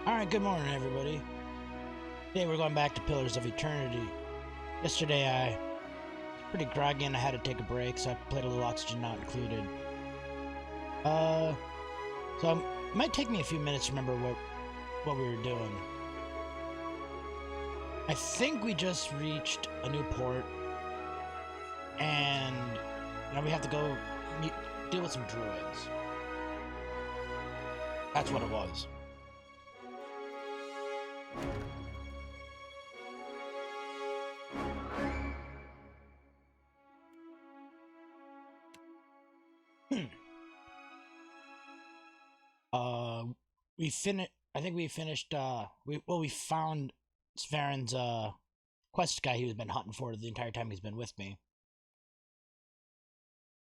Alright, good morning everybody. Today we're going back to Pillars of Eternity. Yesterday I was pretty groggy and I had to take a break, so I played a little Oxygen Not Included. So it might take me a few minutes to remember what we were doing. I think we just reached a new port, and now we have to go deal with some druids. That's what it was. I think we finished, we found Svaren's, quest guy he's been hunting for the entire time he's been with me.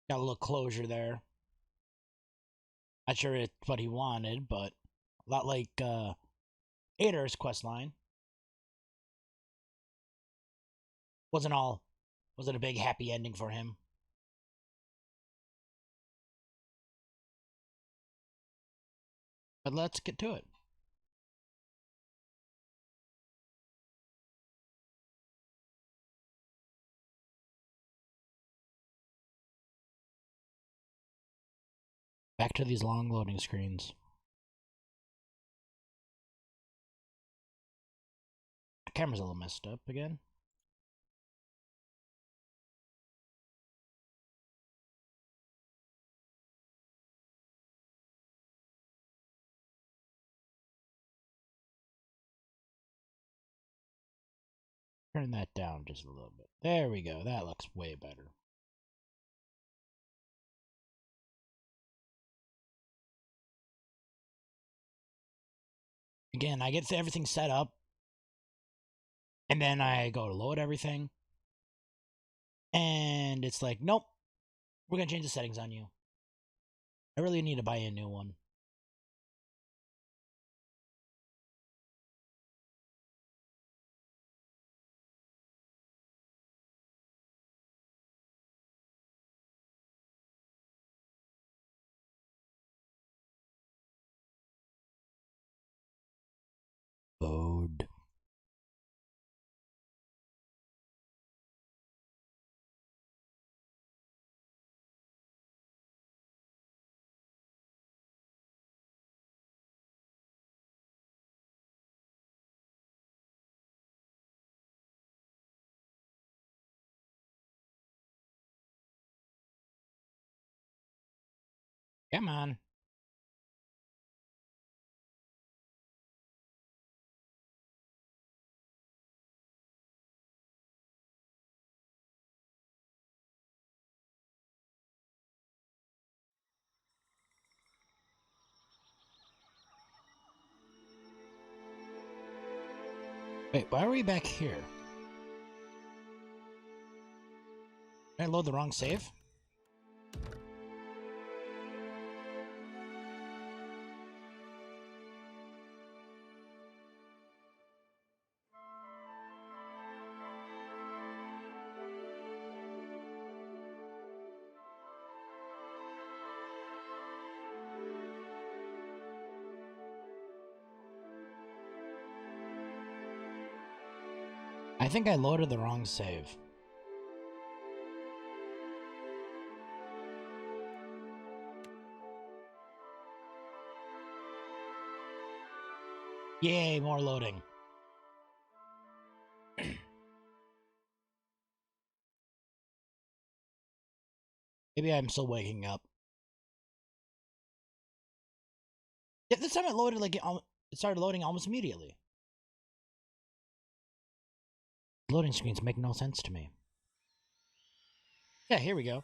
Got a little closure there. Not sure it's what he wanted, but a lot like, Ader's quest line. Wasn't a big happy ending for him. But let's get to it. Back to these long loading screens. The camera's a little messed up again. Turn that down just a little bit. There we go. That looks way better. Again, I get everything set up, and then I go to load everything, and it's like, nope, we're going to change the settings on you. I really need to buy a new one. Load. Come on. Wait, why are we back here? Did I load the wrong save? I think I loaded the wrong save. Yay, more loading. Maybe I'm still waking up. Yeah, this time it loaded like it started loading almost immediately. Loading screens make no sense to me. Yeah, here we go.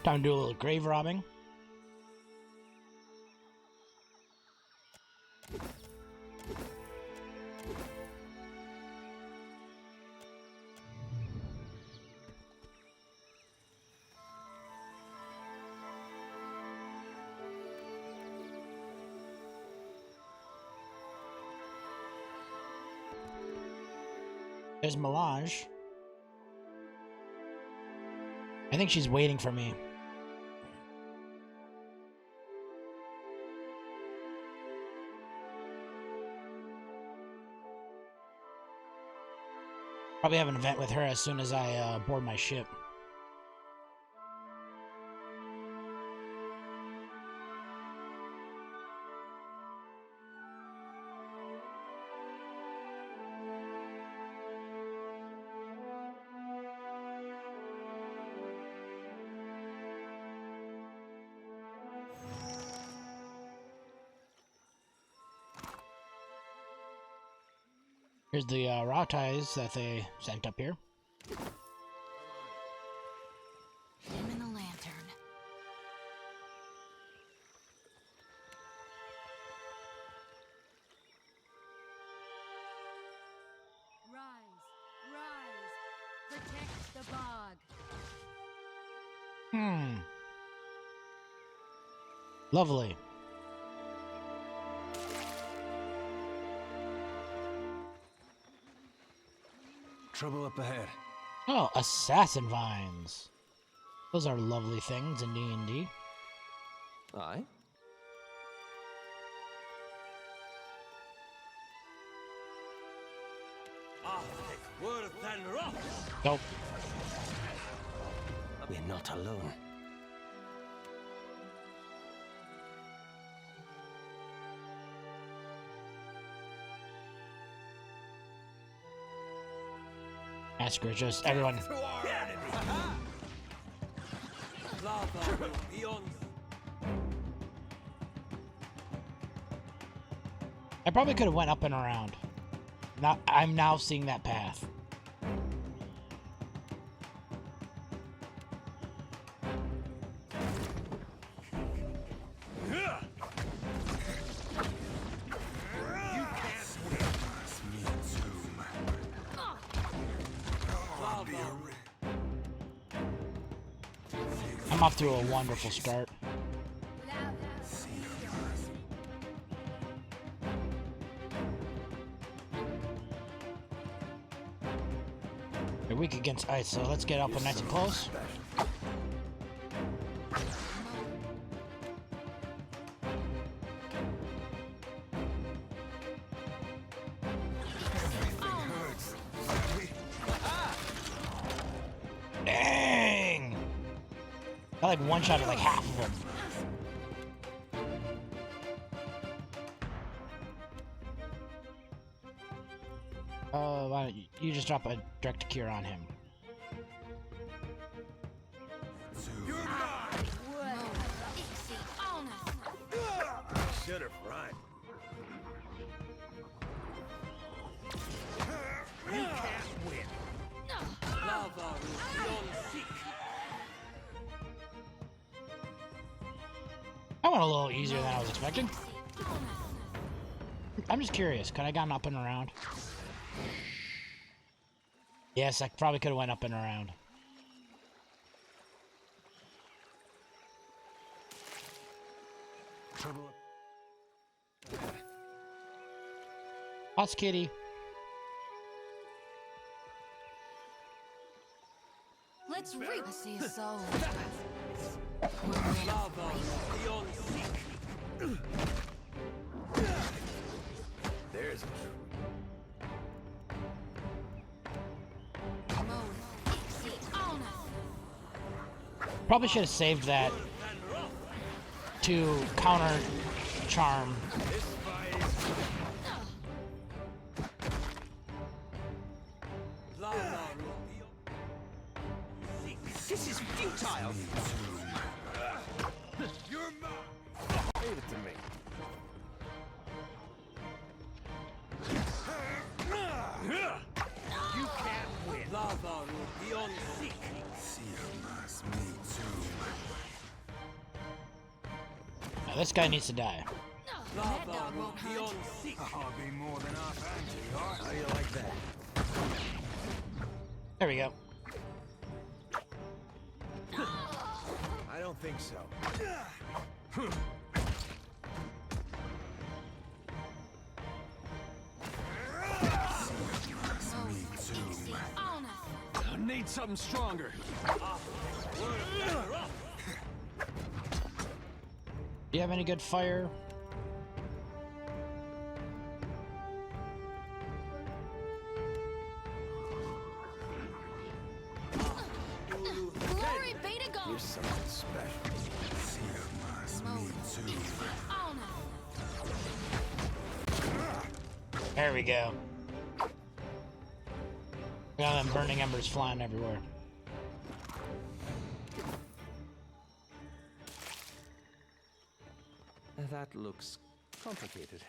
Time to do a little grave robbing. There's Melange. I think she's waiting for me. Probably have an event with her as soon as I board my ship. Here's the raw ties that they sent up here. Him in the lantern. Rise, protect the bog. Lovely. Trouble up ahead. Oh, assassin vines. Those are lovely things in D&D. Aye? Nope. We're not alone. Massacre, just everyone. I probably could have went up and around. I'm now seeing that path. I'm off to a wonderful start. They're weak against ice, so let's get up and nice and close. Dang! I like one-shotted like half of them. Why don't you just drop a direct cure on him? Should have run. You can't win. I went a little easier than I was expecting. I'm just curious, could I gotten up and around? Yes, I probably could have went up and around. Trouble. Us, kitty. Let's reap. I see a soul. There's a Probably should have saved that to counter charm. This is futile. You're mine. Leave it to me. You can't win. Now, this guy needs to die. That dog won't hurt. I'll be more than half angry, huh? How do you like that? There we go. I don't think so. I need something stronger. Do you have any good fire? On it. There we go. Got them burning embers flying everywhere. That looks complicated.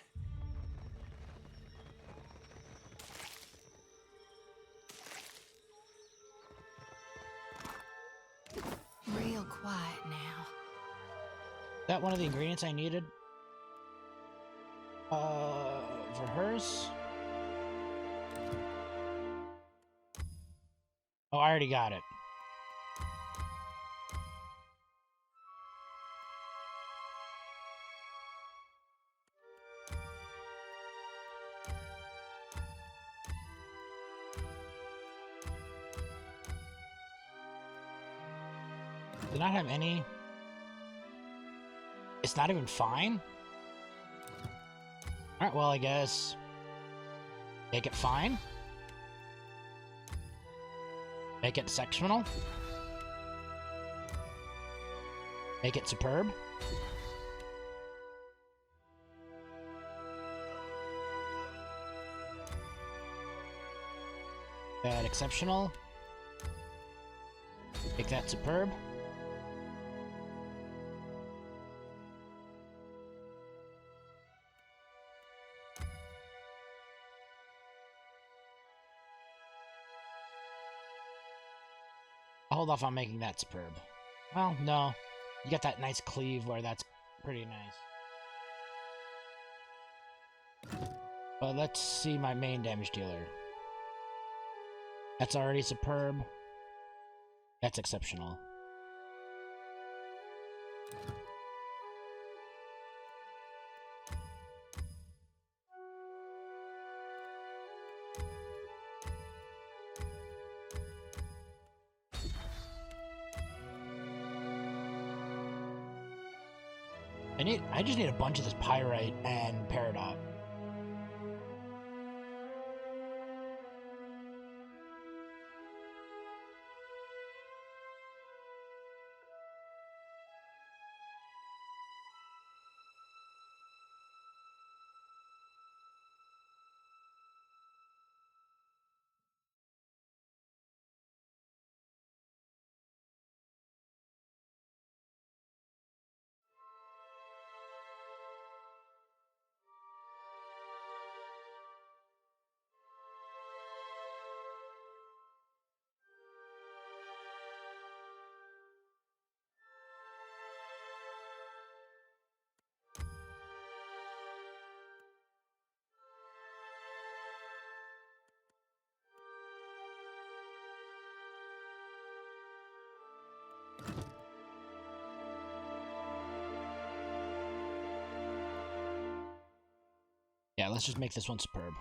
Real quiet now. Is that one of the ingredients I needed? For hers? Oh, I already got it. Did not have any. It's not even fine? Alright, well, I guess. Make it fine? Make it sectional? Make it superb? That exceptional? Make that superb? I'll hold off on making that superb. Well, no. You get that nice cleave where that's pretty nice. But let's see my main damage dealer. That's already superb. That's exceptional. I just need a bunch of this pyrite and peridot. Yeah, let's just make this one superb.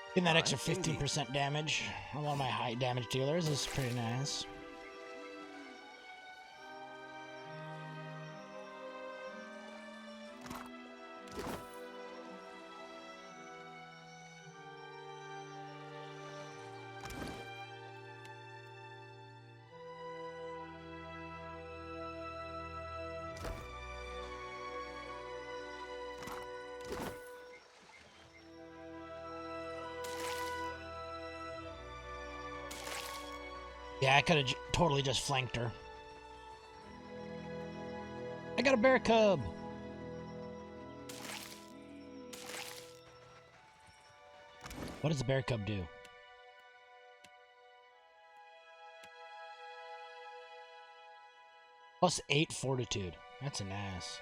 Getting that extra 15% damage on one of my high damage dealers is pretty nice. Yeah, I could have totally just flanked her. I got a bear cub! What does the bear cub do? Plus 8 fortitude. That's an ass.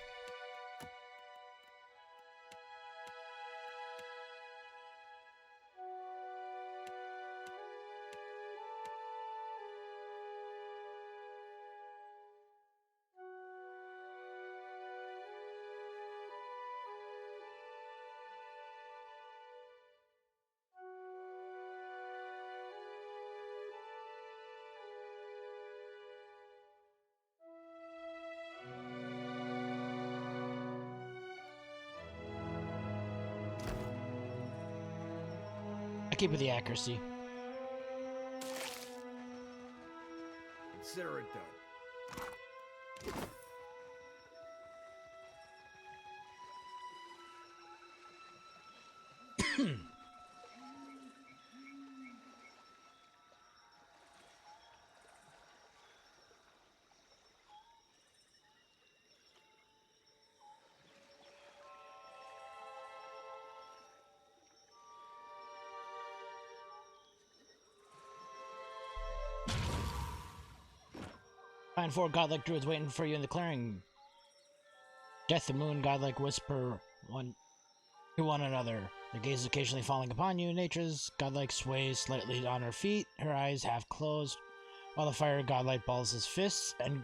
I keep with the accuracy. Consider it done. Find 4 godlike druids waiting for you in the clearing. Death and Moon godlike whisper one to one another. Their gaze is occasionally falling upon you. Nature's godlike sways slightly on her feet, her eyes half closed, while the fire godlike balls his fists and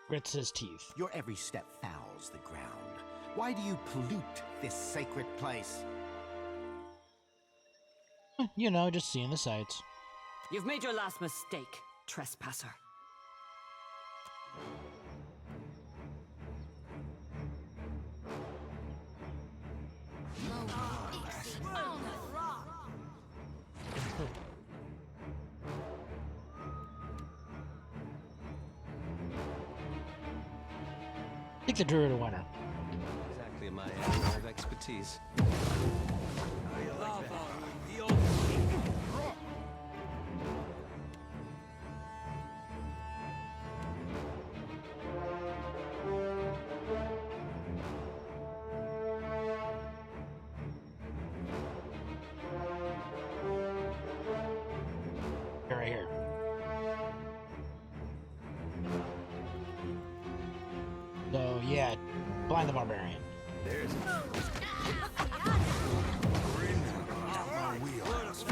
grits his teeth. Your every step fouls the ground. Why do you pollute this sacred place? You know, just seeing the sights. You've made your last mistake, trespasser. I think the druid a winner. Exactly my area of expertise. How you like that? The old Right here. So yeah, blind the barbarian. There's my wheelhouse.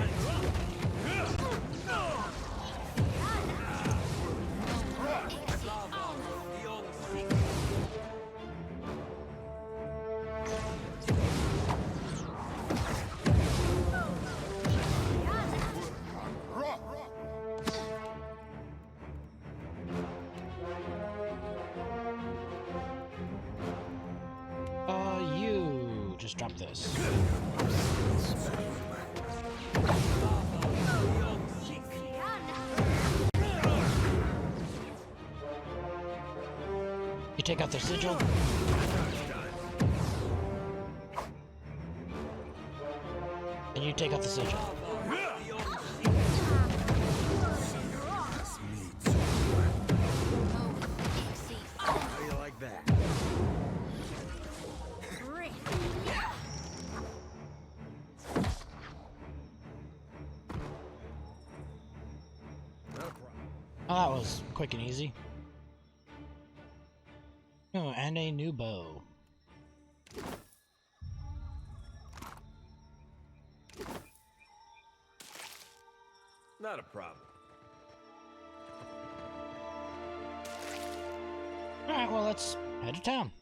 You just drop this. You take out their sigil. And you take out the sigil. How you like that? No problem. Oh, that was quick and easy. Oh, and a new bow. Not a problem. Alright, well, let's head to town.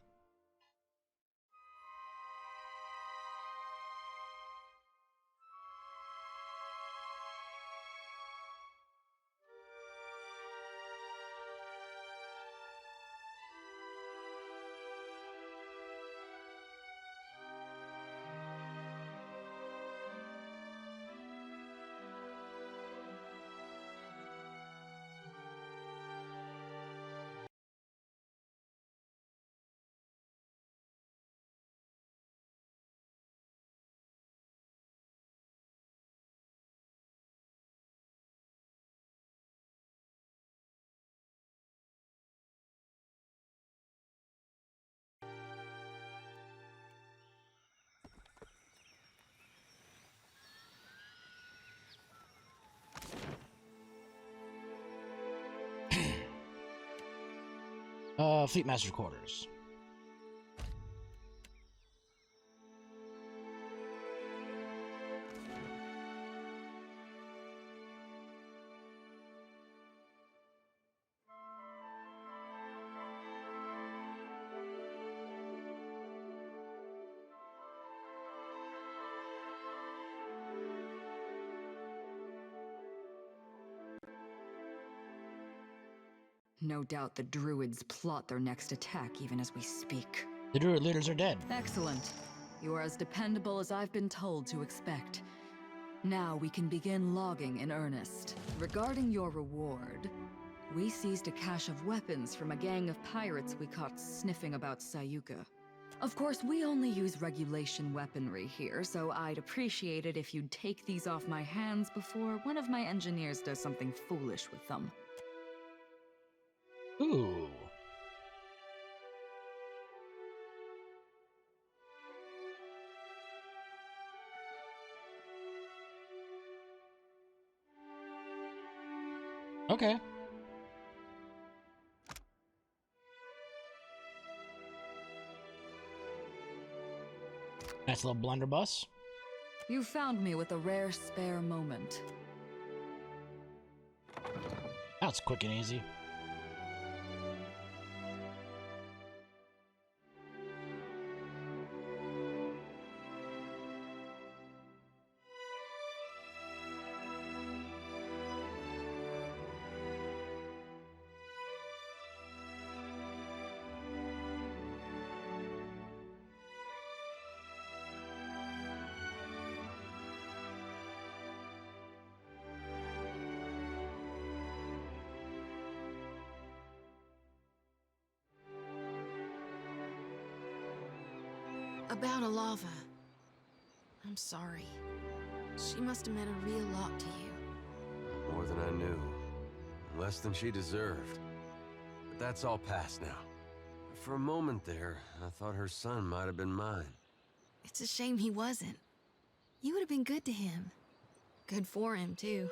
Fleet Master's quarters. No doubt the druids plot their next attack even as we speak. The druid leaders are dead. Excellent. You are as dependable as I've been told to expect. Now we can begin logging in earnest. Regarding your reward, we seized a cache of weapons from a gang of pirates we caught sniffing about Sayuka. Of course, we only use regulation weaponry here, so I'd appreciate it if you'd take these off my hands before one of my engineers does something foolish with them. Ooh. Okay. Nice little blunderbuss. You found me with a rare spare moment. That's quick and easy. About Alava. I'm sorry. She must have meant a real lot to you. More than I knew. Less than she deserved. But that's all past now. For a moment there, I thought her son might have been mine. It's a shame he wasn't. You would have been good to him. Good for him, too.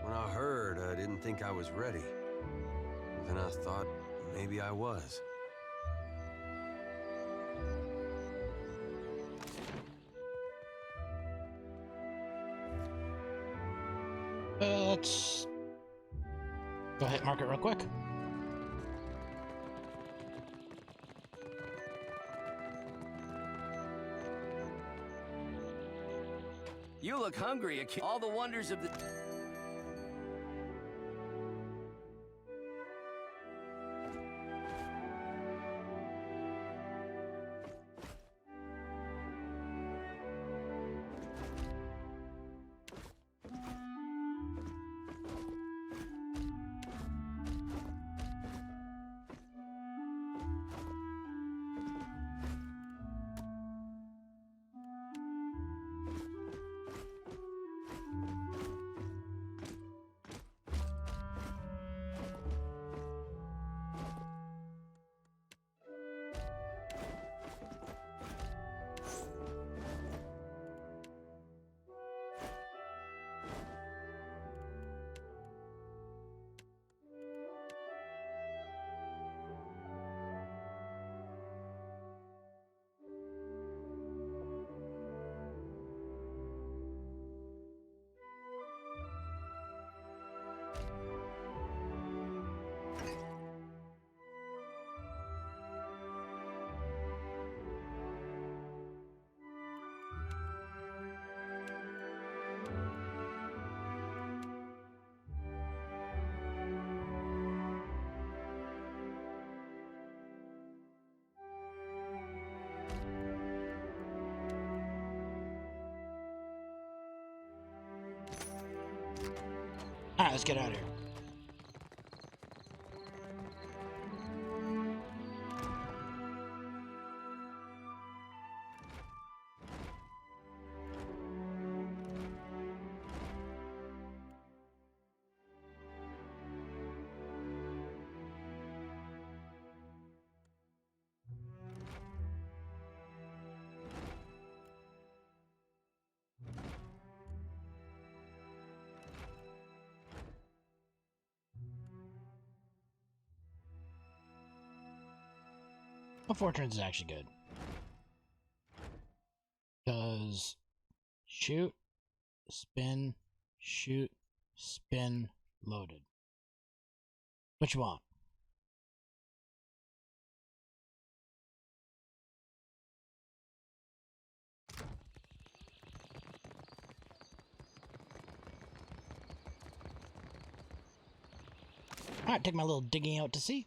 When I heard, I didn't think I was ready. Then I thought maybe I was. Let's go hit market real quick. You look hungry. All the wonders of the... Alright, let's get out of here. Well, Fortune's is actually good. Does shoot, spin, shoot, spin, loaded. What you want? Alright, take my little digging out to sea.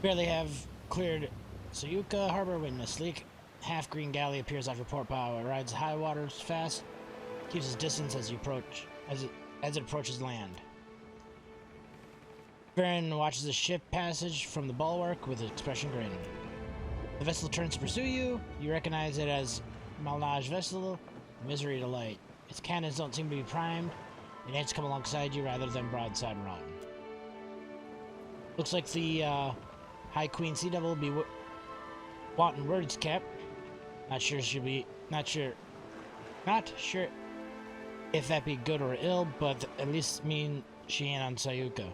Barely have cleared Sayuka Harbor when a sleek, half-green galley appears after port bow. It rides high waters fast, keeps its distance as it approaches land. Baron watches the ship passage from the bulwark with an expression grin. The vessel turns to pursue you. You recognize it as Malnage vessel, Misery Delight. Its cannons don't seem to be primed, and aims to come alongside you rather than broadside run. Looks like the High Queen Sea Devil will be wanting words kept. Not sure if that be good or ill, but at least mean she ain't on Sayuka.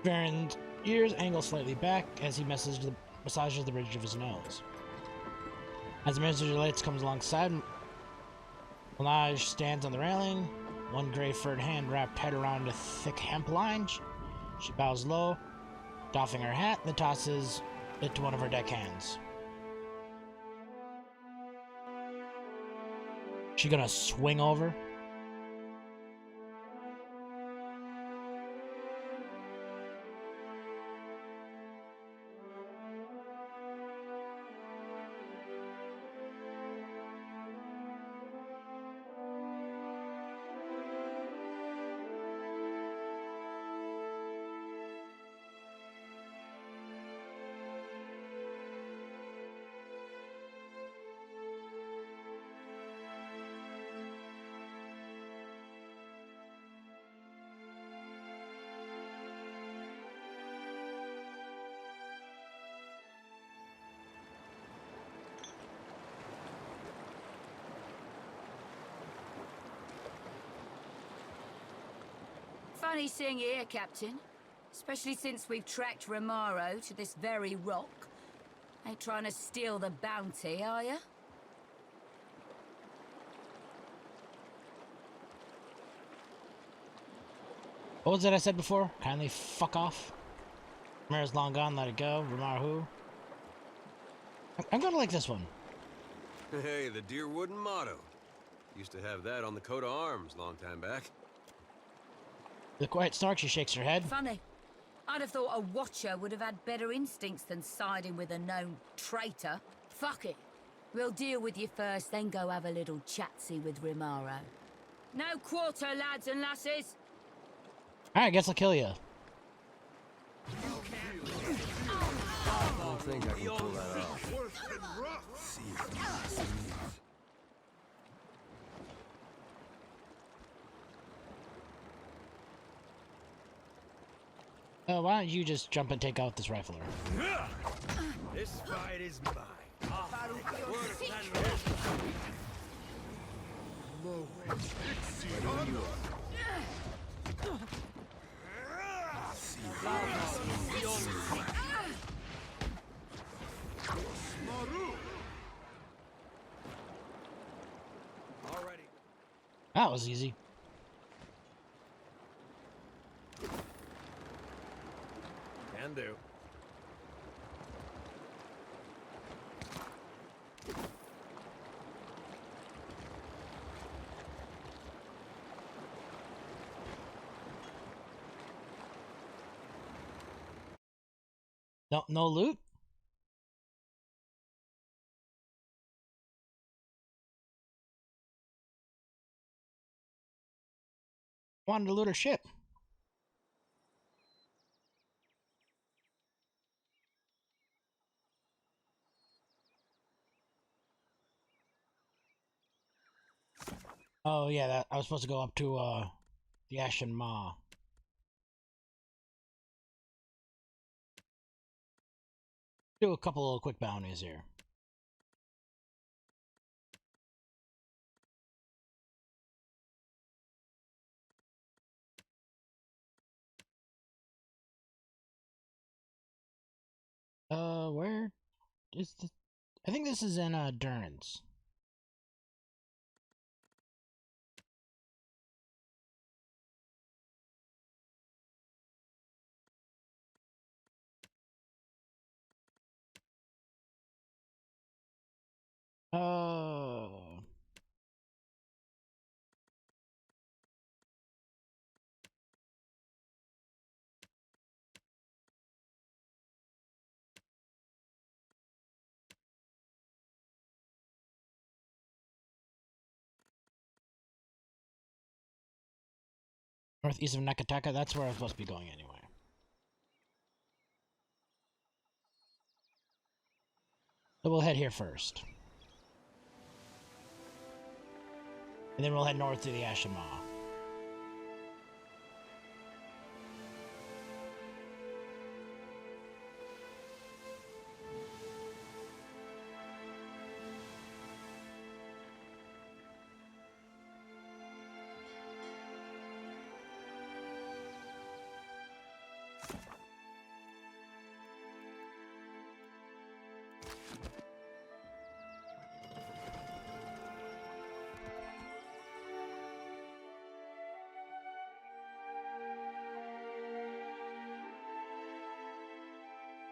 Baron's ears angle slightly back as he massages the bridge of his nose. As the Misery Lights comes alongside, Malnage stands on the railing, one gray furred hand wrapped tight around a thick hemp line. She bows low, doffing her hat, then tosses it to one of her deckhands. She gonna swing over? Funny seeing you here, Captain. Especially since we've tracked Romaro to this very rock. Ain't trying to steal the bounty, are you? What was it I said before? Kindly fuck off. Romaro's long gone, let it go. Romaro who? I'm gonna like this one. Hey, the deer wooden motto. Used to have that on the coat of arms long time back. The quiet snark, she shakes her head. Funny. I'd have thought a watcher would have had better instincts than siding with a known traitor. Fuck it. We'll deal with you first, then go have a little chatsy with Romaro. No quarter, lads and lasses. Alright, guess I'll kill you. I don't think I can pull that off. Why don't you just jump and take out this rifler? This fight is mine. That was easy. Can do. No loot? Wanted to loot her ship. Oh yeah, that I was supposed to go up to the Ashen Maw. Do a couple of quick bounties here. Where is this? I think this is in Durance. Uh, Northeast of Nakataka, that's where I'm supposed to be going anyway. So we'll head here first. And then we'll head north to the Ashima.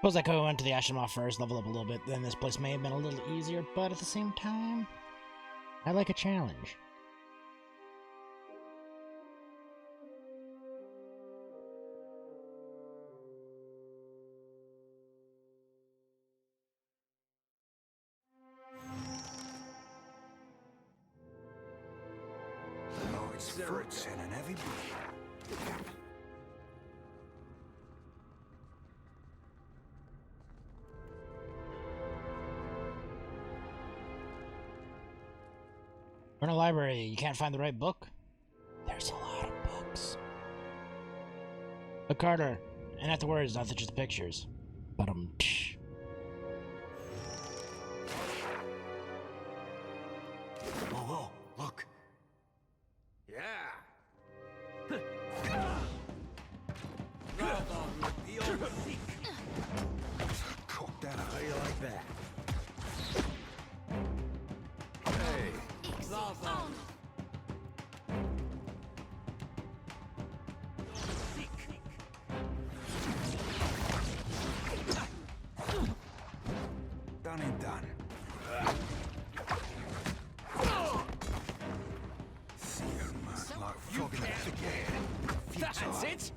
Suppose I could have went to the Ashima first, level up a little bit, then this place may have been a little easier, but at the same time, I like a challenge. Oh, it's fruits in an heavy breed. We're in a library. You can't find the right book? There's a lot of books. Look, Carter. And not the words, not just the pictures. But Whoa, whoa, look. Yeah. Cook that up. How you like that? Done and done. See you, man, like frog in a thicket. That's it.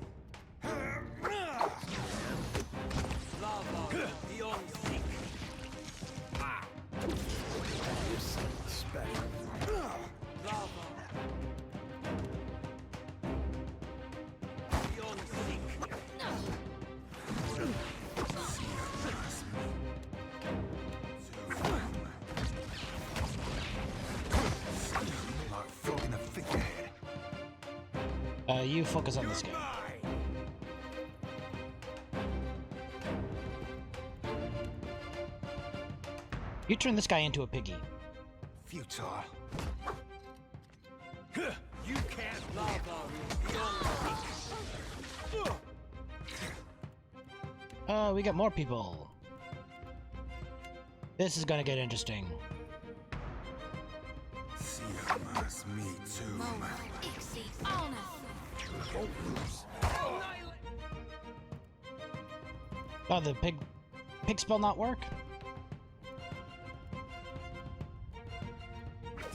Like frog in a thicket. you focus on this guy. You turn this guy into a piggy. Futile. You can't lava We got more people. This is gonna get interesting. See me too, man. Oh, the pig spell not work?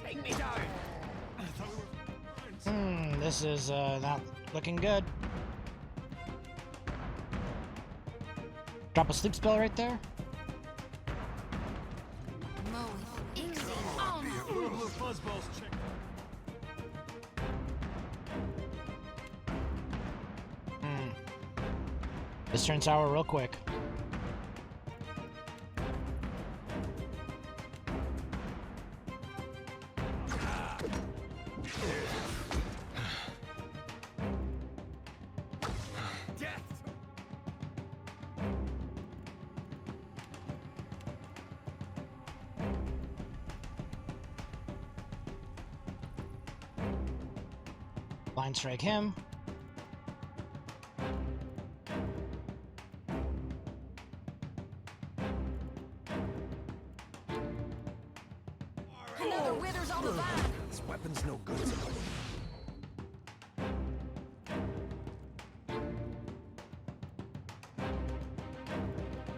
Take me down. This is not looking good. Drop a sleep spell right there. This turns sour real quick. Blind strike him. Another withers on the vine. This weapon's no good.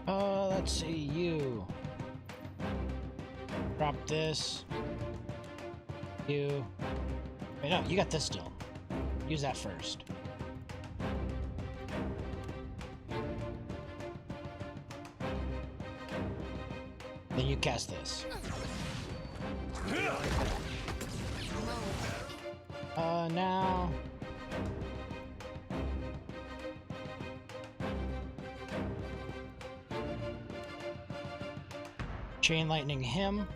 Let's see, you. Drop this. You. Wait, no, you got this still. Use that first. Then you cast this. Now... Chain lightning him.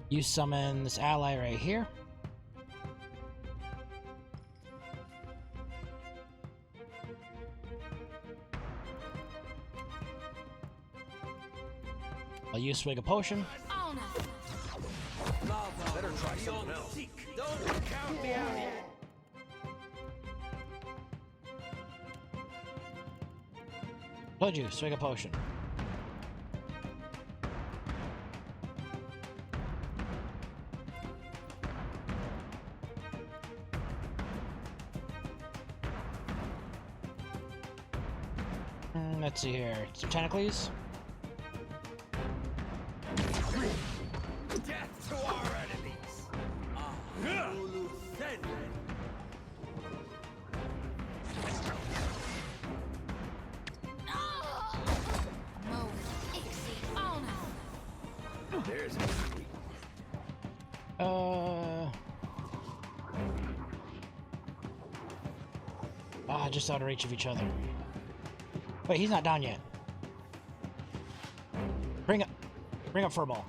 You summon this ally right here. I'll use swig a potion. Oh no. Better try something else. Don't count me out yet. Told you, swig a potion. Let's see here. Some tentacles. Death to our enemies. Mo, Ixie, oh no. There's a just out of reach of each other. Wait, he's not down yet. Bring up Furball.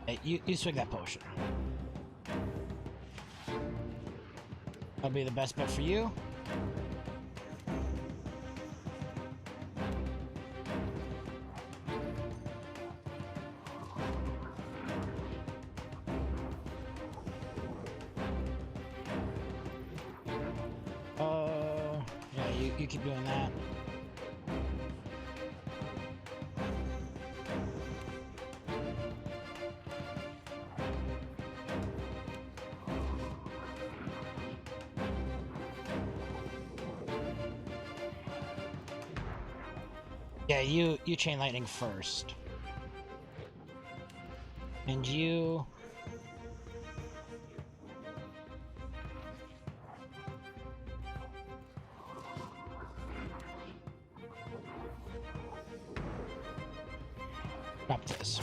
Hey, you swig that potion. That'll be the best bet for you. Yeah, you keep doing that. Yeah, you chain lightning first. And you... Drop this.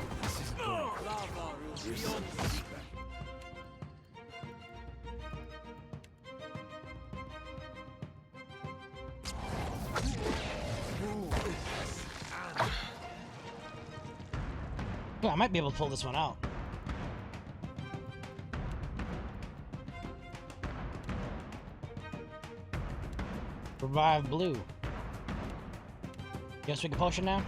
Oh, I might be able to pull this one out. Revive blue. You guys make a potion now?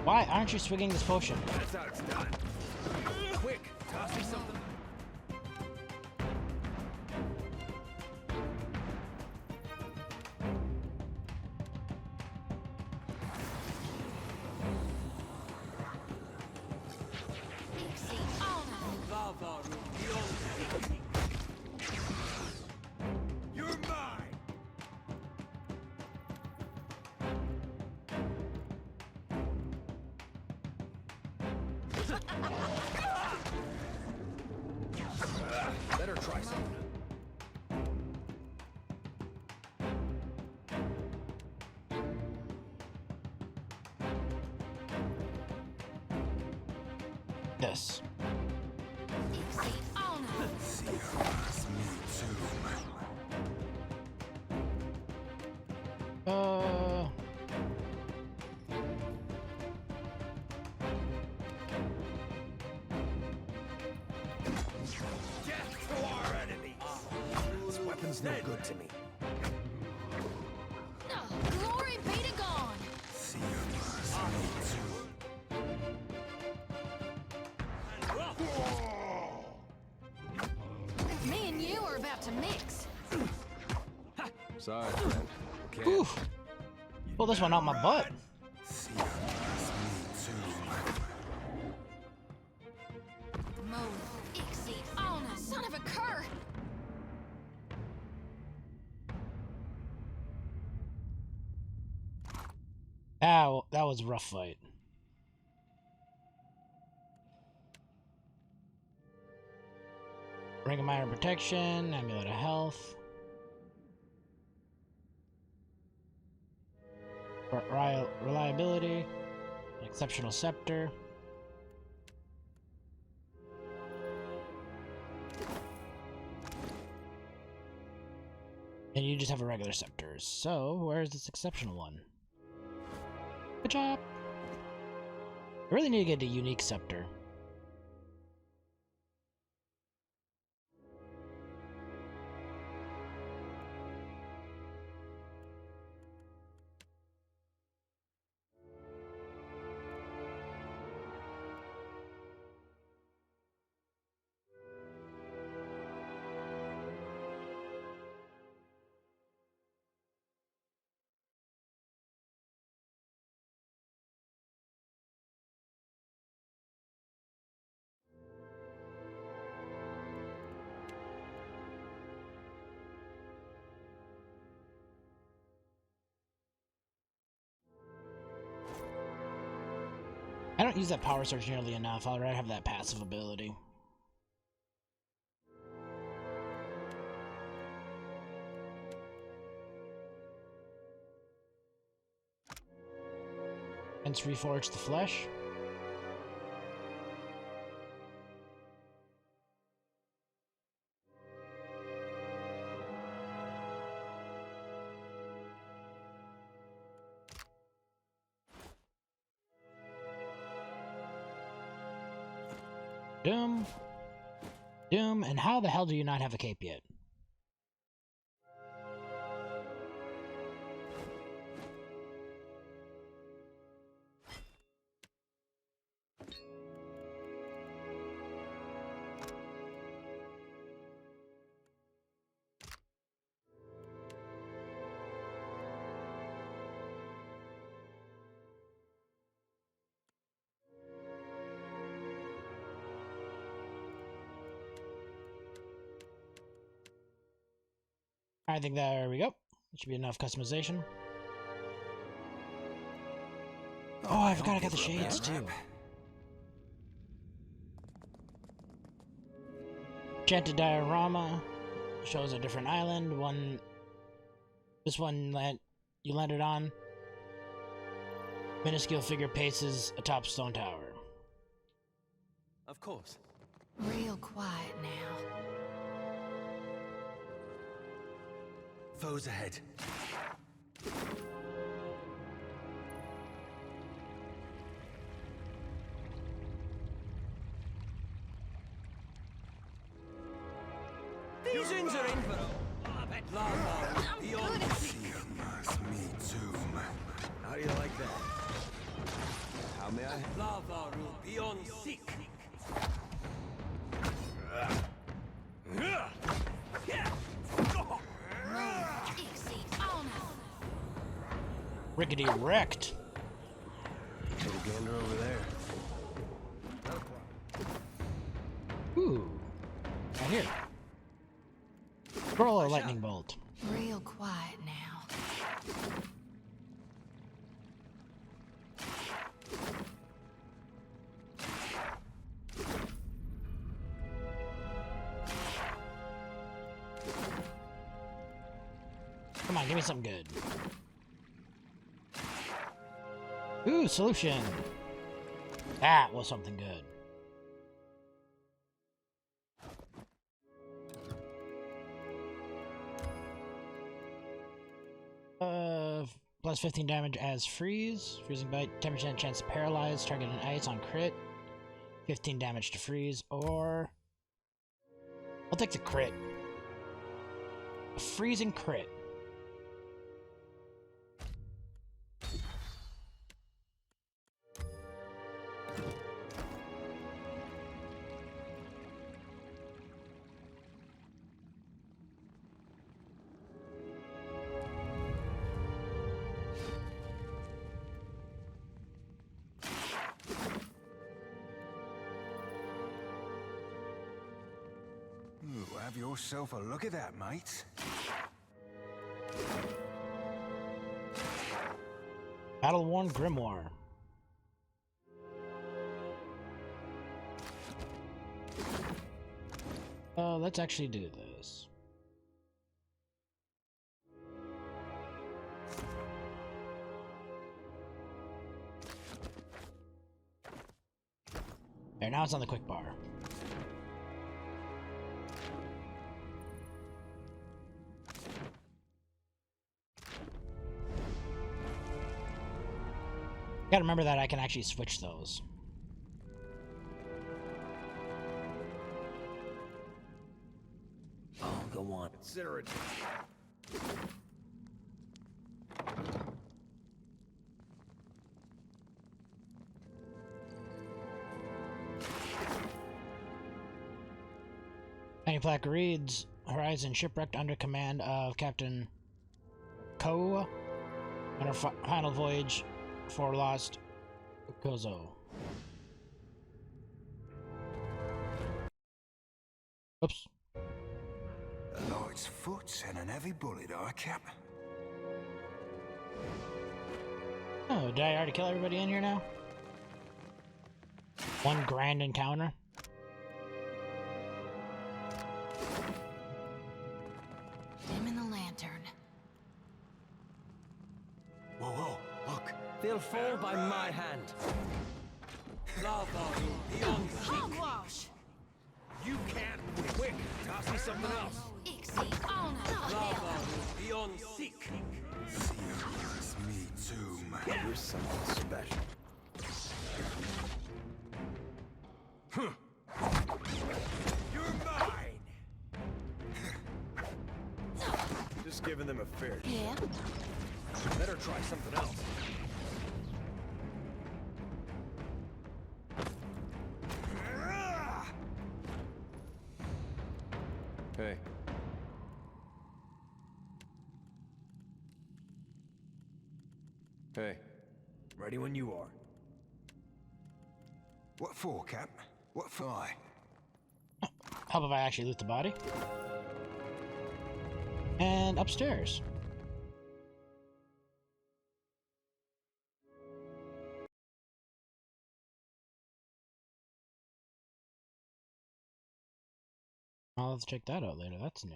Why aren't you swigging this potion? That's how it's done. Quick, toss me something. Ixie, oh no. You're mine. Better try something. This. Ixie, oh no. Death to our enemies. This weapon's no good to me. Glory be to God. Me and you are about to mix. Sorry, friend. Okay. Oof. Pull this one out my butt. Mo, Ixie, oh no, son of a cur. Ow, that was a rough fight. Ring of Minor Protection, Amulet of Health. Reliability, Exceptional Scepter. And you just have a regular scepter. So, where's this exceptional one? Good job! I really need to get a unique scepter. I don't use that power surge nearly enough. I'd rather have that passive ability. Hence reforge the flesh. Doom. Doom, and how the hell do you not have a cape yet? I think there we go. That should be enough customization. Oh, I forgot I got the shades too. Enchanted diorama shows a different island. This one that you landed on. Minuscule figure paces atop stone tower. Of course. Real quiet now. Foes ahead. These inns are in for a bit longer. Beyond Me too. How do you like that? How may I? Lava rule beyond seek. Rickety wrecked. Little gander over there. Ooh. Right here. Roll a lightning bolt. Real quiet now. Come on, give me something good. Ooh, solution. That was something good. Plus 15 damage as freeze. Freezing bite. 10% chance to paralyze. Target an ice on crit. 15 damage to freeze. Or I'll take the crit. A freezing crit. Ooh, have yourself a look at that, mate. Battle-worn grimoire. Let's actually do this. There, now it's on the quick bar. Gotta remember that I can actually switch those. Oh, go on. Consider it. Tiny plaque reads, Horizon shipwrecked under command of Captain Ko on her final voyage for lost Kozo. Oops. A light's foot and an heavy bullet, Cap. Oh, did I already kill everybody in here now? One grand encounter? Dim in the lantern. Whoa, whoa, look. They'll fall by my hand. Lava beyond Hogwash! You can't win. Quick, toss me something else. Ixie on Lava beyond seek. It's me too, man. You're something special. You're mine. Just giving them a fair shake. Yeah? Better try something else. Hey. Hey. Ready when you are. What for, Cap? What for? How about I actually loot the body? And upstairs. I'll have to check that out later. That's new.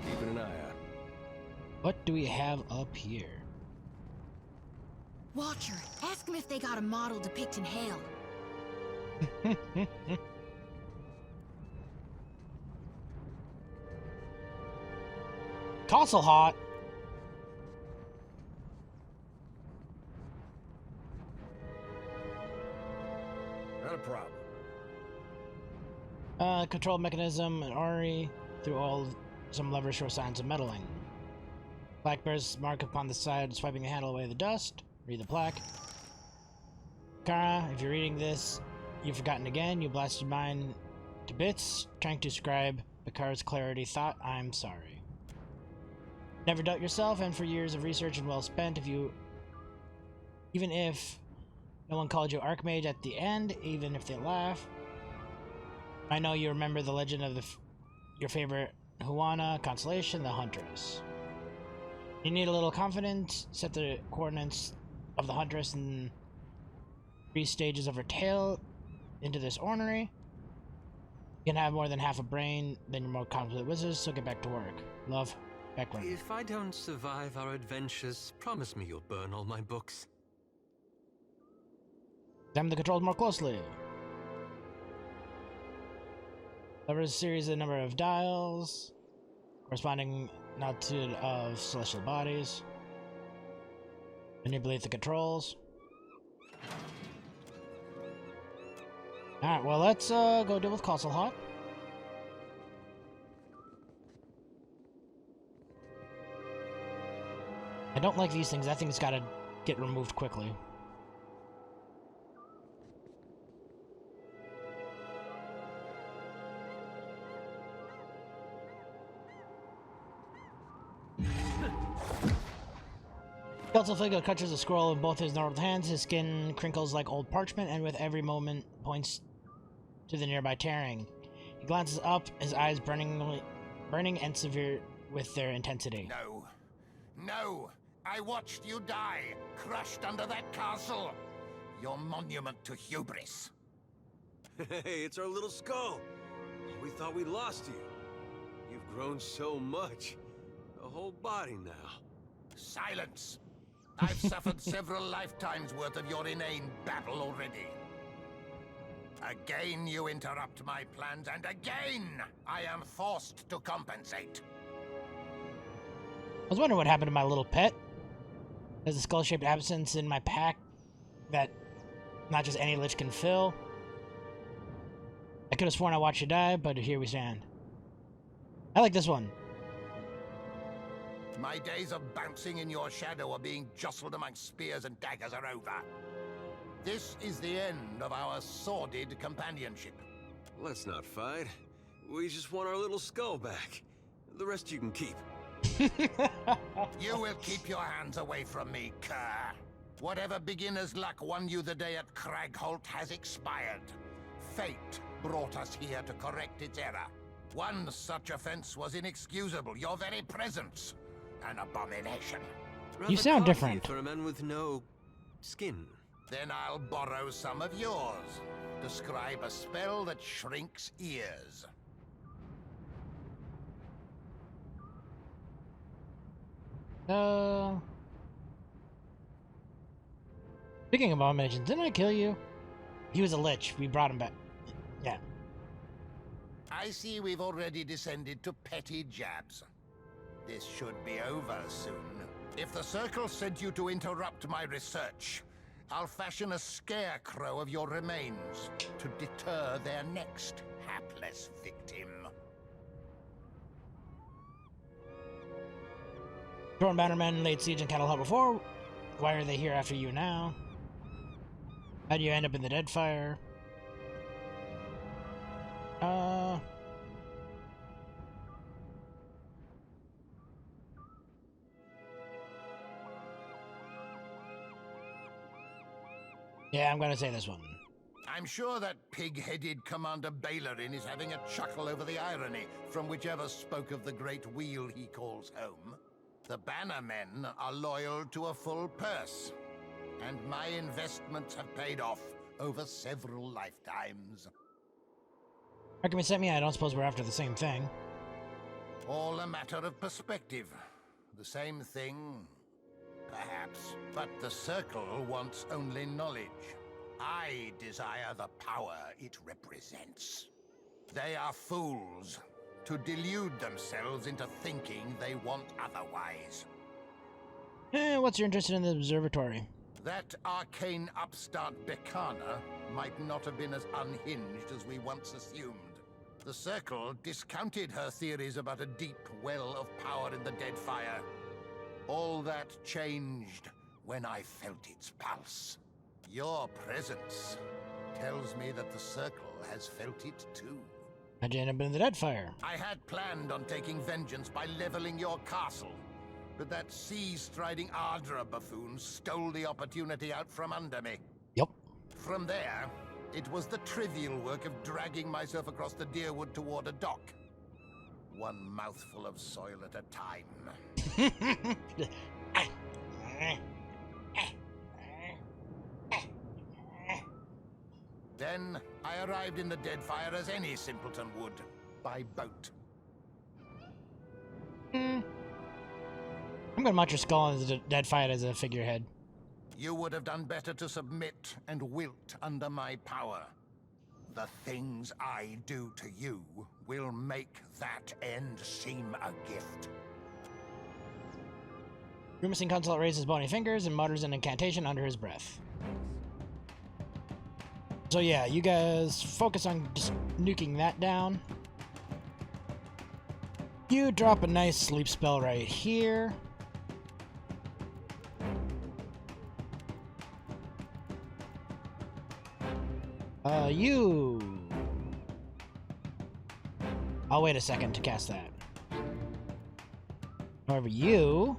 Keeping an eye out. What do we have up here? Watcher, ask them if they got a model depicting hell. Castle hot. Not a problem. Control mechanism and orrery through all. Some levers show signs of meddling. Black bears mark upon the side, swiping the handle away the dust. Read the plaque. Kara, if you're reading this, you've forgotten again. You blasted mine to bits, trying to describe Bakara's clarity. Thought, I'm sorry. Never doubt yourself, and for years of research and well spent, even if no one called you Archmage at the end, even if they laugh, I know you remember the legend of your favorite Huana constellation, the Huntress. You need a little confidence. Set the coordinates of the Huntress in 3 stages of her tail into this ornery. You can have more than half a brain than your more competent wizards, so get back to work. Love, Becklin. If I don't survive our adventures, promise me you'll burn all my books. Examine the controls more closely. There is a series of number of dials, corresponding altitude of celestial bodies. Manipulate the controls. Alright, well, let's go deal with Castle Hot. I don't like these things. That thing's gotta get removed quickly. Skeletal figure clutches a scroll in both his gnarled hands. His skin crinkles like old parchment, and with every moment points to the nearby tearing. He glances up, his eyes burning and severe with their intensity. No. No! I watched you die, crushed under that castle. Your monument to hubris. Hey, it's our little skull. We thought we lost you. You've grown so much. A whole body now. Silence! I've suffered several lifetimes worth of your inane babble already. Again you interrupt my plans, and again I am forced to compensate. I was wondering what happened to my little pet. There's a skull-shaped absence in my pack that not just any lich can fill. I could have sworn I watched you die, but here we stand. I like this one. My days of bouncing in your shadow or being jostled among spears and daggers are over. This is the end of our sordid companionship. Let's not fight. We just want our little skull back. The rest you can keep. You will keep your hands away from me, cur. Whatever beginner's luck won you the day at Cragholt has expired. Fate brought us here to correct its error. One such offense was inexcusable. Your very presence, an abomination. You sound Rather different. cocky for a man with no skin. Then I'll borrow some of yours. Describe a spell that shrinks ears. Speaking of abominations, didn't I kill you? He was a lich. We brought him back. Yeah. I see we've already descended to petty jabs. This should be over soon. If the Circle sent you to interrupt my research, I'll fashion a scarecrow of your remains to deter their next hapless victim. Thorn Bannermen laid siege in Cattle Hut before. Why are they here after you now? How'd you end up in the Deadfire? Yeah, I'm gonna say this one. I'm sure that pig-headed Commander Bailerin is having a chuckle over the irony from whichever spoke of the great wheel he calls home. The Bannermen are loyal to a full purse, and my investments have paid off over several lifetimes. Argument sent me, I don't suppose we're after the same thing. All a matter of perspective. The same thing, perhaps, but the Circle wants only knowledge. I desire the power it represents. They are fools to delude themselves into thinking they want otherwise. What's your interest in the observatory? That arcane upstart Bekana might not have been as unhinged as we once assumed. The Circle discounted her theories about a deep well of power in the Deadfire. All that changed when I felt its pulse. Your presence tells me that the Circle has felt it too. How'd you end up in the Deadfire? I had planned on taking vengeance by leveling your castle, but that sea-striding Ardra buffoon stole the opportunity out from under me. Yep. From there, it was the trivial work of dragging myself across the Deerwood toward a dock. One mouthful of soil at a time. Then, I arrived in the Deadfire as any simpleton would, by boat. I'm gonna mount your skull in the Deadfire as a figurehead. You would have done better to submit and wilt under my power. The things I do to you will make that end seem a gift. Grimacing Consulate raises bony fingers and mutters an incantation under his breath. So yeah, you guys focus on just nuking that down. You drop a nice sleep spell right here. I'll wait a second to cast that. However, you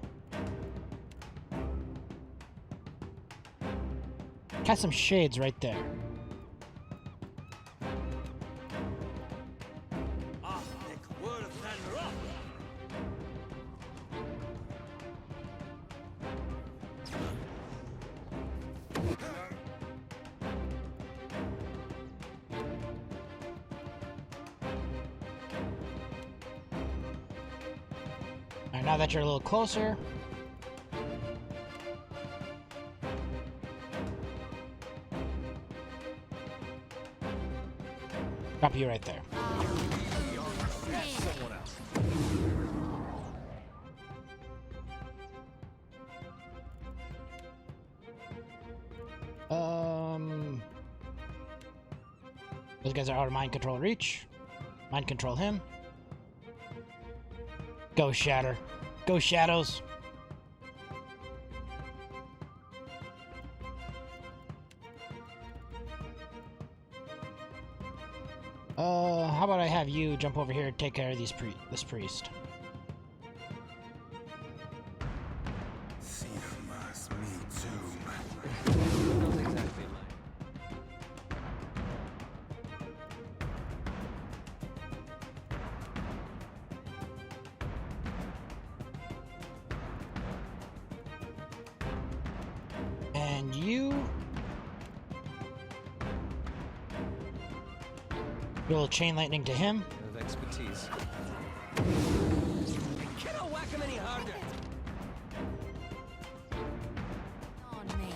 cast some shades right there. Alright, now that you're a little closer. Drop you right there. Those guys are out of mind control reach. Mind control him. Go Shatter. Go Shadows. How about I have you jump over here and take care of this priest? And you do a little chain lightning to him. Of expertise. Cannot whack him any harder. On me.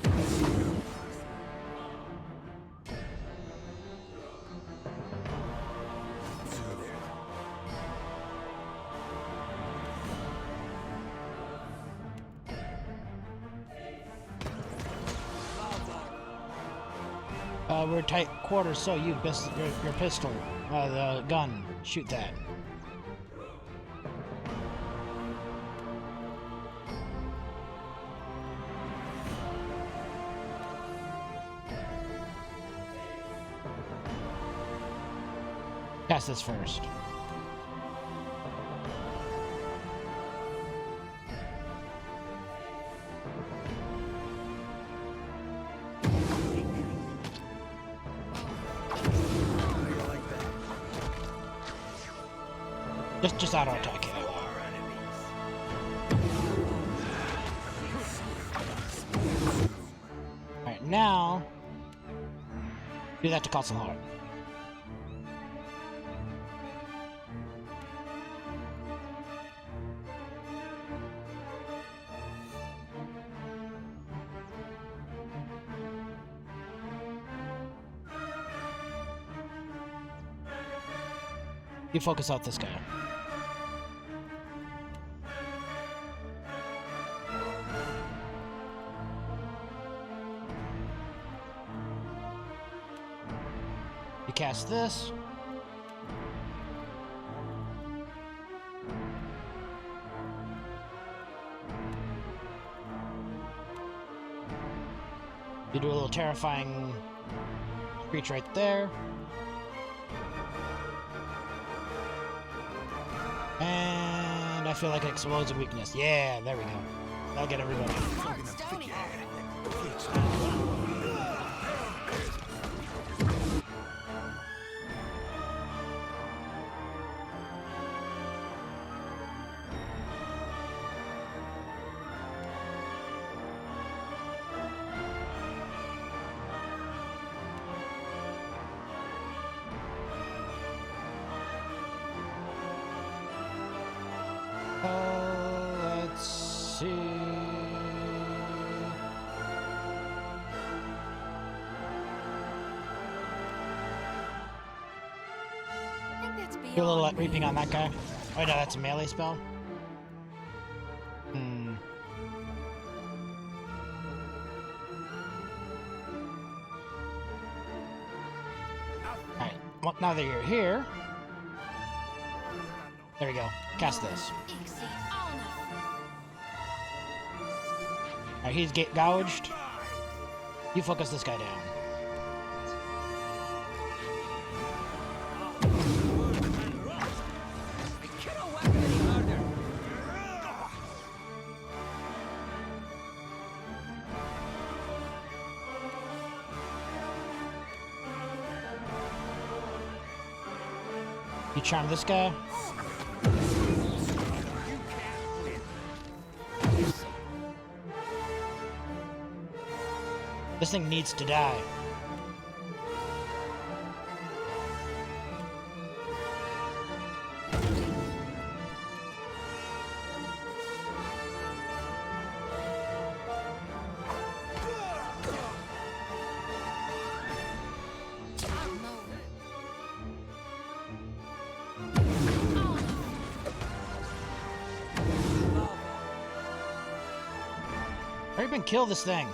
We're tight quarters, so you your pistol, the gun, shoot that. Cast this first. Just auto attack it. Alright, now do that to Castle Heart. You focus out this guy. You cast this. You do a little terrifying screech right there. And I feel like it explodes a weakness. Yeah, there we go. That'll get everybody. Let's see. I think that's Do a little beyond reaping me. on that guy. Oh no, that's a melee spell. Alright, well, now that you're here, there we go. Cast this. Alright, he's gouged. You focus this guy down. Cannot whack him any harder. You charm this guy. This thing needs to die. even kill this thing.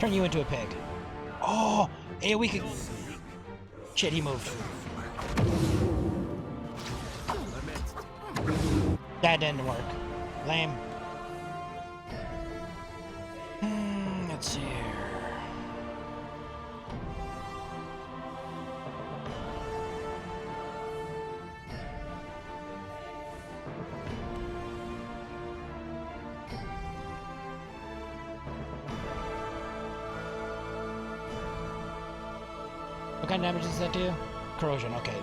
Turn you into a pig. Oh, AoE could... Shit, he moved. That didn't work. Lame. Let's see here. What kind of damage does that do? Corrosion, okay.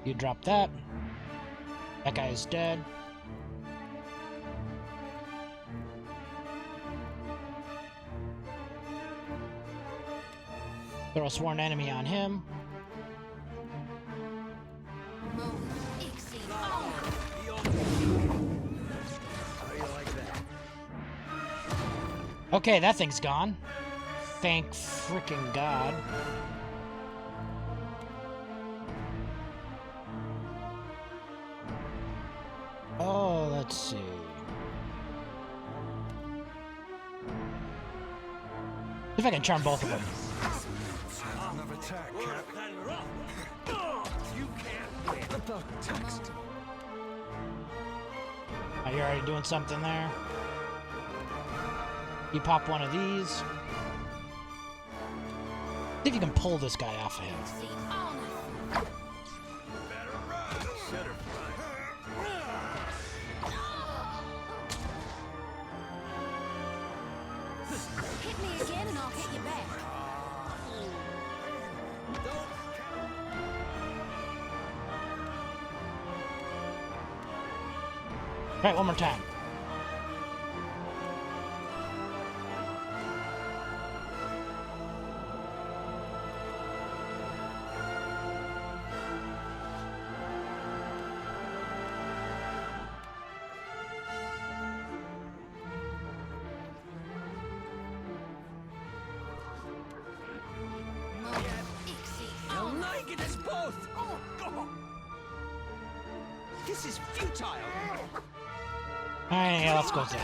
You drop that. That guy is dead. Throw a sworn enemy on him. Okay, that thing's gone. Thank freaking God. Oh, let's see. See if I can charm both of them. Oh, you're already doing something there. You pop one of these. See if you can pull this guy off of him. Hit me again and I'll hit you back. Alright, one more time. This is futile. Alright, yeah, let's go there.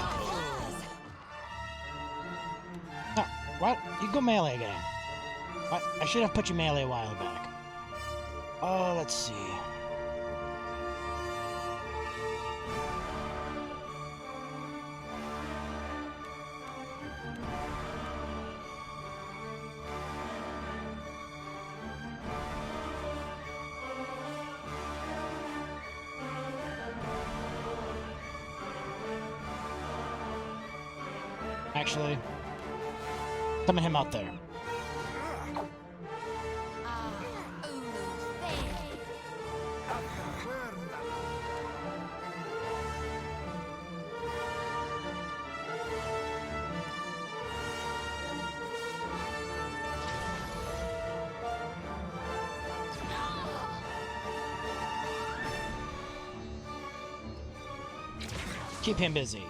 No, what? You go melee again. What? I should have put you melee a while back. Oh, let's see. Actually, summon him out there. Keep him busy.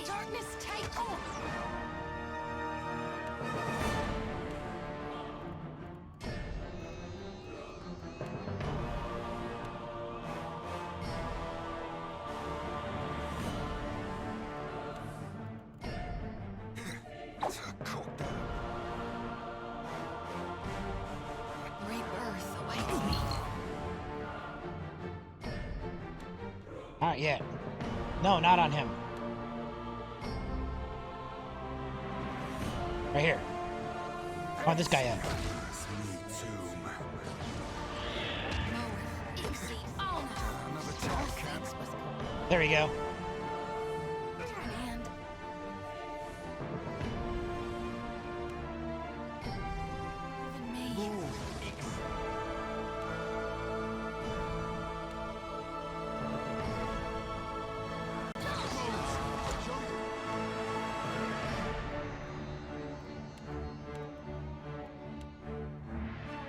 Darkness, take off! Rebirth awaits me. Not yet. No, not on him. Right here. Oh, this guy in. There we go.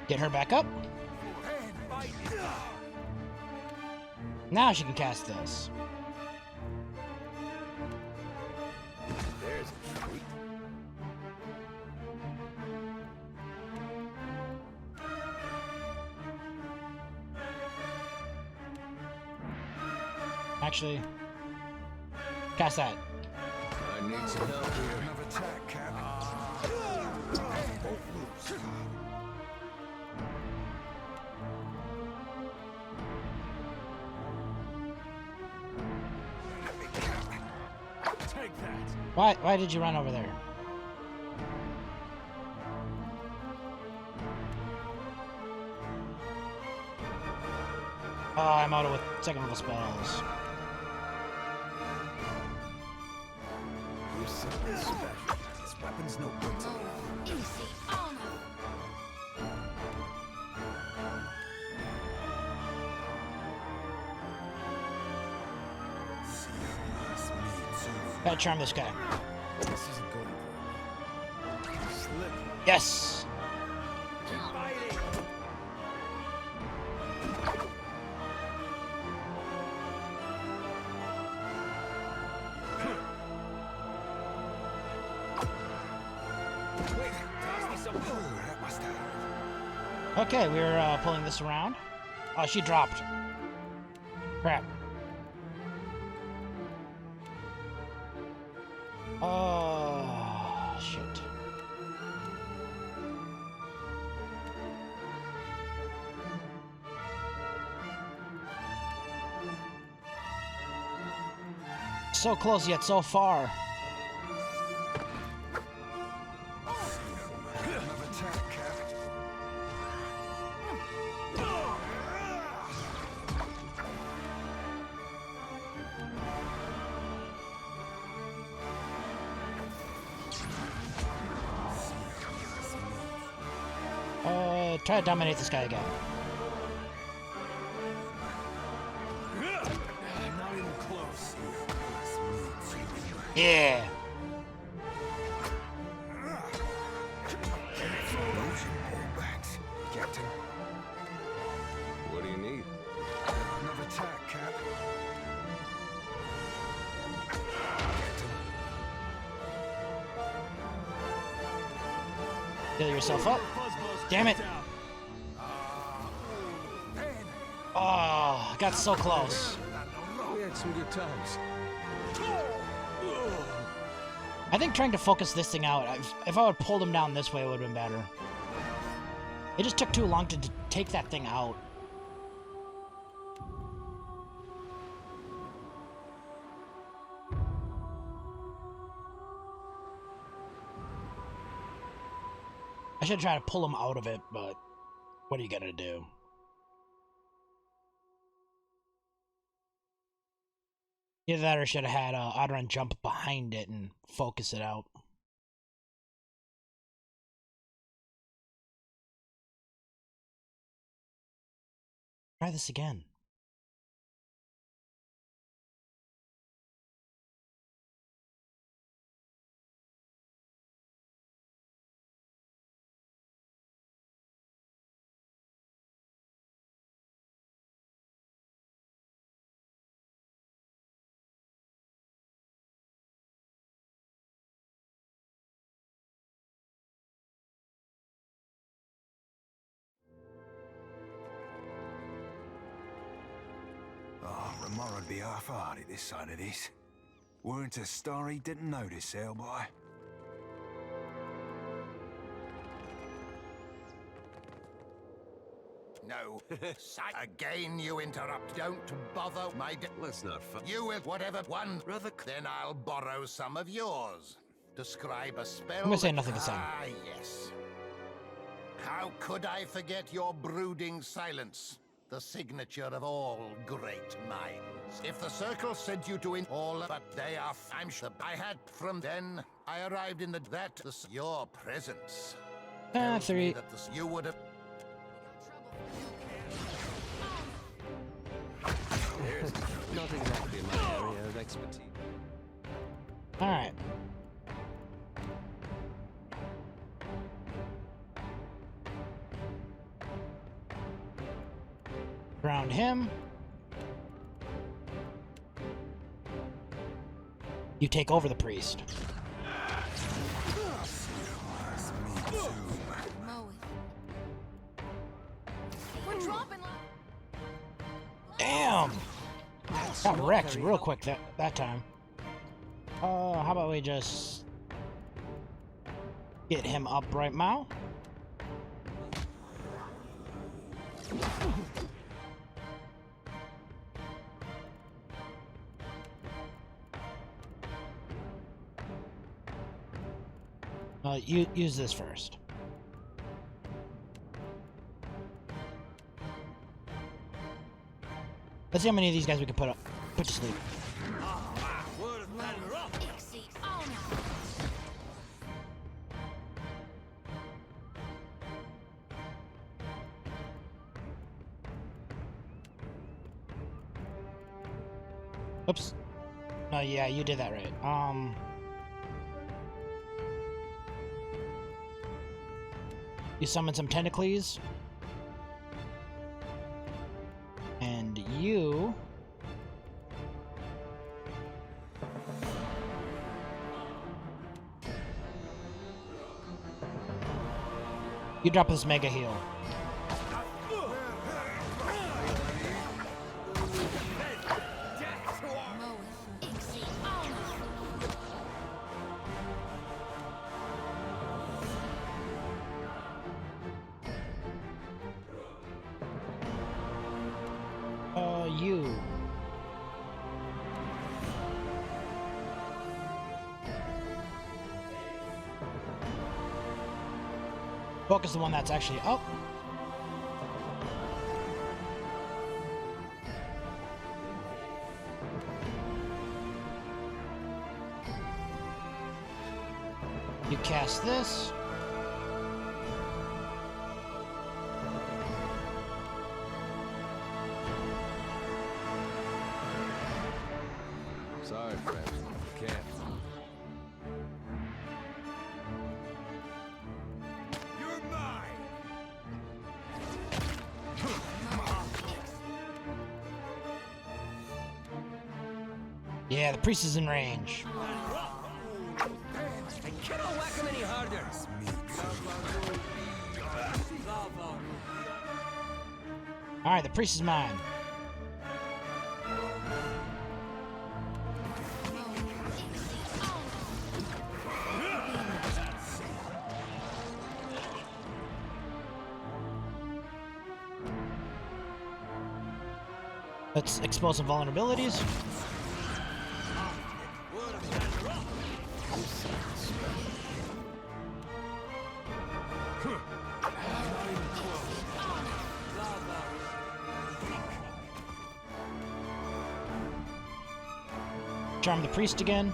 Get her back up. Now she can cast this. There's a treat. Actually, cast that. I need some help here. Another attack, Cap. Take that. Why did you run over there? Oh, I'm out of second level spells. Here's something special. This weapon's no good to me. Easy on her. Gotta charm this guy. This isn't going for me. Slip. Yes! Keep fighting. Quick, toss me some food. That must have. Okay, we're pulling this around. Oh, she dropped. Crap. Oh, shit. So close yet so far. Another attack, Cap. Try to dominate this guy again. Not even close. Yeah. Captain. What do you need? Another attack, Cap. Heal yourself up. Damn it. Oh, I got so close. We had some good times. I think trying to focus this thing out, if I would pulled him down this way, it would have been better. It just took too long to take that thing out. I should try to pull him out of it, but what are you gonna do? Either that or should have had Odoran jump behind it and focus it out. Try this again. Oh, Ramora'd be half-hearted this side of this. Weren't a star he didn't notice, Hellboy. No. Again you interrupt. Don't bother my... Let's not fight. You will whatever one... Rather... Then I'll borrow some of yours. Describe a spell... I'm gonna say nothing to say. Ah, yes. How could I forget your brooding silence? The signature of all great minds. If the Circle sent you to all, but they are... I'm sure I had from then... I arrived in your presence. tells me 3. that you would have... There's not exactly my area of expertise. Alright. Ground him. You take over the priest. We're dropping. Damn! Got wrecked real quick that time. How about we just get him up right now? Use this first. Let's see how many of these guys we can put to sleep. Oops. No, yeah, you did that right. You summon some tentacles. And you... You drop this mega heal. You. Focus the one that's actually up. You cast this. Sorry, friends. Can't. You're mine. Yeah, the priest is in range. I cannot whack him any harder. Alright, the priest is mine. Let's expose some vulnerabilities. Charm the priest again.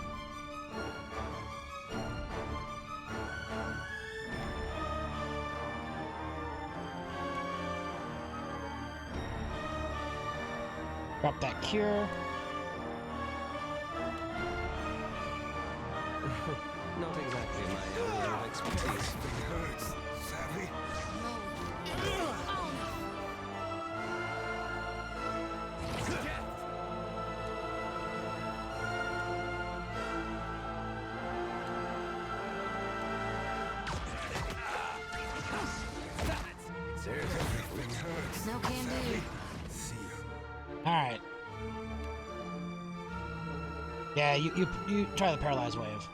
Drop that cure. Not exactly my area of expertise. It hurts, savvy? Everything hurts. No can do. See you. Alright. Yeah, you try the paralyzed wave.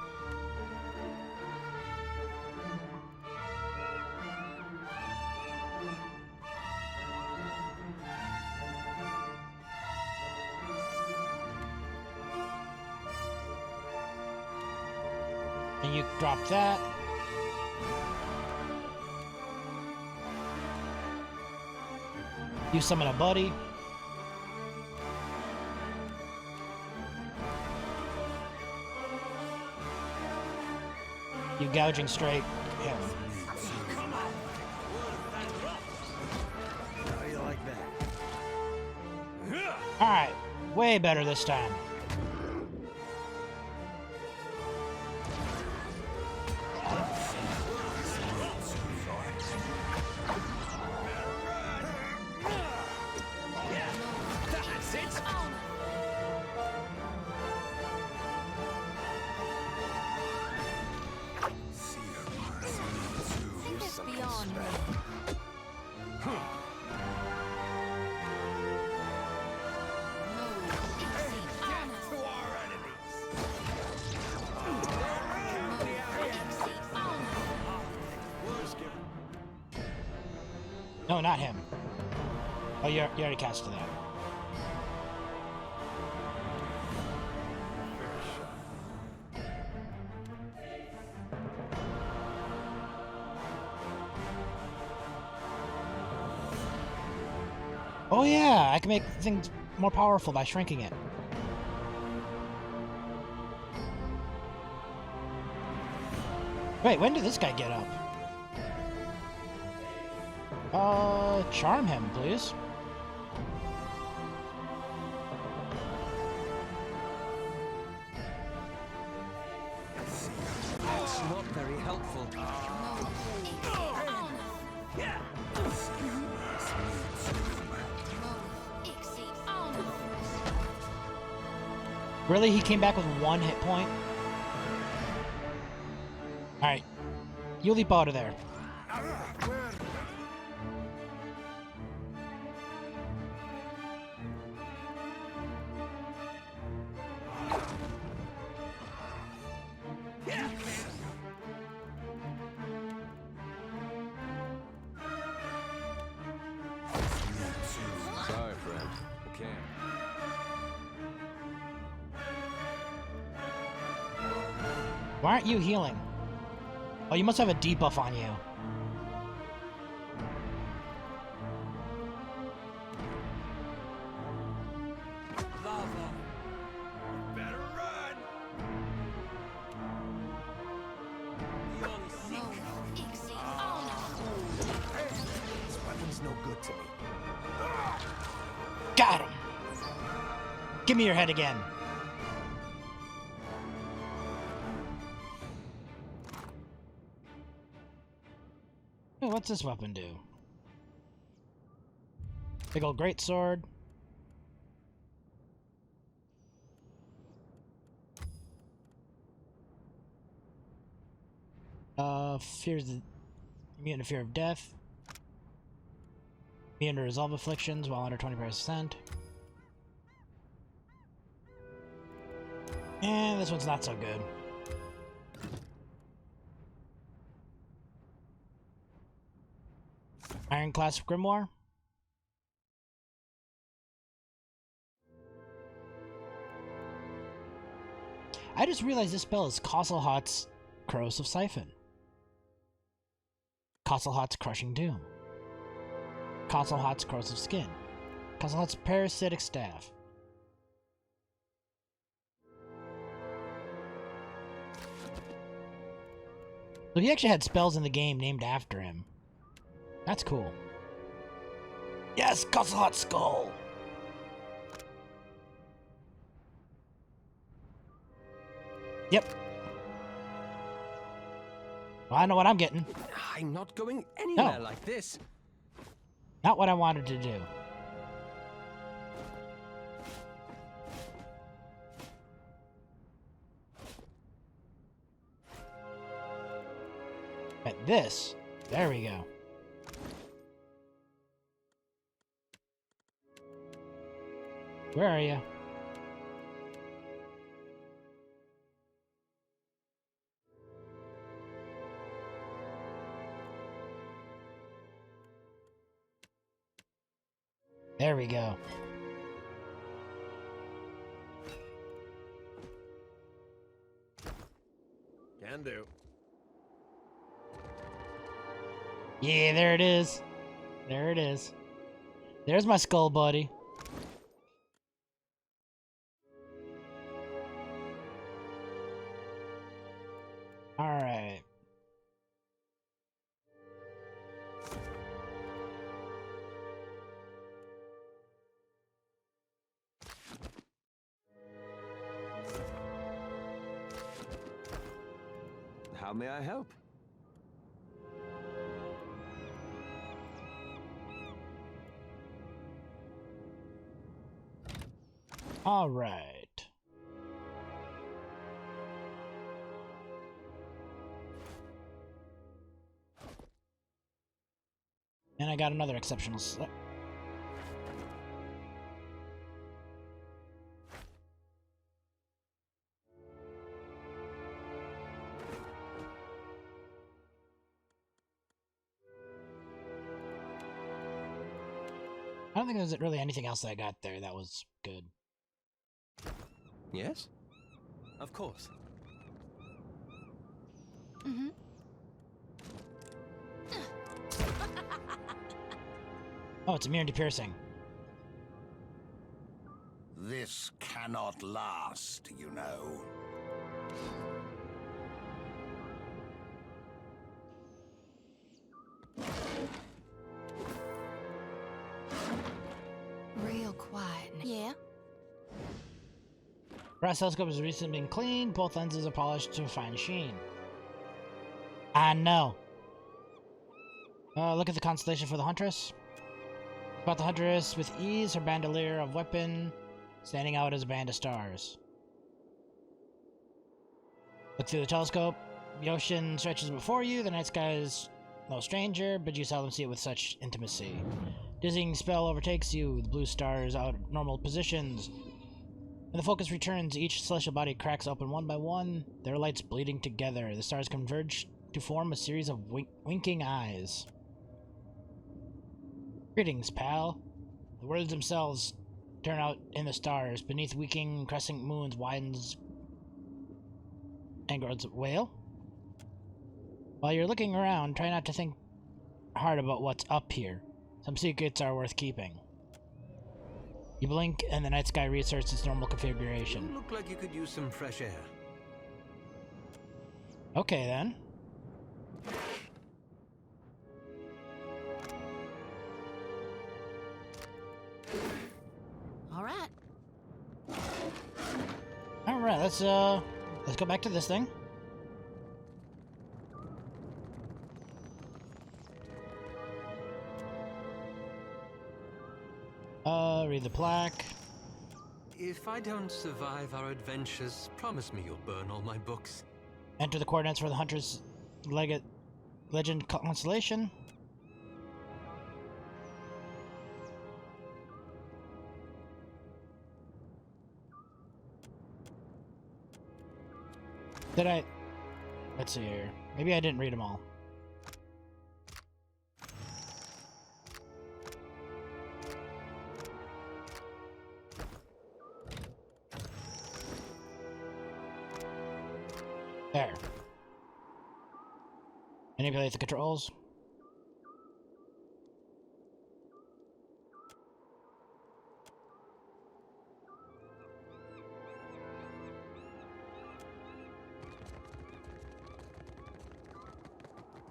And you drop that. You summon a buddy. You gouging straight. Yeah. How you like that? Alright. Way better this time. No, not him. Oh, you already casted that. Oh yeah, I can make things more powerful by shrinking it. Wait, when did this guy get up? Charm him, please. That's not very helpful. Really? He came back with 1 hit point? Alright. You leap out of there. Sorry, friend. I can't. Why aren't you healing? Oh, you must have a debuff on you. Lava. Better run. This weapon's no good to me. Got him! Give me your head again. Hey, what's this weapon do? Big old greatsword. Fears the immune to fear of death. Immune to resolve afflictions while under 20%. And this one's not so good. Iron Clasp Grimoire. I just realized this spell is Castlehat's Corrosive Siphon. Castlehat's Crushing Doom. Castlehat's Corrosive Skin. Castlehat's Parasitic Staff. So he actually had spells in the game named after him. That's cool. Yes, Castlehat's Skull! Yep. Well, I know what I'm getting. I'm not going anywhere No. like this. Not what I wanted to do. At this. There we go. Where are you? There we go. Can do. Yeah, there it is. There it is. There's my skull buddy. Alright. How may I help? Alright. And I got another exceptional slip. don't think there's really anything else that I got there that was good. Yes? Of course. Mm-hmm. Oh, it's immune to piercing. This cannot last, you know. Real quiet. Yeah? Brass telescope has recently been cleaned. Both lenses are polished to a fine sheen. I know. Look at the constellation for the Huntress. About the Huntress with ease, her bandolier of weapon standing out as a band of stars. Look through the telescope. The ocean stretches before you. The night sky is no stranger, but you seldom see it with such intimacy. Dizzying spell overtakes you. The blue stars out of normal positions. When the focus returns, each celestial body cracks open one by one, their lights bleeding together. The stars converge to form a series of winking eyes. Greetings, pal. The worlds themselves turn out in the stars. Beneath winking crescent moons widens and grows whale. While you're looking around, try not to think hard about what's up here. Some secrets are worth keeping. You blink, and the night sky reasserts its normal configuration. You look like you could use some fresh air. Okay, then. All right. All right, let's go back to this thing. Read the plaque. If I don't survive our adventures, promise me you'll burn all my books. Enter the coordinates for the Hunter's legend constellation. Did I? Let's see here. Maybe I didn't read them all. There. Manipulate the controls.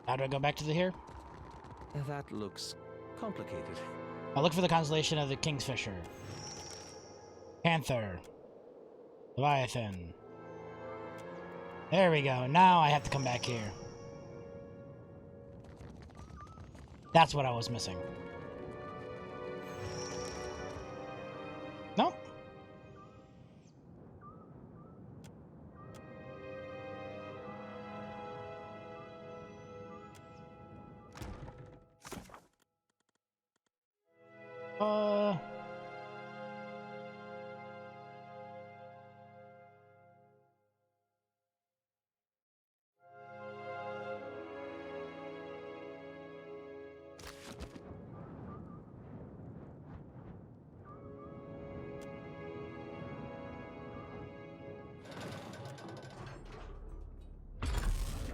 How do I go back to the here? That looks complicated. I'll look for the constellation of the Kingsfisher. Panther. Leviathan. There we go. Now I have to come back here. That's what I was missing. Nope.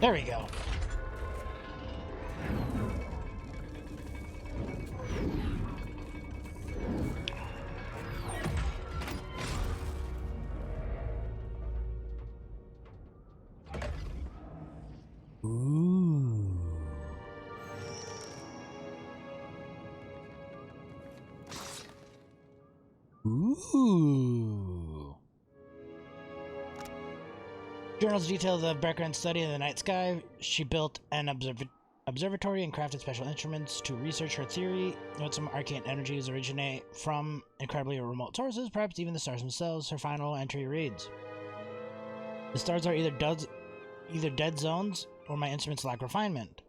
There we go. Ooh. Ooh. Journals detail the Berkeren's study of the night sky. She built an observatory and crafted special instruments to research her theory. Note some arcane energies originate from incredibly remote sources, perhaps even the stars themselves. Her final entry reads: the stars are either dead zones, or my instruments lack refinement.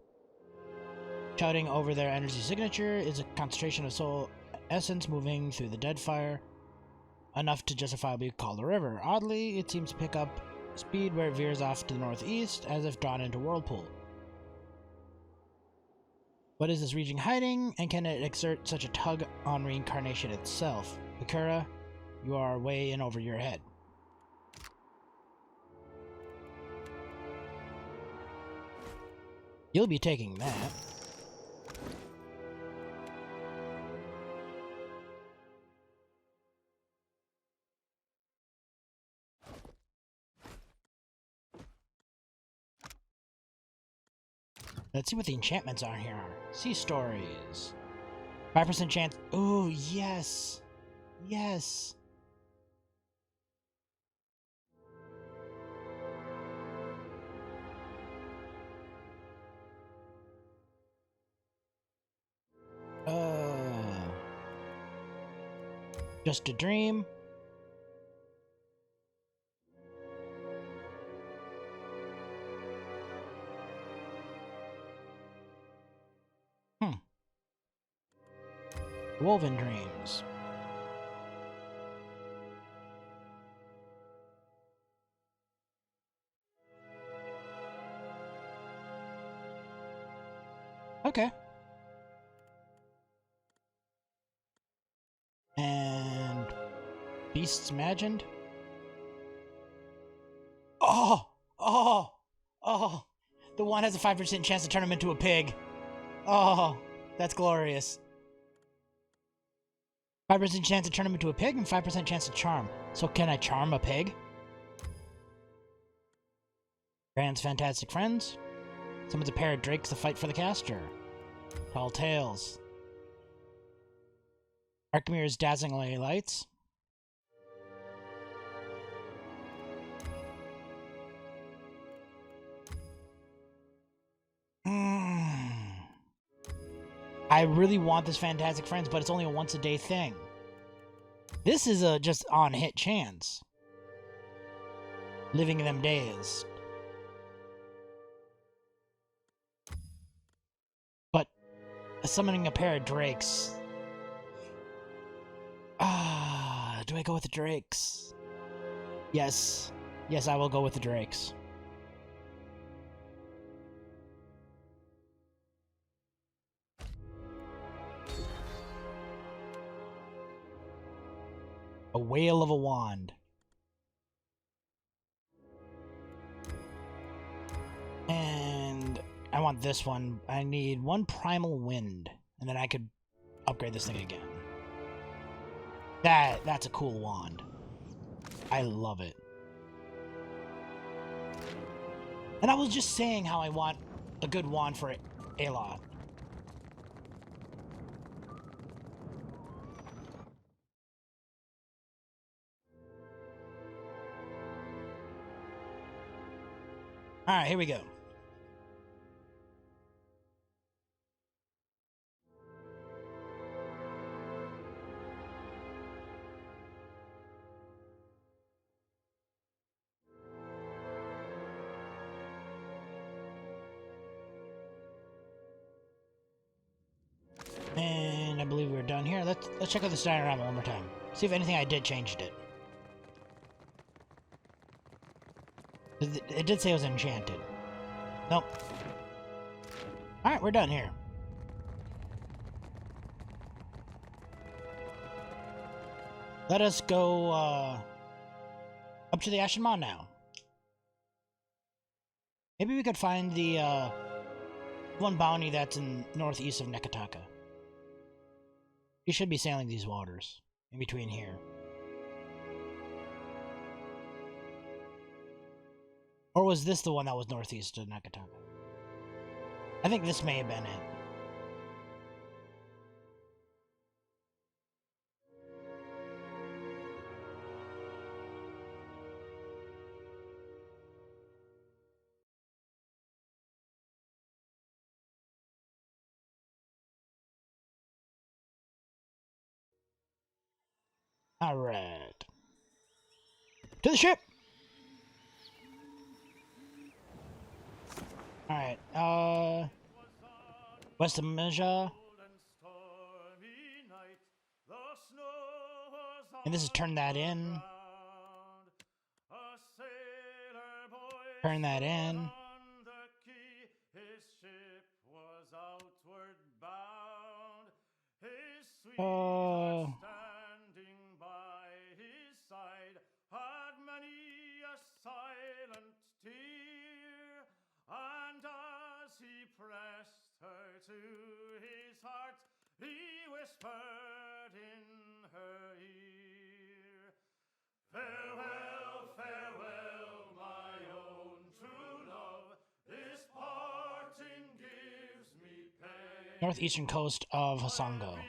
Shouting over their energy signature is a concentration of soul essence moving through the Deadfire, enough to justifiably be called a river. Oddly, it seems to pick up speed where it veers off to the northeast, as if drawn into whirlpool. What is this region hiding, and can it exert such a tug on reincarnation itself? Bakura, you are way in over your head. You'll be taking that. Let's see what the enchantments are here. Sea stories. 5% chance. Oh, yes. Yes. Just a dream. Woven dreams. Okay. And beasts imagined. Oh! Oh! Oh! The one has a 5% chance to turn him into a pig. Oh, that's glorious. 5% chance to turn him into a pig and 5% chance to charm. So can I charm a pig? Grand's fantastic friends. Summons a pair of drakes to fight for the caster. Tall tales. Archimir's dazzling lights. I really want this Fantastic Friends, but it's only a once-a-day thing. This is a just on-hit chance. Living in them days. But summoning a pair of drakes. Do I go with the drakes? Yes. Yes, I will go with the drakes. A whale of a wand. And I want this one. I need one primal wind, and then I could upgrade this thing again. That's a cool wand. I love it. And I was just saying how I want a good wand for Aloth. Alright, here we go. And I believe we're done here. Let's check out this diorama one more time. See if anything I did changed it. It did say it was enchanted. Nope. Alright, we're done here. Let us go up to the Ashen Maw now. Maybe we could find the one bounty that's in northeast of Nekataka. You should be sailing these waters in between here. Or was this the one that was northeast of Nekataka? I think this may have been it. Alright. To the ship! Alright, west of Meja. And this is turn that in. Turn that in. Oh. Standing by his side, had many a silent tear, and as he pressed her to his heart, he whispered in her ear, "Farewell, farewell, my own true love, this parting gives me pain. Northeastern coast of Hasango.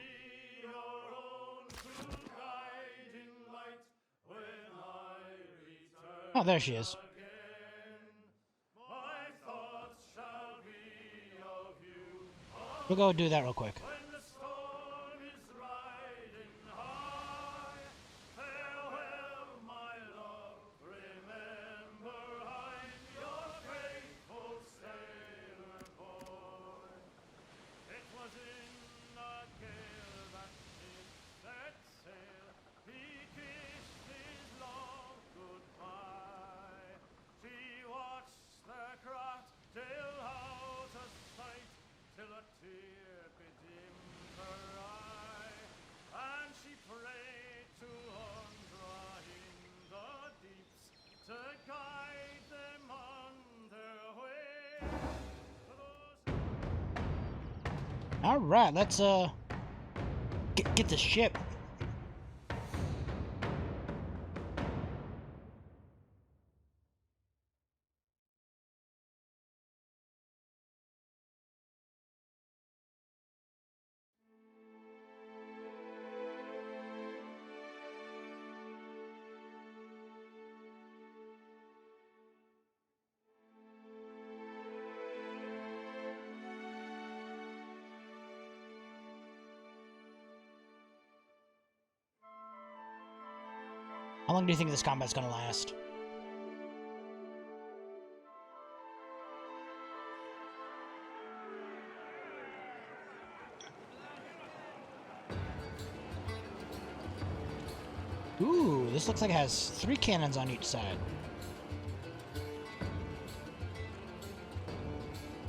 Oh, there she is. We'll go do that real quick. All right, let's get the ship. How long do you think this combat's gonna last? Ooh, this looks like it has 3 cannons on each side.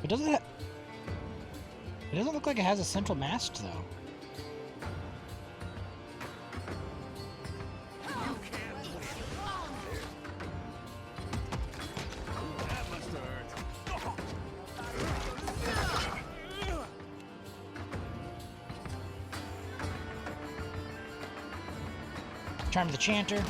But doesn't it? It doesn't look like it has a central mast, though. Charm the Chanter.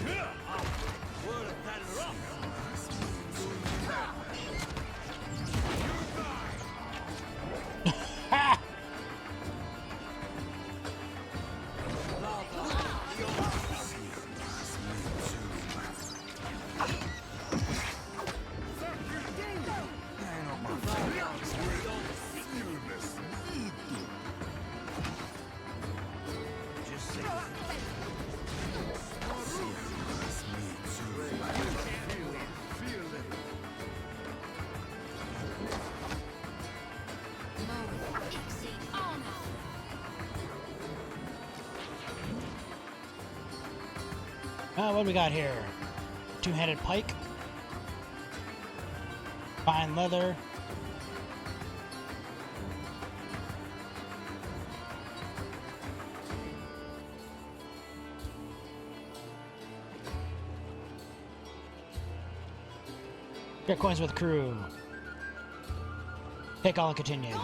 What do we got here? Two-handed pike. Fine leather. Get coins with crew. Take all and continue.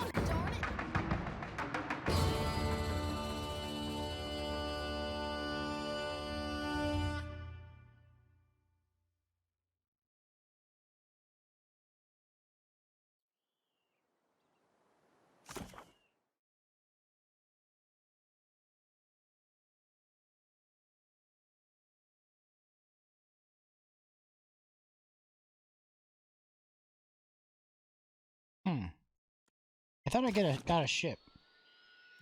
I thought I got a ship.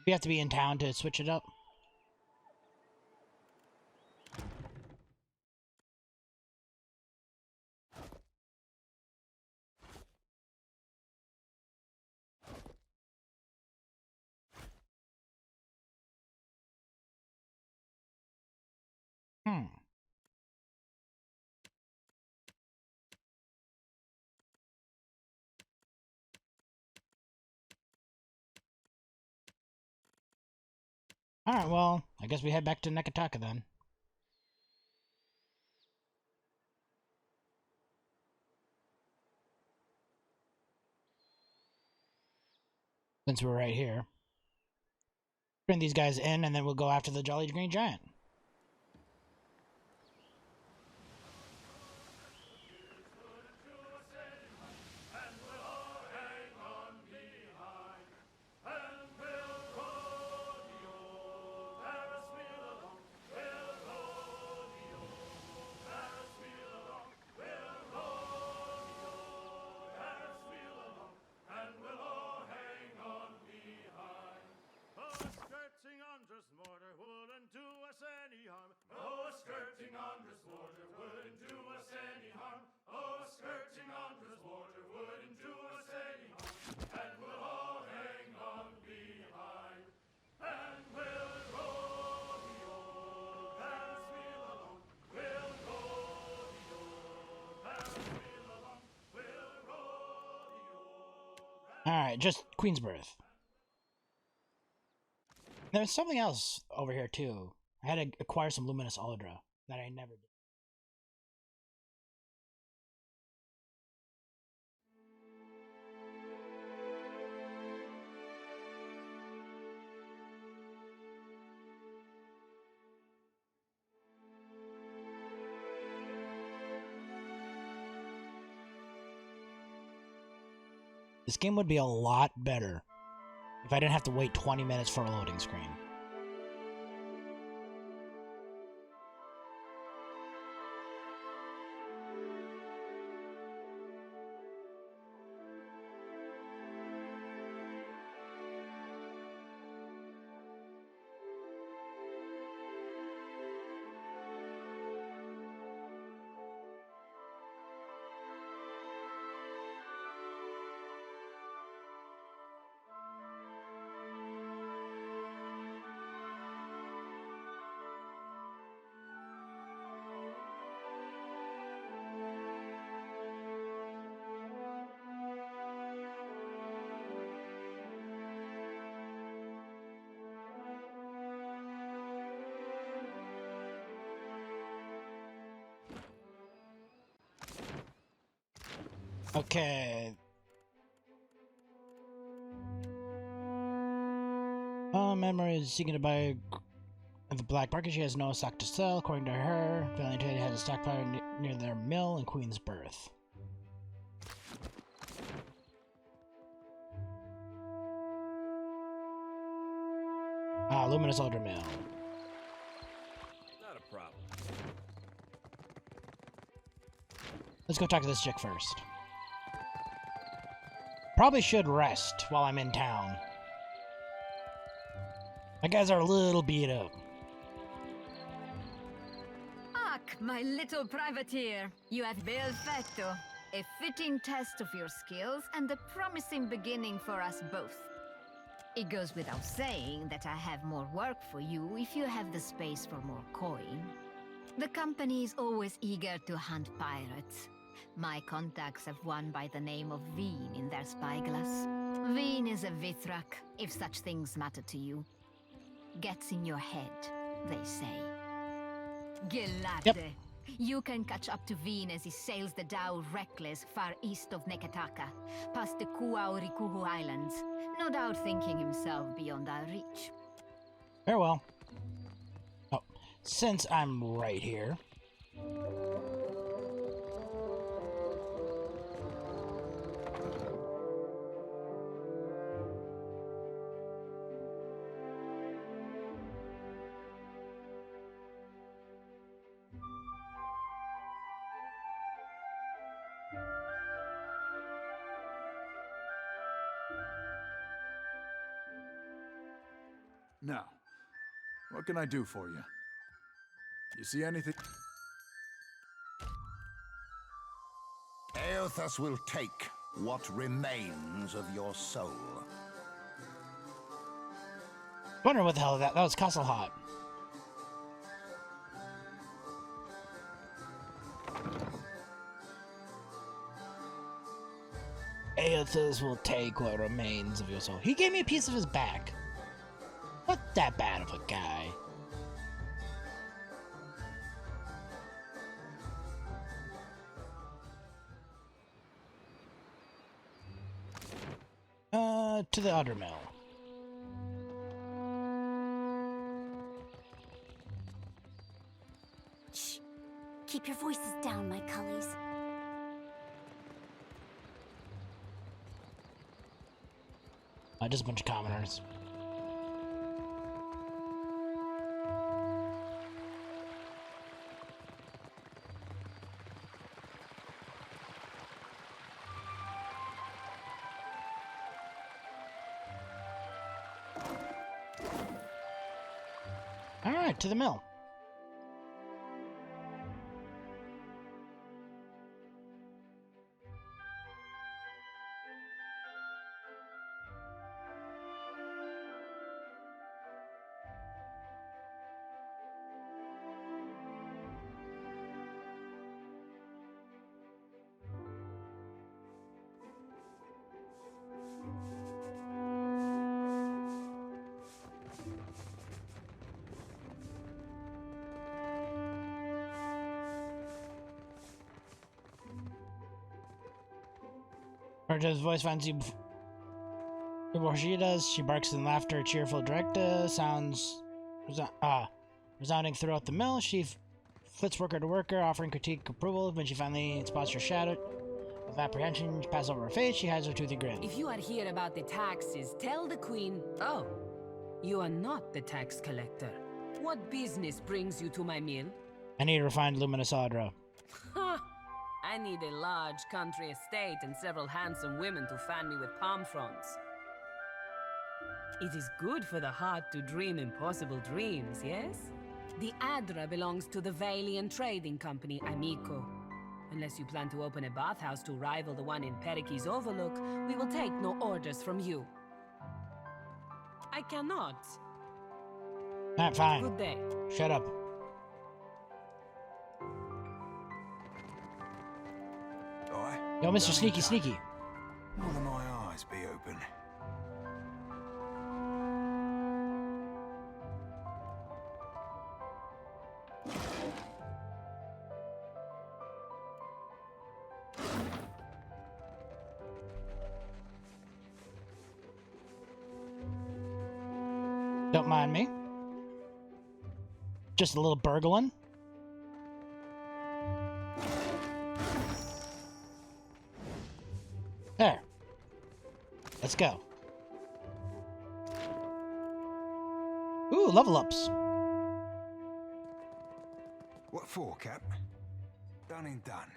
We have to be in town to switch it up. Alright, well, I guess we head back to Nekataka then. Since we're right here. Bring these guys in, and then we'll go after the Jolly Green Giant. Alright, just Queensbirth. There's something else over here, too. I had to acquire some Luminous Aldra that I never did. This game would be a lot better if I didn't have to wait 20 minutes for a loading screen. Okay. Memory is seeking to buy the black market. She has no stock to sell. According to her, Valiant has a stockpile near their mill in Queensbirth. Luminous Aldra Mill. Not a problem. Let's go talk to this chick first. Probably should rest while I'm in town. My guys are a little beat up. Ak, my little privateer, you have well fatto. A fitting test of your skills and a promising beginning for us both. It goes without saying that I have more work for you if you have the space for more coin. The company is always eager to hunt pirates. My contacts have one by the name of Veen in their spyglass. Veen is a Vithrak, if such things matter to you. Gets in your head, they say. Gelate. Yep. You can catch up to Veen as he sails the Dow reckless far east of Nekataka, past the Kuaurikuhu Islands, no doubt thinking himself beyond our reach. Farewell. Oh, since I'm right here. Now, what can I do for you? You see anything? Eothas will take what remains of your soul. Wonder what the hell that was Castle Hot. Eothas will take what remains of your soul. He gave me a piece of his back. What that bad of a guy. To the other mill. Shh. Keep your voices down, my cullies. Just a bunch of commoners. Alright, to the mill. Virgil's voice finds you before she does. She barks in laughter, cheerful, direct sounds resounding throughout the mill. She flits worker to worker, offering critique approval. When she finally spots your shadow, with apprehension, she passes over her face. She hides her toothy grin. If you are here about the taxes, tell the queen, oh, you are not the tax collector. What business brings you to my mill? I need a refined luminous audra. I need a large country estate and several handsome women to fan me with palm fronds. It is good for the heart to dream impossible dreams, yes? The Adra belongs to the Valian Trading Company, Amico. Unless you plan to open a bathhouse to rival the one in Periki's Overlook, we will take no orders from you. I cannot. Alright, fine. Good day. Shut up. Yo, Mr. Sneaky Sneaky. One of my eyes be open. Don't mind me. Just a little burgling. There. Let's go. Ooh, level ups. What for, Cap? Done and done.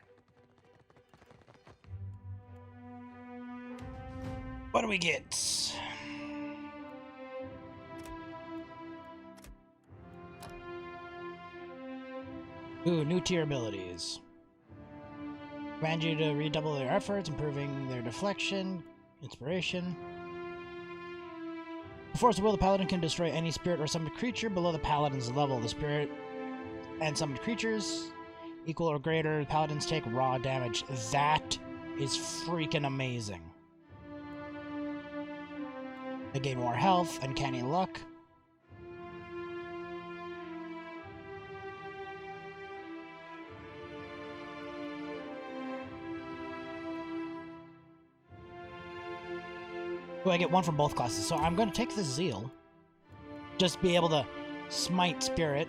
What do we get? Ooh, new tier abilities. Command you to redouble their efforts, improving their deflection, inspiration. Before the will, the paladin can destroy any spirit or summoned creature below the paladin's level. The spirit and summoned creatures equal or greater, paladins take raw damage. That is freaking amazing. They gain more health, uncanny luck. Ooh, I get one from both classes, so I'm going to take the Zeal. Just be able to smite spirit.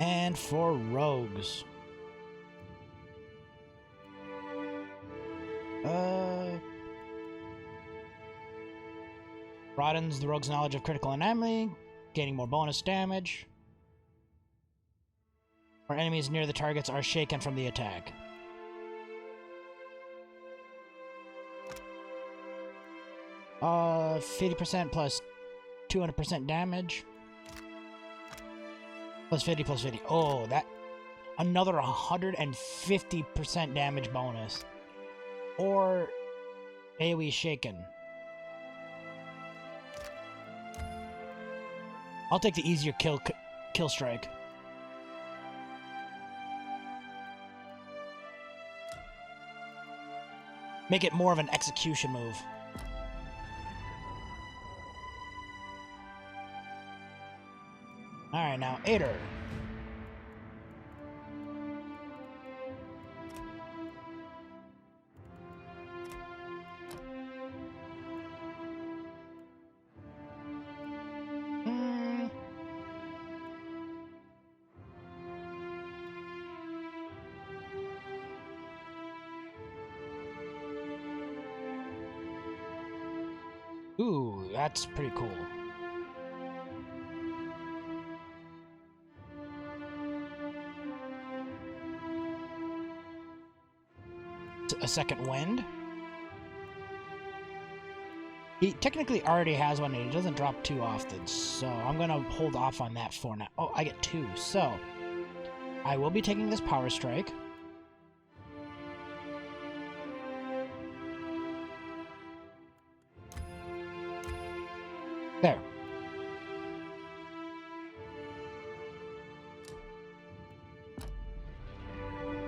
And for rogues. Broadens the rogue's knowledge of critical enemy, gaining more bonus damage. Or enemies near the targets are shaken from the attack. Uh, 50% plus 200% damage. Plus 50 plus 50. Oh, that... Another 150% damage bonus. Or AoE shaken. I'll take the easier kill strike. Make it more of an execution move. Alright, now Ader. Ooh, that's pretty cool. A second wind. He technically already has one and he doesn't drop too often, so I'm gonna hold off on that for now. Oh, I get two, so I will be taking this power strike. There.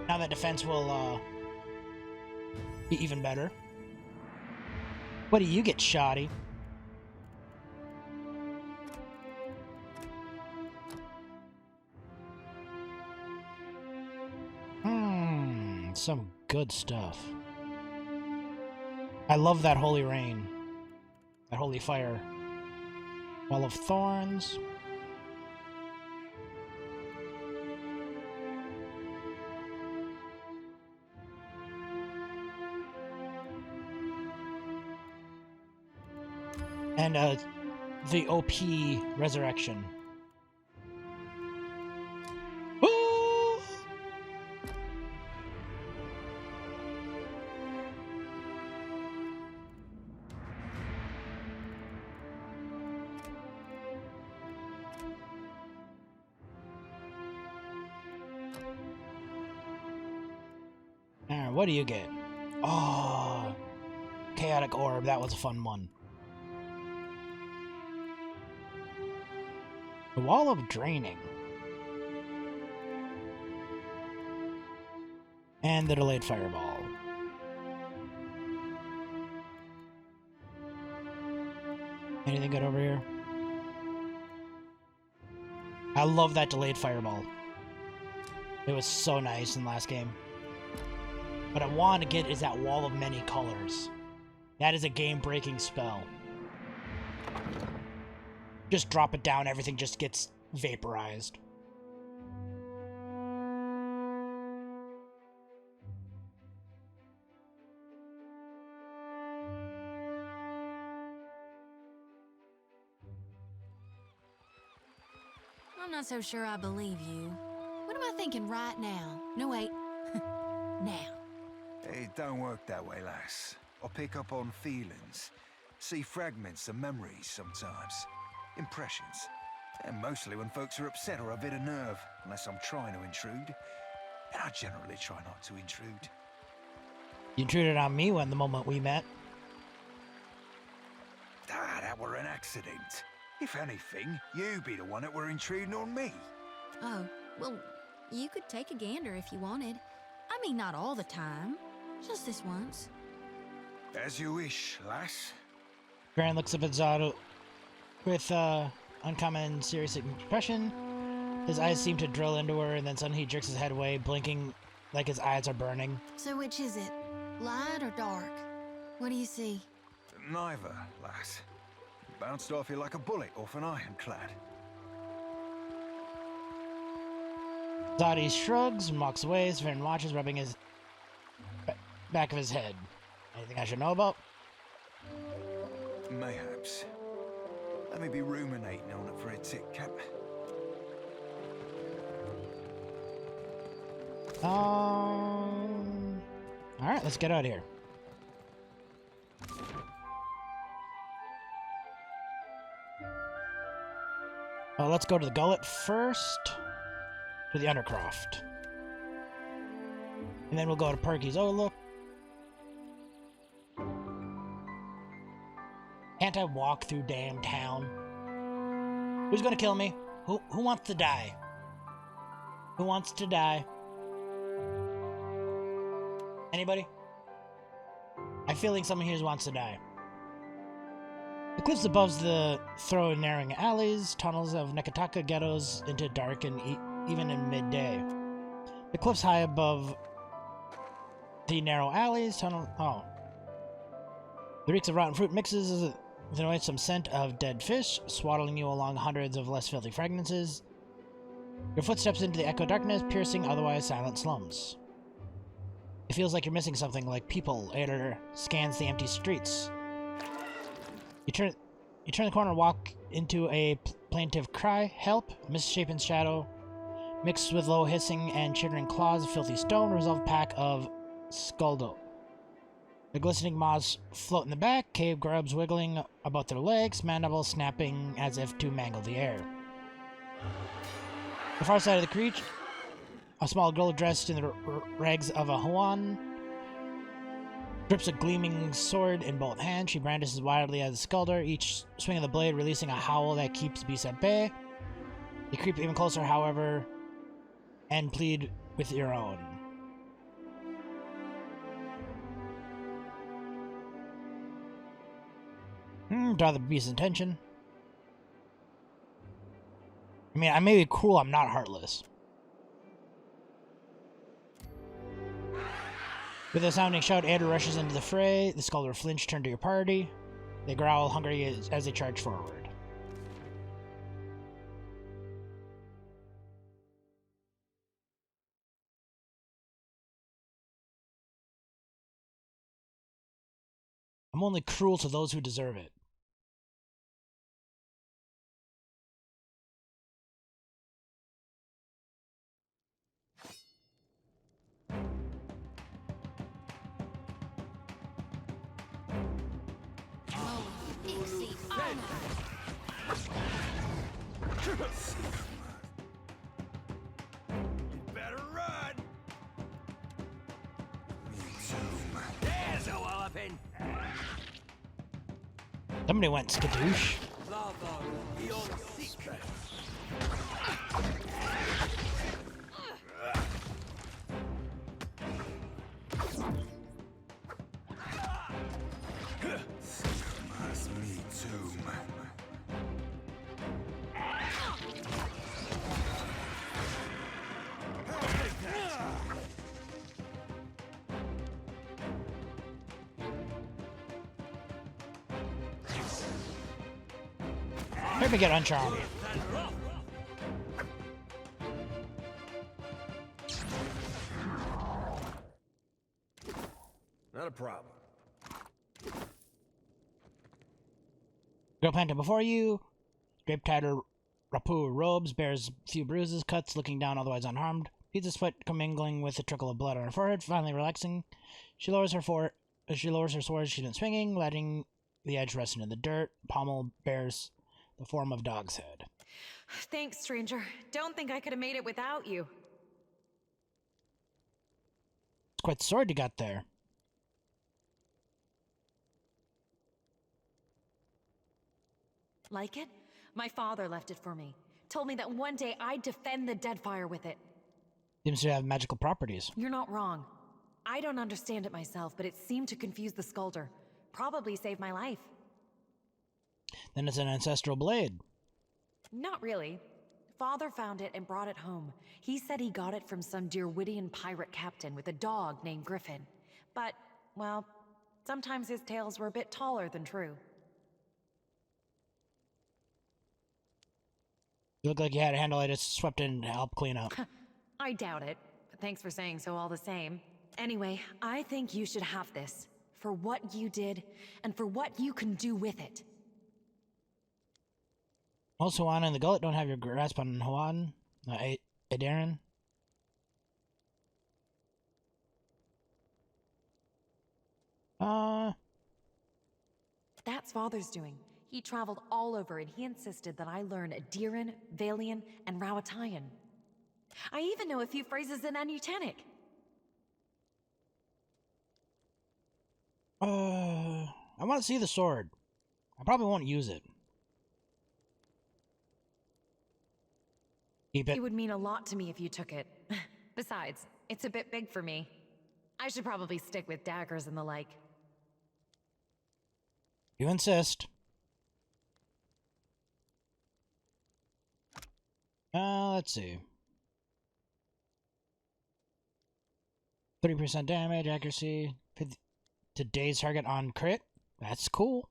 Now that defense will be even better. What do you get, shoddy? Some good stuff. I love that holy rain. That holy fire. Wall of Thorns. And the OP Resurrection. Ooh! Alright, what do you get? Oh, Chaotic Orb, that was a fun one. The Wall of Draining. And the Delayed Fireball. Anything good over here? I love that Delayed Fireball. It was so nice in the last game. What I want to get is that Wall of Many Colors. That is a game-breaking spell. Just drop it down, everything just gets vaporized. I'm not so sure I believe you. What am I thinking right now? No, wait. Now. It don't work that way, lass. I pick up on feelings. See fragments of memories sometimes. Impressions. And mostly when folks are upset or a bit of nerve, unless I'm trying to intrude. And I generally try not to intrude. You intruded on me when the moment we met. Ah, that were an accident. If anything, you be the one that were intruding on me. Oh, well, you could take a gander if you wanted. I mean, not all the time. Just this once. As you wish, lass. Baron looks up at Zod with uncommon serious impression. His eyes seem to drill into her, and then suddenly he jerks his head away, blinking like his eyes are burning. So which is it? Light or dark? What do you see? Neither, lass. Bounced off you like a bullet off an ironclad. Zod shrugs and walks away. Svern watches, rubbing his back of his head. Anything I should know about? Mayhaps. Let me be ruminating on it for a tick, Cap. Alright, let's get out of here. Let's go to the Gullet first. To the Undercroft. And then we'll go to Perky's. Oh, look. Can't I walk through damn town? Who's gonna kill me? Who wants to die? Who wants to die? Anybody? I feel like someone here wants to die. The cliffs above the throw narrowing alleys, tunnels of Nekataka ghettos into dark and even in midday. The cliffs high above the narrow alleys, tunnel. Oh. The reeks of rotten fruit mixes with a noisome scent of dead fish, swaddling you along hundreds of less filthy fragrances. Your footsteps into the echo darkness, piercing otherwise silent slums. It feels like you're missing something, like people. Ader scans the empty streets. You turn the corner and walk into a plaintive cry. Help! Misshapen shadow, mixed with low hissing and chittering claws of filthy stone, resolve pack of skuldo. The glistening moths float in the back, cave grubs wiggling about their legs, mandibles snapping as if to mangle the air. The far side of the creek, a small girl dressed in the rags of a Huan grips a gleaming sword in both hands. She brandishes wildly as a skulder, each swing of the blade releasing a howl that keeps beasts at bay. You creep even closer, however, and plead with your own. Draw the beast's attention. I mean, I may be cruel, I'm not heartless. With a sounding shout, Ader rushes into the fray. The Skulder flinch, turn to your party. They growl hungry as they charge forward. I'm only cruel to those who deserve it. Better run! There's a walloping! Somebody went skadoosh. Let me get uncharmed. Not a problem. Girl planted before you, draped tighter rapu robes, bears a few bruises, cuts, looking down otherwise unharmed. Pizza sweat commingling with a trickle of blood on her forehead, finally relaxing. She lowers her sword she's been swinging, letting the edge rest into the dirt. Pommel bears the form of Dog's head. Thanks, stranger. Don't think I could have made it without you. It's quite the sword you got there. Like it? My father left it for me. Told me that one day I'd defend the Deadfire with it. Seems to have magical properties. You're not wrong. I don't understand it myself, but it seemed to confuse the Skulder. Probably saved my life. Then it's an ancestral blade. Not really. Father found it and brought it home. He said he got it from some Dirwittian pirate captain with a dog named Griffin. But, well, sometimes his tales were a bit taller than true. You look like you had a handle I just swept in to help clean up. I doubt it, but thanks for saying so all the same. Anyway, I think you should have this. For what you did, and for what you can do with it. Most Huan in the gullet don't have your grasp on Huan. Adarin. That's Father's doing. He traveled all over and he insisted that I learn Adiran, Valian, and Rawatayan. I even know a few phrases in Anutanic. I want to see the sword. I probably won't use it. Keep it. It would mean a lot to me if you took it. Besides, it's a bit big for me. I should probably stick with daggers and the like. You insist. Let's see. 30% damage, accuracy, 50 to daze target on crit. That's cool.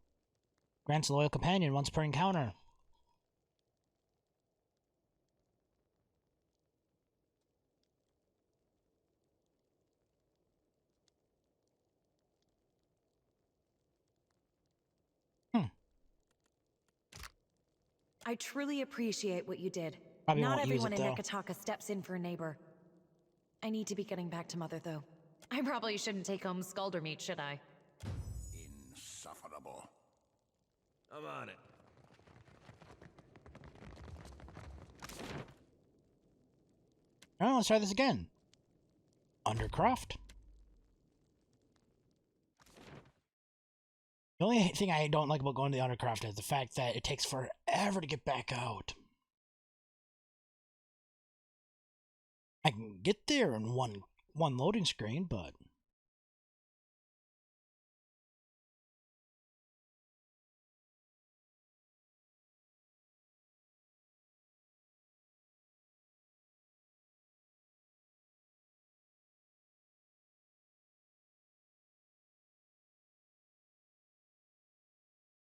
Grants loyal companion once per encounter. I truly appreciate what you did. Probably Not won't use everyone it, in though. Nekataka steps in for a neighbor. I need to be getting back to Mother, though. I probably shouldn't take home Skulder meat, should I? Insufferable. I'm on it. Oh, let's try this again. Undercroft. The only thing I don't like about going to the Undercroft is the fact that it takes forever to get back out. I can get there in one loading screen, but...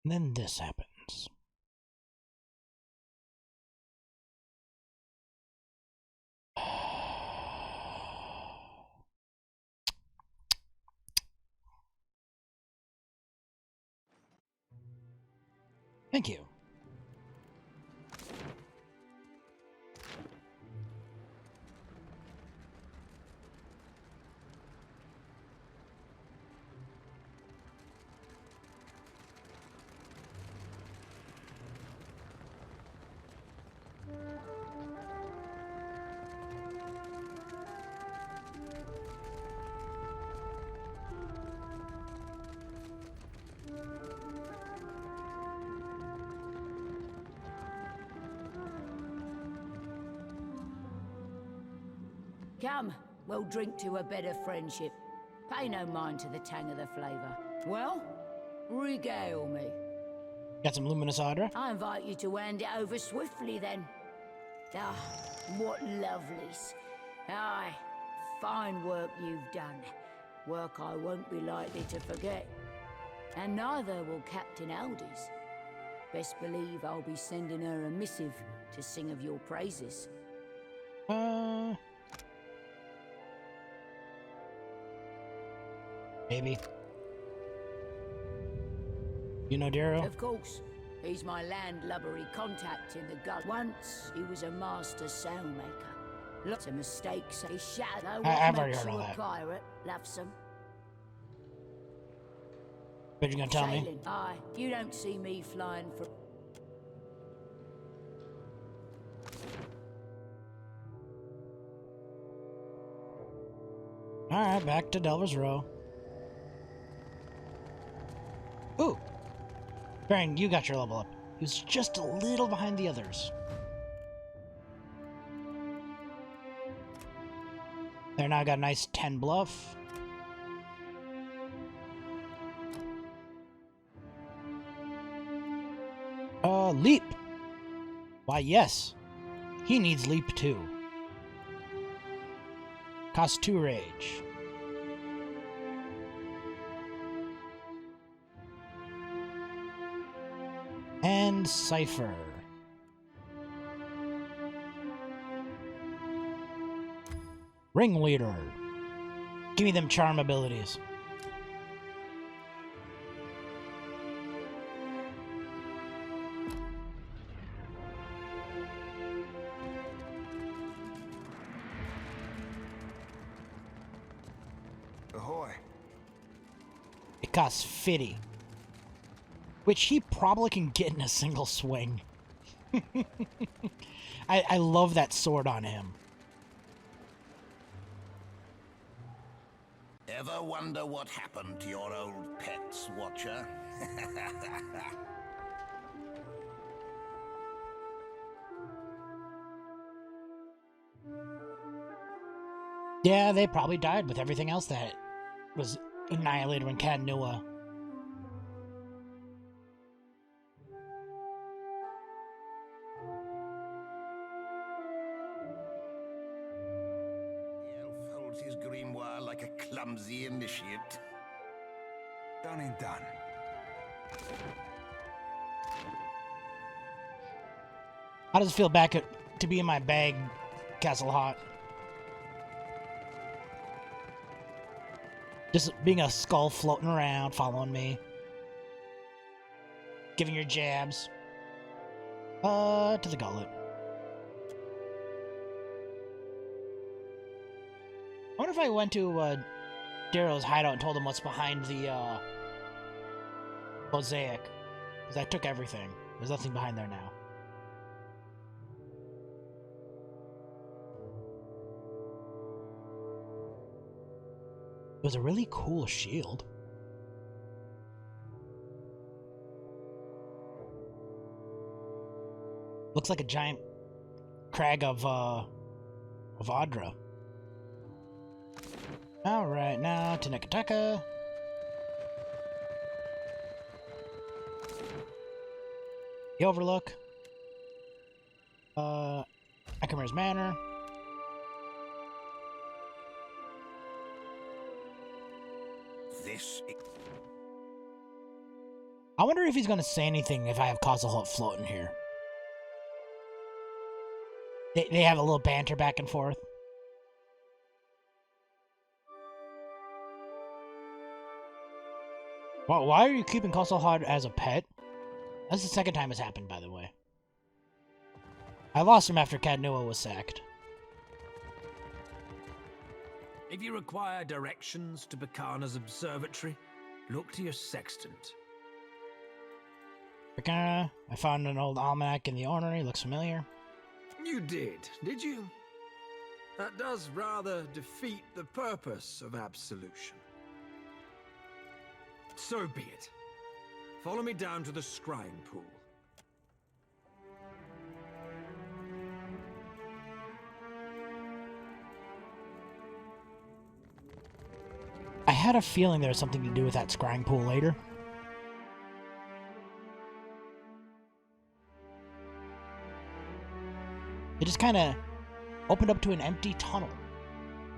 And then this happens. Thank you. Come, we'll drink to a better friendship. Pay no mind to the tang of the flavour. Well, regale me. Got some luminous Audra? I invite you to hand it over swiftly then. Ah, what lovelies. Aye, fine work you've done. Work I won't be likely to forget. And neither will Captain Aldi's. Best believe I'll be sending her a missive to sing of your praises. Maybe. You know Darrow? Of course. He's my landlubbery contact in the gut. Once, he was a master sailmaker. Lots of mistakes. He shattered. I've What already makes heard you all a that. pirate, Lovesome? What you gonna tell me? Sailing. Aye, you don't see me flying for... Alright, back to Delver's Row. Ooh! Baron, you got your level up. He was just a little behind the others. There, now I got a nice 10 bluff. Leap! Why, yes. He needs leap too. Cost 2 rage. And Cypher. Ringleader. Give me them charm abilities. Ahoy. It costs 50. Which he probably can get in a single swing. I love that sword on him. Ever wonder what happened to your old pets, Watcher? Yeah, they probably died with everything else that was annihilated when Cat Nua. holds his grimoire like a clumsy initiate. Done and done. How does it feel to be in my bag, Castle Hot? Just being a skull floating around, following me. Giving your jabs. To the gullet. I wonder if I went to Darrow's hideout and told him what's behind the mosaic. Because I took everything. There's nothing behind there now. It was a really cool shield. Looks like a giant crag of Audra. Alright, now to Nekateka. The Overlook. Ekamir's Manor. I wonder if he's gonna say anything if I have Castle floating here. They have a little banter back and forth. Well, why are you keeping Castle as a pet? That's the second time it's happened, by the way. I lost him after Cadnua was sacked. If you require directions to Bacana's observatory, look to your sextant. Bacana, I found an old almanac in the ornery. Looks familiar. You did you? That does rather defeat the purpose of absolution. So be it. Follow me down to the scrying pool. I had a feeling there was something to do with that scrying pool later. It just kind of opened up to an empty tunnel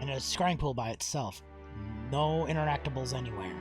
and a scrying pool by itself. No interactables anywhere.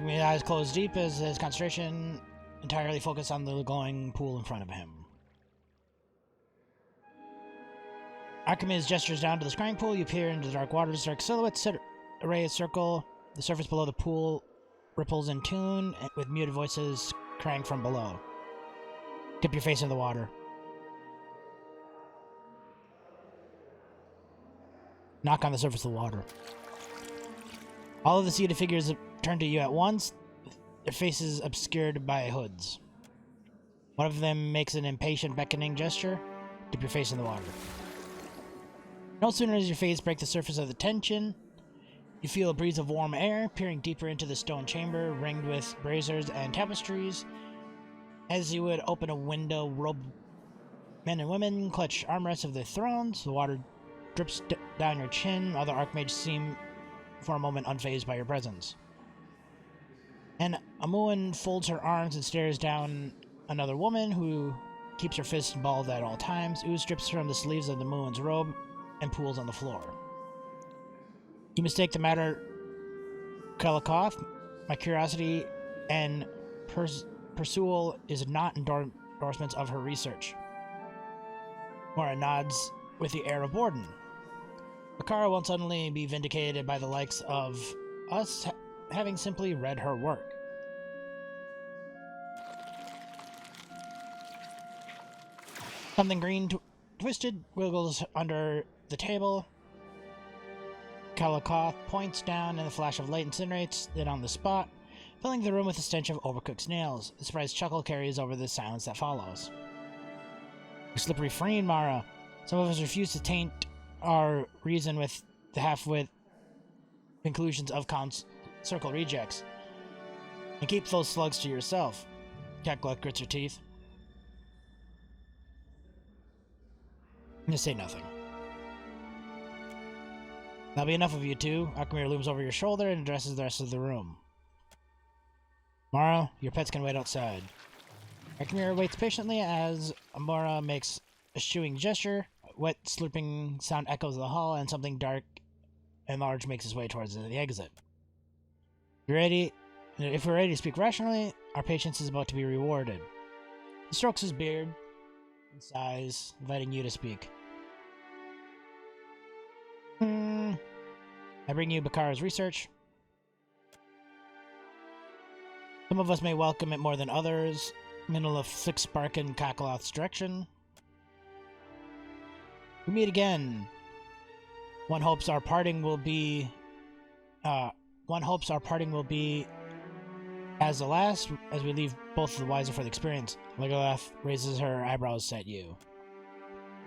His eyes closed deep as his concentration entirely focused on the glowing pool in front of him. Archimedes gestures down to the scrying pool. You peer into the dark waters. Dark silhouettes array a circle. The surface below the pool ripples in tune with muted voices crying from below. Dip your face in the water. Knock on the surface of the water. All of the seated figures turn to you at once, their faces obscured by hoods. One of them makes an impatient beckoning gesture. Dip your face in the water. No sooner does your face break the surface of the tension, you feel a breeze of warm air peering deeper into the stone chamber ringed with braziers and tapestries. As you would open a window, robed men and women clutch armrests of their thrones. The water drips down your chin. Other archmages seem for a moment unfazed by your presence. And Amuan folds her arms and stares down another woman who keeps her fist balled at all times. Ooze drips from the sleeves of the Muan's robe and pools on the floor. You mistake the matter, Kelikoth. My curiosity and pursual is not endorsements of her research. Mora nods with the air of Borden. Bakara won't suddenly be vindicated by the likes of us having simply read her work. Something green twisted wiggles under the table. Kelikoth points down and a flash of light incinerates it on the spot, filling the room with a stench of overcooked snails. A surprised chuckle carries over the silence that follows. You slippery fiend, Mara. Some of us refuse to taint our reason with the half-wit conclusions of circle rejects. And keep those slugs to yourself. Catglut grits her teeth. Just say nothing. That'll be enough of you two. Akimir looms over your shoulder and addresses the rest of the room. Mara, your pets can wait outside. Akimir waits patiently as Amora makes a shooing gesture. A wet, slurping sound echoes the hall, and something dark and large makes its way towards the exit. You ready? If we're ready to speak rationally, our patience is about to be rewarded. He strokes his beard and sighs, inviting you to speak. I bring you Bakara's research. Some of us may welcome it more than others. Middle of Six Spark in Kakaloth's direction. We meet again. One hopes our parting will be as the last, as we leave both the wiser for the experience. Legolas raises her eyebrows at you.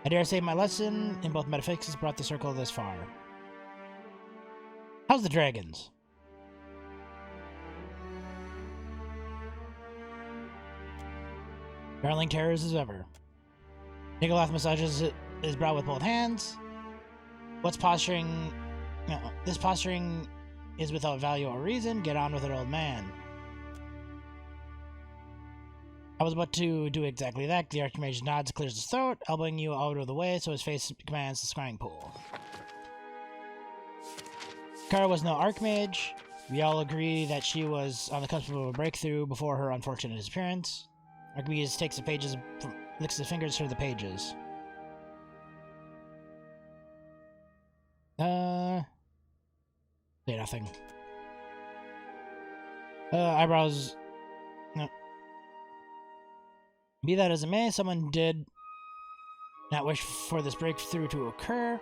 I dare say my lesson in both metaphysics brought the circle this far. How's the dragons? Barreling terrors as ever. Legolas massages his brow with both hands. What's posturing? This posturing is without value or reason. Get on with it, old man. I was about to do exactly that. The Archmage nods, clears his throat, elbowing you out of the way so his face commands the scrying pool. Kara was no Archmage. We all agree that she was on the cusp of a breakthrough before her unfortunate disappearance. Archimedes takes the pages, licks his fingers through the pages. Say nothing. Eyebrows. No. Be that as it may, someone did not wish for this breakthrough to occur.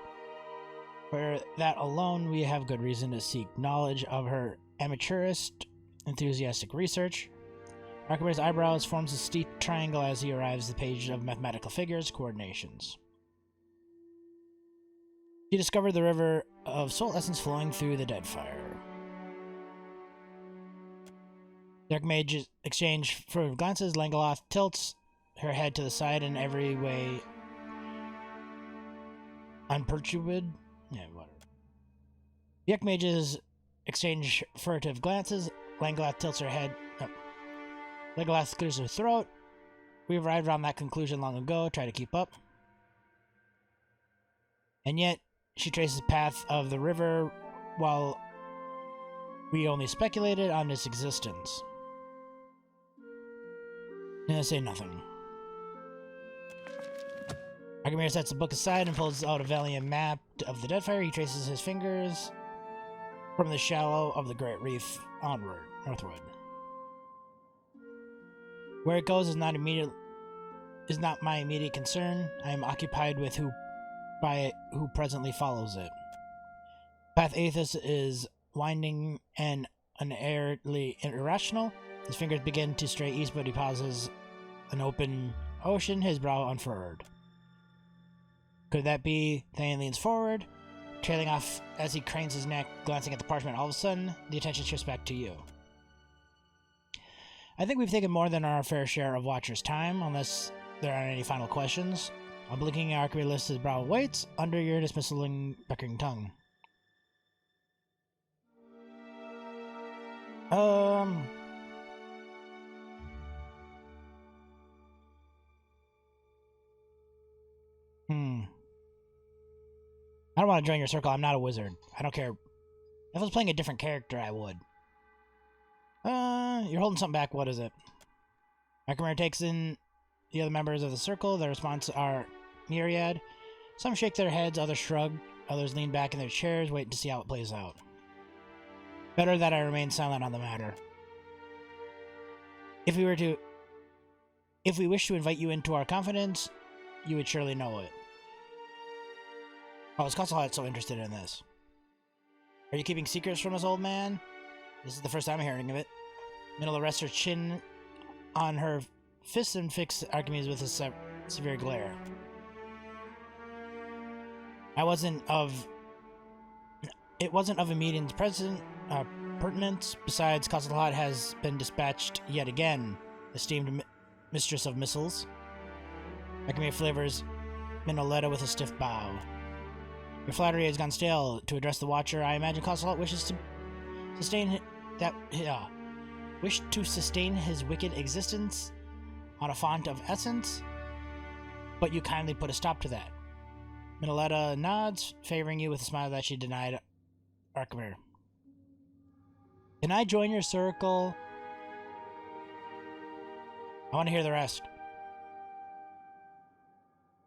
For that alone, we have good reason to seek knowledge of her amateurist, enthusiastic research. Archimedes' eyebrows forms a steep triangle as he arrives at the page of mathematical figures, coordinations. She discovered the river of soul essence flowing through the Deadfire. The Archmage exchange furtive glances. Legolas tilts her head to the side in every way unperturbed. Yeah, whatever. The Archmages exchange furtive glances. Legolas tilts her head. Legolas clears her throat. We arrived on that conclusion long ago. Try to keep up. And yet, she traces the path of the river while we only speculated on its existence. And I say nothing. Agamir sets the book aside and pulls out a valiant map of the Deadfire. He traces his fingers from the shallow of the Great Reef onward, northward. Where it goes is not my immediate concern. I am occupied with who presently follows it. Path Aethys is winding and unerringly irrational. His fingers begin to stray east, but he pauses an open ocean, his brow unfurrowed. Could that be? Thane leans forward, trailing off as he cranes his neck, glancing at the parchment. All of a sudden, the attention shifts back to you. I think we've taken more than our fair share of Watcher's time, unless there aren't any final questions. A blinking Archery lifts his brow waits under your dismissaling puckering tongue. I don't want to join your circle. I'm not a wizard. I don't care. If I was playing a different character, I would. You're holding something back. What is it? Archimedes takes in the other members of the circle. Their responses are myriad. Some shake their heads, others shrug, others lean back in their chairs, waiting to see how it plays out. Better that I remain silent on the matter. If we wish to invite you into our confidence, you would surely know it. Oh, is Cosselhot so interested in this? Are you keeping secrets from us, old man? This is the first time I'm hearing of it. Minilla rests her chin on her fist and fixes Archimedes with a severe glare. It wasn't of immediate pertinent. Besides, Cosselhot has been dispatched yet again, esteemed mistress of missiles. Akame flavors Minoletta with a stiff bow. Your flattery has gone stale. To address the Watcher, I imagine Cosselhot wishes to sustain his wicked existence on a font of essence, but you kindly put a stop to that. Minoletta nods, favoring you with a smile that she denied Archimere. Can I join your circle? I want to hear the rest.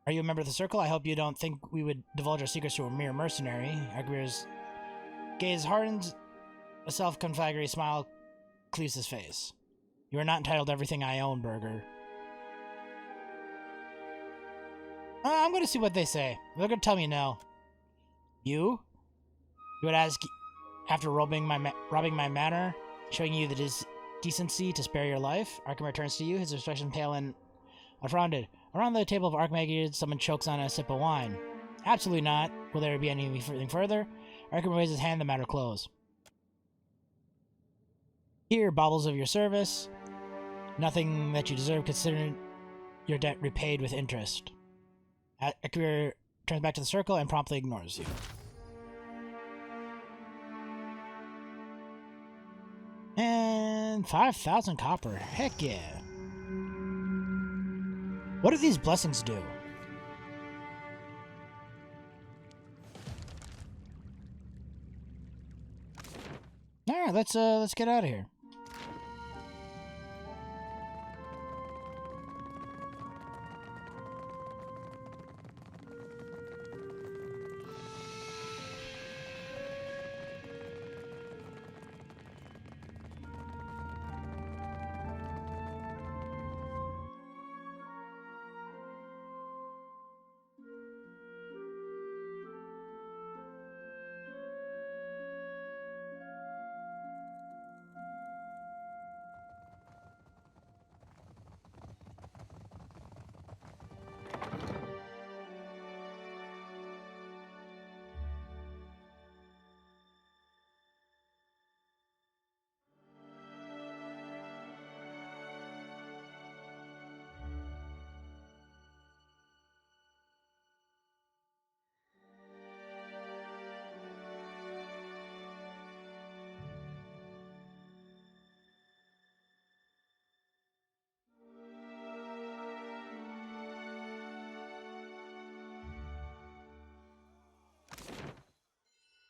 Are you a member of the circle? I hope you don't think we would divulge our secrets to a mere mercenary. Archimere's gaze hardens. A self-conflagratory smile cleaves his face. You are not entitled to everything I own, Burger. I'm going to see what they say. They're going to tell me no. You? You would ask after robbing my manor, showing you the decency to spare your life? Archimere turns to you, his expression pale and unfrowned. Around the table of Archimedes, someone chokes on a sip of wine. Absolutely not. Will there be anything further? Archimere raises his hand, the matter closed. Here, baubles of your service. Nothing that you deserve, considering your debt repaid with interest. Archimere turns back to the circle and promptly ignores you. And 5,000 copper. Heck yeah. What do these blessings do? Alright, let's get out of here.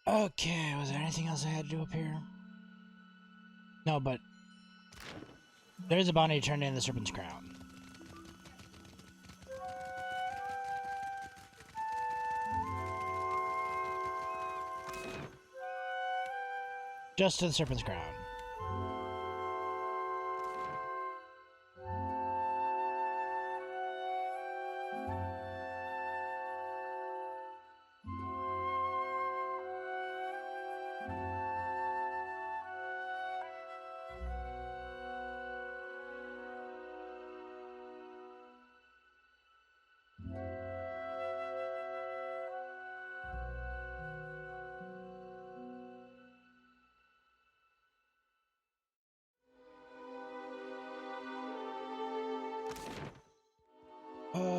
Okay, was there anything else I had to do up here? No, but there is a bounty to turn in the Serpent's Crown. Just to the Serpent's Crown.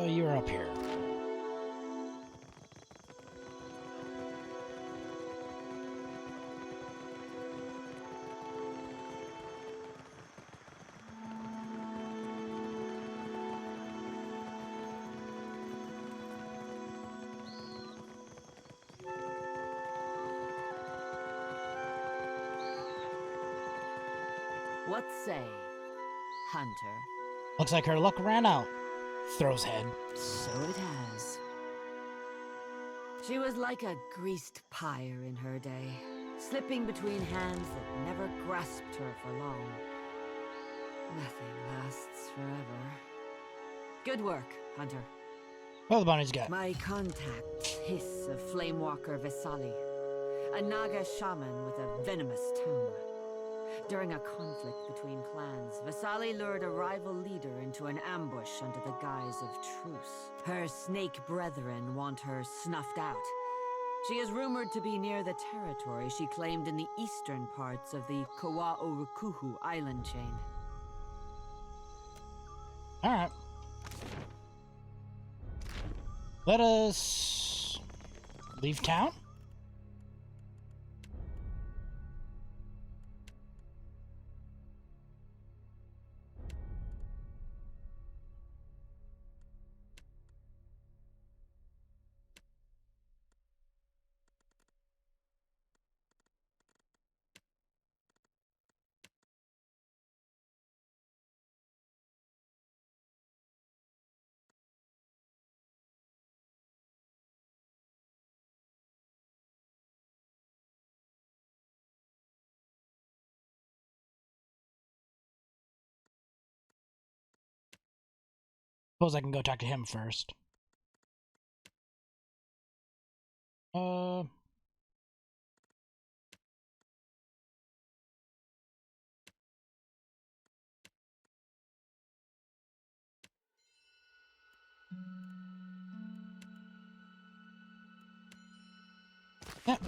You're up here. What say, Hunter? Looks like her luck ran out. Throws head. So it has. She was like a greased pyre in her day, slipping between hands that never grasped her for long. Nothing lasts forever. Good work, Hunter. What the bounty's got? My contacts hiss of Flamewalker Vesali, a Naga shaman with a venomous tongue. During a conflict between clans, Vesali lured a rival leader into an ambush under the guise of truce. Her snake brethren want her snuffed out. She is rumored to be near the territory she claimed in the eastern parts of the Kawa'urukuhu island chain. Alright. Let us leave town? Suppose I can go talk to him first. Yeah,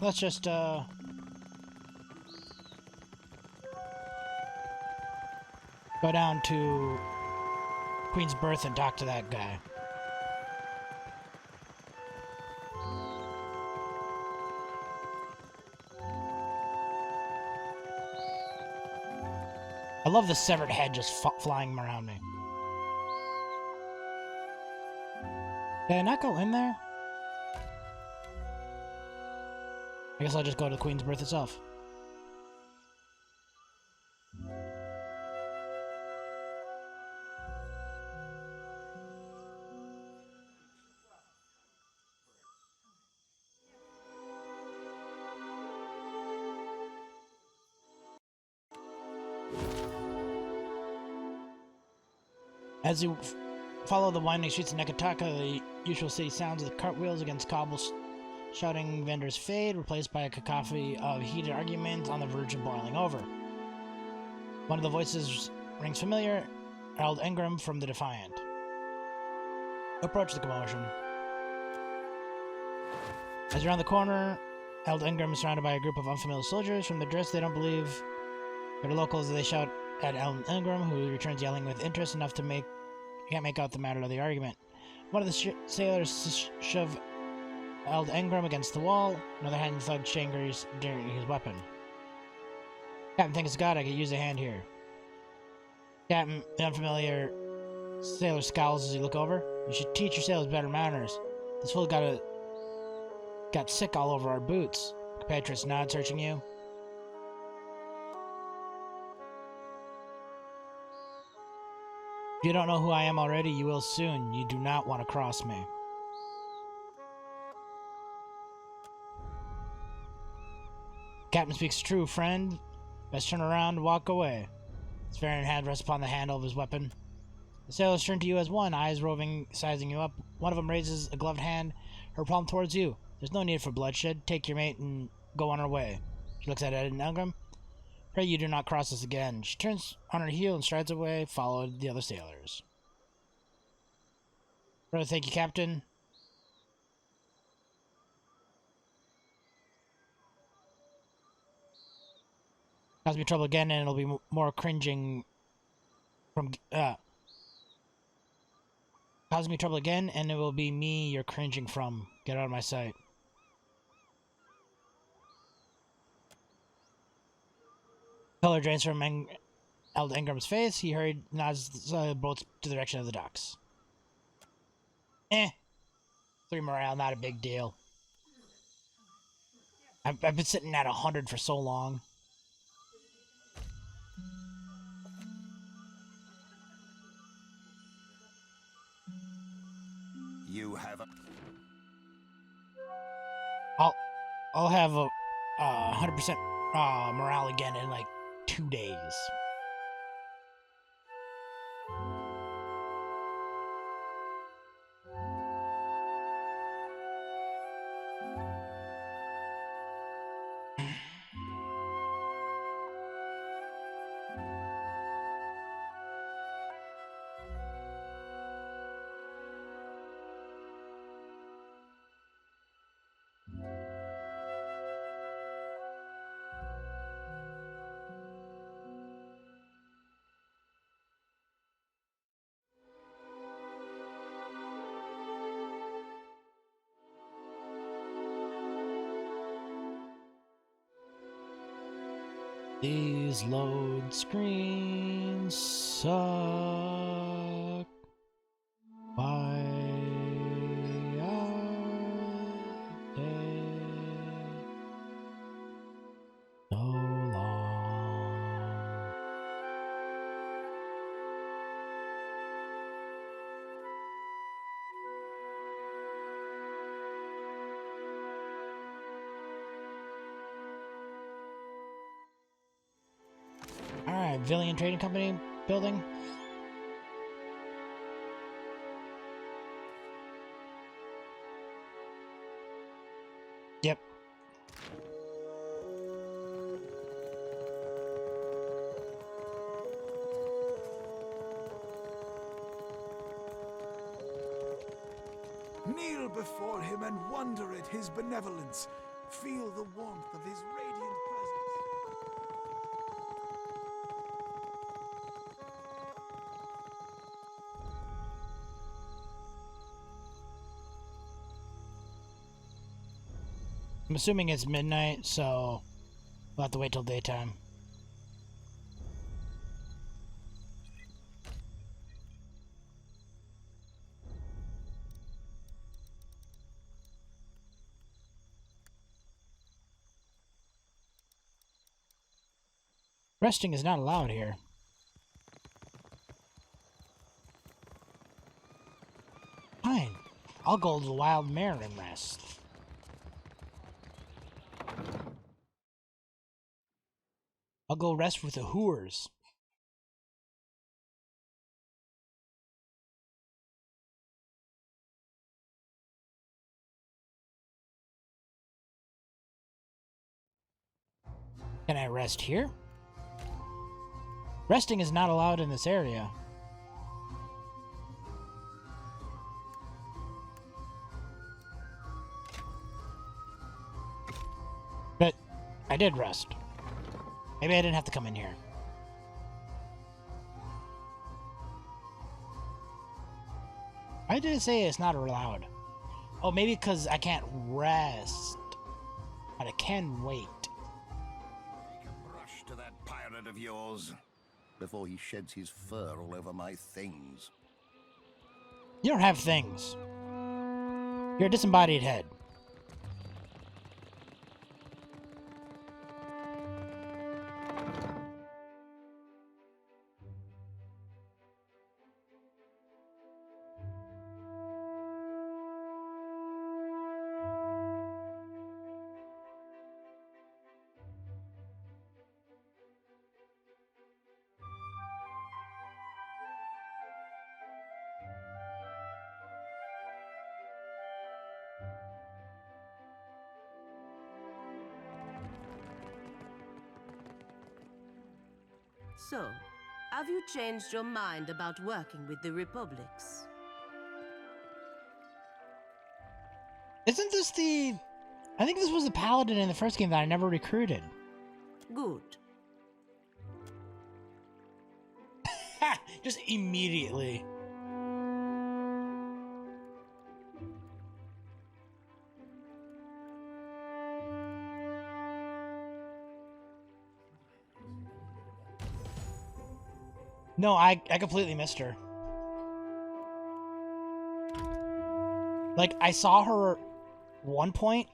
let's just, go down to Queen's Berth and talk to that guy. I love the severed head just flying around me. Did I not go in there? I guess I'll just go to the Queen's Berth itself. As you follow the winding streets of Nekataka, the usual city sounds of the cartwheels against cobbles, shouting vendors fade, replaced by a cacophony of heated arguments on the verge of boiling over. One of the voices rings familiar, Harold Ingram from the Defiant. Approach the commotion. As you're on the corner, Harold Ingram is surrounded by a group of unfamiliar soldiers. From the dress, they don't believe they're locals. They shout at Harold Ingram, who returns yelling with interest enough to can't make out the matter of the argument. One of the sailors shove Harold Ingram against the wall. Another hand thug shangers during his weapon. Captain, thanks to God, I could use a hand here. Captain, the unfamiliar sailor scowls as you look over. You should teach your sailors better manners. This fool got sick all over our boots. Compatriots nod, searching you. If you don't know who I am already, you will soon. You do not want to cross me. Captain speaks true, friend. Best turn around and walk away. His fair hand rests upon the handle of his weapon. The sailors turn to you as one, eyes roving, sizing you up. One of them raises a gloved hand, her palm towards you. There's no need for bloodshed. Take your mate and go on our way. She looks at Ed and Ingram. Pray you do not cross us again. She turns on her heel and strides away, followed the other sailors. Brother, thank you, Captain. Cause me trouble again, and it'll be more cringing from, cause me trouble again, and it will be me you're cringing from. Get out of my sight. Color drains from Eld Ingram's face. He hurried, nods the boats to the direction of the docks. 3 morale, not a big deal. I've been sitting at 100 for so long. You have a... I'll have a 100% morale again in like 2 days. These load screens suck. Why are they so long? Alright, Villian Trading Company building. Yep. Kneel before him and wonder at his benevolence. Feel the warmth of his radiant presence. I'm assuming it's midnight, so we'll have to wait till daytime. Resting is not allowed here. Fine. I'll go to the Wild Mare and rest. I'll go rest with the Whoers. Can I rest here? Resting is not allowed in this area. But I did rest. Maybe I didn't have to come in here. Why did it say it's not allowed? Oh, maybe because I can't rest. But I can wait. Take a brush to that pirate of yours before he sheds his fur all over my things. You don't have things. You're a disembodied head. So, have you changed your mind about working with the Republics? Isn't this the... I think this was the paladin in the first game that I never recruited. Good. Ha! Just immediately. No, I completely missed her. Like, I saw her one point,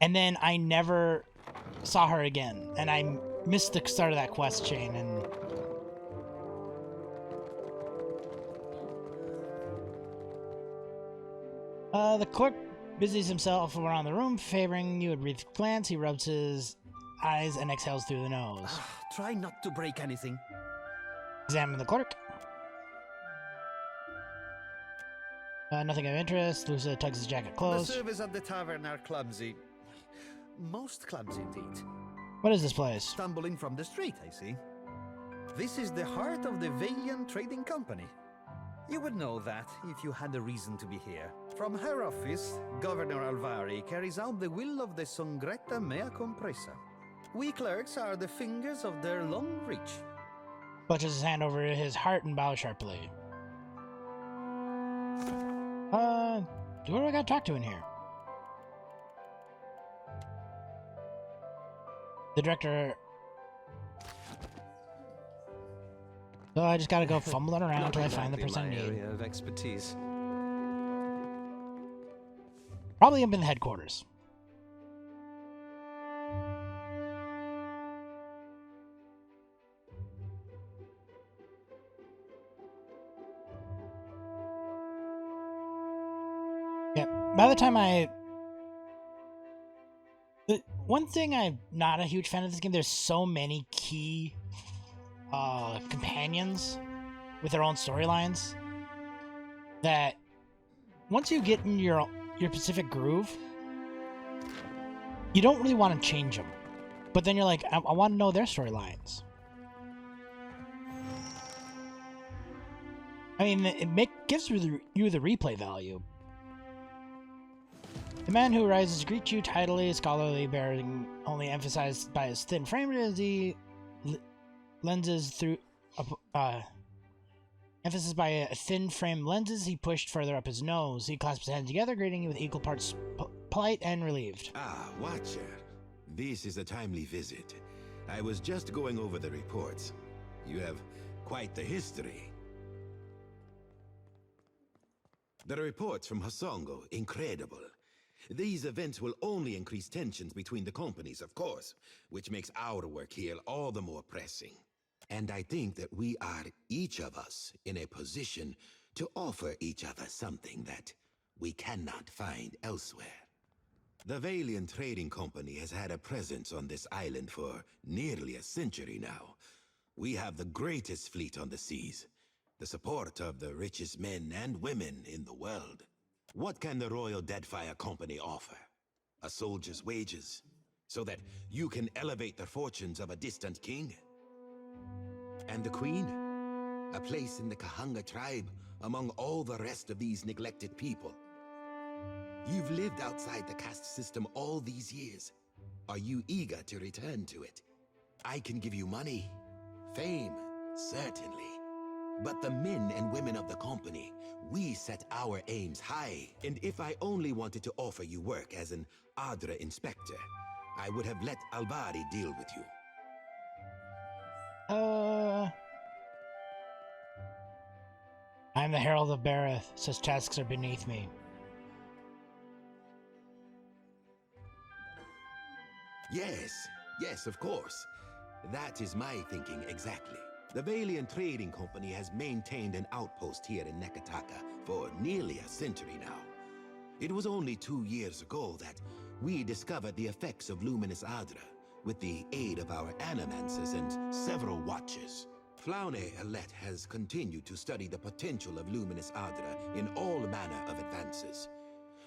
and then I never saw her again, and I missed the start of that quest chain, and... the clerk busies himself around the room, favoring you a brief glance. He rubs his eyes and exhales through the nose. Try not to break anything. Examine the clerk. Nothing of interest. Lucia tugs his jacket close. The servers at the tavern are clumsy. Most clumsy, indeed. What is this place? Stumbling from the street, I see. This is the heart of the Valiant Trading Company. You would know that if you had a reason to be here. From her office, Governor Alvari carries out the will of the Songretta Mea Compressa. We clerks are the fingers of their long reach. Clutches his hand over his heart and bows sharply. Who do I gotta talk to in here? The director... So I just gotta go fumbling around Not until I find the exactly person I my need. area of expertise. Probably up in the headquarters. Yeah, by the time one thing I'm not a huge fan of this game, there's so many key companions with their own storylines that once you get in your specific groove, you don't really want to change them. But then you're like, I want to know their storylines. I mean, it gives you the replay value. The man who rises greets you tidily, scholarly, bearing only emphasized by his thin frame as he lenses through emphasis by a thin frame lenses he pushed further up his nose. He clasped his hands together, greeting you with equal parts polite and relieved. Ah, Watcher. This is a timely visit. I was just going over the reports. You have quite the history. The reports from Hasongo, incredible. These events will only increase tensions between the companies, of course, which makes our work here all the more pressing. And I think that we are, each of us, in a position to offer each other something that we cannot find elsewhere. The Valiant Trading Company has had a presence on this island for nearly a century now. We have the greatest fleet on the seas, the support of the richest men and women in the world. What can the Royal Deadfire Company offer? A soldier's wages, so that you can elevate the fortunes of a distant king? And the Queen? A place in the Kahanga tribe among all the rest of these neglected people. You've lived outside the caste system all these years. Are you eager to return to it? I can give you money, fame, certainly. But the men and women of the company, we set our aims high. And if I only wanted to offer you work as an Adra inspector, I would have let Albari deal with you. I'm the Herald of Bareth. Such tasks are beneath me. Yes, of course. That is my thinking exactly. The Valiant Trading Company has maintained an outpost here in Nekataka for nearly a century now. It was only 2 years ago that we discovered the effects of Luminous Adra with the aid of our animancers and several watchers. Flaune Alette has continued to study the potential of Luminous Adra in all manner of advances.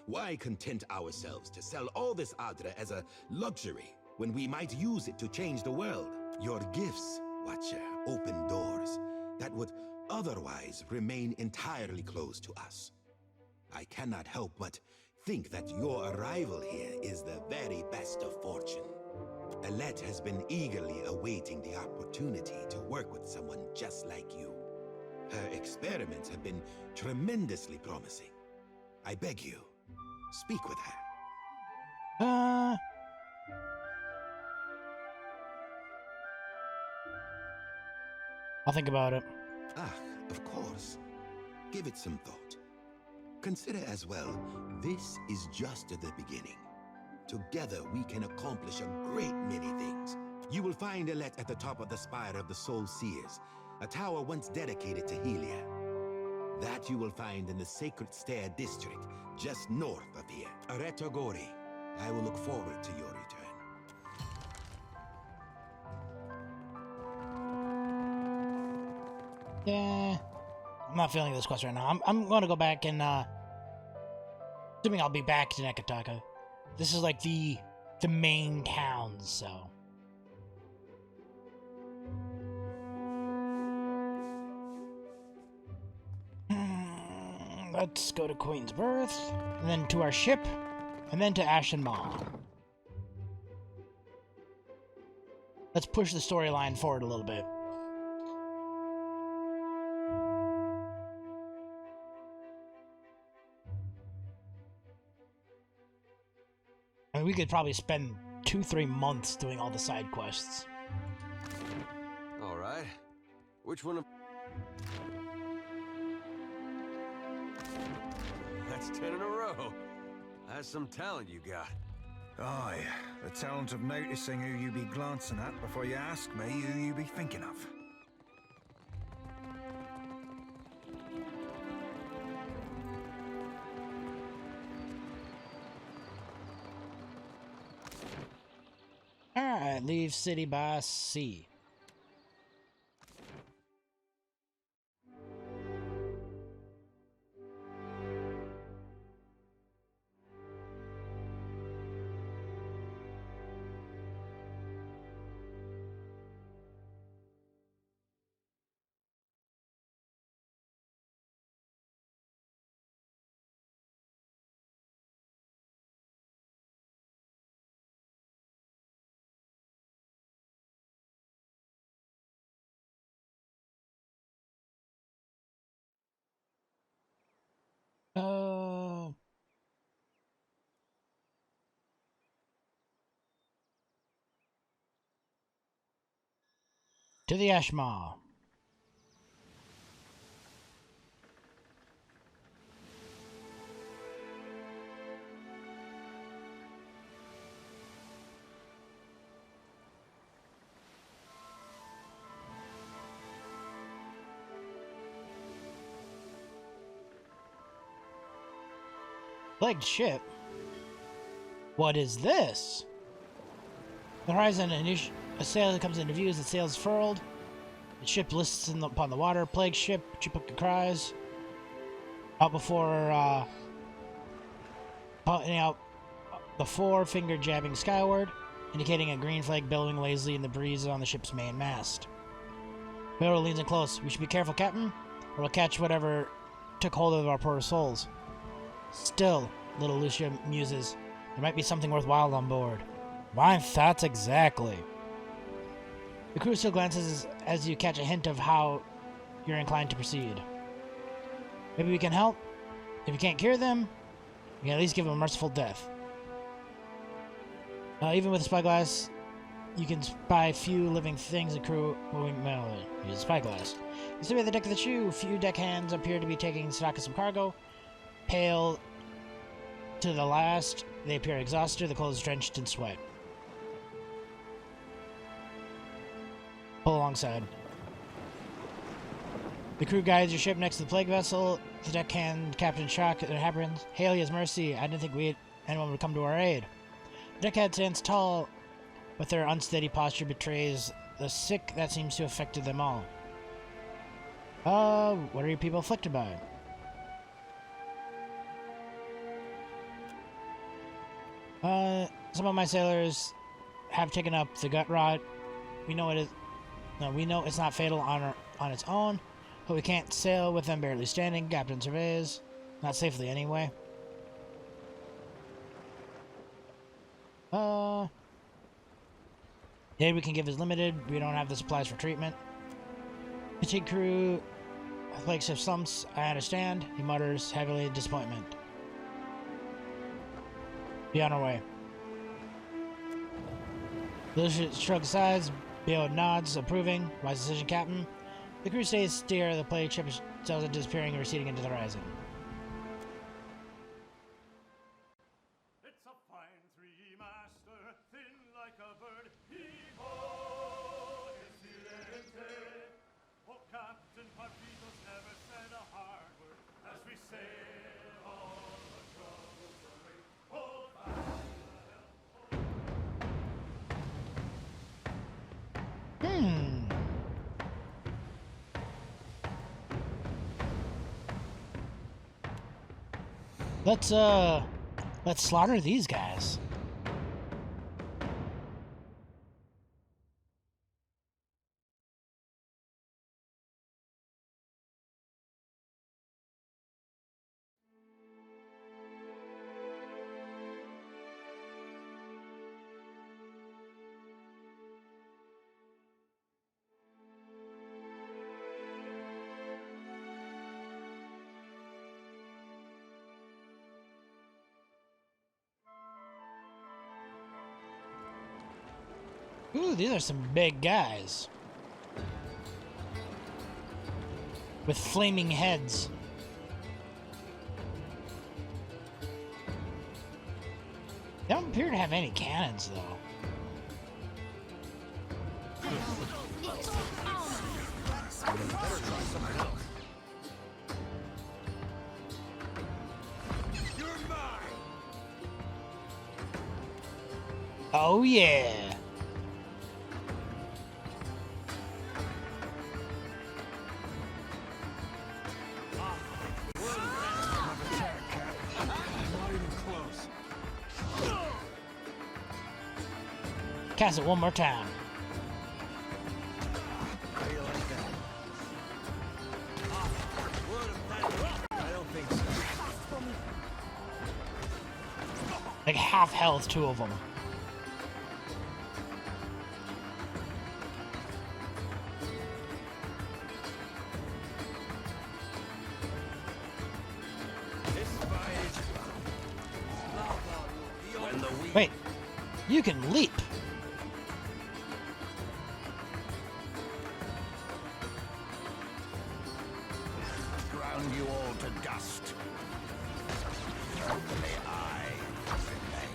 Why content ourselves to sell all this Adra as a luxury when we might use it to change the world? Your gifts, Watcher, open doors that would otherwise remain entirely closed to us. I cannot help but think that your arrival here is the very best of fortune. Alette has been eagerly awaiting the opportunity to work with someone just like you. Her experiments have been tremendously promising. I beg you, speak with her. I'll think about it. Ah, of course. Give it some thought. Consider as well, this is just at the beginning. Together we can accomplish a great many things. You will find Alette at the top of the spire of the Soul Seers, a tower once dedicated to Helia. That you will find in the Sacred Stair district, just north of here. Aretogori. I will look forward to your return. Yeah, I'm not feeling this quest right now. I'm going to go back and, assuming I'll be back to Nekataka. This is like the main town, so. Let's go to Queen's Birth, and then to our ship, and then to Ashen Maw. Let's push the storyline forward a little bit. I mean, we could probably spend 2-3 months doing all the side quests. All right. Which one of... That's 10 in a row. That's some talent you got. Aye, the talent of noticing who you be glancing at before you ask me who you be thinking of. Alright, leave city by sea. To the Ashma. Plagued ship? What is this? The horizon, a sail comes into view as the sail is furled. The ship lists upon the water. Plague ship, Chipuka cries. Out before, pointing out the forefinger jabbing skyward, indicating a green flag billowing lazily in the breeze on the ship's main mast. Vero leans in close. We should be careful, Captain, or we'll catch whatever took hold of our poor souls. Still, little Lucia muses, there might be something worthwhile on board. My thoughts exactly. The crew still glances as you catch a hint of how you're inclined to proceed. Maybe we can help? If we can't cure them, we can at least give them a merciful death. Even with a spyglass, you can spy few living things in crew moving manually. Use a spyglass. You see at the deck of the shoe, few deckhands appear to be taking stock of some cargo. Pale to the last, they appear exhausted, the clothes drenched in sweat. Pull alongside. The crew guides your ship next to the plague vessel. The deckhand, Captain Shock, and happens. Hail His mercy. I didn't think anyone would come to our aid. The deckhand stands tall, but their unsteady posture betrays the sick that seems to have affected them all. What are you people afflicted by? Some of my sailors have taken up the gut rot. We know it is. No, we know it's not fatal on its own, but we can't sail with them barely standing. Captain surveys. Not safely, anyway. The aid we can give is limited. We don't have the supplies for treatment. Fatigue crew, flakes of slumps. I understand. He mutters heavily in disappointment. Be on our way. Lucia shrugs sides. Bio nods, approving. Wise decision, Captain. The crew stays steer. The plague ship sails are disappearing and receding into the horizon. It's a fine three-master, thin like a bird. Heave-ho, excelente. Oh, Captain Parpitos never said a hard word as we sail all the troubles away. Hold fast. Let's slaughter these guys. Ooh, these are some big guys. With flaming heads. They don't appear to have any cannons, though. Oh yeah! Cast it one more time. Like half health, two of them. Wait, you can leap. Ground you all to dust. Only I remain.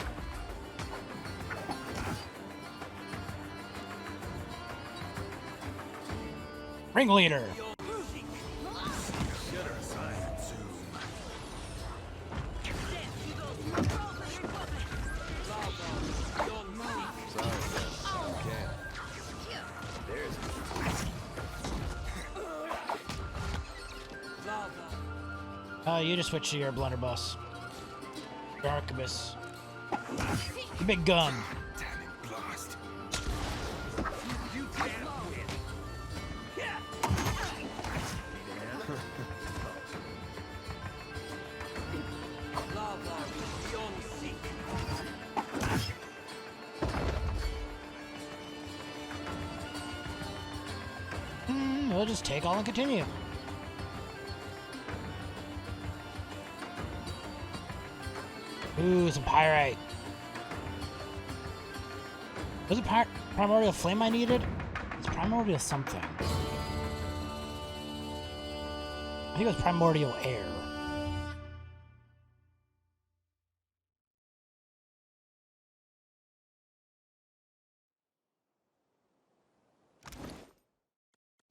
Ringleader. You just switch to your blunderbuss. Your arquebus. Your big gun. We'll just take all and continue. Ooh, some pyrite. Was it primordial flame I needed? It's primordial something. I think it was primordial air.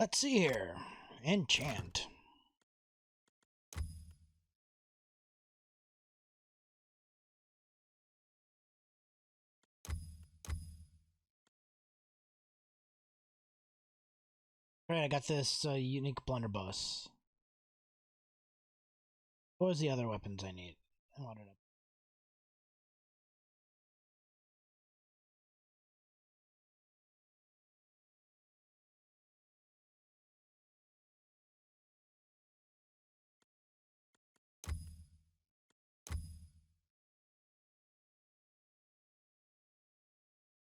Let's see here. Enchant. Alright, I got this unique blunderbuss. What was the other weapons I need? I wanted to...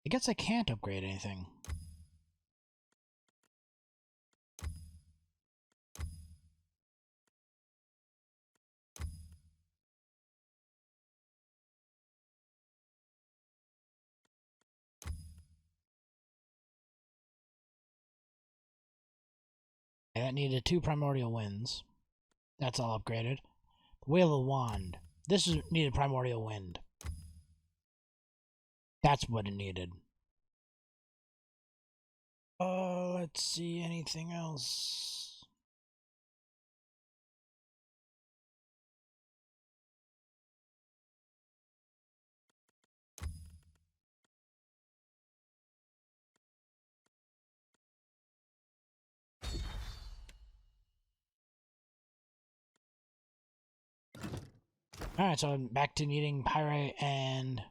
I guess I can't upgrade anything. That needed 2 primordial winds. That's all upgraded. Wheel of Wand. This needed primordial wind. That's what it needed. Let's see, anything else? Alright, so I'm back to needing pyrite and...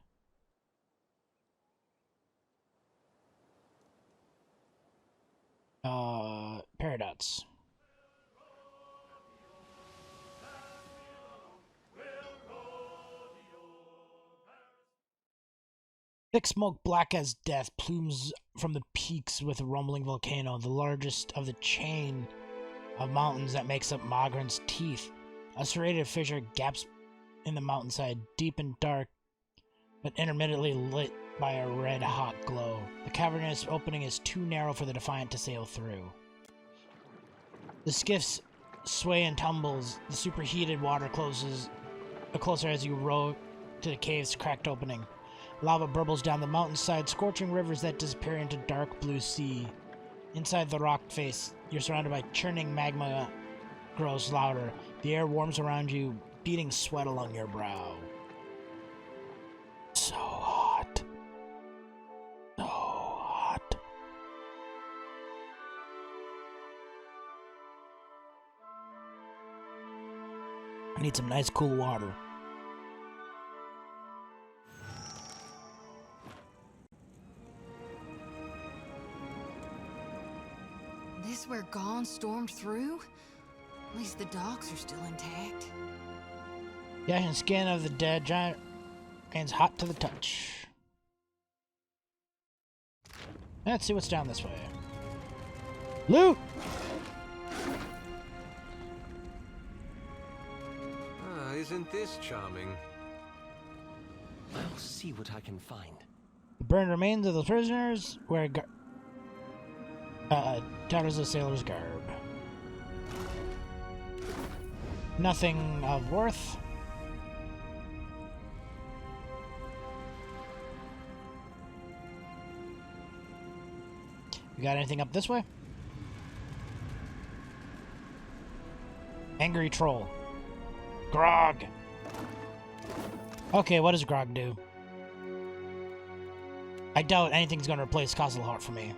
Paradox. Thick smoke black as death plumes from the peaks with a rumbling volcano, the largest of the chain of mountains that makes up Mogren's Teeth. A serrated fissure gaps in the mountainside, deep and dark, but intermittently lit by a red-hot glow. The cavernous opening is too narrow for the Defiant to sail through. The skiffs sway and tumbles. The superheated water closes closer as you row to the cave's cracked opening. Lava burbles down the mountainside, scorching rivers that disappear into dark blue sea. Inside the rock face, you're surrounded by churning magma grows louder. The air warms around you, beating sweat along your brow. So hot. So hot. I need some nice cool water. This where Gone stormed through? At least the docks are still intact. The ashen skin of the dead giant remains hot to the touch. Let's see what's down this way. Loot! Isn't this charming? I'll see what I can find. The burned remains of the prisoners wear tatters of sailor's garb. Nothing of worth. You got anything up this way? Angry troll. Grog. Okay, what does Grog do? I doubt anything's going to replace Castle Heart for me.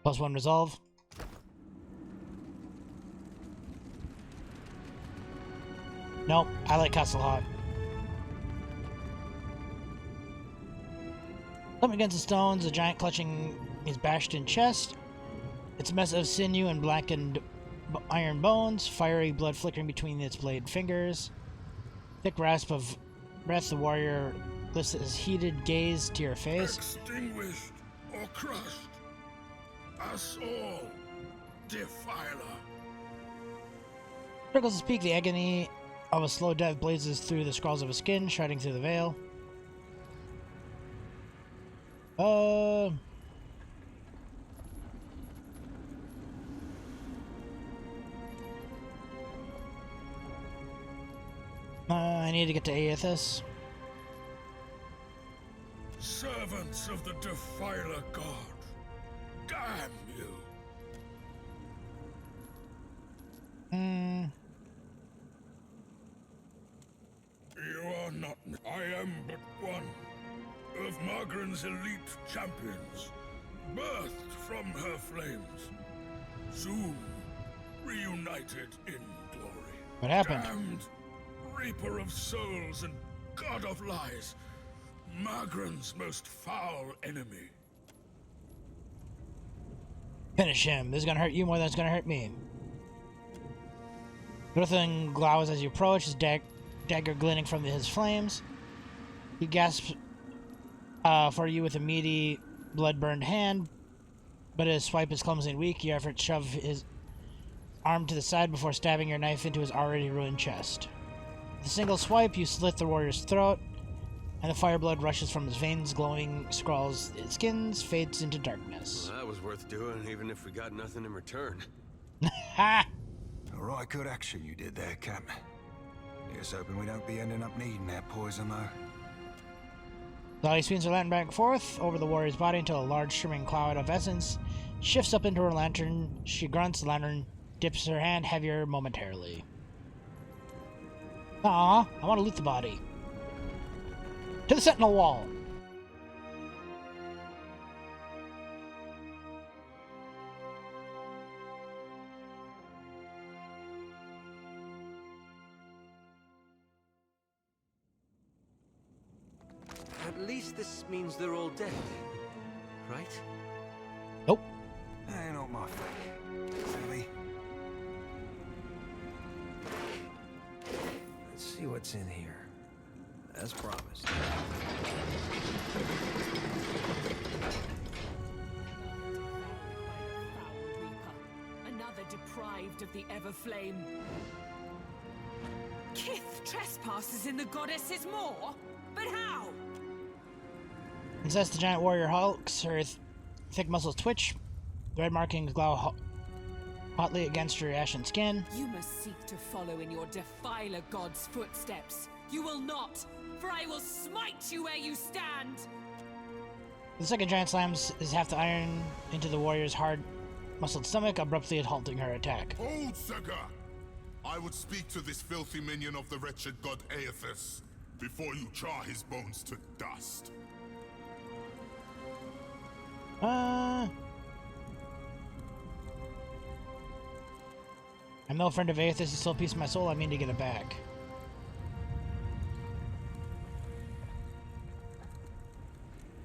+1 resolve. Nope, I like Castle Heart. Up against the stones, a giant clutching his bashed-in chest. It's a mess of sinew and blackened iron bones, fiery blood flickering between its blade fingers. Thick rasp of breath, the warrior lifts his heated gaze to your face. Extinguished or crushed, us all, Defiler. Circles his peak, the agony of a slow death blazes through the scrawls of his skin, shredding through the veil. I need to get to Aethys. Servants of the Defiler God, damn you. You are not. I am but one of Margaren's elite champions, birthed from her flames, soon reunited in glory. What happened? Damned Reaper of souls and God of lies, Margaren's most foul enemy. Finish him. This is gonna hurt you more than it's gonna hurt me. Grothin glowers as you approach, his dagger glinting from his flames. He gasps for you with a meaty, blood-burned hand, but his swipe is clumsy and weak. Your effort to shove his arm to the side before stabbing your knife into his already ruined chest. With a single swipe, you slit the warrior's throat, and the fire blood rushes from his veins, glowing scrawls his skins, fades into darkness. Well, that was worth doing, even if we got nothing in return. Ha! A right good action you did there, Cap. Here's hoping we don't be ending up needing that poison, though. Lolly swings her lantern back and forth over the warrior's body until a large shimmering cloud of essence shifts up into her lantern. She grunts, the lantern dips her hand heavier momentarily. Aw, I want to loot the body. To the sentinel wall! At least this means they're all dead, right? Nope. Ain't not my thing, silly. Let's see what's in here. As promised. Another deprived of the Everflame. Kith trespasses in the goddess's maw? But how? And as the giant warrior hulks, her thick muscles twitch, the red markings glow hotly against her ashen skin. You must seek to follow in your defiler god's footsteps. You will not, for I will smite you where you stand. The second giant slams his half the iron into the warrior's hard, muscled stomach, abruptly halting her attack. Hold, Sega! I would speak to this filthy minion of the wretched god Aethys before you char his bones to dust. I'm no friend of Aethys, he's still a piece of my soul, I mean to get it back.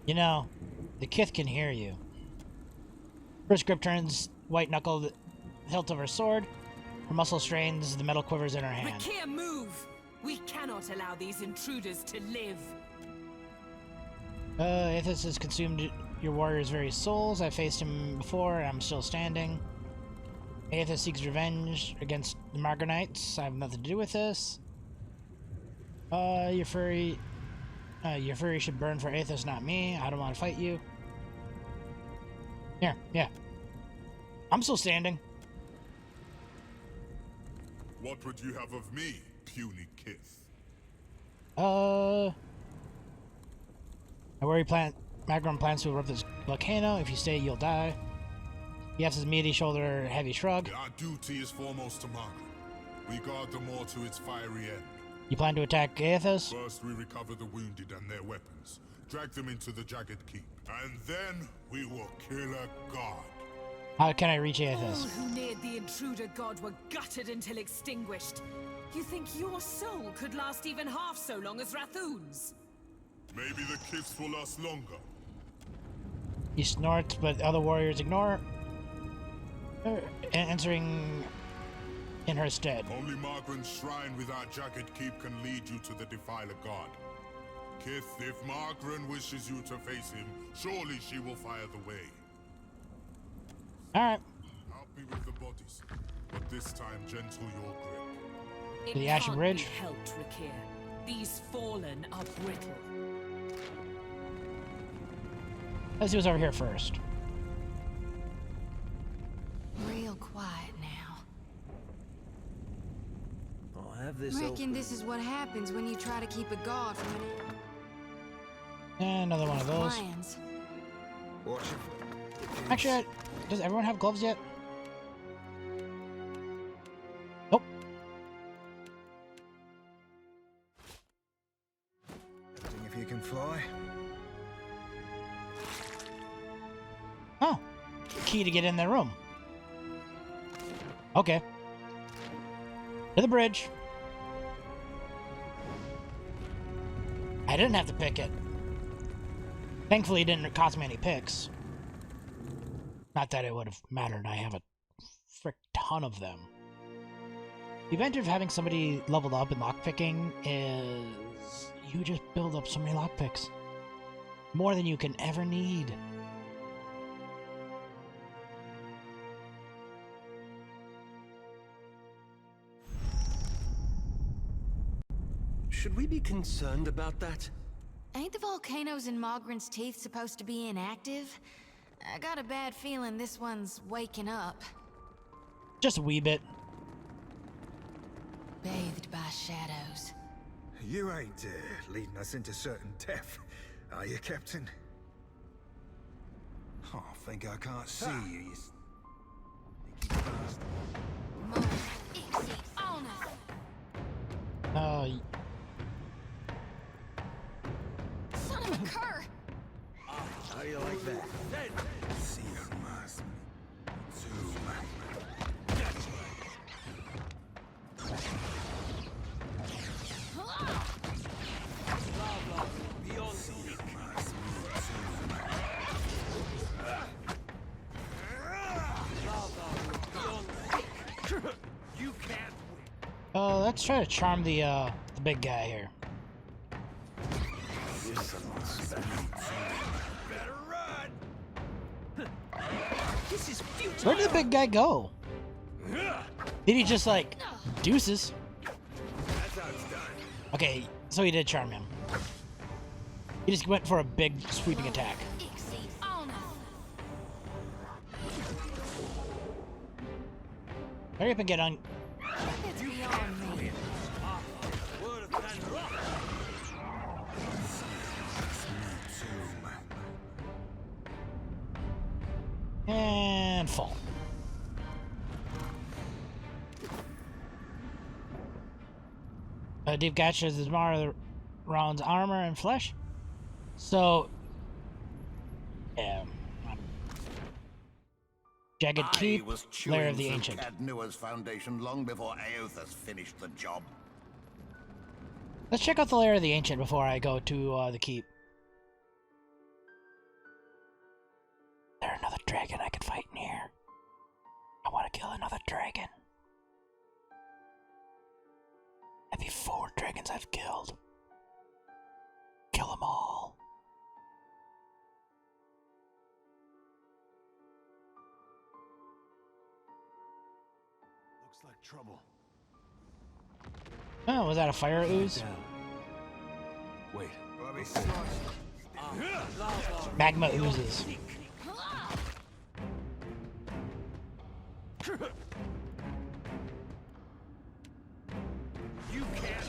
You know, the Kith can hear you. First grip turns white knuckle the hilt of her sword. Her muscle strains, the metal quivers in her hand. Rakir, move! We cannot allow these intruders to live. Aethys has consumed your warrior's very souls. I faced him before, and I'm still standing. Aethys seeks revenge against the Margonites. I have nothing to do with this. Your fury should burn for Aethys, not me. I don't want to fight you. Here, yeah. I'm still standing. What would you have of me, puny Kith? I worry Magrum plans to erupt this volcano. If you stay, you'll die. He has his meaty shoulder, heavy shrug. Our duty is foremost to Margaret. We guard the moor to its fiery end. You plan to attack Aethys? First, we recover the wounded and their weapons, drag them into the Jagged Keep, and then we will kill a god. How can I reach Aethys? All who neared the intruder god were gutted until extinguished. You think your soul could last even half so long as Rathoon's? Maybe the Kiths will last longer. He snorts, but other warriors ignore her, answering in her stead. Only Margaret's shrine with our Jagged Keep can lead you to the Defiler God. Kith, if Margaret wishes you to face him, surely she will fire the way. Alright. Help me with the bodies, but this time gentle your grip. The Ashen Bridge? It can't be helped, Rakir. These fallen are brittle. Let's see what's over here first. Real quiet now. I'll have this Reckon open. this is what happens when you try to keep a god from And another one of those. lions. Watch it. Actually, does everyone have gloves yet? Nope. If you can fly. Oh. Key to get in their room. Okay. To the bridge. I didn't have to pick it. Thankfully, it didn't cost me any picks. Not that it would have mattered. I have a frick ton of them. The advantage of having somebody leveled up in lockpicking is you just build up so many lockpicks. More than you can ever need. Should we be concerned about that? Ain't the volcanoes in Mogren's Teeth supposed to be inactive? I got a bad feeling this one's waking up. Just a wee bit. Bathed by shadows. You ain't leading us into certain death, are you, Captain? Oh, I think I can't see you, you sneaky bastard. Son of a cur! How do you like that? See you, You can't Let's try to charm the big guy here. better run. This is futile. Where did the big guy go? Did he just like deuces? That's how it's done. Okay, so he did charm him. He just went for a big sweeping attack. Hurry up and get on. It's beyond me. And fall. Deep catches is more rounds armor and flesh. So, Jagged Keep, Lair of the Ancient. Cadnua's foundation long before Eothas finished the job. Let's check out the Lair of the Ancient before I go to the keep. Is there another dragon I could fight in here? I want to kill another dragon. That'd be 4 dragons I've killed. Kill them all. Looks like trouble. Oh, was that a fire ooze? Wait. Magma oozes. You can't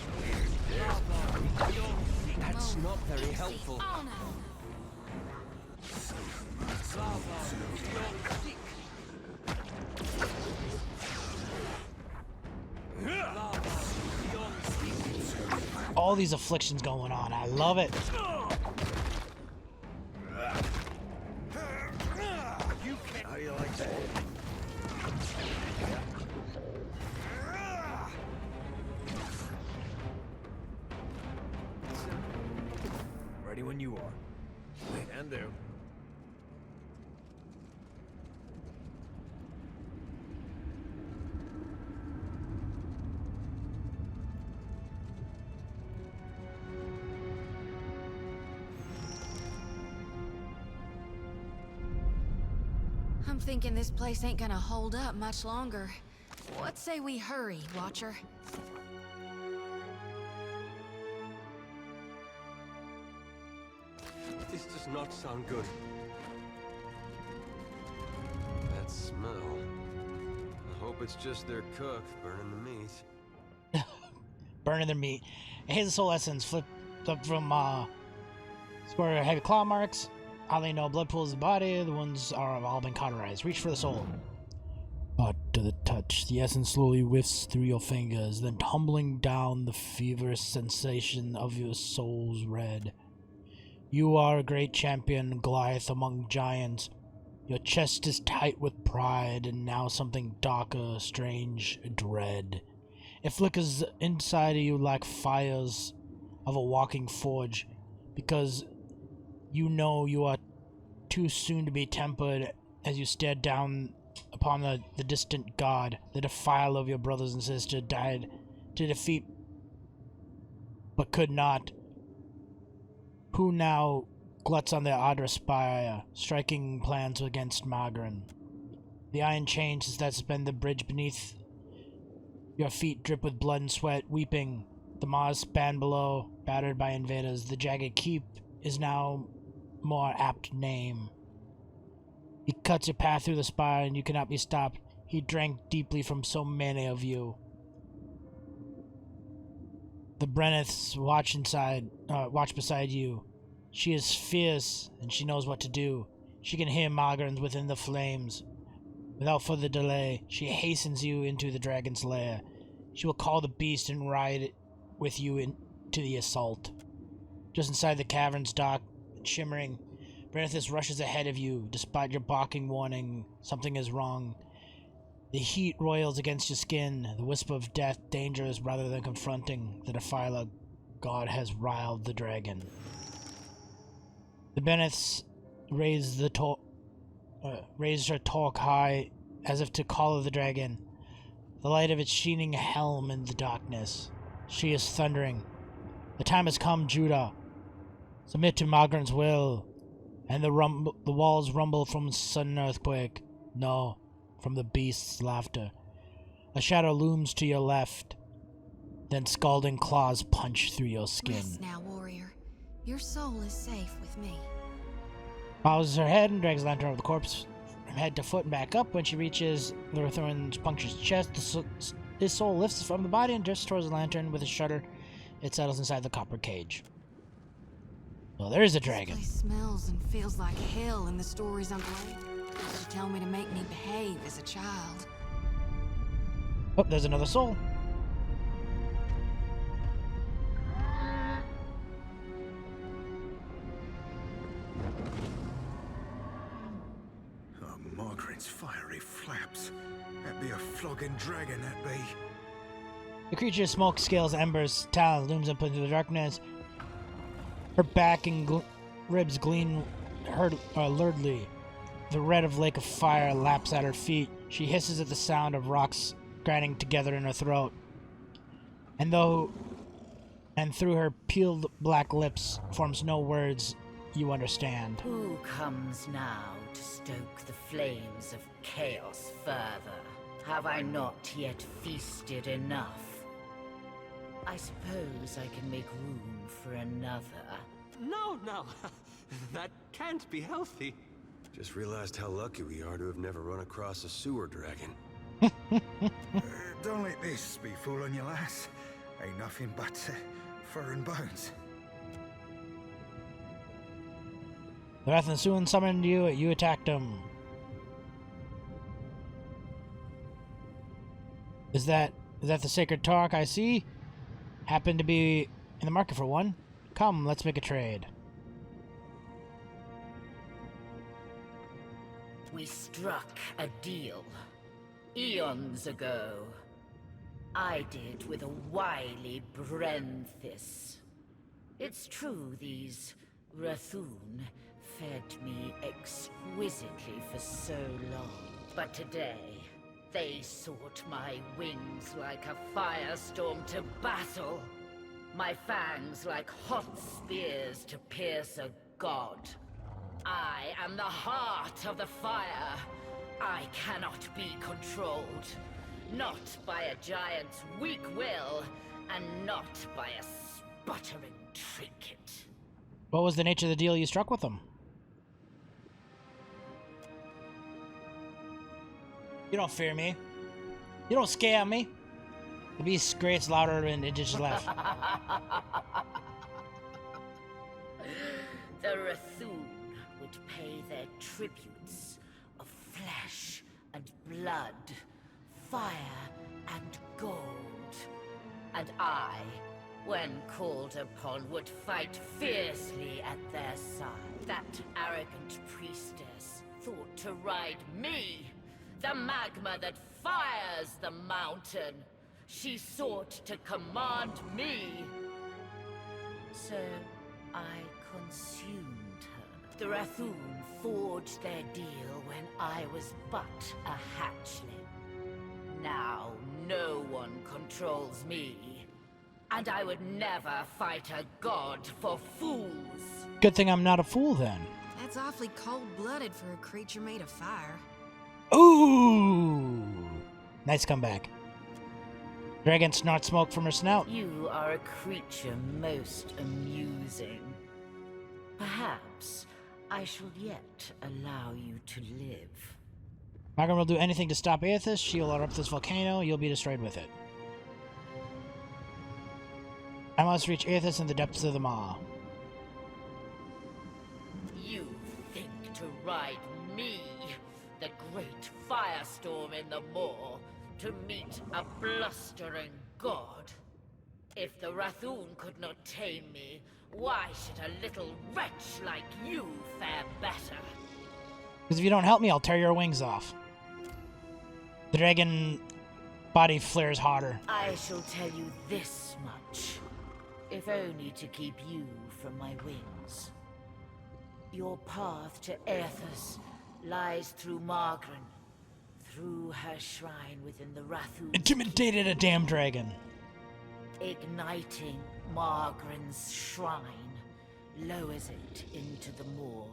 That's not very helpful. All these afflictions going on. I love it. How do you like that? Ready when you are. Can do. I'm thinking this place ain't gonna hold up much longer. What say we hurry, Watcher? This does not sound good. That smell. I hope it's just their cook burning the meat. Burning their meat. Here's the soul essence. Flip up from square heavy claw marks. Oddly no blood pools in the body. The wounds are all been cauterized. Reach for the soul. Hot to the touch. The essence slowly whiffs through your fingers, then tumbling down the feverish sensation of your soul's red. You are a great champion, Goliath among giants. Your chest is tight with pride, and now something darker, strange, dread. It flickers inside of you like fires of a walking forge, because you know you are too soon to be tempered as you stare down upon the distant god. The defile of your brothers and sisters died to defeat, but could not. Who now gluts on their Adra spire, striking plans against Magran. The iron chains that suspend the bridge beneath your feet drip with blood and sweat, weeping. The Mars span below, battered by invaders. The Jagged Keep is now more apt name. He cuts your path through the spire, and you cannot be stopped. He drank deeply from so many of you. The Brenneths watch beside you. She is fierce, and she knows what to do. She can hear Magrans within the flames. Without further delay, she hastens you into the dragon's lair. She will call the beast and ride with you into the assault. Just inside the cavern's dark and shimmering, Brennethus rushes ahead of you. Despite your barking warning, something is wrong. The heat roils against your skin, the whisper of death dangerous rather than confronting. The Defiler god has riled the dragon. The Brenneths raised her torque high as if to call the dragon, the light of its sheening helm in the darkness. She is thundering. The time has come, Judah. Submit to Magran's will, and the walls rumble from sudden earthquake. No, from the beast's laughter. A shadow looms to your left, then scalding claws punch through your skin. Rest now, warrior. Your soul is safe with me. Bows her head and drags the lantern over the corpse from head to foot and back up. When she reaches the Rathorn punctures his chest, his soul lifts from the body and drifts towards the lantern. With a shudder, it settles inside the copper cage. Well, there's a dragon. This place smells and feels like hell in the stories Uncle Abe used to tell me to make me behave as a child. Oh, there's another soul. Oh, Margaret's fiery flaps. That'd be a flogging dragon, that be. The creature's smoke scales embers, talons looms up into the darkness. Her back and ribs gleam luridly. The red of lake of fire laps at her feet. She hisses at the sound of rocks grinding together in her throat. And through her peeled black lips forms no words you understand. Who comes now to stoke the flames of chaos further? Have I not yet feasted enough? I suppose I can make room for another. No, no. That can't be healthy. Just realized how lucky we are to have never run across a sewer dragon. Don't let this be fooling you, lass. Ain't nothing but fur and bones. The Rathan summoned you, you attacked him. Is that the sacred talk I see? Happen to be in the market for one? Come, let's make a trade. We struck a deal eons ago. I did with a wily Brenthis. It's true these Rathun fed me exquisitely for so long, but today they sought my wings like a firestorm to battle. My fangs like hot spears to pierce a god. I am the heart of the fire. I cannot be controlled. Not by a giant's weak will, and not by a sputtering trinket. What was the nature of the deal you struck with them? You don't fear me. You don't scare me. The beast grates louder and it just laughs. The Rathun would pay their tributes of flesh and blood, fire and gold. And I, when called upon, would fight fiercely at their side. That arrogant priestess thought to ride me, the magma that fires the mountain. She sought to command me. So I consumed her. The Rathun forged their deal when I was but a hatchling. Now no one controls me. And I would never fight a god for fools. Good thing I'm not a fool then. That's awfully cold-blooded for a creature made of fire. Ooh! Nice comeback. Dragon snorts smoke from her snout. You are a creature most amusing. Perhaps I shall yet allow you to live. Margaret will do anything to stop Aethys. She'll erupt this volcano. You'll be destroyed with it. I must reach Aethys in the depths of the maw. You think to ride me, the great firestorm in the moor, to meet a blustering god? If the Rathun could not tame me, why should a little wretch like you fare better? Because if you don't help me, I'll tear your wings off. The dragon body flares hotter. I shall tell you this much, if only to keep you from my wings. Your path to Aethys lies through Margren, through her shrine within the Rathun. Intimidated a damn dragon. Igniting Margren's shrine lowers it into the moor,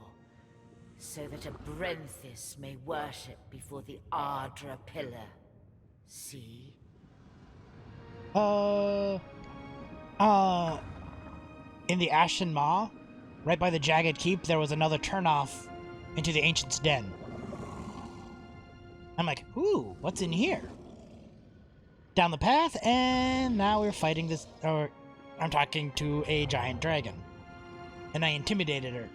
so that a Brenthis may worship before the Ardra pillar. See? In the Ashen Maw? right by the Jagged Keep, there was another turnoff into the Ancient's Den. I'm like, ooh, what's in here? Down the path, and now we're fighting this, or I'm talking to a giant dragon. And I intimidated her.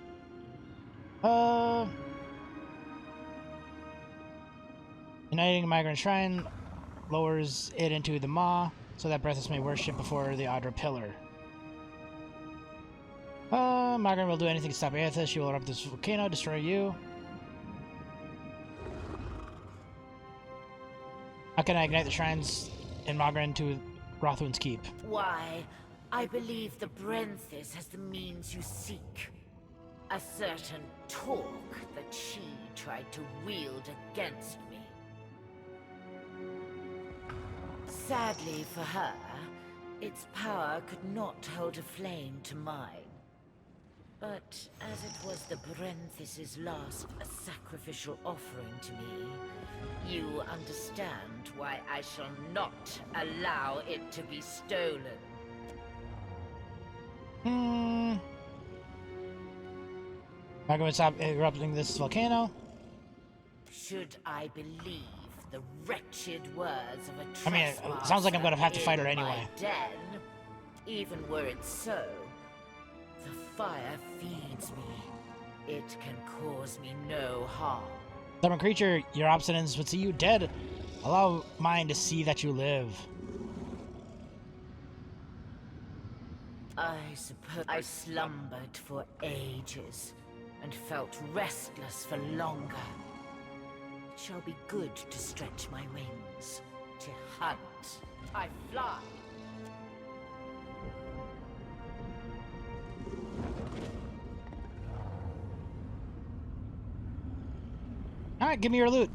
Uniting a migrant shrine lowers it into the maw, so that Breathless may worship before the Audra pillar. Migrant will do anything to stop Aethys. She will erupt this volcano, destroy you. How can I ignite the shrines in Magran to Rothwin's Keep? Why, I believe the Brenthis has the means you seek. A certain talk that she tried to wield against me. Sadly for her, its power could not hold a flame to mine. But as it was the Brenthis' last sacrificial offering to me, you understand why I shall not allow it to be stolen. Not going to stop erupting this volcano. Should I believe the wretched words of a trespasser, I mean, it sounds like I'm going to have to fight her anyway. Den, even were it so, the fire feeds me. It can cause me no harm. Stubborn creature, your obstinance would see you dead. Allow mine to see that you live. I suppose I slumbered for ages and felt restless for longer. It shall be good to stretch my wings, to hunt. I fly. Alright, give me your loot.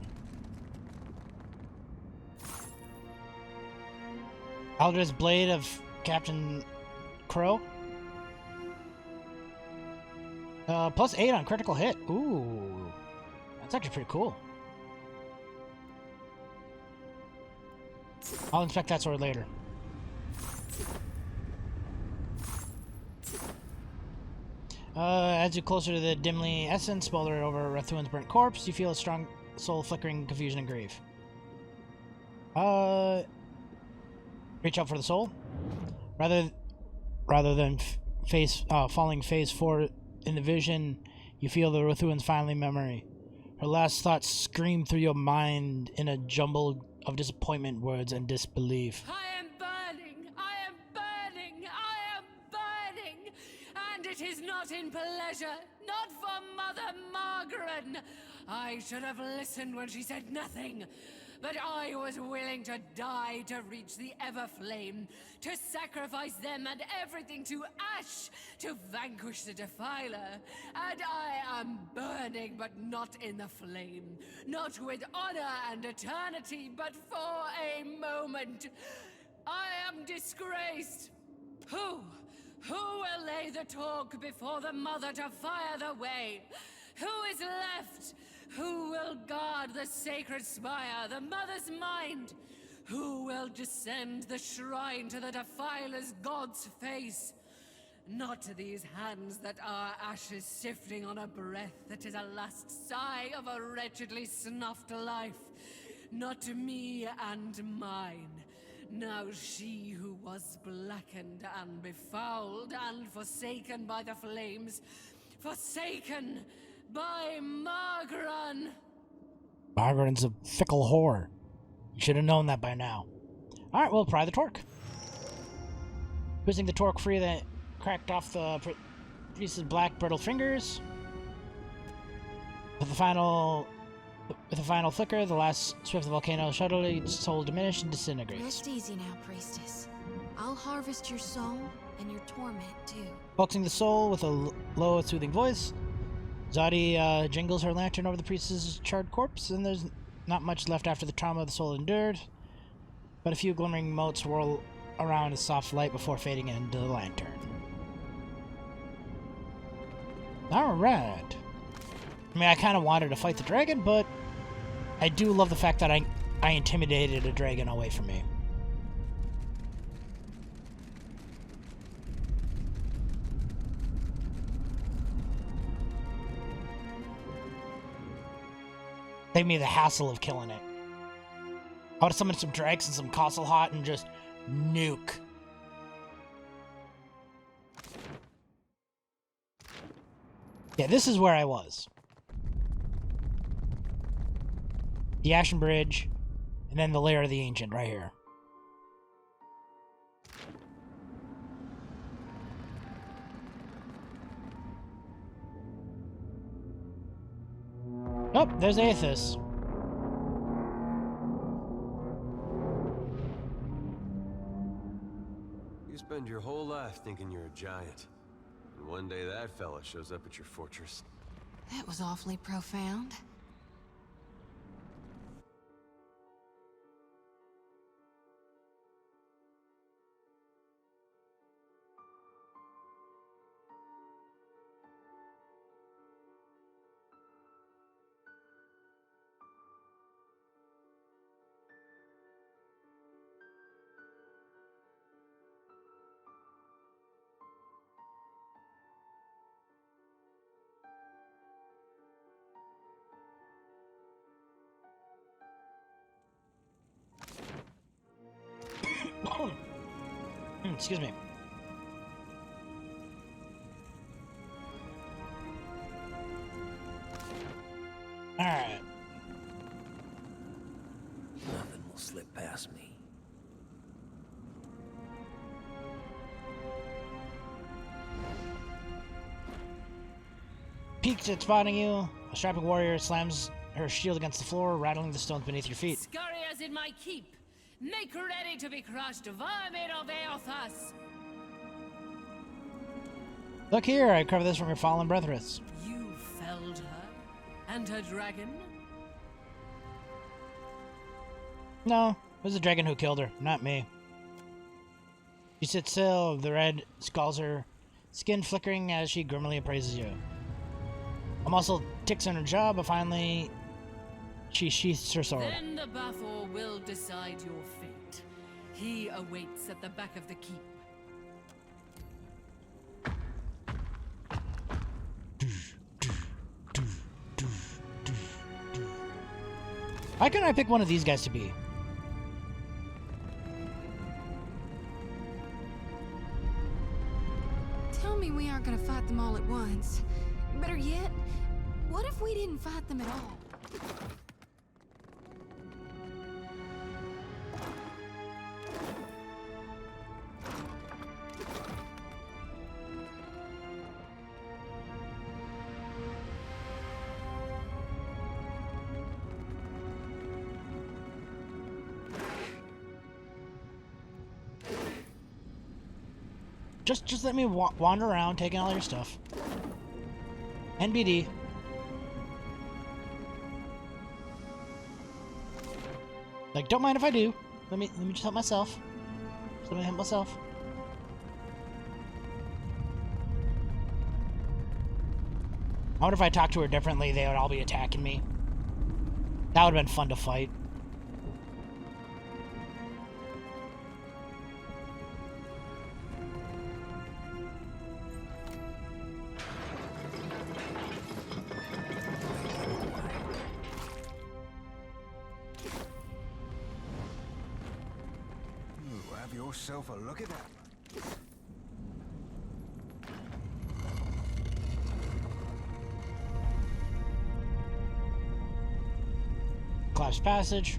Aldra's Blade of Captain Crow. Plus 8 on critical hit. Ooh. That's actually pretty cool. I'll inspect that sword later. As you closer to the dimly essence, smolder over Rathuan's burnt corpse, you feel a strong soul flickering confusion and grief. Reach out for the soul. Rather than falling face forward in the vision, you feel the Rathuan's final memory. Her last thoughts scream through your mind in a jumble of disappointment, words, and disbelief. I am burning! I am burning! I am burning! And it is not in pleasure, not for Mother Margaret. I should have listened when she said nothing. But I was willing to die to reach the Everflame, to sacrifice them and everything to ash, to vanquish the Defiler. And I am burning, but not in the flame. Not with honor and eternity, but for a moment. I am disgraced. Who will lay the talk before the Mother to fire the way? Who is left? Who will guard the sacred spire, the Mother's mind? Who will descend the shrine to the Defiler's god's face? Not to these hands that are ashes sifting on a breath that is a last sigh of a wretchedly snuffed life. Not to me and mine. Now she who was blackened and befouled and forsaken by the flames, forsaken by Margaret. Margaret's a fickle whore. You should have known that by now. Alright, we'll pry the torque. Twisting the torque free that cracked off the priest's black brittle fingers. With a final flicker, the last swift volcano shuttle, its soul diminished and disintegrates. Rest easy now, priestess. I'll harvest your soul and your torment too. Focusing the soul with a low, soothing voice, Zadi jingles her lantern over the priestess' charred corpse, and there's not much left after the trauma the soul endured, but a few glimmering motes whirl around a soft light before fading into the lantern. Alright. I mean, I kind of wanted to fight the dragon, but I do love the fact that I intimidated a dragon away from me. Save me the hassle of killing it. I would have summoned some drakes and some castle hot and just nuke. Yeah, this is where I was. The Ashen Bridge, and then the Lair of the Ancient right here. Oh, there's Aethys. You spend your whole life thinking you're a giant. And one day that fella shows up at your fortress. That was awfully profound. Excuse me. Alright. Nothing will slip past me. Peeked at spotting you. A strapping warrior slams her shield against the floor, rattling the stones beneath your feet. Scurriers in my keep. Make ready to be crushed, vermin of Eothas! Look here, I cover this from your fallen brethress. You felled her? And her dragon? No, it was the dragon who killed her, not me. She sits still, the red scalds her skin flickering as she grimly appraises you. A muscle ticks on her jaw, but finally she sheaths her sword. Then the Bathor will decide your fate. He awaits at the back of the keep. Why couldn't I pick one of these guys to be? Tell me we aren't gonna fight them all at once. Better yet, what if we didn't fight them at all? Just let me wander around, taking all your stuff. NBD. Like, don't mind if I do. Let me just help myself. Just let me help myself. I wonder if I talked to her differently, they would all be attacking me. That would have been fun to fight. Yourself a look at that. Collapsed passage.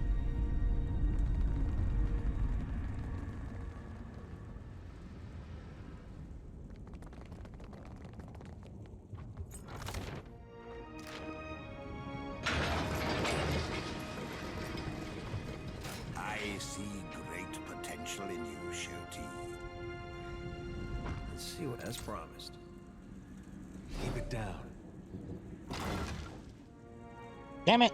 I see great potential in you, Shoti. Let's see what as promised. Keep it down. Damn it!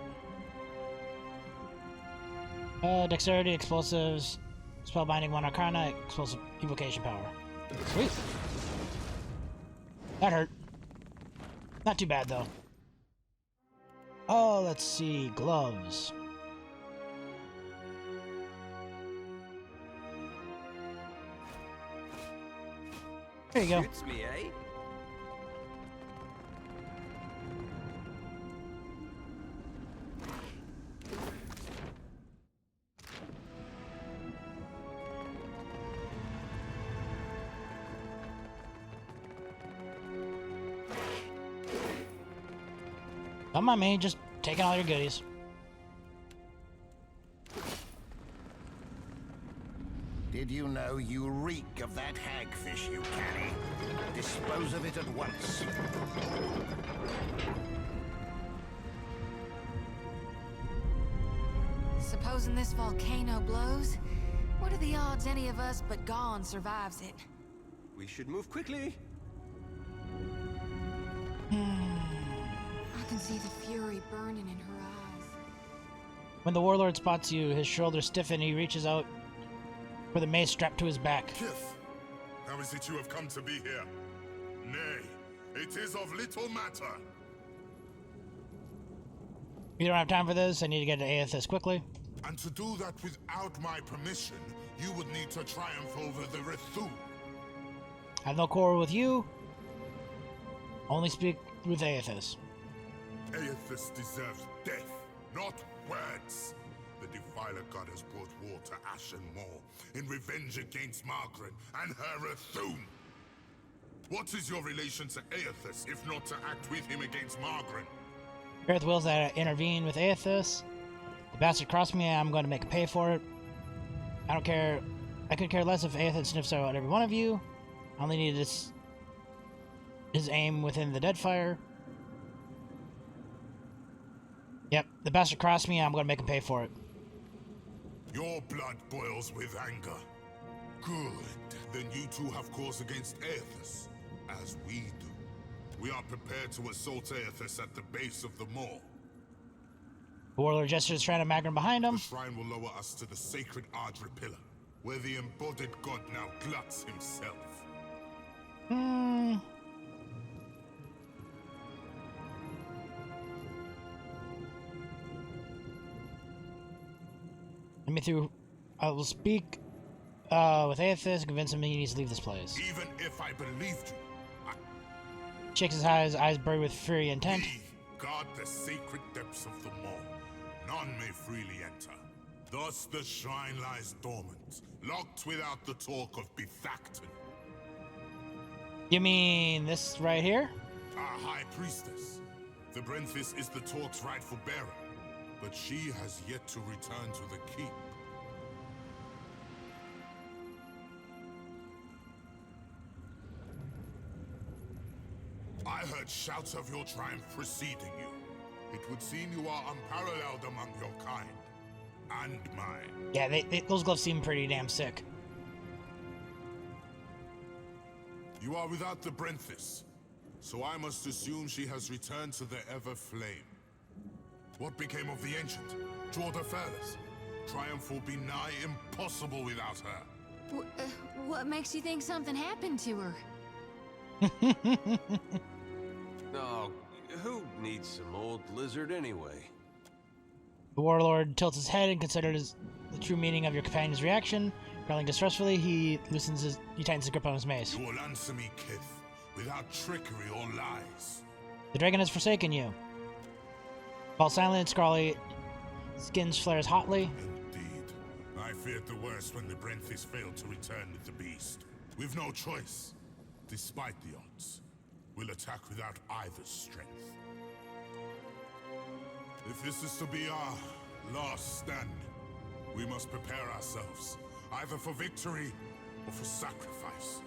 Dexterity, explosives, spellbinding, one arcana, explosive evocation power. Sweet. That hurt. Not too bad though. Oh, let's see, gloves. There you go. Shoots me, eh? Don't mind me, just taking all your goodies. Did you know you reek of that hagfish you carry? Dispose of it at once. Supposing this volcano blows, what are the odds any of us but Gone survives it? We should move quickly. I can see the fury burning in her eyes. When the warlord spots you, his shoulders stiffen, he reaches out for the mace strapped to his back. Kith, how is it you have come to be here? Nay, it is of little matter. You don't have time for this, I need to get to Aethys quickly. And to do that without my permission, you would need to triumph over the Rithun. I have no quarrel with you. Only speak with Aethys. Aethys deserves death, not words. The Defiler God has brought war to Ashen Moor in revenge against Margaret and her Rithun. What is your relation to Aethys, if not to act with him against Margaret? Earth wills that I intervene with Aethys. The bastard crossed me, I'm going to make him pay for it. I don't care. I could care less if Aethys sniffs out every one of you. I only need his aim within the Deadfire. Yep, the bastard crossed me, I'm going to make him pay for it. Your blood boils with anger. Good. Then you two have cause against Aethys, as we do. We are prepared to assault Aethys at the base of the moor. The warlord gestures trying to Magron behind him. The shrine will lower us to the sacred Ardra Pillar, where the embodied god now gluts himself. Let me through. I will speak with Aethys, convince him he needs to leave this place. Even if I believed you, Shakes his eyes buried with fury and intent. we guard the sacred depths of the moor. None may freely enter. Thus the shrine lies dormant, locked without the talk of Bethacton. You mean this right here? Our high priestess. The Brenthis is the talk's rightful bearer, but she has yet to return to the keep. I heard shouts of your triumph preceding you. It would seem you are unparalleled among your kind. And mine. Yeah, those gloves seem pretty damn sick. You are without the Brenthis, so I must assume she has returned to the Everflame. What became of the Ancient, Jorda Fairless? Triumph will be nigh impossible without her. What makes you think something happened to her? Oh, who needs some old lizard anyway? The warlord tilts his head and considers the true meaning of your companion's reaction. Growling distressfully, he tightens his grip on his mace. You will answer me, Kith, without trickery or lies. The dragon has forsaken you. While silent, Scarly skin flares hotly. Indeed. I feared the worst when the Brenthis failed to return with the beast. We've no choice. Despite the odds, we'll attack without either's strength. If this is to be our last stand, we must prepare ourselves, either for victory or for sacrifice.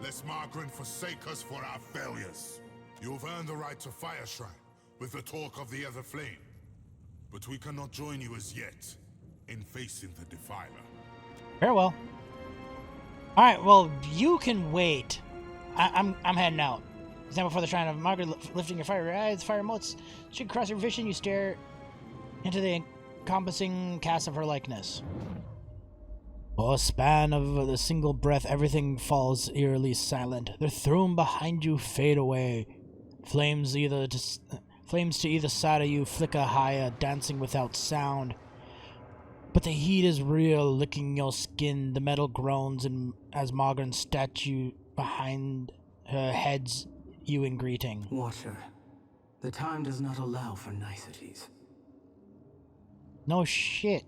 Lest Margaret forsake us for our failures. You've earned the right to Fire Shrine, with the talk of the Everflame. But we cannot join you as yet in facing the Defiler. Very well. Alright, well, you can wait. I'm heading out. Stand before the shrine of Margaret, lifting your fiery eyes, fire motes should cross your vision. You stare into the encompassing cast of her likeness. For a span of a single breath, everything falls eerily silent. The throne behind you fade away. Flames to either side of you flicker higher, dancing without sound. But the heat is real, licking your skin. The metal groans, and as Margaret's statue behind her heads you in greeting. Watcher, the time does not allow for niceties. No shit.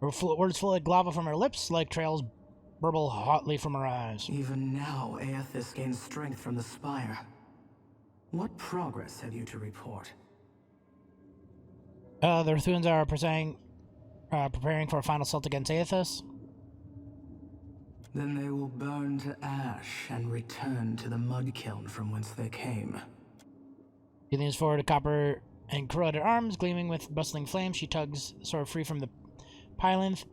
Words flow like lava from her lips, like trails burble hotly from her eyes. Even now, Aethys gains strength from the spire. What progress have you to report? The Ruthuans are preparing for a final assault against Aethys. Then they will burn to ash and return to the mud kiln from whence they came. She leans forward, a copper and corroded arms gleaming with bustling flames. She tugs the sword free from the pylonth,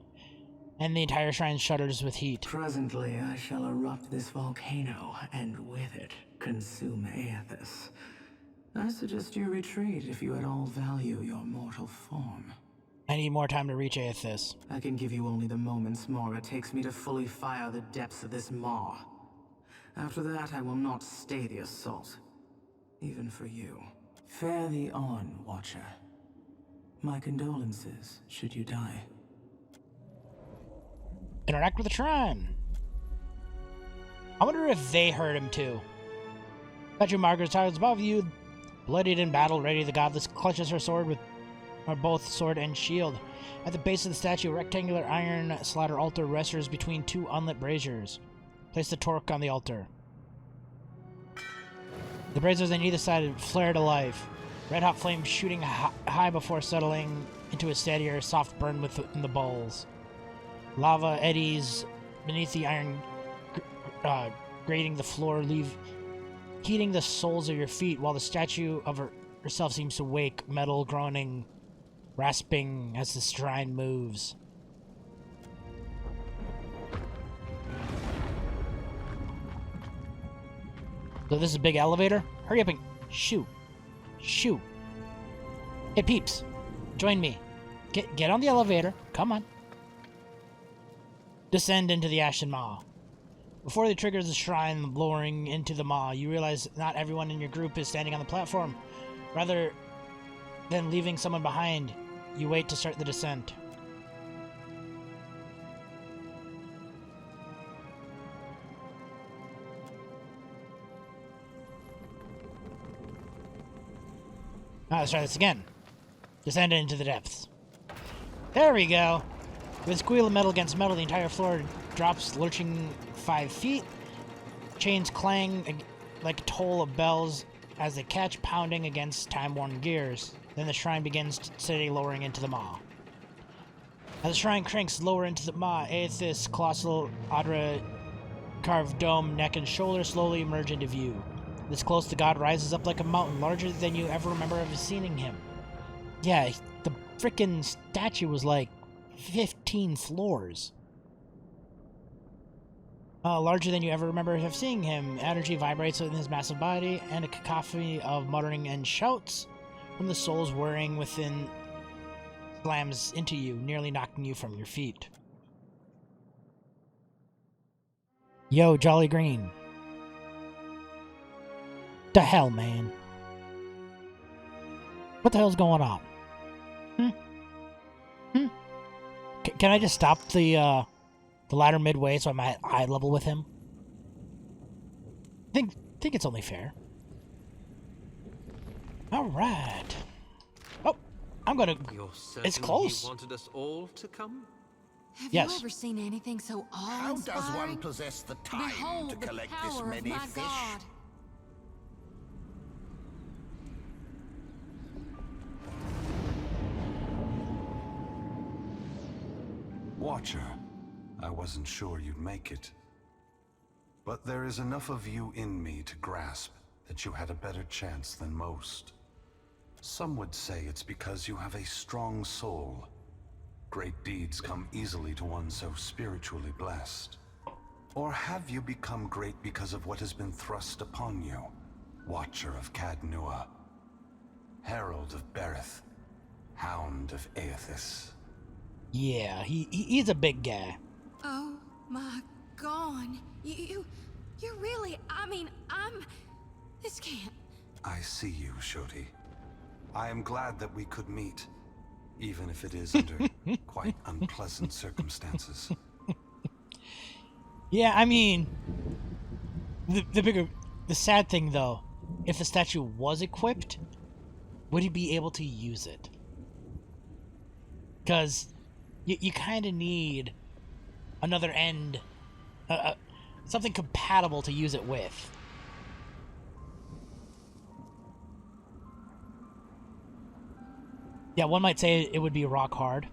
and the entire shrine shudders with heat. Presently, I shall erupt this volcano, and with it, consume Aethys. I suggest you retreat if you at all value your mortal form. I need more time to reach Aethys. I can give you only the moments more it takes me to fully fire the depths of this maw. After that, I will not stay the assault. Even for you. Fare thee on, Watcher. My condolences, should you die. Interact with the shrine. I wonder if they heard him too. Statue Margaret towers above you, bloodied in battle, ready. The godless clutches her sword with both sword and shield. At the base of the statue, a rectangular iron slaughter altar rests between two unlit braziers. Place the torque on the altar. The braziers on either side flare to life. Red-hot flames shooting high before settling into a steadier, soft burn within the bowls. Lava eddies beneath the iron, grating the floor, heating the soles of your feet, while the statue of herself seems to wake, metal groaning, rasping as the shrine moves. So this is a big elevator? Hurry up and shoot. Shoot. Hey peeps, join me. Get on the elevator. Come on. Descend into the Ashen Maw. Before they trigger the shrine lowering into the maw, you realize not everyone in your group is standing on the platform. Rather than leaving someone behind, you wait to start the descent. Let's try this again. Descend into the depths. There we go. With a squeal of metal against metal, the entire floor drops, lurching 5 feet. Chains clang like a toll of bells as they catch, pounding against time-worn gears. Then the shrine begins steady lowering into the maw. As the shrine cranks lower into the maw, Aethys' colossal Adra carved dome, neck, and shoulder slowly emerge into view. This close, the god rises up like a mountain, larger than you ever remember ever seeing him. Yeah, the frickin' statue was like 15 floors. Larger than you ever remember have seeing him. Energy vibrates within his massive body, and a cacophony of muttering and shouts from the souls whirring within slams into you, nearly knocking you from your feet. Yo, Jolly Green. The hell, man? What the hell's going on? Can I just stop the ladder midway so I'm at eye level with him? Think it's only fair. All right. Oh, I'm gonna. It's close. He wanted us all to come? Have you ever seen anything so awe-inspiring? How does one possess the time Behold to collect the this power many of my fish? God. Watcher, I wasn't sure you'd make it. But there is enough of you in me to grasp that you had a better chance than most. Some would say it's because you have a strong soul. Great deeds come easily to one so spiritually blessed. Or have you become great because of what has been thrust upon you? Watcher of Cadnua, Herald of Berith, Hound of Aethys. Yeah, he's a big guy. Oh my God. You're really, this can't. I see you, Shoti. I am glad that we could meet, even if it is under quite unpleasant circumstances. Yeah, I mean, the sad thing though, if the statue was equipped, would he be able to use it? Because you kind of need another end, something compatible to use it with. Yeah, one might say it would be rock hard.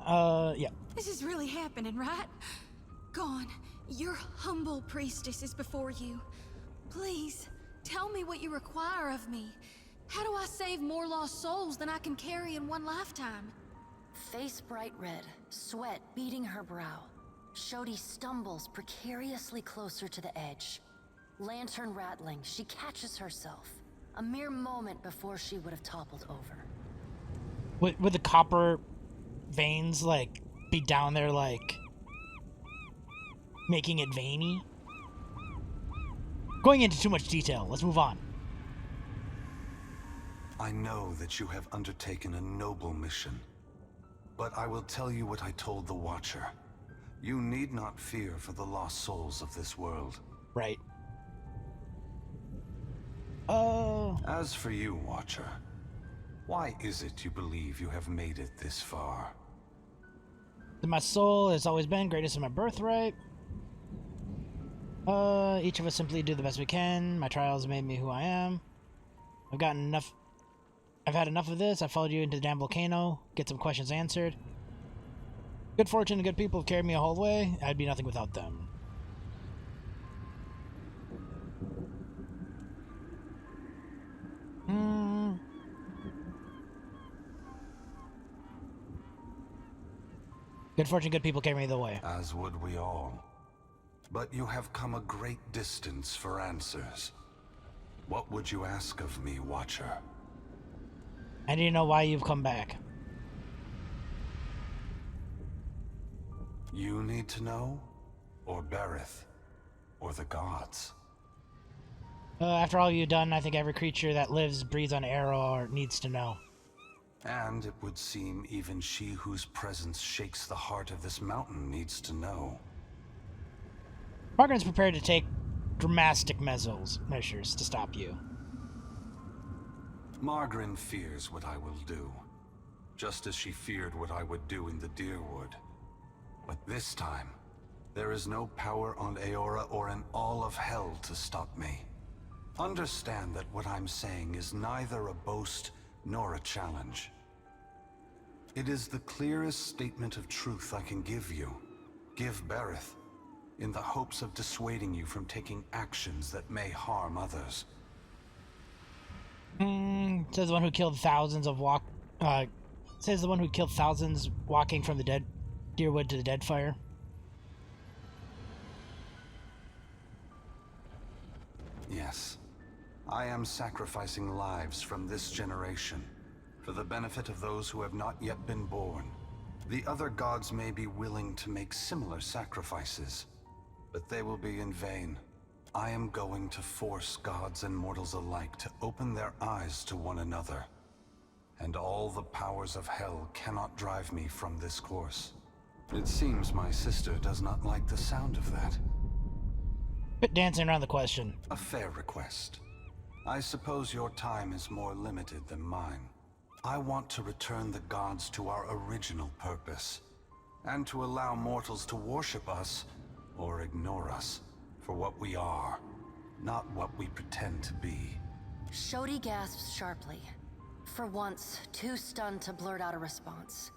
Yeah. This is really happening, right? Go on. Your humble priestess is before you. Please, tell me what you require of me. How do I save more lost souls than I can carry in one lifetime? Face bright red, sweat beading her brow. Shodi stumbles precariously closer to the edge. Lantern rattling, she catches herself. A mere moment before she would have toppled over. Would the copper veins, like, be down there, like, making it veiny? Going into too much detail. Let's move on. I know that you have undertaken a noble mission, but I will tell you what I told the Watcher. You need not fear for the lost souls of this world. Right. As for you, Watcher, why is it you believe you have made it this far? My soul has always been greatest in my birthright. Each of us simply do the best we can. My trials made me who I am. I've had enough of this. I followed you into the damn volcano. Get some questions answered. Good fortune and good people have carried me a whole way. I'd be nothing without them. Good fortune, good people carry me the way. As would we all. But you have come a great distance for answers. What would you ask of me, Watcher? I need to know why you've come back. You need to know? Or Berith? Or the gods? After all you've done, I think every creature that lives, breathes on Arrow needs to know. And it would seem even she whose presence shakes the heart of this mountain needs to know. Margaret's prepared to take drastic measures to stop you. Margaret fears what I will do, just as she feared what I would do in the Deerwood. But this time, there is no power on Aora or in all of hell to stop me. Understand that what I'm saying is neither a boast nor a challenge. It is the clearest statement of truth I can give you, give Berith, in the hopes of dissuading you from taking actions that may harm others. Says the one who killed thousands walking from the Deerwood to the Deadfire. Yes. I am sacrificing lives from this generation, for the benefit of those who have not yet been born. The other gods may be willing to make similar sacrifices, but they will be in vain. I am going to force gods and mortals alike to open their eyes to one another. And all the powers of hell cannot drive me from this course. It seems my sister does not like the sound of that. Quit dancing around the question. A fair request. I suppose your time is more limited than mine. I want to return the gods to our original purpose, and to allow mortals to worship us, or ignore us, for what we are, not what we pretend to be. Shodi gasps sharply, for once too stunned to blurt out a response.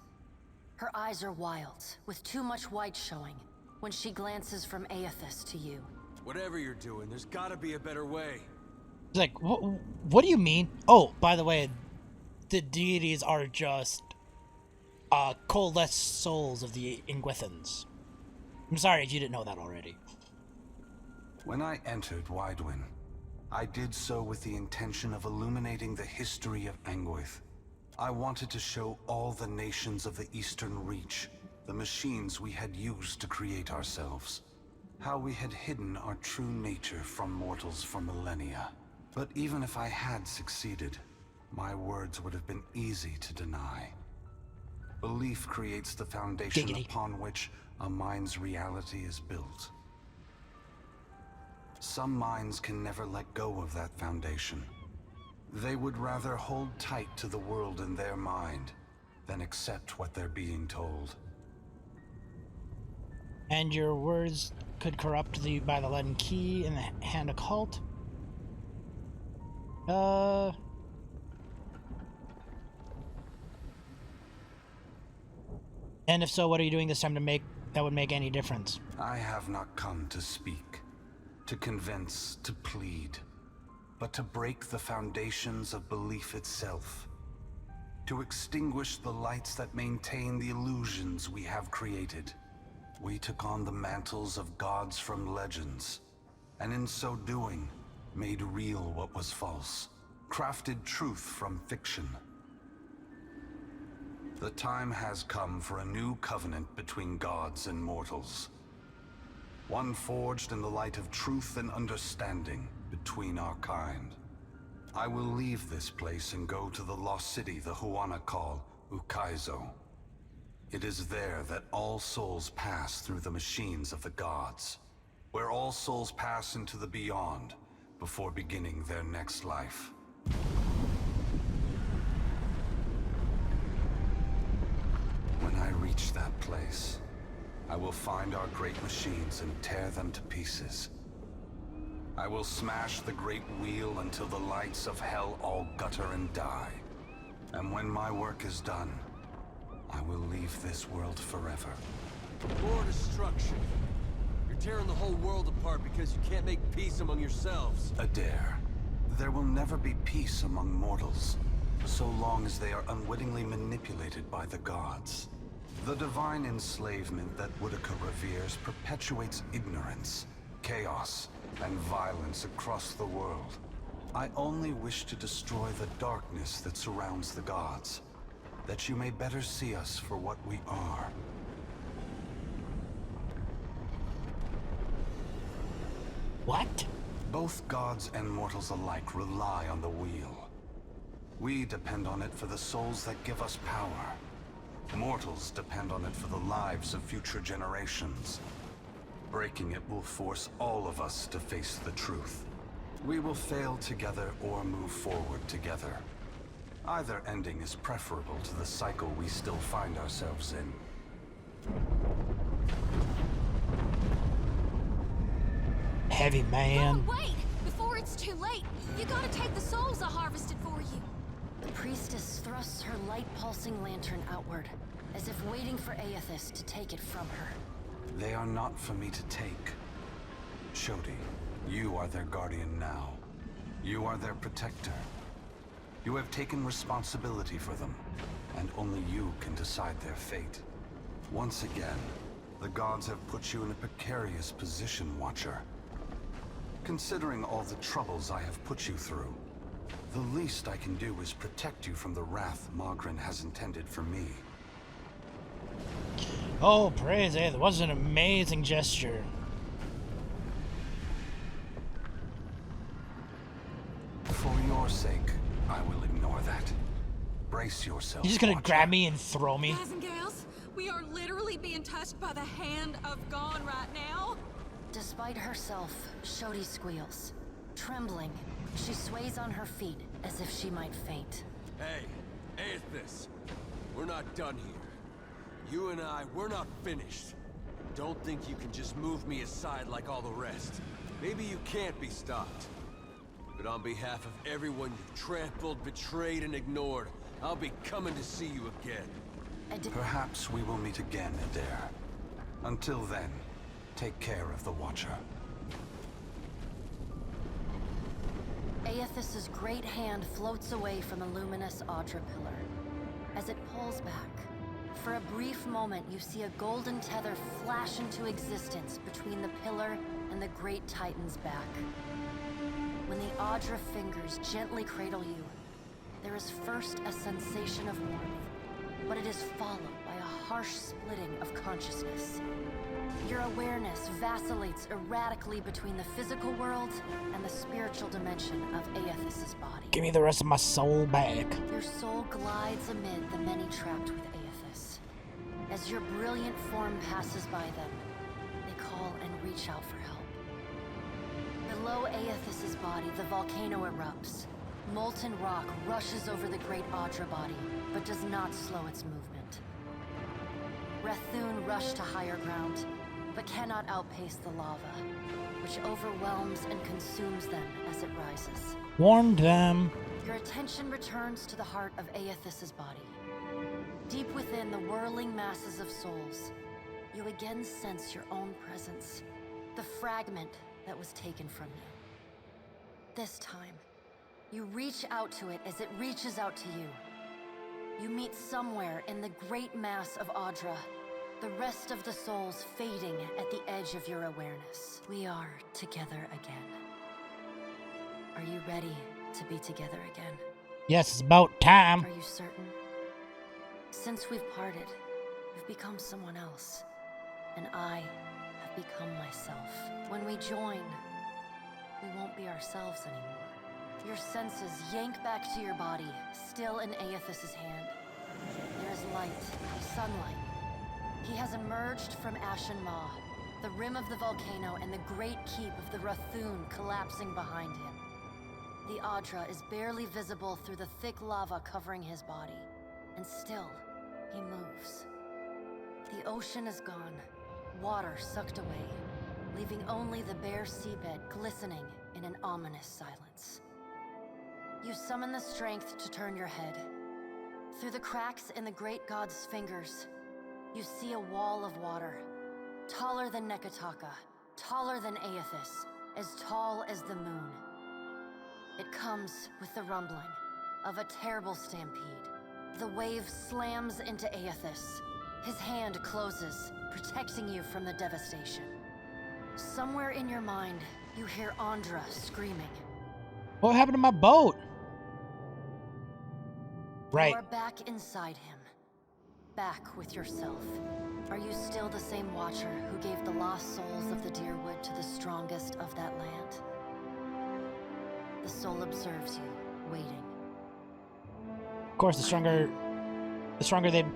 Her eyes are wild, with too much white showing, when she glances from Aethys to you. Whatever you're doing, there's gotta be a better way. It's like, what do you mean? Oh, by the way, the deities are just coalesced souls of the Ingwithans. I'm sorry if you didn't know that already. When I entered Widewin, I did so with the intention of illuminating the history of Angwith. I wanted to show all the nations of the Eastern Reach the machines we had used to create ourselves. How we had hidden our true nature from mortals for millennia. But even if I had succeeded, my words would have been easy to deny. Belief creates the foundation upon which a mind's reality is built. Some minds can never let go of that foundation. They would rather hold tight to the world in their mind than accept what they're being told. And your words could corrupt by the leaden key in the hand occult? And if so, what are you doing this time that would make any difference? I have not come to speak, to convince, to plead, but to break the foundations of belief itself, to extinguish the lights that maintain the illusions we have created. We took on the mantles of gods from legends, and in so doing, made real what was false, crafted truth from fiction. The time has come for a new covenant between gods and mortals. One forged in the light of truth and understanding between our kind. I will leave this place and go to the lost city the Huana call Ukaizo. It is there that all souls pass through the machines of the gods, where all souls pass into the beyond before beginning their next life. When I reach that place, I will find our great machines and tear them to pieces. I will smash the great wheel until the lights of hell all gutter and die. And when my work is done, I will leave this world forever. More destruction. You're tearing the whole world apart because you can't make peace among yourselves. Adair, there will never be peace among mortals, so long as they are unwittingly manipulated by the gods. The divine enslavement that Whitaker reveres perpetuates ignorance, chaos, and violence across the world. I only wish to destroy the darkness that surrounds the gods, that you may better see us for what we are. What? Both gods and mortals alike rely on the wheel. We depend on it for the souls that give us power. Mortals depend on it for the lives of future generations. Breaking it will force all of us to face the truth. We will fail together or move forward together. Either ending is preferable to the cycle we still find ourselves in. Heavy man. Oh, wait! Before it's too late, you gotta take the souls I harvested for you. The priestess thrusts her light-pulsing lantern outward, as if waiting for Aethys to take it from her. They are not for me to take. Shodi, you are their guardian now. You are their protector. You have taken responsibility for them, and only you can decide their fate. Once again, the gods have put you in a precarious position, Watcher. Considering all the troubles I have put you through, the least I can do is protect you from the wrath Magrin has intended for me. Oh, praise it. That was an amazing gesture. For your sake, I will ignore that. Brace yourself. You're just gonna Watcher. grab me and throw me? Guys and gals, we are literally being touched by the hand of God right now. Despite herself, Shodi squeals. Trembling, she sways on her feet as if she might faint. Hey, Aethys, we're not done here. You and I, we're not finished. Don't think you can just move me aside like all the rest. Maybe you can't be stopped. But on behalf of everyone you've trampled, betrayed, and ignored, I'll be coming to see you again. Perhaps we will meet again, Adair. Until then, take care of the Watcher. Aethys's great hand floats away from the luminous Audra pillar. As it pulls back, for a brief moment you see a golden tether flash into existence between the pillar and the great Titan's back. When the Audra fingers gently cradle you, there is first a sensation of warmth, but it is followed by a harsh splitting of consciousness. Your awareness vacillates erratically between the physical world and the spiritual dimension of Aethys's body. Give me the rest of my soul back. Your soul glides amid the many trapped with Aethys. As your brilliant form passes by them, they call and reach out for help. Below Aethys's body, the volcano erupts. Molten rock rushes over the great Audra body, but does not slow its movement. Rethune rushed to higher ground, but cannot outpace the lava, which overwhelms and consumes them as it rises. Warned them. Your attention returns to the heart of Aethys's body. Deep within the whirling masses of souls, you again sense your own presence, the fragment that was taken from you. This time, you reach out to it as it reaches out to you. You meet somewhere in the great mass of Audra, the rest of the souls fading at the edge of your awareness. We are together again. Are you ready to be together again? Yes, it's about time. Are you certain? Since we've parted, you've become someone else, and I have become myself. When we join, we won't be ourselves anymore. Your senses yank back to your body, still in Aethys's hand. There is light, sunlight. He has emerged from Ashen Maw, the rim of the volcano and the great keep of the Rathoon collapsing behind him. The Audra is barely visible through the thick lava covering his body, and still, he moves. The ocean is gone, water sucked away, leaving only the bare seabed glistening in an ominous silence. You summon the strength to turn your head. Through the cracks in the great god's fingers, you see a wall of water, taller than Nekataka, taller than Aethys, as tall as the moon. It comes with the rumbling of a terrible stampede. The wave slams into Aethys. His hand closes, protecting you from the devastation. Somewhere in your mind, you hear Andra screaming. What happened to my boat? Right. You are back inside him. Back with yourself. Are you still the same Watcher who gave the lost souls of the Deerwood to the strongest of that land? The soul observes you, waiting. Of course, the stronger they, of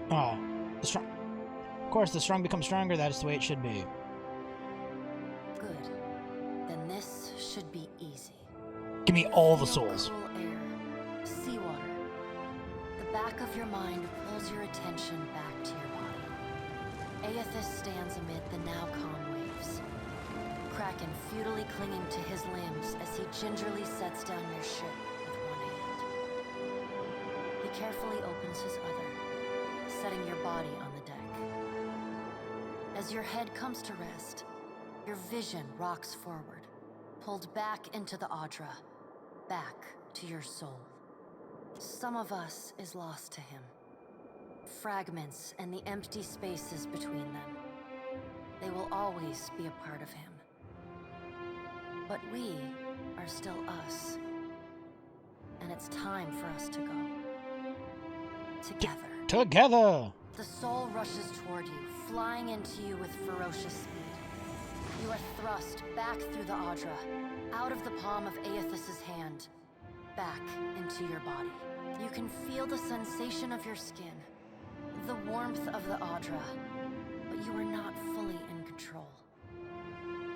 course, the strong become stronger. That is the way it should be. Good. Then this should be easy. Give me all the souls. Cool air, seawater. The back of your mind pulls your attention back to your body. Aethys stands amid the now calm waves. Kraken futilely clinging to his limbs as he gingerly sets down your ship with one hand. He carefully opens his other, setting your body on the deck. As your head comes to rest, your vision rocks forward, pulled back into the Audra, back to your soul. Some of us is lost to him. Fragments and the empty spaces between them. They will always be a part of him. But we are still us. And it's time for us to go. Together. Together! The soul rushes toward you, flying into you with ferocious speed. You are thrust back through the Audra, out of the palm of Aethys's hand, back into your body. You can feel the sensation of your skin, the warmth of the Audra, but you are not fully in control.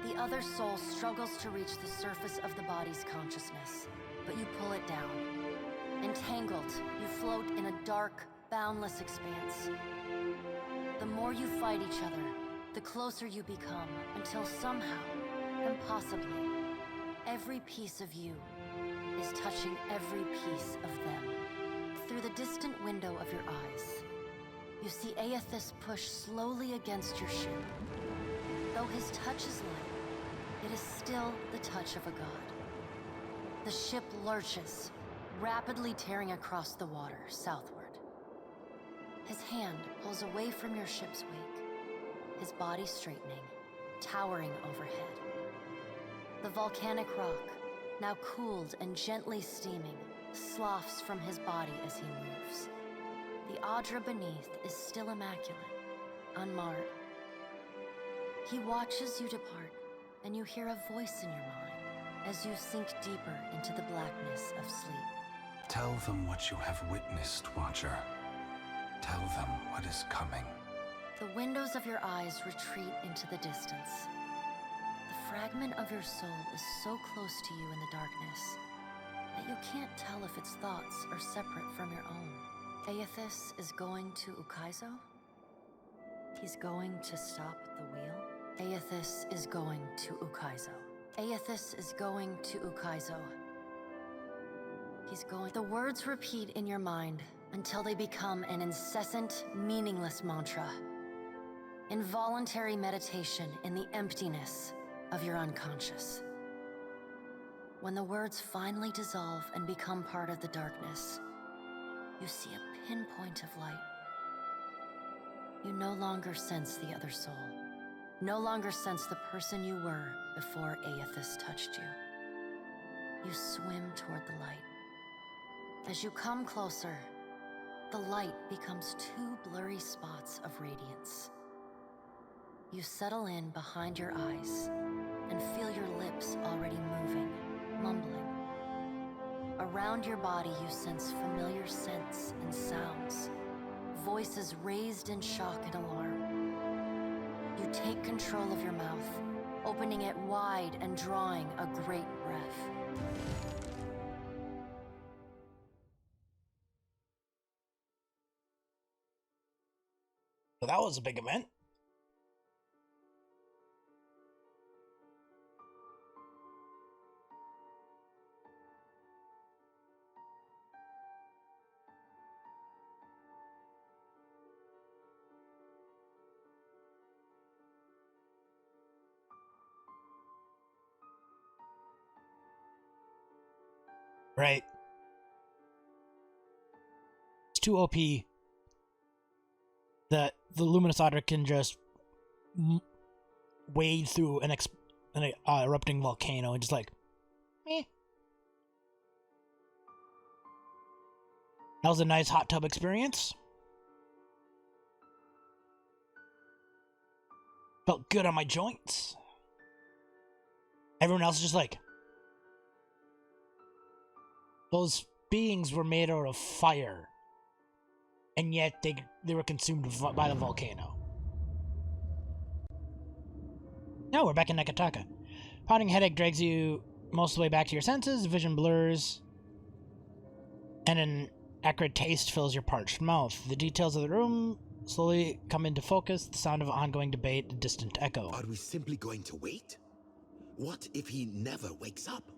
The other soul struggles to reach the surface of the body's consciousness, but you pull it down. Entangled, you float in a dark, boundless expanse. The more you fight each other, the closer you become, until somehow, impossibly, every piece of you is touching every piece of them. Through the distant window of your eyes, you see Aethys push slowly against your ship. Though his touch is light, it is still the touch of a god. The ship lurches, rapidly tearing across the water southward. His hand pulls away from your ship's wake, his body straightening, towering overhead. The volcanic rock, now cooled and gently steaming, sloughs from his body as he moves. The Audra beneath is still immaculate, unmarred. He watches you depart, and you hear a voice in your mind as you sink deeper into the blackness of sleep. Tell them what you have witnessed, Watcher. Tell them what is coming. The windows of your eyes retreat into the distance. The fragment of your soul is so close to you in the darkness that you can't tell if its thoughts are separate from your own. Aethys is going to Ukaizo? He's going to stop the wheel? Aethys is going to Ukaizo. Aethys is going to Ukaizo. He's going... The words repeat in your mind until they become an incessant, meaningless mantra. Involuntary meditation in the emptiness of your unconscious. When the words finally dissolve and become part of the darkness, you see a pinpoint of light. You no longer sense the other soul. No longer sense the person you were before Aethys touched you. You swim toward the light. As you come closer, the light becomes two blurry spots of radiance. You settle in behind your eyes and feel your lips already moving, mumbling. Around your body, you sense familiar scents and sounds, voices raised in shock and alarm. You take control of your mouth, opening it wide and drawing a great breath. So that was a big event. Right. It's too OP that the Luminous Otter can just wade through an erupting volcano and just like, meh. That was a nice hot tub experience. Felt good on my joints. Everyone else is just like, those beings were made out of fire, and yet they were consumed by the volcano. Now we're back in Nekataka. Pounding headache drags you most of the way back to your senses, vision blurs, and an acrid taste fills your parched mouth. The details of the room slowly come into focus, the sound of ongoing debate, a distant echo. Are we simply going to wait? What if he never wakes up?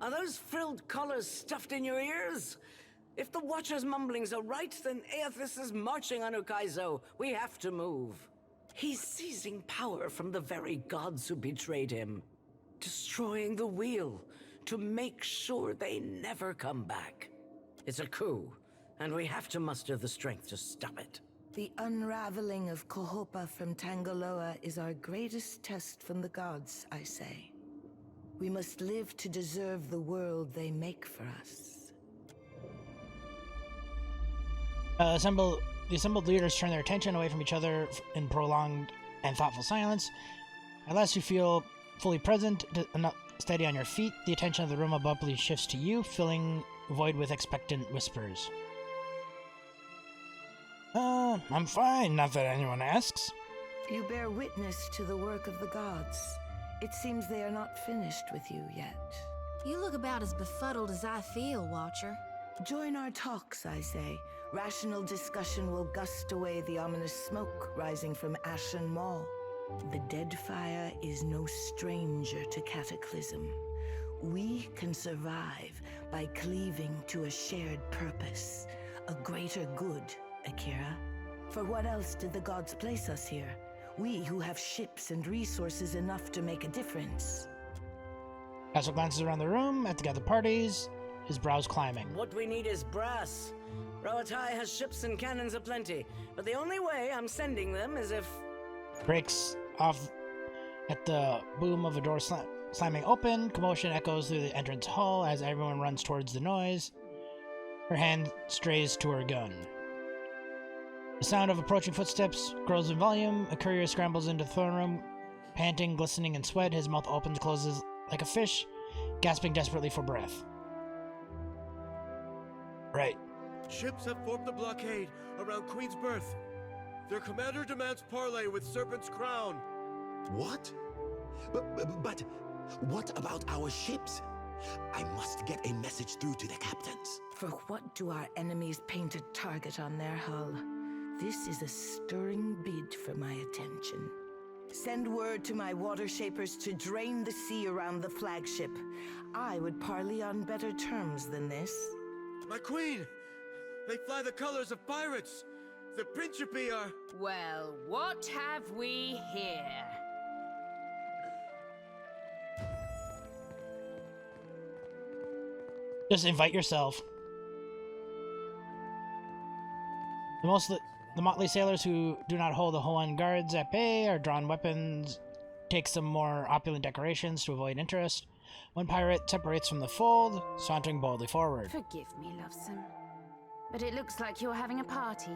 Are those frilled collars stuffed in your ears? If the Watcher's mumblings are right, then Aethys is marching on Ukaizo. We have to move. He's seizing power from the very gods who betrayed him. Destroying the wheel to make sure they never come back. It's a coup, and we have to muster the strength to stop it. The unraveling of Kohopa from Tangaloa is our greatest test from the gods, I say. We must live to deserve the world they make for us. The assembled leaders turn their attention away from each other in prolonged and thoughtful silence. At last you feel fully present, steady on your feet. The attention of the room abruptly shifts to you, filling the void with expectant whispers. I'm fine, not that anyone asks. You bear witness to the work of the gods. It seems they are not finished with you yet. You look about as befuddled as I feel, Watcher. Join our talks, I say. Rational discussion will gust away the ominous smoke rising from Ashen Maw. The Deadfire is no stranger to cataclysm. We can survive by cleaving to a shared purpose, a greater good, Akira. For what else did the gods place us here? We who have ships and resources enough to make a difference. Castle glances around the room at the gathered parties, his brows climbing. What we need is brass. Roatai has ships and cannons aplenty, but the only way I'm sending them is if... Breaks off at the boom of a door slamming open. Commotion echoes through the entrance hall as everyone runs towards the noise. Her hand strays to her gun. The sound of approaching footsteps grows in volume. A courier scrambles into the throne room, panting, glistening in sweat. His mouth opens, closes like a fish, gasping desperately for breath. Right. Ships have formed a blockade around Queen's Berth. Their commander demands parley with Serpent's Crown. What? But what about our ships? I must get a message through to the captains. For what do our enemies paint a target on their hull? This is a stirring bid for my attention. Send word to my water shapers to drain the sea around the flagship. I would parley on better terms than this. My queen! They fly the colors of pirates! The Principe are... Well, what have we here? Just invite yourself. The motley sailors who do not hold the Hoan guards at bay are drawn weapons, take some more opulent decorations to avoid interest. One pirate separates from the fold, sauntering boldly forward. Forgive me, lovesome, but it looks like you're having a party.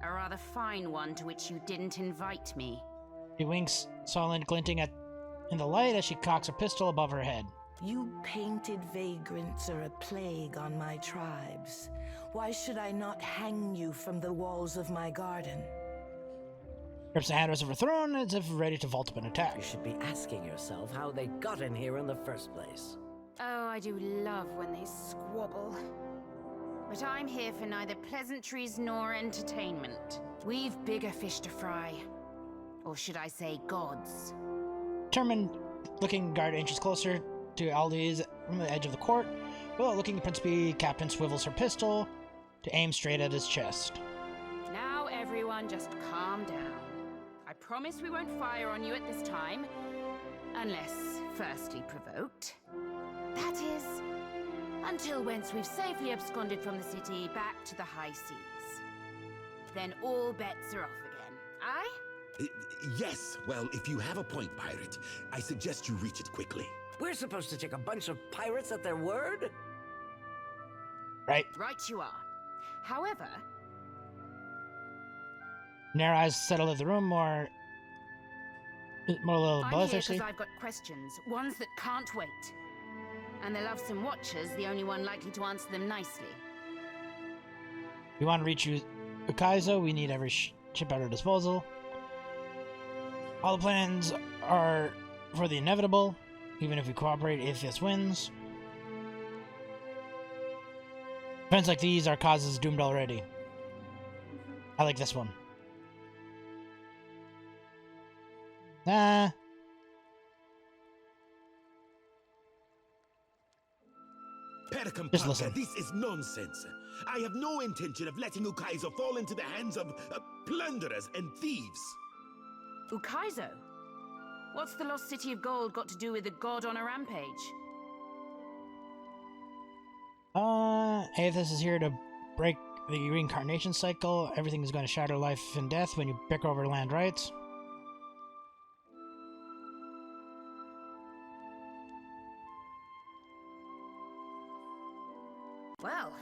A rather fine one to which you didn't invite me. She winks, sullen, glinting in the light as she cocks a pistol above her head. You painted vagrants are a plague on my tribes. Why should I not hang you from the walls of my garden? Grips the handles of her throne as if ready to vault up an attack. You should be asking yourself how they got in here in the first place. Oh, I do love when they squabble. But I'm here for neither pleasantries nor entertainment. We've bigger fish to fry. Or should I say gods? Determined looking guard inches closer to Aldi's from the edge of the court. Well, looking Principe, Captain swivels her pistol to aim straight at his chest. Now everyone just calm down. I promise we won't fire on you at this time. Unless firstly provoked. That is, until once we've safely absconded from the city back to the high seas. Then all bets are off again. Aye? Yes. Well, if you have a point, pirate, I suggest you reach it quickly. We're supposed to take a bunch of pirates at their word? Right. Right you are. However... Their eyes settle at the room more little I'm buzz, here I see. because I've got questions. Ones that can't wait. And the lovesome watcher's the only one likely to answer them nicely. We want to reach Ukaizo. We need every ship at our disposal. All the plans are for the inevitable. Even if we cooperate, Atheist wins. Events like these are causes doomed already. I like this one. Nah. Just listen. This is nonsense. I have no intention of letting Ukaizo fall into the hands of plunderers and thieves. Ukaizo? What's the lost city of gold got to do with the god on a rampage? Aethys is here to break the reincarnation cycle. Everything is going to shatter life and death when you bicker over land rights. Well,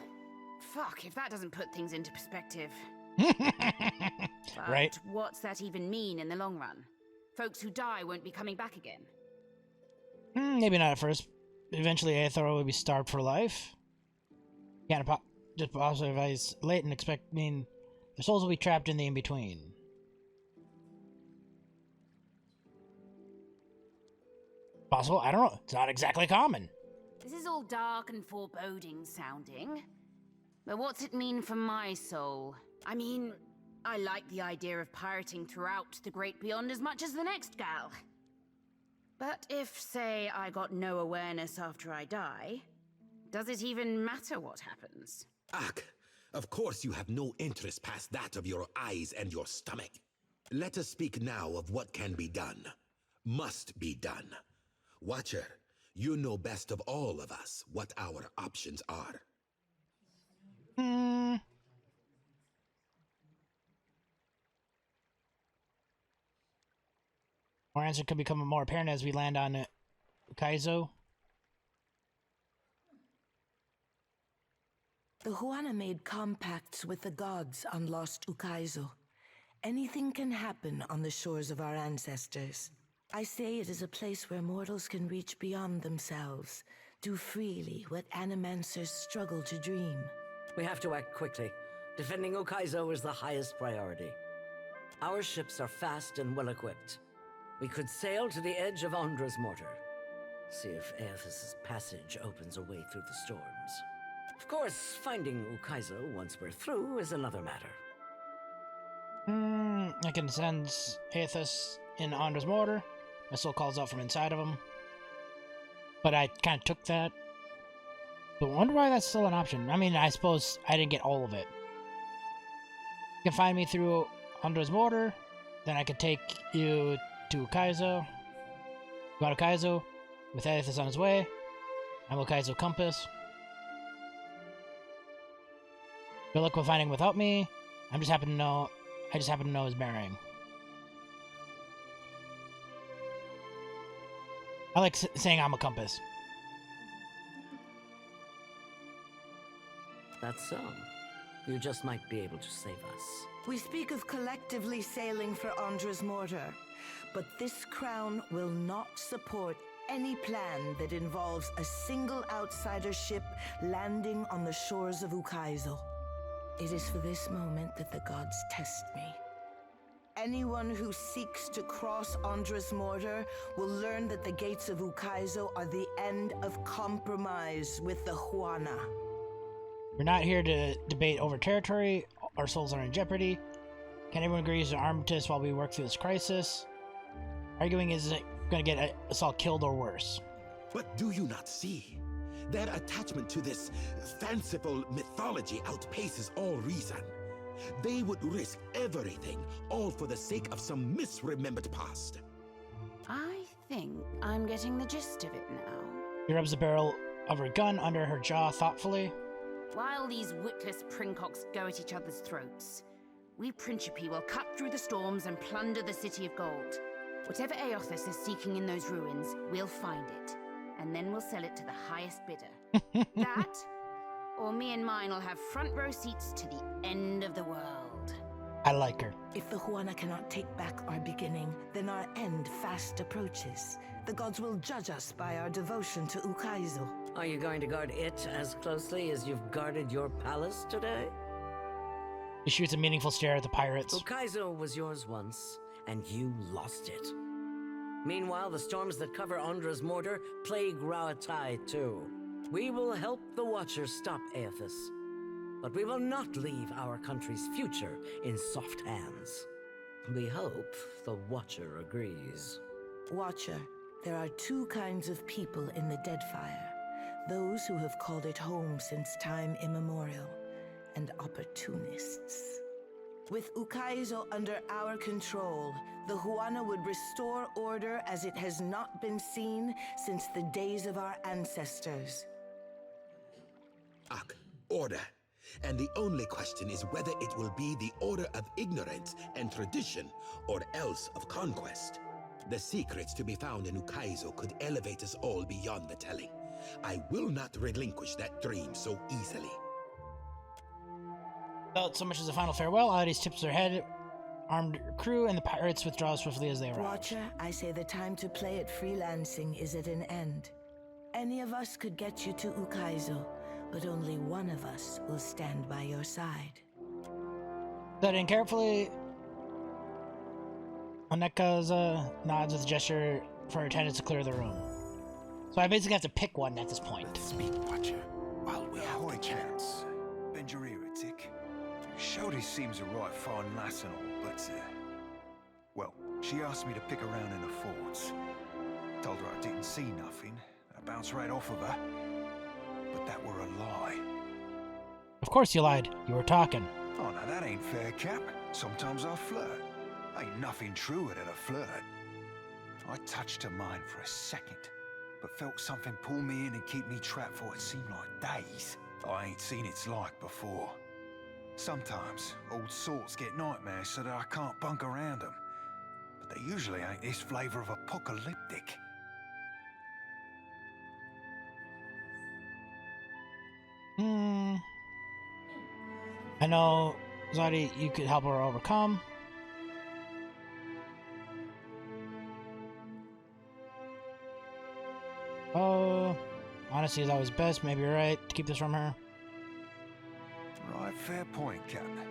fuck, if that doesn't put things into perspective. Right. What's that even mean in the long run? Folks who die won't be coming back again. Maybe not at first. Eventually, Aethor will be starved for life. Can't just positivize late and expect, their souls will be trapped in the in-between. Possible? I don't know. It's not exactly common. This is all dark and foreboding sounding. But what's it mean for my soul? I like the idea of pirating throughout the Great Beyond as much as the next gal. But if, say, I got no awareness after I die, does it even matter what happens? Ak, of course you have no interest past that of your eyes and your stomach. Let us speak now of what can be done. Must be done. Watcher, you know best of all of us what our options are. Our answer could become more apparent as we land on Ukaizo. The Huana made compacts with the gods on Lost Ukaizo. Anything can happen on the shores of our ancestors. I say it is a place where mortals can reach beyond themselves, do freely what animancers struggle to dream. We have to act quickly. Defending Ukaizo is the highest priority. Our ships are fast and well-equipped. We could sail to the edge of Andra's mortar. See if Aethys' passage opens a way through the storms. Of course, finding Ukaizo once we're through is another matter. I can sense Aethys in Andra's mortar. My soul calls out from inside of him. But I kind of took that. But I wonder why that's still an option. I mean, I suppose I didn't get all of it. You can find me through Andra's mortar. Then I could take you to Kaizo. Go to Kaizo with Aethys on his way. I'm a Kaizo compass. Good luck with finding without me. I just happen to know his bearing. I like saying I'm a compass. That's so. You just might be able to save us. We speak of collectively sailing for Andra's mortar, but this crown will not support any plan that involves a single outsider ship landing on the shores of Ukaizo. It is for this moment that the gods test me. Anyone who seeks to cross Andra's mortar will learn that the gates of Ukaizo are the end of compromise with the Huana. We're not here to debate over territory. Our souls are in jeopardy. Can everyone agree to an armistice while we work through this crisis? Arguing is going to get us all killed or worse. But do you not see? Their attachment to this fanciful mythology outpaces all reason. They would risk everything, all for the sake of some misremembered past. I think I'm getting the gist of it now. She rubs the barrel of her gun under her jaw thoughtfully. While these witless princocks go at each other's throats, we Principi will cut through the storms and plunder the city of gold. Whatever Aethys is seeking in those ruins, we'll find it, and then we'll sell it to the highest bidder. That, or me and mine will have front row seats to the end of the world. I like her. If the Huana cannot take back our beginning, then our end fast approaches. The gods will judge us by our devotion to Ukaizo. Are you going to guard it as closely as you've guarded your palace today? He shoots a meaningful stare at the pirates. Ukaizo was yours once, and you lost it. Meanwhile, the storms that cover Andra's mortar plague Rauatai too. We will help the Watchers stop Aethys, but we will not leave our country's future in soft hands. We hope the Watcher agrees. Watcher, there are two kinds of people in the Deadfire. Those who have called it home since time immemorial, and opportunists. With Ukaizo under our control, the Huana would restore order as it has not been seen since the days of our ancestors. Order. And the only question is whether it will be the order of ignorance and tradition, or else of conquest. The secrets to be found in Ukaizo could elevate us all beyond the telling. I will not relinquish that dream so easily. Without so much as a final farewell, Aethys tips her head, armed crew, and the pirates withdraw swiftly as they arrive. Watcher, I say the time to play at freelancing is at an end. Any of us could get you to Ukaizo, but only one of us will stand by your side. Studying carefully, Oneka's nods with a gesture for her attendants to clear the room. So I basically have to pick one at this point. Let's speak, Watcher, while we have the chance. Bend your ear a tick. Shody seems a right fine lass and all, but, well, she asked me to pick around in the forts. Told her I didn't see nothing. I bounced right off of her. But that were a lie. Of course you lied. You were talking. Oh, no, that ain't fair, Cap. Sometimes I flirt. Ain't nothing truer than a flirt. I touched her mind for a second, but felt something pull me in and keep me trapped for what seemed like days. I ain't seen its like before. Sometimes old salts get nightmares so that I can't bunk around them. But they usually ain't this flavor of apocalyptic. I know, Zadi, you could help her overcome. Oh, honesty is always best. Maybe you're right to keep this from her. Right, fair point, Captain.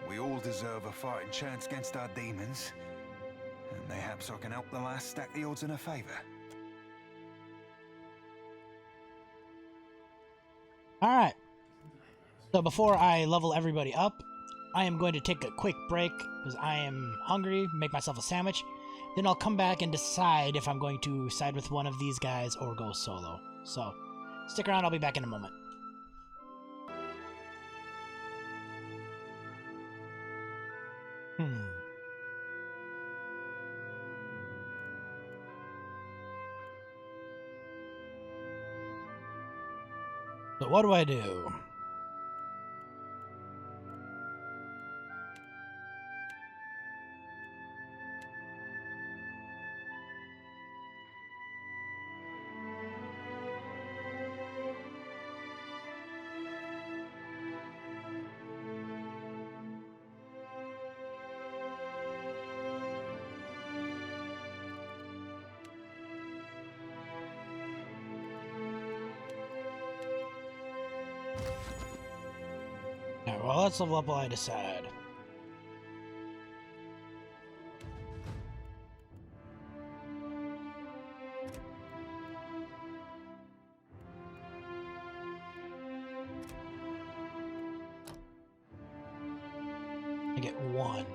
We all deserve a fighting chance against our demons. And mayhaps I can help the lass stack the odds in her favor. Alright. So before I level everybody up, I am going to take a quick break because I am hungry, make myself a sandwich, Then I'll come back and decide if I'm going to side with one of these guys or go solo. So, stick around, I'll be back in a moment. So what do I do? Alright, well, let's level up while I decide. I get 1.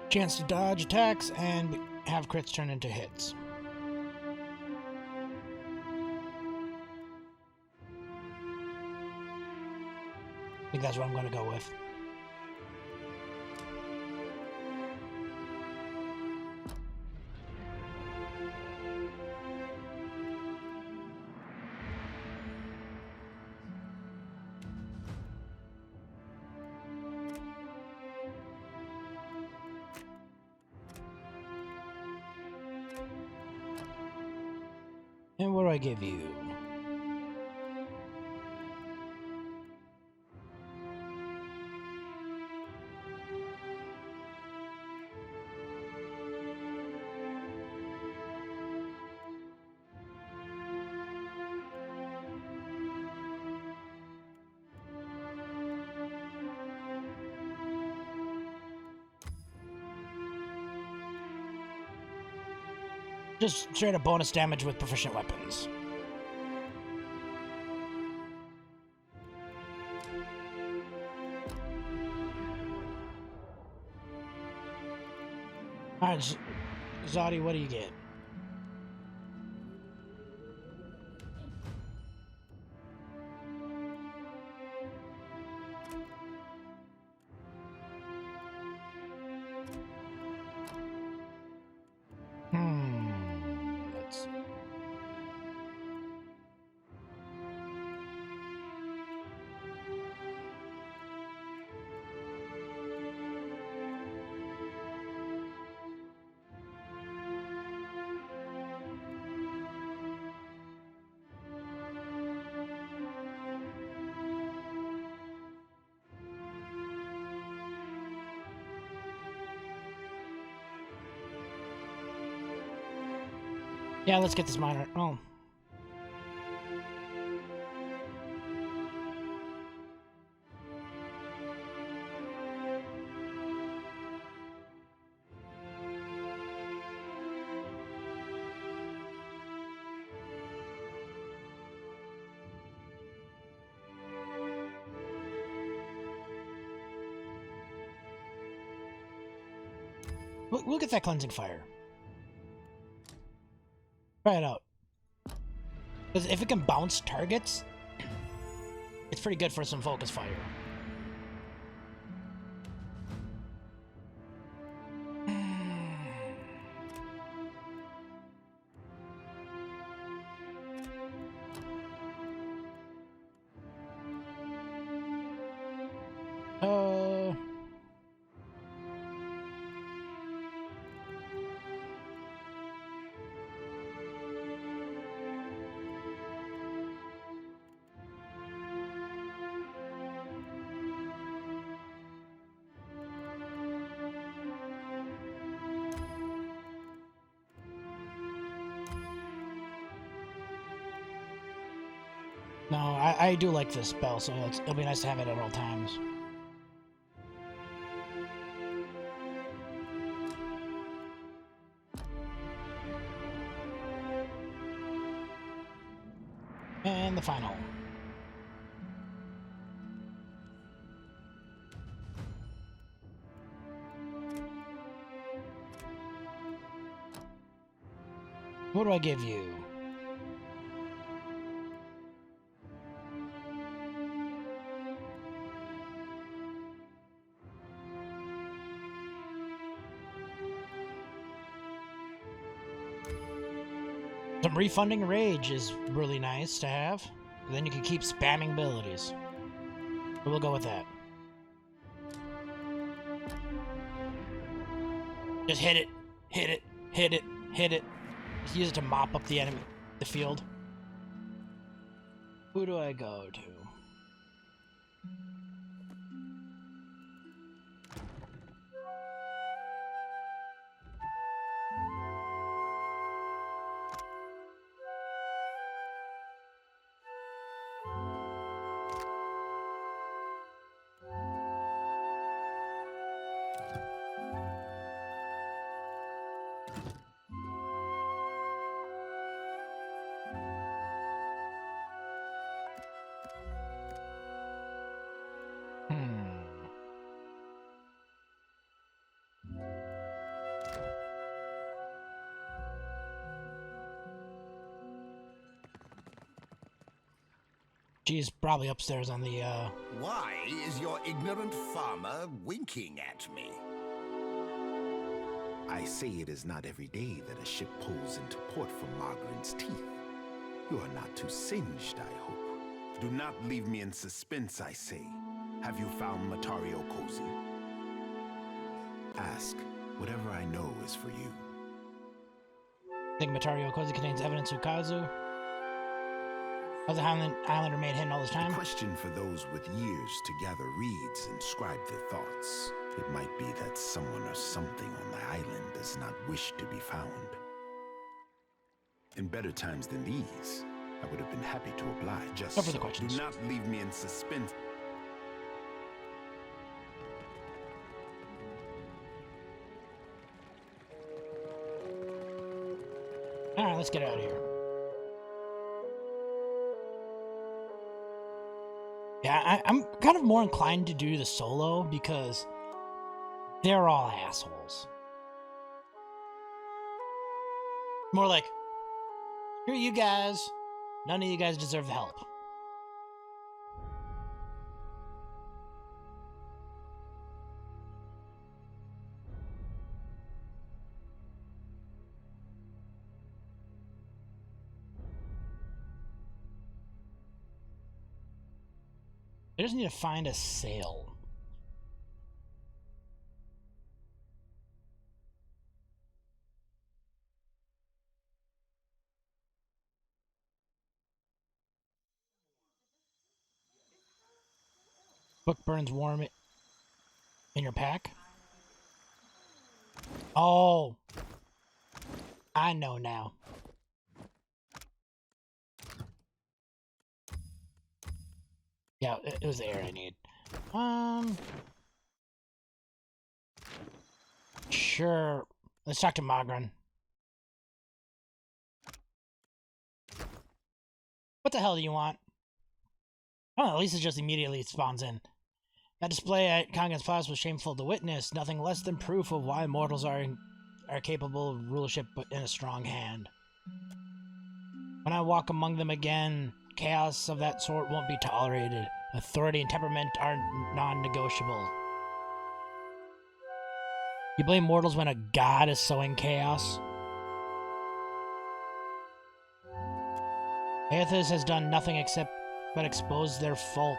Chance to dodge attacks and have crits turn into hits. I think that's what I'm going to go with. And what do I give you? Just straight up bonus damage with proficient weapons. Alright, Zodi, what do you get? Let's see. Yeah, let's get this miner. Oh. We'll get that cleansing fire. Try it out. Because if it can bounce targets, it's pretty good for some focus fire. No, I do like this spell, so it'll be nice to have it at all times. the final. What do I give you? Some refunding rage is really nice to have. Then you can keep spamming abilities. But we'll go with that. Just hit it, hit it, hit it, hit it. Just use it to mop up the enemy, the field. Who do I go to? She's probably upstairs on the, Why is your ignorant farmer winking at me? I say it is not every day that a ship pulls into port from Margaret's teeth. You are not too singed, I hope. Do not leave me in suspense, I say. Have you found Matario Cozy? Ask. Whatever I know is for you. I think Matario Kozi contains evidence of Kazu. Was the Highlander made hidden all this time? A question for those with years to gather reeds and scribe their thoughts. It might be that someone or something on the island does not wish to be found. In better times than these, I would have been happy to oblige. Just No further questions. Do not leave me in suspense. Alright, let's get out of here. Yeah, I'm kind of more inclined to do the solo because they're all assholes. More like, screw you guys. None of you guys deserve the help. I just need to find a sail. Book burns warm in your pack. Oh, I know now. Yeah, it was the air I need. Sure. Let's talk to Magran. What the hell do you want? Oh, at least it just immediately spawns in. That display at Kangan's Palace was shameful to witness, nothing less than proof of why mortals are capable of rulership but in a strong hand. When I walk among them again, chaos of that sort won't be tolerated. Authority and temperament are non-negotiable. You blame mortals when a god is sowing chaos? Aethys has done nothing except but expose their fault,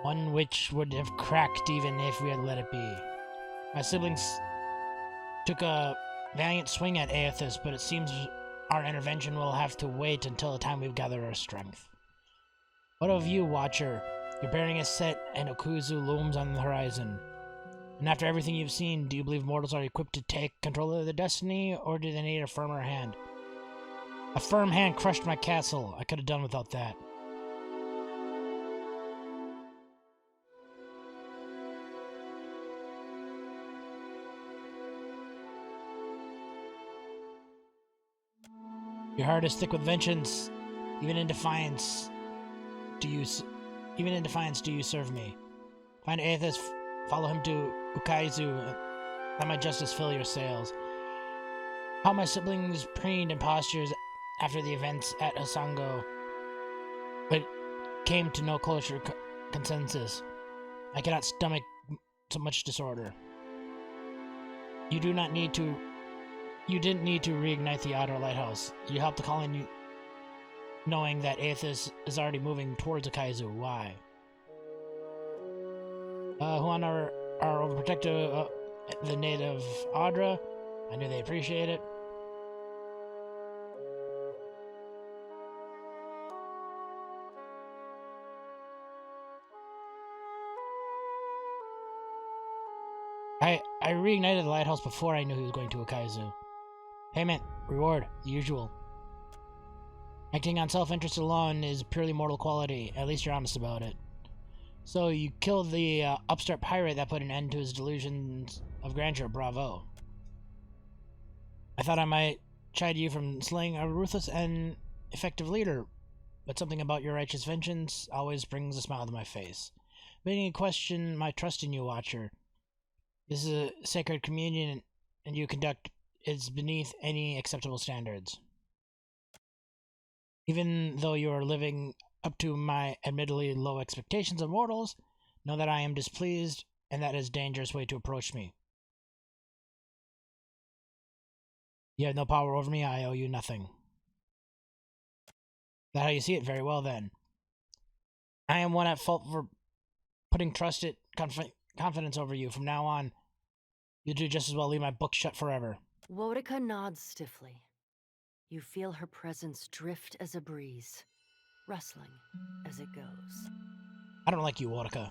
one which would have cracked even if we had let it be. My siblings took a valiant swing at Aethys, but it seems our intervention will have to wait until the time we've gathered our strength. What of you, Watcher? Your bearing is set, and Okuzu looms on the horizon. And after everything you've seen, do you believe mortals are equipped to take control of their destiny, or do they need a firmer hand? A firm hand crushed my castle. I could have done without that. Your heart is thick with vengeance. Even in defiance, do you serve me? Find Aethys, follow him to Ukaizu, let my justice fill your sails. How my siblings preened impostures after the events at Hasango, but came to no closer consensus. I cannot stomach so much disorder. You didn't need to reignite the outer lighthouse. You helped the colony knowing that Aethys is already moving towards Ukaizu. Why? Juan are overprotective of the native Audra. I knew they appreciate it. I reignited the lighthouse before I knew he was going to Ukaizu. Payment, reward, the usual. Acting on self-interest alone is purely mortal quality. At least you're honest about it. So you killed the upstart pirate that put an end to his delusions of grandeur. Bravo. I thought I might chide you from slaying a ruthless and effective leader, but something about your righteous vengeance always brings a smile to my face. Making you question my trust in you, Watcher. This is a sacred communion, and you conduct is beneath any acceptable standards. Even though you are living up to my admittedly low expectations of mortals, know that I am displeased, and that is a dangerous way to approach me. You have no power over me, I owe you nothing. Is that how you see it? Very well, then. I am one at fault for putting trusted confidence over you. From now on, you do just as well leave my book shut forever. Wotica nods stiffly. You feel her presence drift as a breeze, rustling as it goes. I don't like you, Wotica.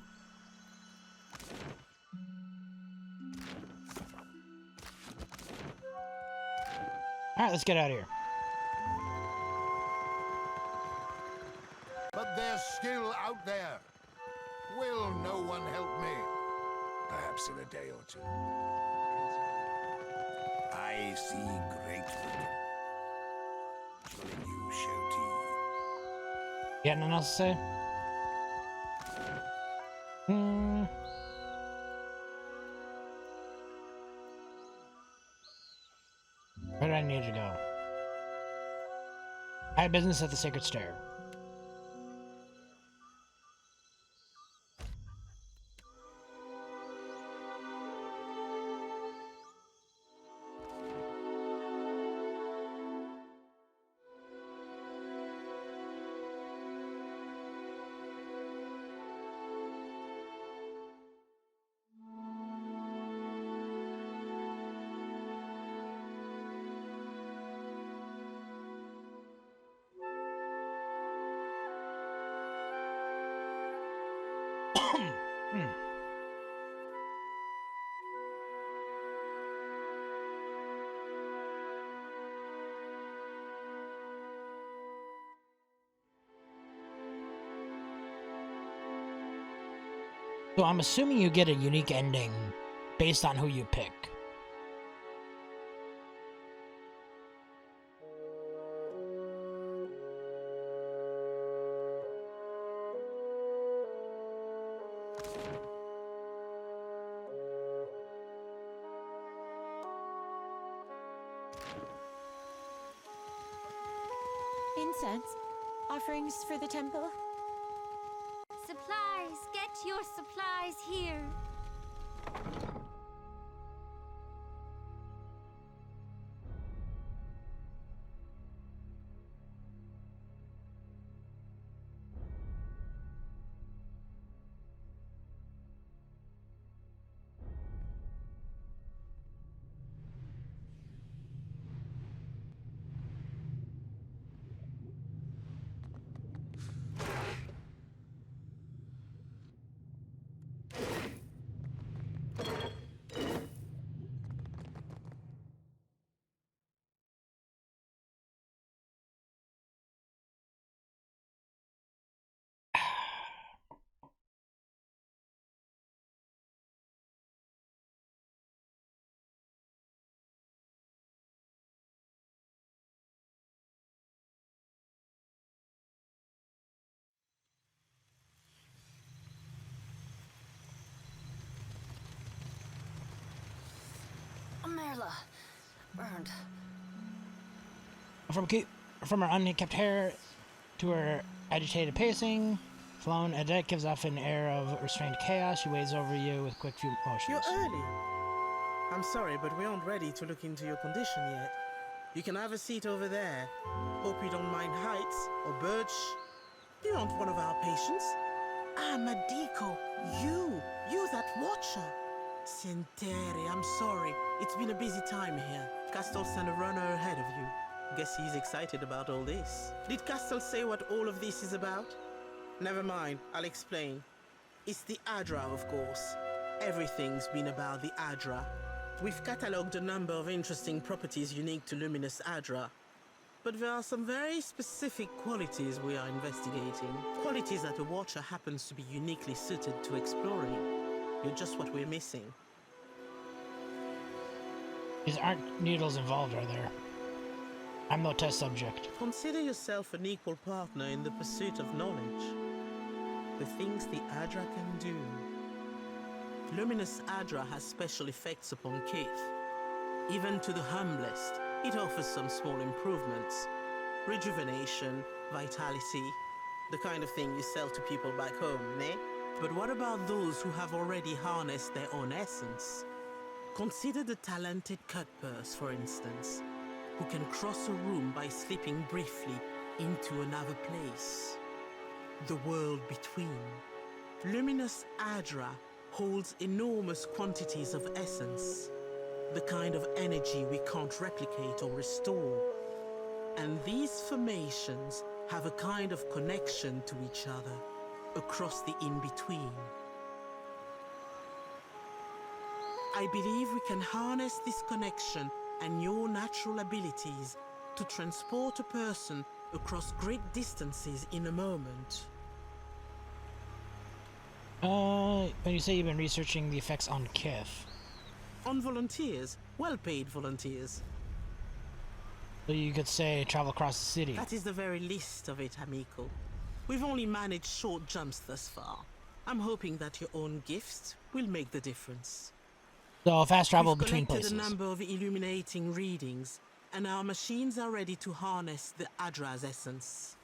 Alright, let's get out of here. But there's skill out there. Will no one help me? Perhaps in a day or two. I see grateful. Join you, Shoti. You got nothing else to say? Where do I need to go? I have business at the Sacred Stair. So I'm assuming you get a unique ending based on who you pick. Incense? Offerings for the temple? Supplies! Get your supplies here! Merla. Burned. From her unkempt hair to her agitated pacing, Flown Adet gives off an air of restrained chaos. She waves over you with quick few motions. You're early. I'm sorry, but we aren't ready to look into your condition yet. You can have a seat over there. Hope you don't mind heights or birch. You aren't one of our patients. Ah, Madiko, you that watcher. Senteri, I'm sorry. It's been a busy time here. Castle sent a runner ahead of you. Guess he's excited about all this. Did Castle say what all of this is about? Never mind, I'll explain. It's the Adra, of course. Everything's been about the Adra. We've catalogued a number of interesting properties unique to Luminous Adra. But there are some very specific qualities we are investigating. Qualities that a Watcher happens to be uniquely suited to exploring. You're just what we're missing. These aren't needles involved, are there? I'm no test subject. Consider yourself an equal partner in the pursuit of knowledge. The things the Adra can do. Luminous Adra has special effects upon Kith. Even to the humblest, it offers some small improvements. Rejuvenation, vitality, the kind of thing you sell to people back home, ne? But what about those who have already harnessed their own essence? Consider the talented Cutpurse, for instance, who can cross a room by slipping briefly into another place. The world between. Luminous Adra holds enormous quantities of essence, the kind of energy we can't replicate or restore. And these formations have a kind of connection to each other across the in-between. I believe we can harness this connection and your natural abilities to transport a person across great distances in a moment. When you say you've been researching the effects on Kith. On volunteers, well-paid volunteers. So you could say travel across the city. That is the very least of it, amico. We've only managed short jumps thus far. I'm hoping that your own gifts will make the difference. So fast travel We've between collected places. a number of illuminating readings, and our machines are ready to harness the Adra's essence.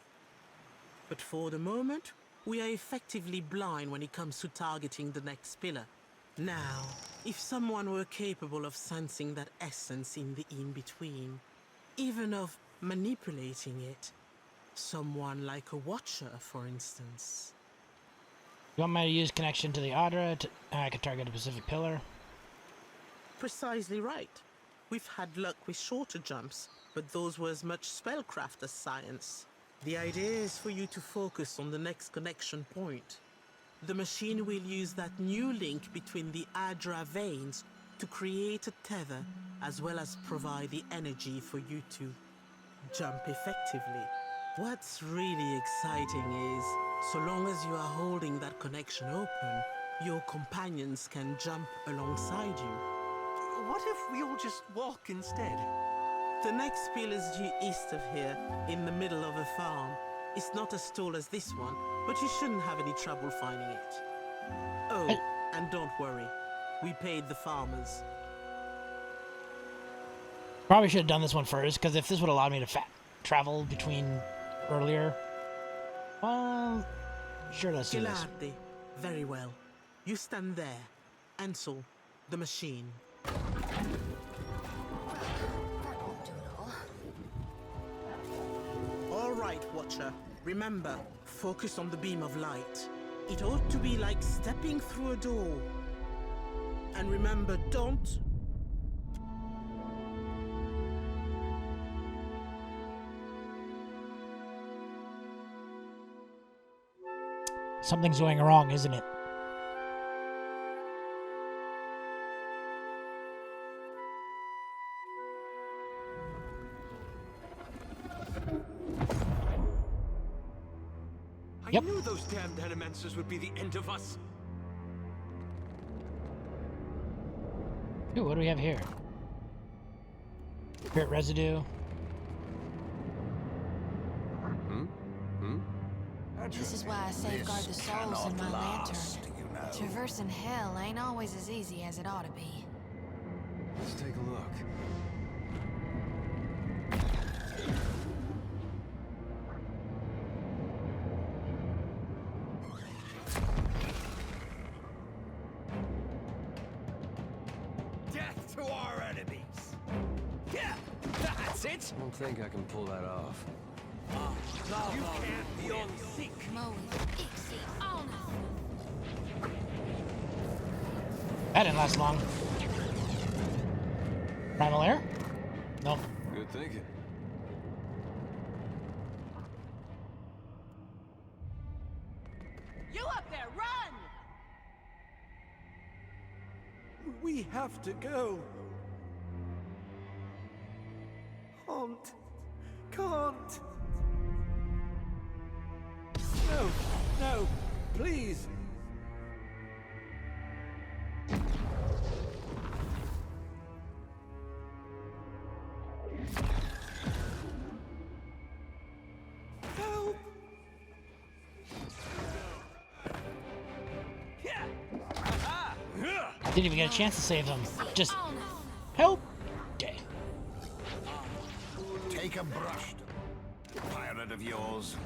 But for the moment, we are effectively blind when it comes to targeting the next pillar. Now, if someone were capable of sensing that essence in the in-between, even of manipulating it, someone like a Watcher, for instance. You want me to use connection to the Adra? I could target a specific pillar. Precisely right. We've had luck with shorter jumps, but those were as much spellcraft as science. The idea is for you to focus on the next connection point. The machine will use that new link between the Adra veins to create a tether, as well as provide the energy for you to jump effectively. What's really exciting is, so long as you are holding that connection open, your companions can jump alongside you. What if we all just walk instead? The next pill is due east of here, in the middle of a farm. It's not as tall as this one, but you shouldn't have any trouble finding it. Oh, and don't worry, we paid the farmers. Probably should have done this one first, because if this would allow me to travel between earlier, well, sure, let's do this. Gilardi. Very well. You stand there. Ansel, the machine. All right, Watcher. Remember, focus on the beam of light. It ought to be like stepping through a door. And remember, don't... Something's going wrong, isn't it? I knew those damned Animancers would be the end of us. Ooh, what do we have here? Spirit residue. This is why I safeguard the souls in my lantern. Traversing hell ain't always as easy as it ought to be. Let's take a look. Death to our enemies! Yeah, that's it! I don't think I can pull that off. You can't be on sick! That didn't last long. Primal air? Nope. Good thinking. You up there, run! We have to go. Can't. No, please. Help! Didn't even get a chance to save them. Just help. Okay. Take a brush, pirate of yours,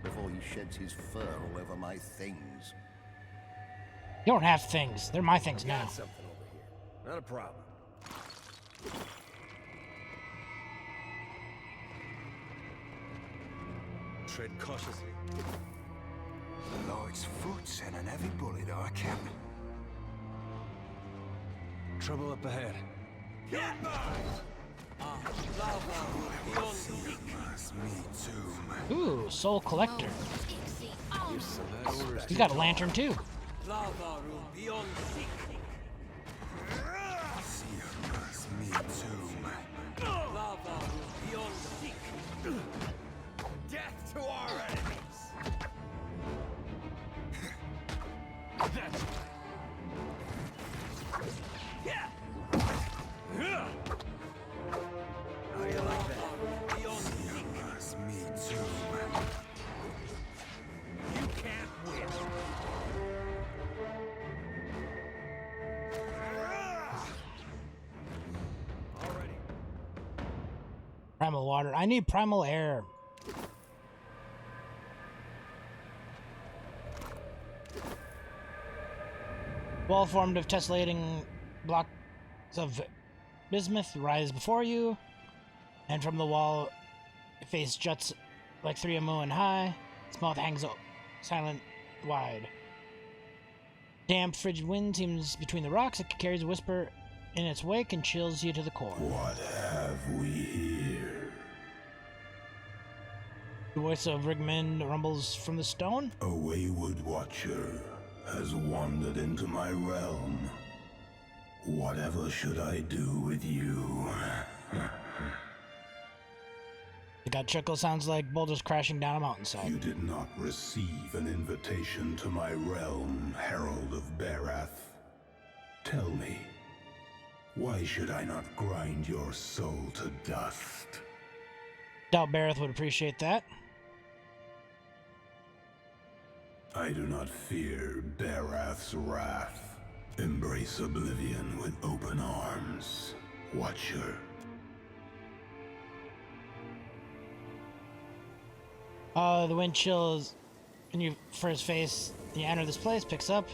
before he sheds his fur all over my things. You don't have things. They're my things now. Got something over here. Not a problem. Tread cautiously. The Lord's foot sent an heavy bullet our camp. Trouble up ahead. Ooh, Soul Collector. He's got a lantern too. Death to our enemies! Yeah! How do you like that? Me too. You can't win. Already. Primal water. I need primal air. Wall formed of tessellating blocks of bismuth rise before you, and from the wall, your face juts like 3 moon high. Its mouth hangs silent wide. Damp, frigid wind seems between the rocks. It carries a whisper in its wake and chills you to the core. What have we here? The voice of Rigmond rumbles from the stone. A wayward watcher has wandered into my realm. Whatever should I do with you? The gut chuckle sounds like boulders crashing down a mountainside. You did not receive an invitation to my realm, Herald of Barath. Tell me, why should I not grind your soul to dust? Doubt Barath would appreciate that. I do not fear Barath's wrath. Embrace oblivion with open arms, Watcher. The wind chills in your first face. You enter this place, picks up,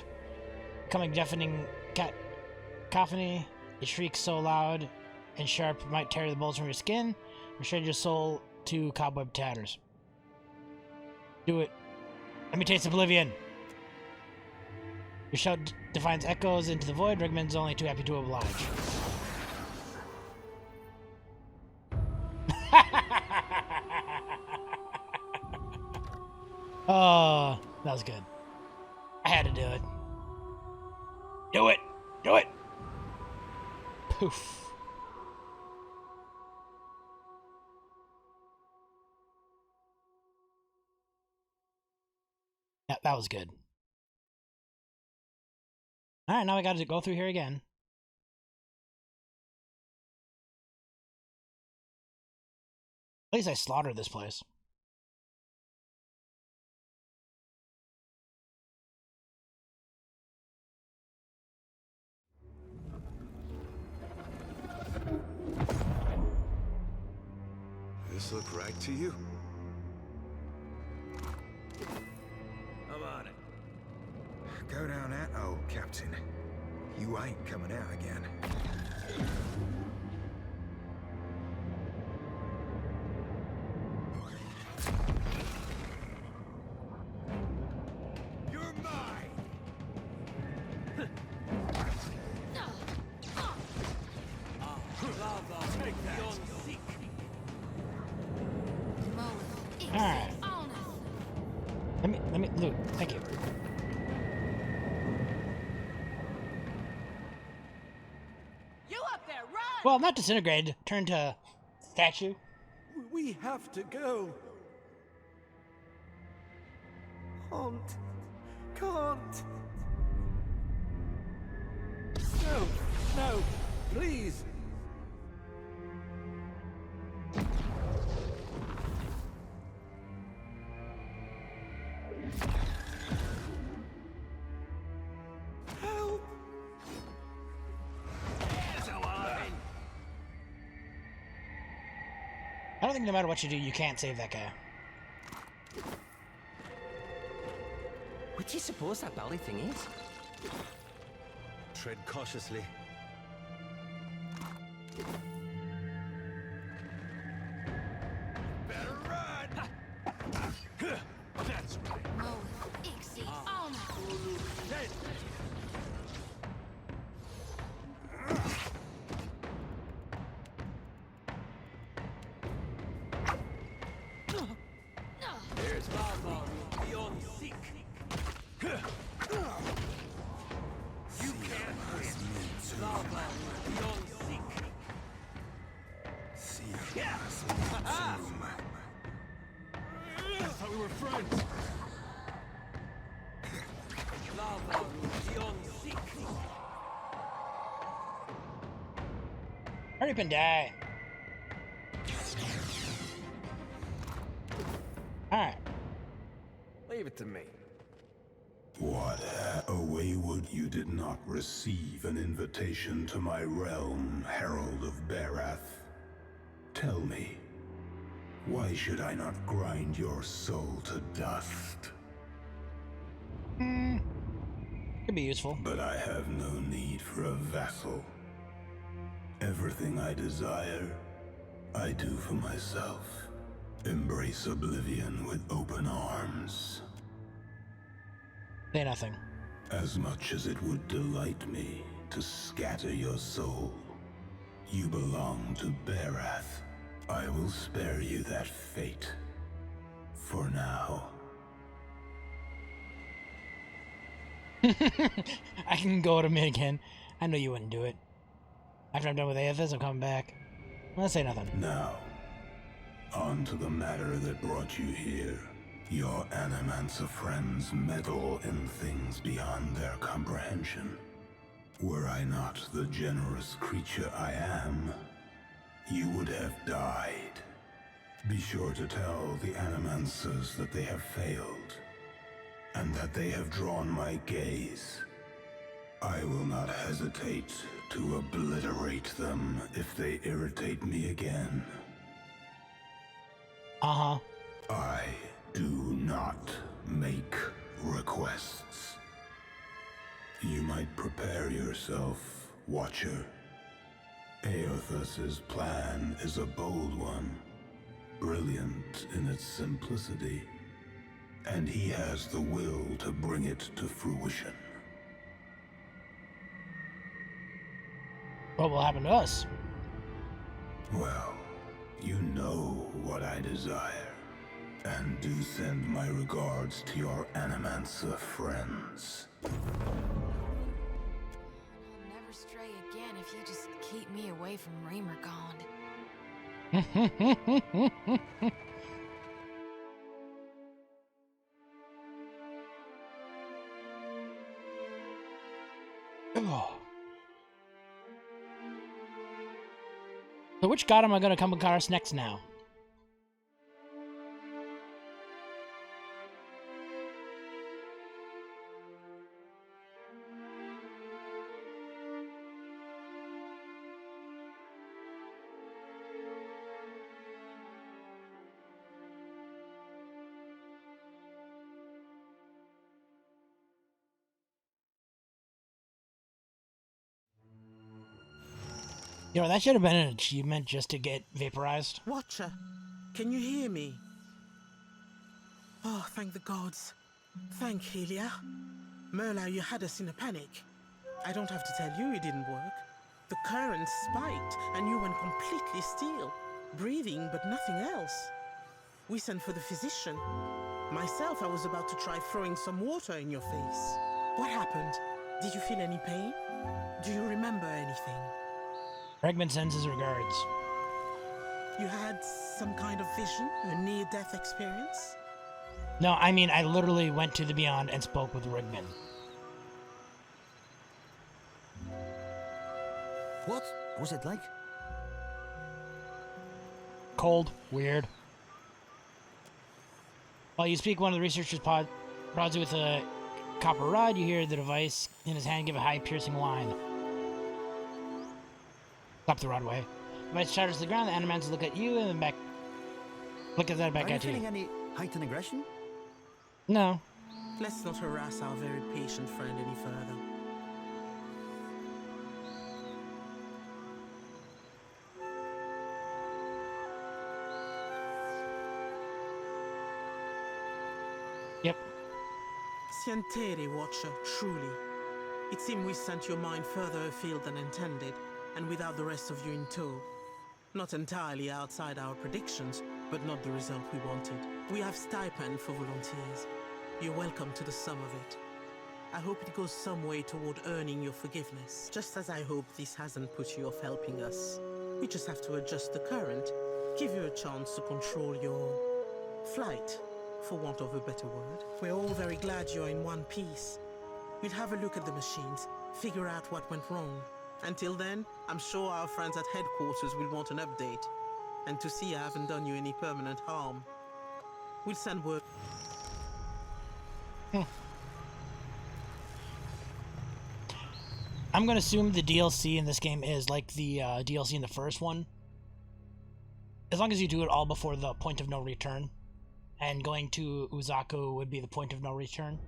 becoming deafening cacophony. It shrieks so loud and sharp it might tear the bones from your skin or shred your soul to cobweb tatters. Do it. Let me taste oblivion. Your shout defines echoes into the void. Rigmond's only too happy to oblige. Oh, that was good. I had to do it. Do it! Do it! Poof. Yeah, that was good. Alright, now I gotta go through here again. At least I slaughtered this place. look right to you? I'm on it. Go down that hole, Captain. You ain't coming out again. You're mine! Take that! Alright. Let me loot. Thank you. You up there, run! Well, not disintegrated. Turned to statue. We have to go. Can't. No, please. Help! I don't think no matter what you do, you can't save that guy. What do you suppose that belly thing is? Tread cautiously. Better run! That's right. Mo, Ixie, on. There's Lava beyond seek. You can't win. Lava beyond seek. Yeah! I thought we were friends. Lava beyond seek. Hurry up and die. Alright. Leave it to me. What, a wayward you did not receive an invitation to my realm, Herald of Berath? Tell me, why should I not grind your soul to dust? Could be useful. But I have no need for a vassal. Everything I desire, I do for myself. Embrace oblivion with open arms. Say nothing. As much as it would delight me to scatter your soul, you belong to Berath. I will spare you that fate. For now. I can go to mid again. I know you wouldn't do it. After I'm done with Aethys, I'm coming back. Let's say nothing. Now, on to the matter that brought you here. Your Animancer friends meddle in things beyond their comprehension. Were I not the generous creature I am, you would have died. Be sure to tell the Animancers that they have failed, and that they have drawn my gaze. I will not hesitate to obliterate them if they irritate me again. Uh-huh. I do not make requests. You might prepare yourself, Watcher. Aethys's plan is a bold one, brilliant in its simplicity, and he has the will to bring it to fruition. What will happen to us? Well, you know what I desire, and do send my regards to your Animancer friends. I'll never stray again if you just keep me away from Remergond. Oh. So which god am I gonna come across next now? You know, that should have been an achievement just to get vaporized. Watcher, can you hear me? Oh, thank the gods. Thank Helia. Merla, you had us in a panic. I don't have to tell you it didn't work. The current spiked, and you went completely still. Breathing, but nothing else. We sent for the physician. Myself, I was about to try throwing some water in your face. What happened? Did you feel any pain? Do you remember anything? Bregman sends his regards. You had some kind of vision? A near-death experience? No, I mean, I literally went to the Beyond and spoke with Rigman. What was it like? Cold. Weird. While you speak, one of the researchers prods you with a copper rod. You hear the device in his hand give a high, piercing whine. Stop the rod away. The device shatters to the ground. The animals look at you and then back. Look at that back at you. Are you feeling any heightened aggression? No. Let's not harass our very patient friend any further. Yep. Sientere, Watcher, truly. It seemed we sent your mind further afield than intended, and without the rest of you in tow. Not entirely outside our predictions, but not the result we wanted. We have stipend for volunteers. You're welcome to the sum of it. I hope it goes some way toward earning your forgiveness, just as I hope this hasn't put you off helping us. We just have to adjust the current, give you a chance to control your flight, for want of a better word. We're all very glad you're in one piece. We'll have a look at the machines, figure out what went wrong. Until then, I'm sure our friends at headquarters will want an update, and to see I haven't done you any permanent harm. We'll send word. I'm gonna assume the DLC in this game is like the DLC in the first one. As long as you do it all before the point of no return. And going to Uzaku would be the point of no return.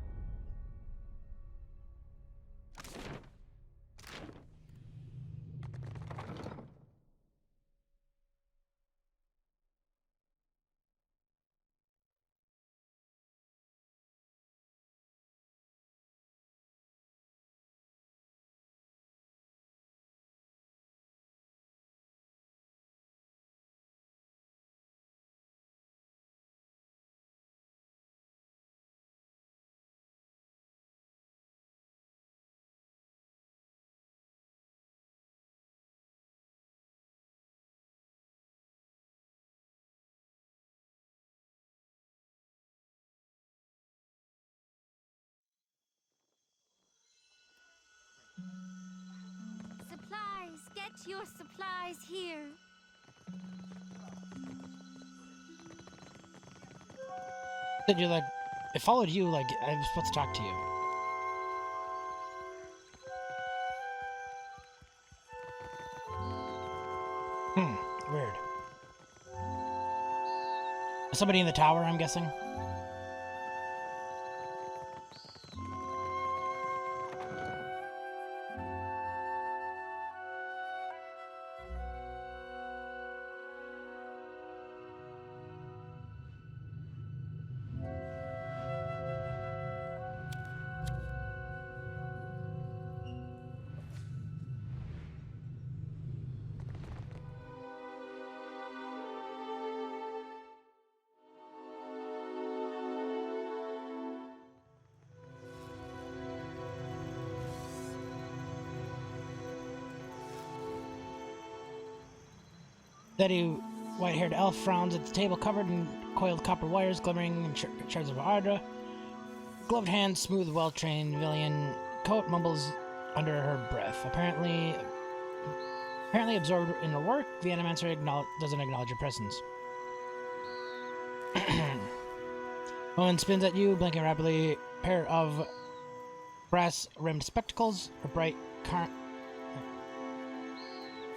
Supplies! Get your supplies here! Said you like, it followed you like I was supposed to talk to you. Weird. Somebody in the tower, I'm guessing. Steady, white-haired elf frowns at the table covered in coiled copper wires glimmering in shards of Ardra. Gloved hands, smooth, well-trained Villian coat mumbles under her breath. Apparently absorbed in her work, the Animancer doesn't acknowledge your presence. Woman spins at you, blinking rapidly. Pair of brass-rimmed spectacles, her bright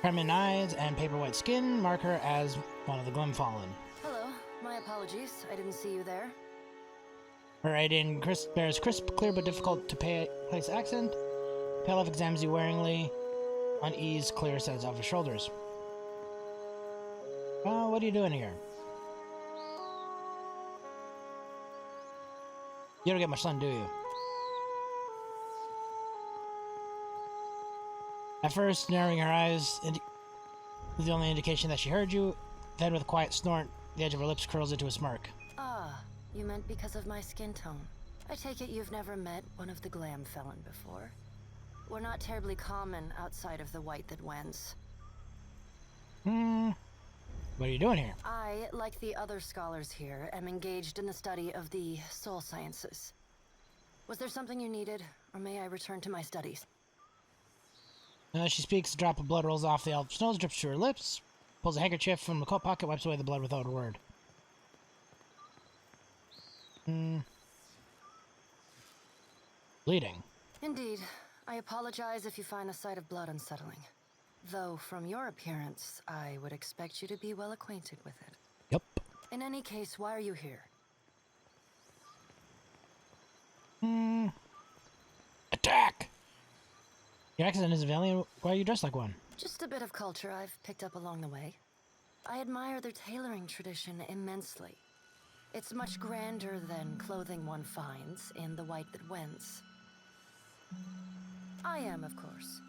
carmine eyes and paper-white skin mark her as one of the Glimfallen. Hello. My apologies. I didn't see you there. Her Aiden bears crisp, clear but difficult to place accent. Pale elf examines you waringly. unease clears sense off his shoulders. What are you doing here? You don't get much sun, do you? At first, narrowing her eyes was the only indication that she heard you. Then, with a quiet snort, the edge of her lips curls into a smirk. Ah, you meant because of my skin tone. I take it you've never met one of the glam felon before. We're not terribly common outside of the white that wins. What are you doing here? I, like the other scholars here, am engaged in the study of the soul sciences. Was there something you needed, or may I return to my studies? As she speaks, a drop of blood rolls off the elf's nose, drips to her lips, pulls a handkerchief from the coat pocket, wipes away the blood without a word. Bleeding. Indeed. I apologize if you find the sight of blood unsettling. Though, from your appearance, I would expect you to be well acquainted with it. Yep. In any case, why are you here? Attack! Your accent is valiant. Why are you dressed like one? Just a bit of culture I've picked up along the way. I admire their tailoring tradition immensely. It's much grander than clothing one finds in the white that wins. I am, of course.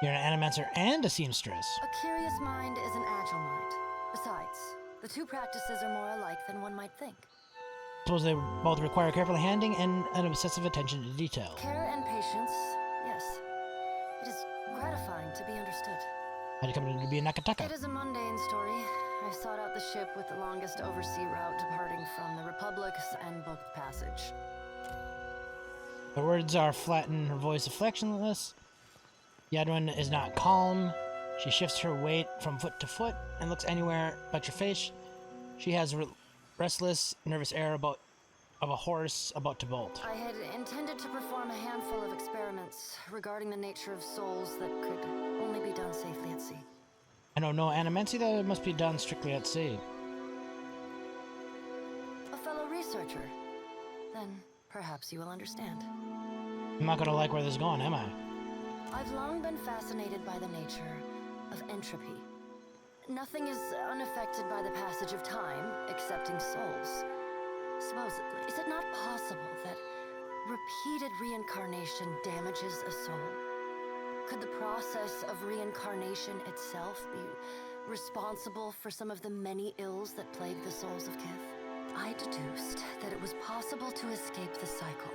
You're an animancer and a seamstress. A curious mind is an agile mind. Besides, the two practices are more alike than one might think. Suppose they both require careful handling and an obsessive attention to detail. Care and patience, yes. It is gratifying to be understood. How do you come to be a Nakataka? It is a mundane story. I sought out the ship with the longest oversea route departing from the Republics and booked passage. Her words are flat and her voice affectionless. Yadwin is not calm. She shifts her weight from foot to foot and looks anywhere but your face. She has a restless, nervous air of a horse about to bolt. I had intended to perform a handful of experiments regarding the nature of souls that could only be done safely at sea. I know no animancy that must be done strictly at sea. A fellow researcher. Then perhaps you will understand. I'm not gonna like where this is going, am I? I've long been fascinated by the nature of entropy. Nothing is unaffected by the passage of time, excepting souls. Supposedly, is it not possible that repeated reincarnation damages a soul? Could the process of reincarnation itself be responsible for some of the many ills that plague the souls of Kith? I deduced that it was possible to escape the cycle,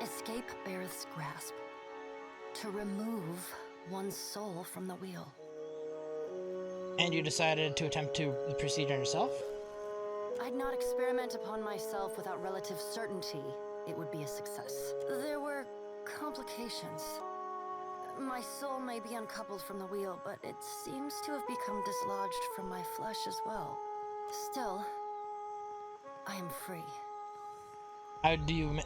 escape Bareth's grasp, to remove one's soul from the wheel. And you decided to attempt the procedure yourself? I'd not experiment upon myself without relative certainty it would be a success. There were complications. My soul may be uncoupled from the wheel, but it seems to have become dislodged from my flesh as well. Still, I am free. How do you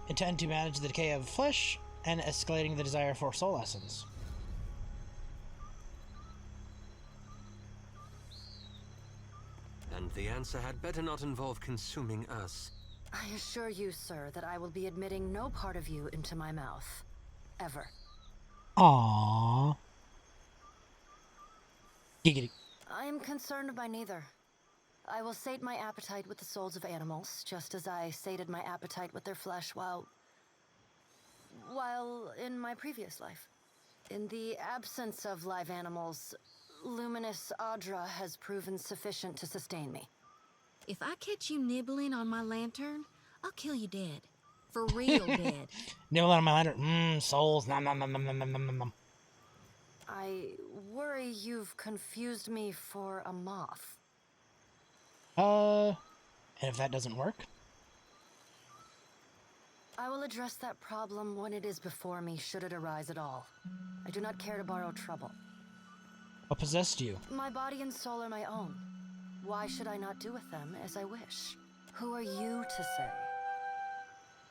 intend to manage the decay of flesh and escalating the desire for soul essence? And the answer had better not involve consuming us. I assure you, sir, that I will be admitting no part of you into my mouth. Ever. Aww. Giggity. I am concerned by neither. I will sate my appetite with the souls of animals, just as I sated my appetite with their flesh while in my previous life. In the absence of live animals, luminous Audra has proven sufficient to sustain me. If I catch you nibbling on my lantern, I'll kill you dead. For real dead. Nibble on my lantern. Souls. Nom nom nom nom nom nom nom nom. I worry you've confused me for a moth. And if that doesn't work? I will address that problem when it is before me, should it arise at all. I do not care to borrow trouble. What possessed you? My body and soul are my own. Why should I not do with them as I wish? Who are you to say?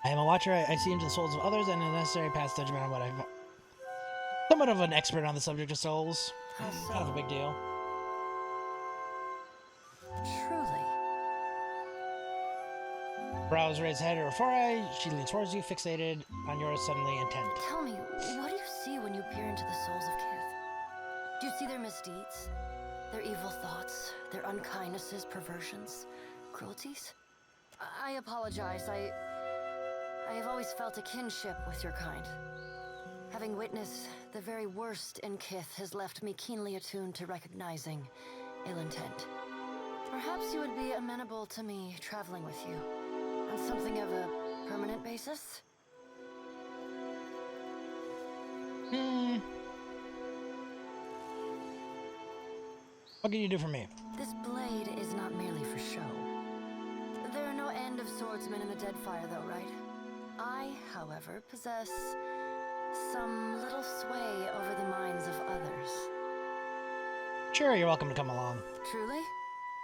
I am a watcher. I see into the souls of others and a necessary pass judgment on what I've... Somewhat of an expert on the subject of souls. Kind of a big deal. Truly. Brows raised head or forehead. She leans towards you, fixated on your suddenly intent. Tell me, what do you see when you peer into the souls of Kith? Do you see their misdeeds? Their evil thoughts? Their unkindnesses, perversions, cruelties? I apologize. I have always felt a kinship with your kind. Having witnessed the very worst in Kith has left me keenly attuned to recognizing ill intent. Perhaps you would be amenable to me traveling with you on something of a permanent basis? What can you do for me? This blade is not merely for show. There are no end of swordsmen in the Deadfire, though, right? I, however, possess some little sway over the minds of others. Sure, you're welcome to come along. Truly?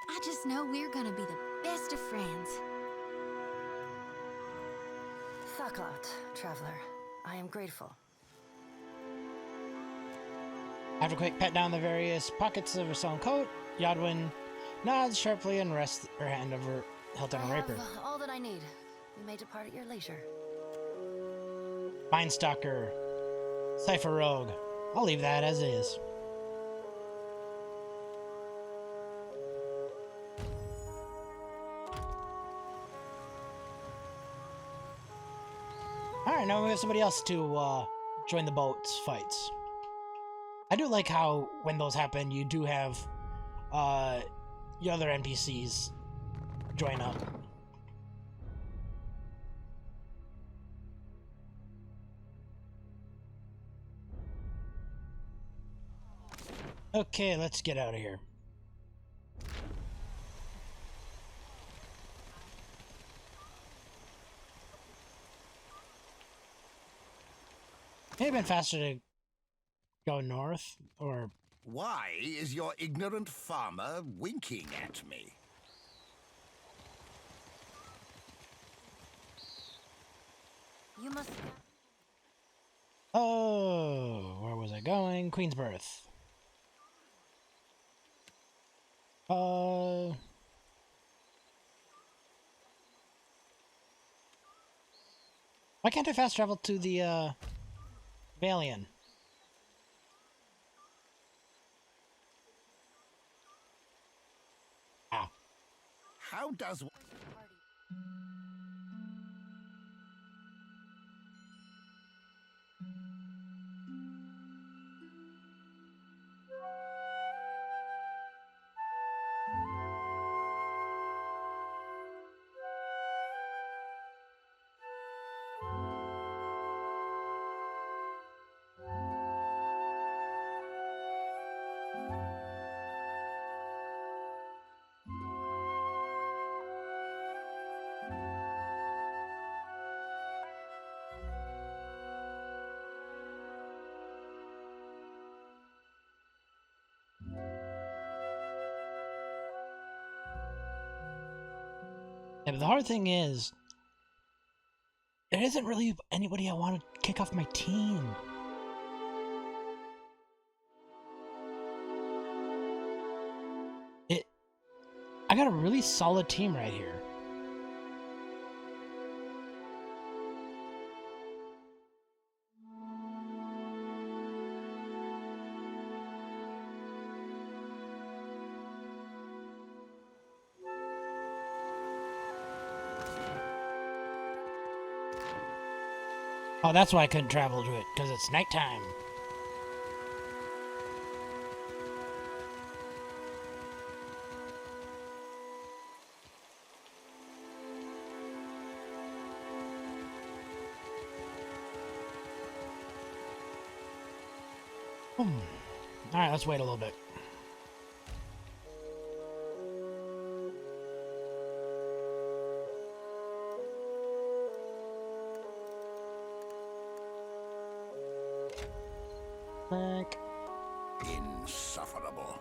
I just know we're gonna be the best of friends. Thaklat, traveler. I am grateful. After a quick pat down the various pockets of her sewn coat, Yadwin nods sharply and rests her hand over hilt on a rapier. I have all that I need. You may depart at your leisure. Vinestalker, Cypher Rogue. I'll leave that as is. Alright, now we have somebody else to join the boat's fights. I do like how when those happen, you do have your other NPCs join up. Okay, let's get out of here. May have been faster to go north, or... Why is your ignorant farmer winking at me? You must... Oh, where was I going? Queensbirth. Why can't I fast travel to the, Valian? Ah. How does... Yeah, but the hard thing is, there isn't really anybody I want to kick off my team. I got a really solid team right here. Oh, that's why I couldn't travel to it, because it's nighttime. Alright, let's wait a little bit. Back. Insufferable.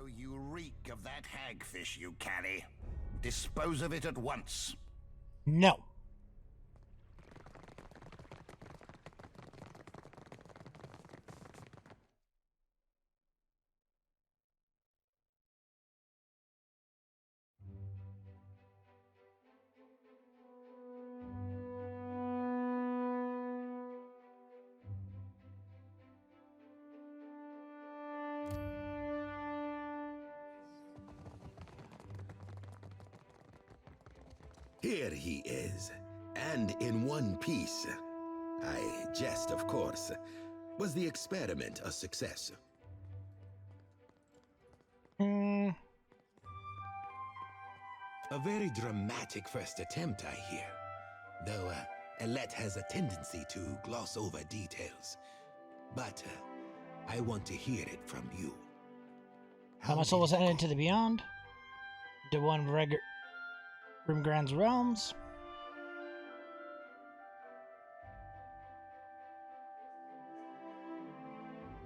So you reek of that hagfish you carry. Dispose of it at once. No. Here he is, and in one piece. I jest, of course. Was the experiment a success? Hmm. A very dramatic first attempt, I hear. Though, Alette has a tendency to gloss over details. But, I want to hear it from you. How my soul was sent into the beyond? To one Rimgrand's realms?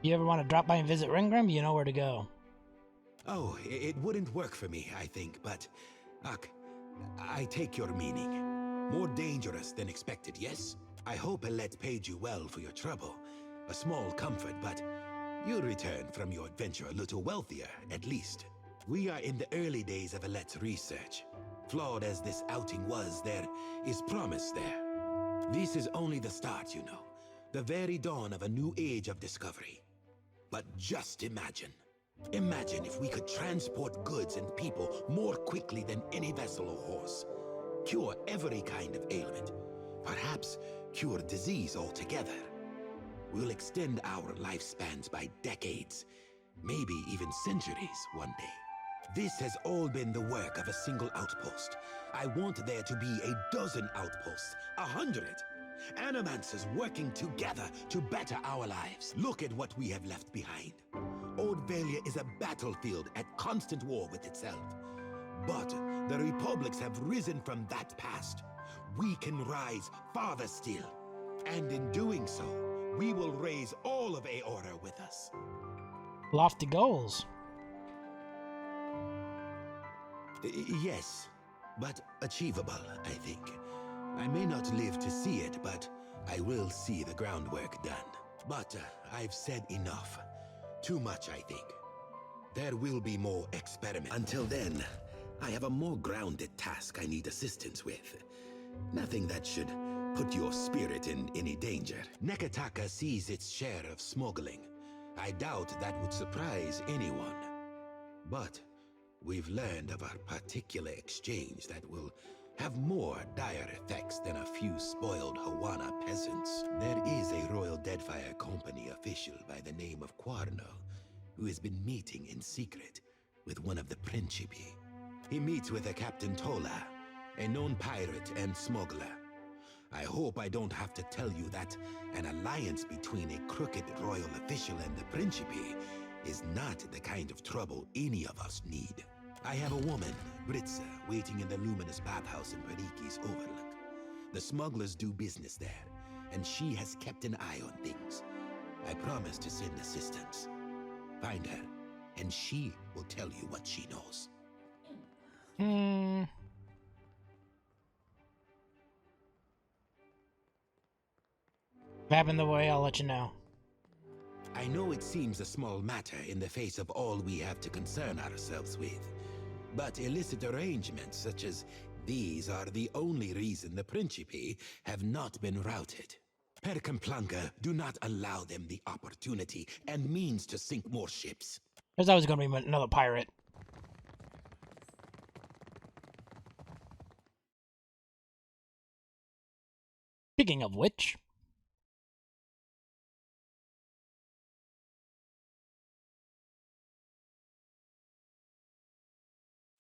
You ever want to drop by and visit Ringrim? You know where to go. Oh, it wouldn't work for me, I think, but... Ugh, I take your meaning. More dangerous than expected, yes? I hope Alette paid you well for your trouble. A small comfort, but you'll return from your adventure a little wealthier, at least. We are in the early days of Alette's research. Flawed as this outing was, there is promise there. This is only the start, you know. The very dawn of a new age of discovery. But just imagine. Imagine if we could transport goods and people more quickly than any vessel or horse. Cure every kind of ailment. Perhaps cure disease altogether. We'll extend our lifespans by decades, maybe even centuries one day. This has all been the work of a single outpost. I want there to be a dozen outposts, 100. Animancers working together to better our lives. Look at what we have left behind. Old Valia is a battlefield at constant war with itself. But the republics have risen from that past. We can rise farther still. And in doing so, we will raise all of Aora with us. Lofty goals. Yes, but achievable, I think. I may not live to see it, but I will see the groundwork done. But I've said enough. Too much, I think. There will be more experiments. Until then, I have a more grounded task I need assistance with. Nothing that should put your spirit in any danger. Nekataka sees its share of smuggling. I doubt that would surprise anyone. But we've learned of a particular exchange that will have more dire effects than a few spoiled Hawana peasants. There is a Royal Deadfire Company official by the name of Quarno, who has been meeting in secret with one of the Principi. He meets with a Captain Tola, a known pirate and smuggler. I hope I don't have to tell you that an alliance between a crooked royal official and the Principi is not the kind of trouble any of us need. I have a woman, Britza, waiting in the luminous bathhouse in Pariki's Overlook. The smugglers do business there, and she has kept an eye on things. I promise to send assistance. Find her, and she will tell you what she knows. If I happen the way, I'll let you know. I know it seems a small matter in the face of all we have to concern ourselves with. But illicit arrangements such as these are the only reason the Principi have not been routed. Per Complanca, do not allow them the opportunity and means to sink more ships. There's always going to be another pirate. Speaking of which...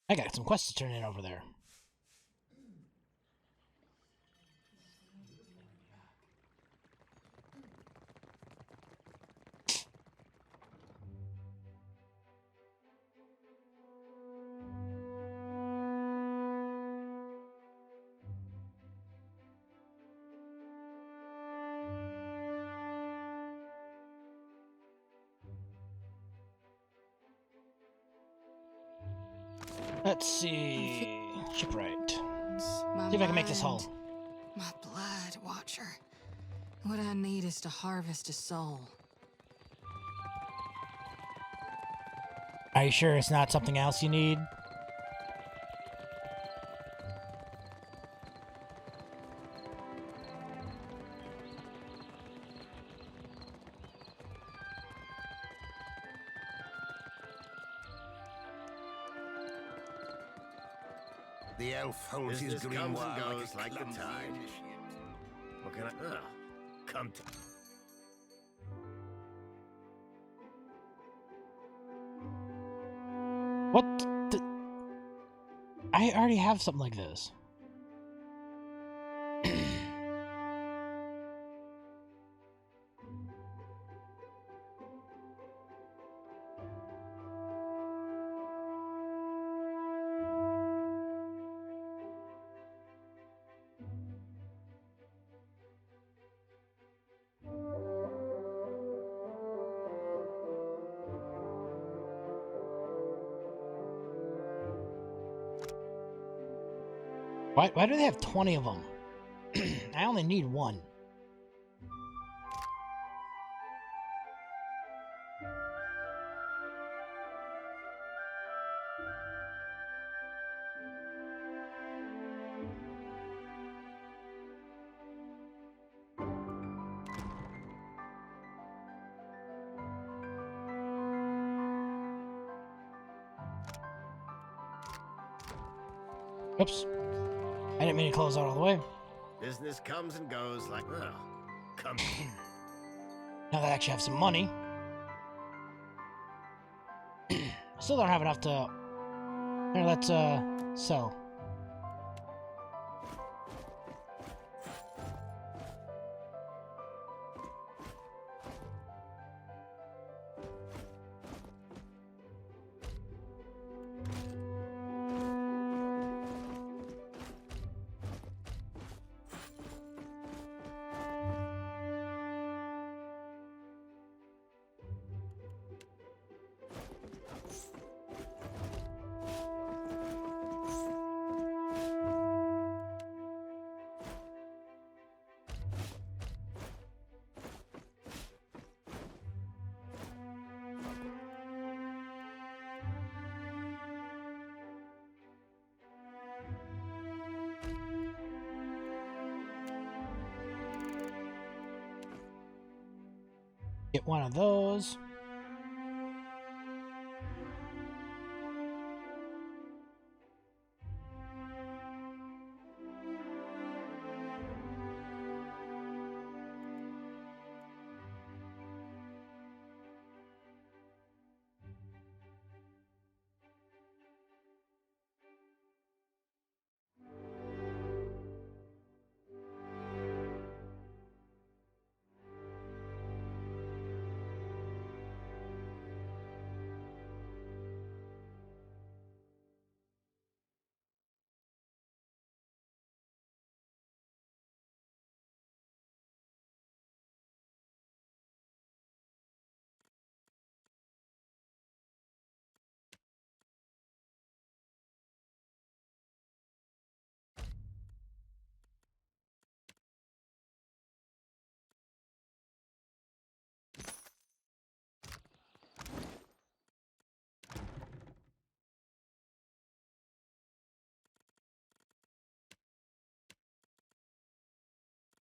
I got some quests to turn in over there. Let's see. Shipwright. My See if I can make this mind, hull. My blood, Watcher. What I need is to harvest a soul. Are you sure it's not something else you need? The elf holds his Business green comes and wire goes like the clumsy tide. initiate. What can I... Oh, come to... What? I already have something like this. Why do they have 20 of them? I only need one. Oops. I didn't mean to close out all the way. Business comes and goes like... Oh, come... Now that I actually have some money. Still don't have enough to... Here, let's, sell. Get one of those.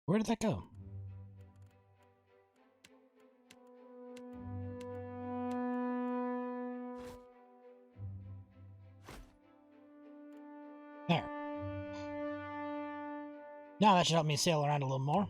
Where did that go? There. Now that should help me sail around a little more.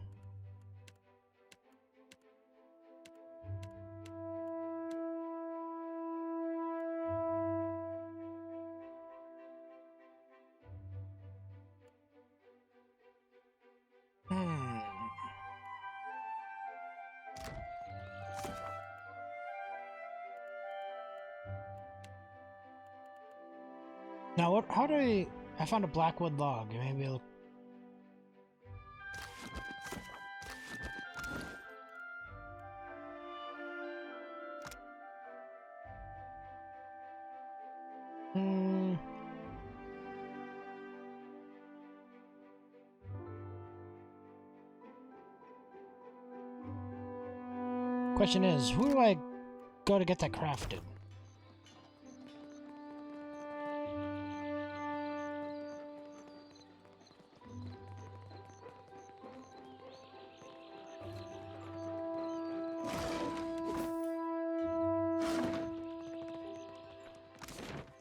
Now what? How do I found a blackwood log. Maybe it'll... Question is, who do I go to get that crafted?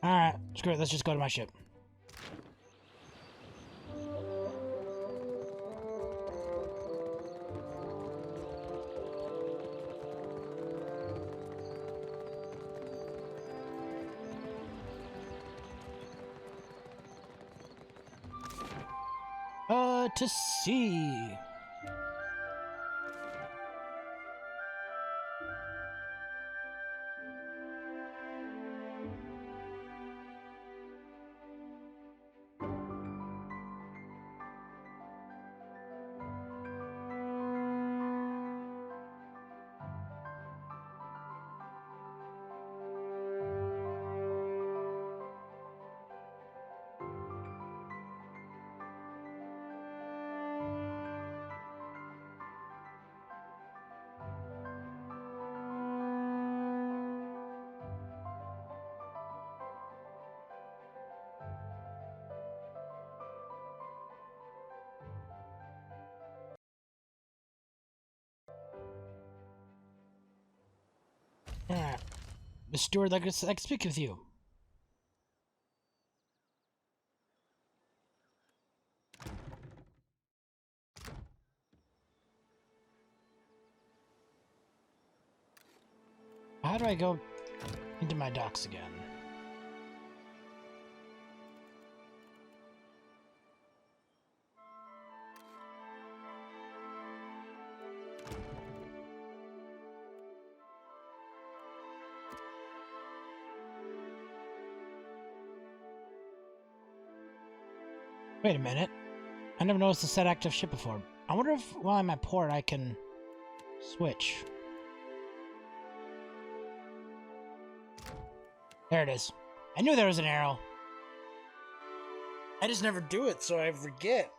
Alright, screw it, let's just go to my ship. To sea. Alright. The steward, like I can speak with you. How do I go into my docks again? Wait a minute. I never noticed the set active ship before. I wonder if while I'm at port I can switch. There it is. I knew there was an arrow. I just never do it, so I forget.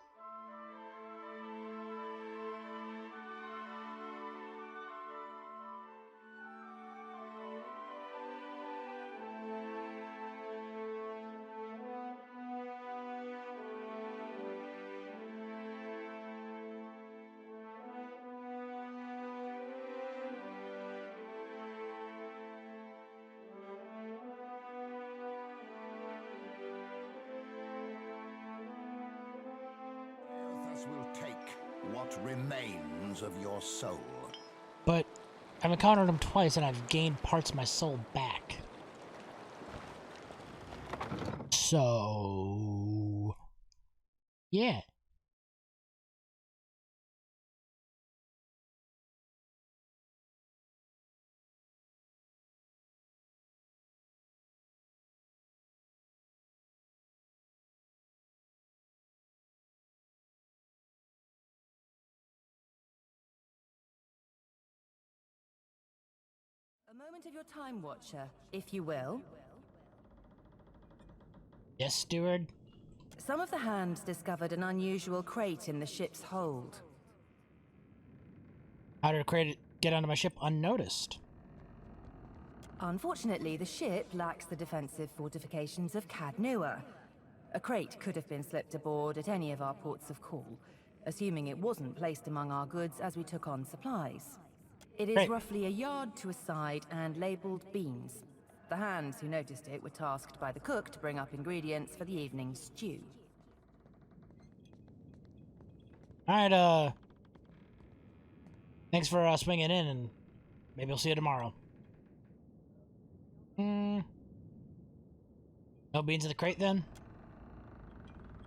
Will take what remains of your soul. But I've encountered him twice and I've gained parts of my soul back. So... yeah. A moment of your time, Watcher, if you will. Yes, steward? Some of the hands discovered an unusual crate in the ship's hold. How did a crate get onto my ship unnoticed? Unfortunately, the ship lacks the defensive fortifications of Cadnua. A crate could have been slipped aboard at any of our ports of call, assuming it wasn't placed among our goods as we took on supplies. It is roughly a yard to a side and labeled beans. The hands who noticed it were tasked by the cook to bring up ingredients for the evening's stew. Alright, thanks for swinging in, and maybe I'll see you tomorrow. No beans in the crate, then?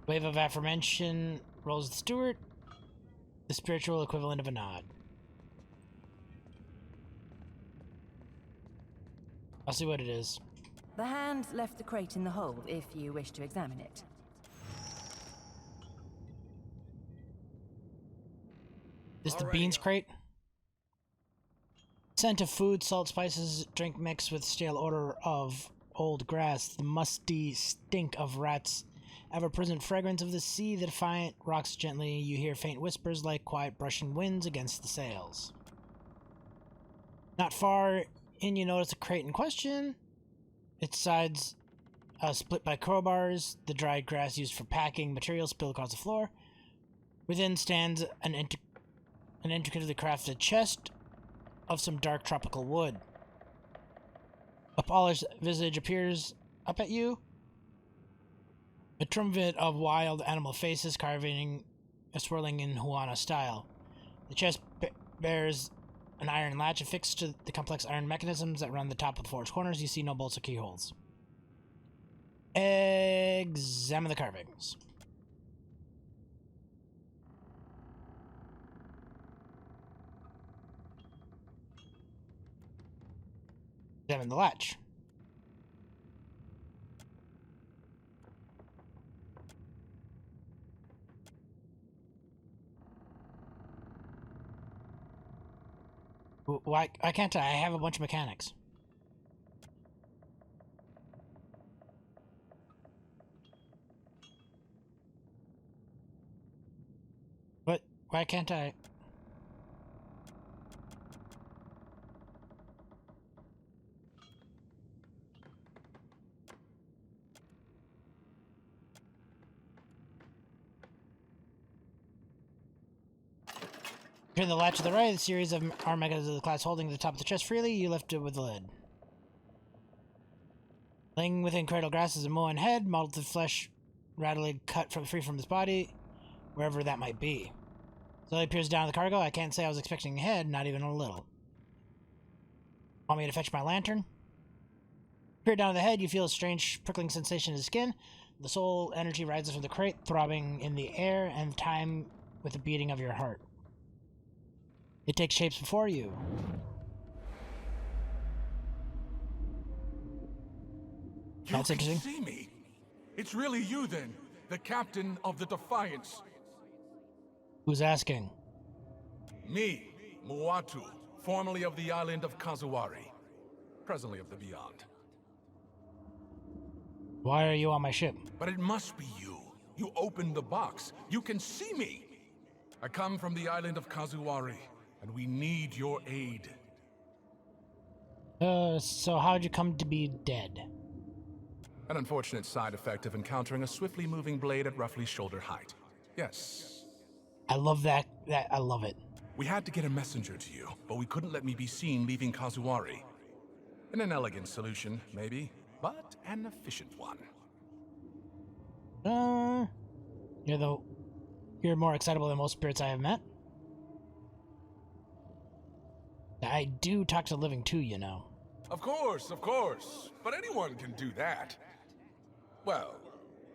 Wave of affirmation rolls the steward. The spiritual equivalent of a nod. I'll see what it is. The hand left the crate in the hold if you wish to examine it. This the beans crate? Scent of food, salt, spices, drink mixed with stale odor of old grass, the musty stink of rats, ever-present fragrance of the sea, the defiant rocks gently. You hear faint whispers like quiet brushing winds against the sails. Not far in, you notice a crate in question. Its sides split by crowbars, the dried grass used for packing materials spilled across the floor. Within stands an intricately crafted chest of some dark tropical wood. A polished visage appears up at you. A triumvirate of wild animal faces carving a swirling in Huana style. The chest bears an iron latch affixed to the complex iron mechanisms that run the top of the forged corners. You see no bolts or keyholes. Examine the carvings. Examine the latch. Why can't I? I have a bunch of mechanics. But why can't I? Turn the latch to the right, a series of arm mechanisms of the class holding the top of the chest freely, you lift it with the lid. Laying within cradle grass is a Moan head, modeled to flesh rattling cut free from his body, wherever that might be. Slowly peers down the cargo. I can't say I was expecting a head, not even a little. Want me to fetch my lantern? Peer down the head, you feel a strange prickling sensation in the skin. The soul energy rises from the crate, throbbing in the air and time with the beating of your heart. It takes shapes before you. That's interesting. You can see me. It's really you then, the captain of the Defiance. Who's asking? Me, Muatu, formerly of the island of Kazuwari, presently of the Beyond. Why are you on my ship? But it must be you. You opened the box. You can see me. I come from the island of Kazuwari, and we need your aid. So how'd you come to be dead? An unfortunate side effect of encountering a swiftly moving blade at roughly shoulder height. Yes. I love that. I love it. We had to get a messenger to you, but we couldn't let me be seen leaving Kazuwari. An inelegant solution, maybe, but an efficient one. You're more excitable than most spirits I have met. I do talk to the living too, you know. Of course, but anyone can do that. Well,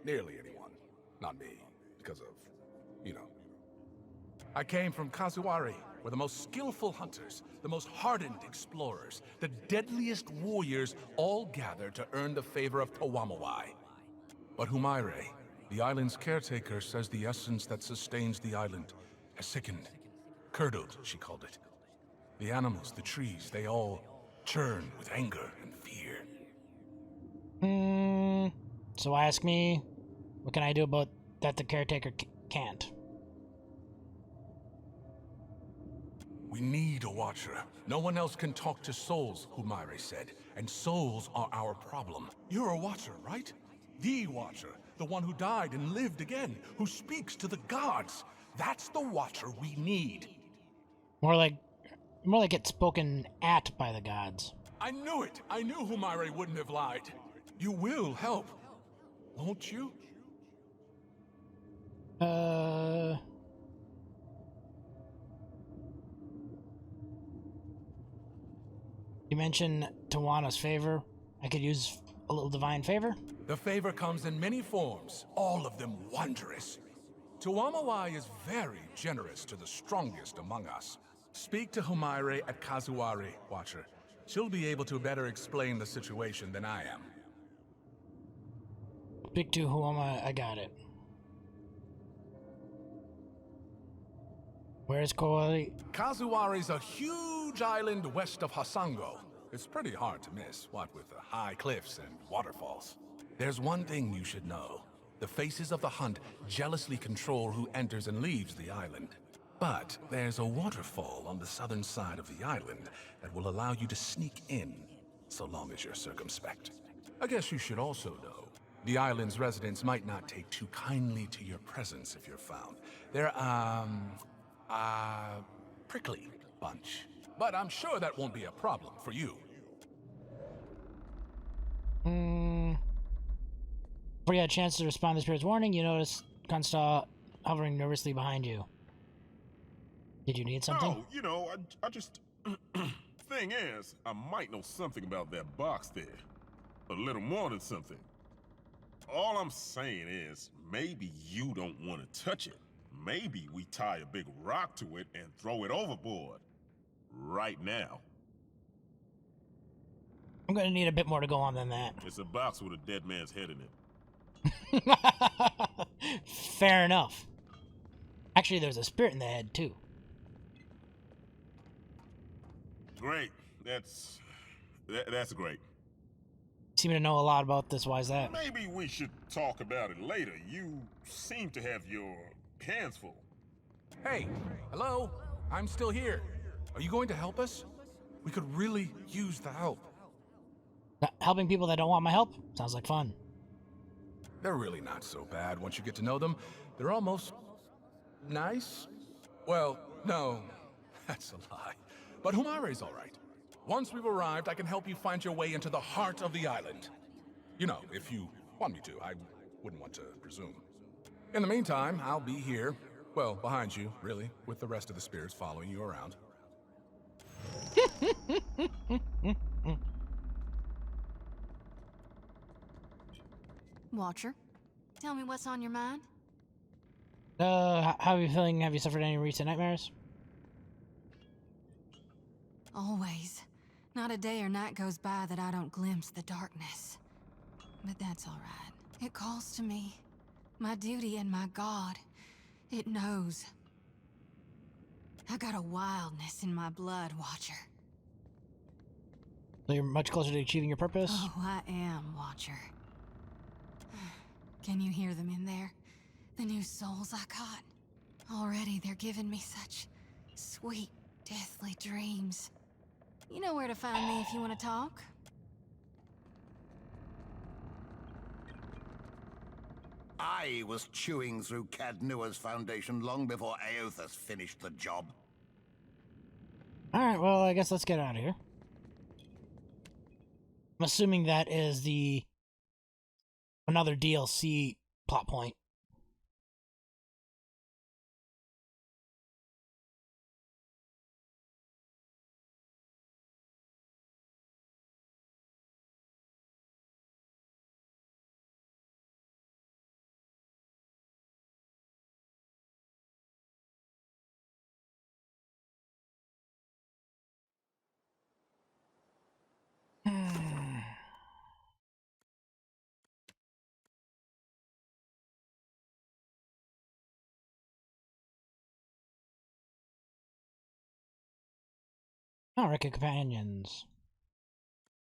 nearly anyone. Not me, because of, you know. I came from Kazuwari, where the most skillful hunters, the most hardened explorers, the deadliest warriors all gather to earn the favor of Tawamawai. But Humaire, the island's caretaker, says the essence that sustains the island has sickened. Curdled, she called it. The animals, the trees, they all churn with anger and fear. So ask me, what can I do about that the caretaker can't? We need a watcher. No one else can talk to souls, Humaire said, and souls are our problem. You're a watcher, right? The watcher, the one who died and lived again, who speaks to the gods. That's the watcher we need. More like it's spoken at by the gods. I knew it! I knew Humaire wouldn't have lied. You will help, won't you? You mentioned Tawana's favor. I could use a little divine favor? The favor comes in many forms, all of them wondrous. Tawamawai is very generous to the strongest among us. Speak to Humaire at Kazuwari, Watcher. She'll be able to better explain the situation than I am. Speak to Huama, I got it. Where's Kazuwari? Kazuwari's a huge island west of Hasango. It's pretty hard to miss, what with the high cliffs and waterfalls. There's one thing you should know. The faces of the hunt jealously control who enters and leaves the island. But there's a waterfall on the southern side of the island that will allow you to sneak in, so long as you're circumspect. I guess you should also know, the island's residents might not take too kindly to your presence if you're found. They're, prickly bunch. But I'm sure that won't be a problem for you. Before you had a chance to respond to the Spirit's warning, you noticed Kunstall hovering nervously behind you. Did you need something? Oh, you know, I just... Thing is, I might know something about that box there. A little more than something. All I'm saying is, maybe you don't want to touch it. Maybe we tie a big rock to it and throw it overboard. Right now. I'm gonna need a bit more to go on than that. It's a box with a dead man's head in it. Fair enough. Actually, there's a spirit in the head, too. Great. That's great. You seem to know a lot about this. Why is that? Maybe we should talk about it later. You seem to have your hands full. Hey, hello? I'm still here. Are you going to help us? We could really use the help. Helping people that don't want my help? Sounds like fun. They're really not so bad once you get to know them. They're almost... nice? Well, no, that's a lie. But Humare's all right. Once we've arrived, I can help you find your way into the heart of the island. You know, if you want me to. I wouldn't want to presume. In the meantime, I'll be here. Well, behind you, really, with the rest of the spirits following you around. Watcher, tell me what's on your mind? How are you feeling? Have you suffered any recent nightmares? Always. Not a day or night goes by that I don't glimpse the darkness. But that's all right. It calls to me. My duty and my God. It knows. I got a wildness in my blood, Watcher. So you're much closer to achieving your purpose? Oh, I am, Watcher. Can you hear them in there? The new souls I caught. Already they're giving me such sweet, deathly dreams. You know where to find me if you want to talk. I was chewing through Cadnua's foundation long before Aothas finished the job. Alright, well, I guess let's get out of here. I'm assuming that is another DLC plot point. Oh, record companions.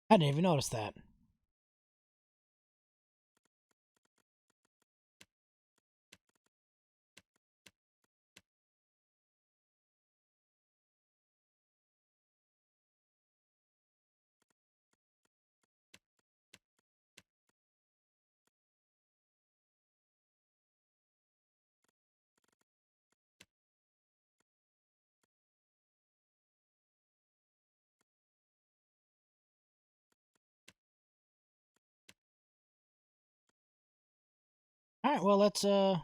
I didn't even notice that. Alright, well, let's, go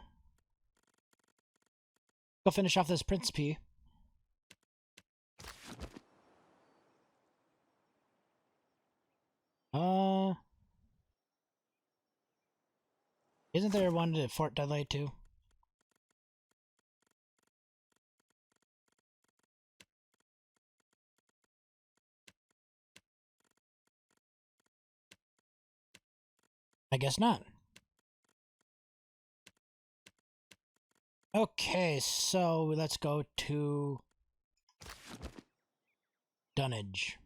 finish off this Prince P. Isn't there one at Fort Deadlight, too? I guess not. Okay, so let's go to Dunnage.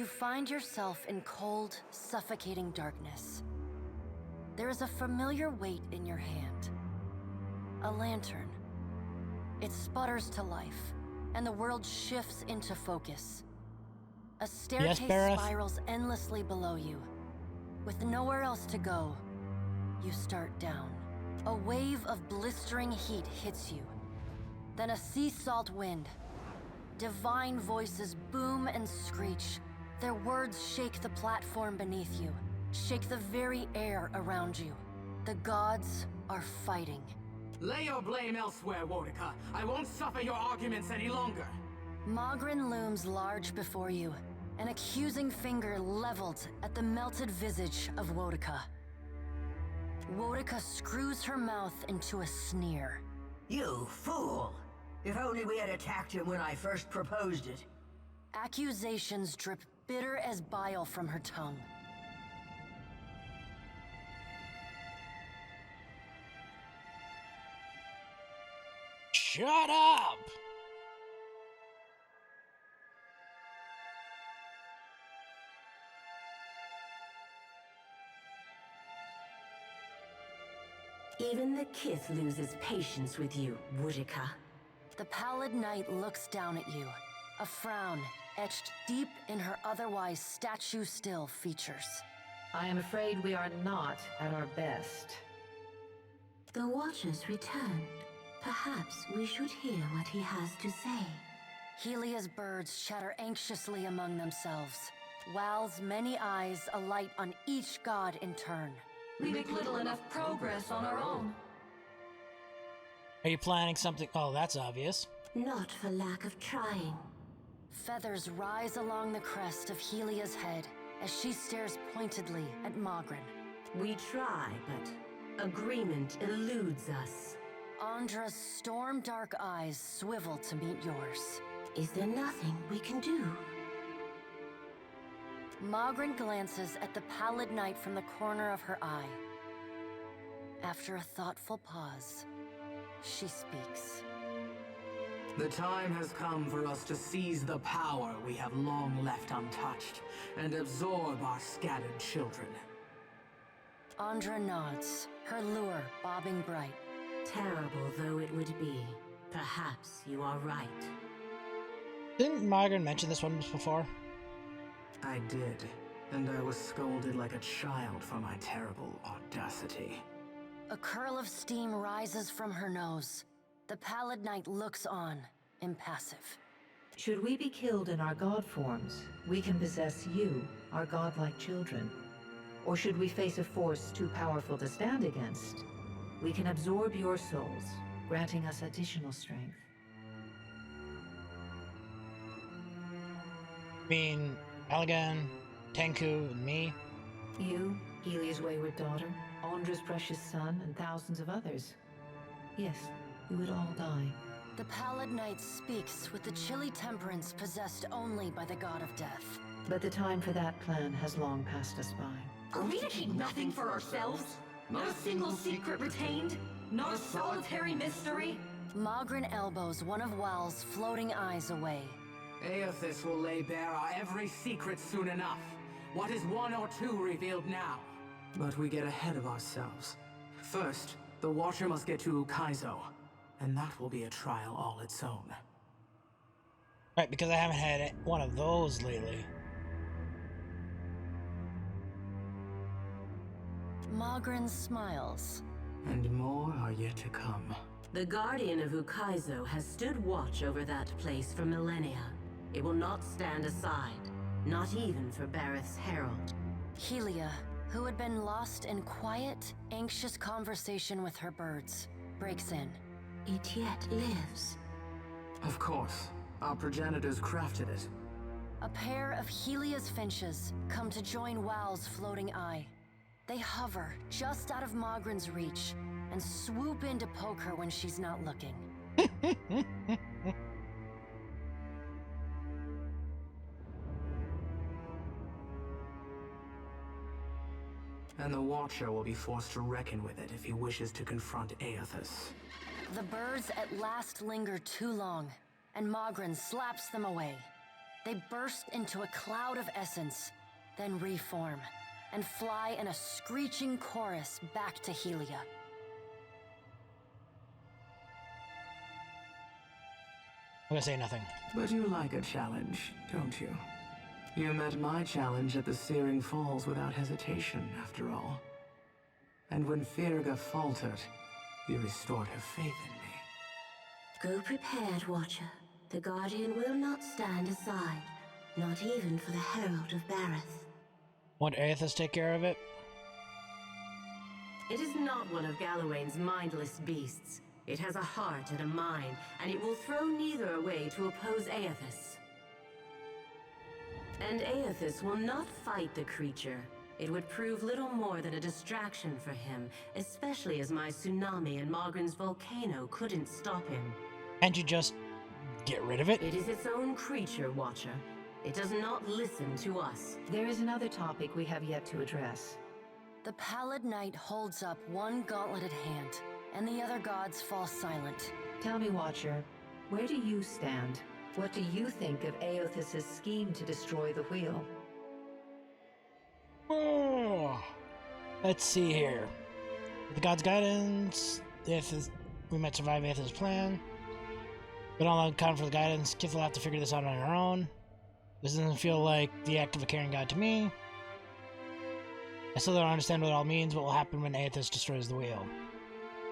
You find yourself in cold, suffocating darkness. There is a familiar weight in your hand. A lantern. It sputters to life, and the world shifts into focus. A staircase spirals endlessly below you. With nowhere else to go, you start down. A wave of blistering heat hits you. Then a sea salt wind. Divine voices boom and screech. Their words shake the platform beneath you, shake the very air around you. The gods are fighting. Lay your blame elsewhere, Wodica. I won't suffer your arguments any longer. Mogren looms large before you, an accusing finger leveled at the melted visage of Wodica. Wodica screws her mouth into a sneer. You fool! If only we had attacked him when I first proposed it. Accusations drip bitter as bile from her tongue. Shut up! Even the Kith loses patience with you, Wodica. The pallid knight looks down at you, a frown etched deep in her otherwise statue-still features. I am afraid we are not at our best. The Watchers returned. Perhaps we should hear what he has to say. Helia's birds chatter anxiously among themselves. Wal's many eyes alight on each god in turn. We make little enough progress on our own. Are you planning something? Oh, that's obvious. Not for lack of trying. Feathers rise along the crest of Helia's head as she stares pointedly at Mogren. We try, but agreement eludes us. Andra's storm-dark eyes swivel to meet yours. Is there nothing we can do? Mogren glances at the pallid knight from the corner of her eye. After a thoughtful pause, she speaks. The time has come for us to seize the power we have long left untouched and absorb our scattered children. Andra nods, her lure bobbing bright. Terrible though it would be, perhaps you are right. Didn't Mogren mention this once before? I did, and I was scolded like a child for my terrible audacity. A curl of steam rises from her nose. The pallid knight looks on, impassive. Should we be killed in our god forms, we can possess you, our godlike children. Or should we face a force too powerful to stand against, we can absorb your souls, granting us additional strength. I mean, Allegan, Tenku, and me? You, Helia's wayward daughter, Andra's precious son, and thousands of others. Yes, we would all die. The pallid knight speaks with the chilly temperance possessed only by the god of death. But the time for that plan has long passed us by. Are we to keep nothing for ourselves? Not a single secret retained? Not a solitary mystery? Mogren elbows one of Wal's floating eyes away. Aethys will lay bare our every secret soon enough. What is one or two revealed now? But we get ahead of ourselves. First, the Watcher must get to Ukaizo, and that will be a trial all its own. Right, because I haven't had one of those lately. Mogren smiles. And more are yet to come. The Guardian of Ukaizo has stood watch over that place for millennia. It will not stand aside, not even for Bareth's herald. Helia, who had been lost in quiet, anxious conversation with her birds, breaks in. It yet lives. Of course. Our progenitors crafted it. A pair of Helia's finches come to join Wal's floating eye. They hover just out of Mogren's reach and swoop in to poke her when she's not looking. And the Watcher will be forced to reckon with it if he wishes to confront Aethys. The birds at last linger too long, and Mogren slaps them away. They burst into a cloud of essence, then reform, and fly in a screeching chorus back to Helia. I'm gonna say nothing. But you like a challenge, don't you? You met my challenge at the Searing Falls without hesitation, after all. And when Firga faltered, you restored her faith in me. Go prepared, Watcher. The Guardian will not stand aside, not even for the Herald of Bareth. Won't Aethys take care of it? It is not one of Gallowayne's mindless beasts. It has a heart and a mind, and it will throw neither away to oppose Aethys. And Aethys will not fight the creature. It would prove little more than a distraction for him, especially as my tsunami and Mogren's volcano couldn't stop him. Can't you just get rid of it? It is its own creature, Watcher. It does not listen to us. There is another topic we have yet to address. The Pallid Knight holds up one gauntleted hand, and the other gods fall silent. Tell me, Watcher, where do you stand? What do you think of Aethys' scheme to destroy the wheel? Oh, let's see here. With the gods' guidance, we might survive Aethys' plan. But don't account for the guidance. Kith will have to figure this out on her own. This doesn't feel like the act of a caring god to me. I still don't understand what it all means. What will happen when Aethys destroys the wheel?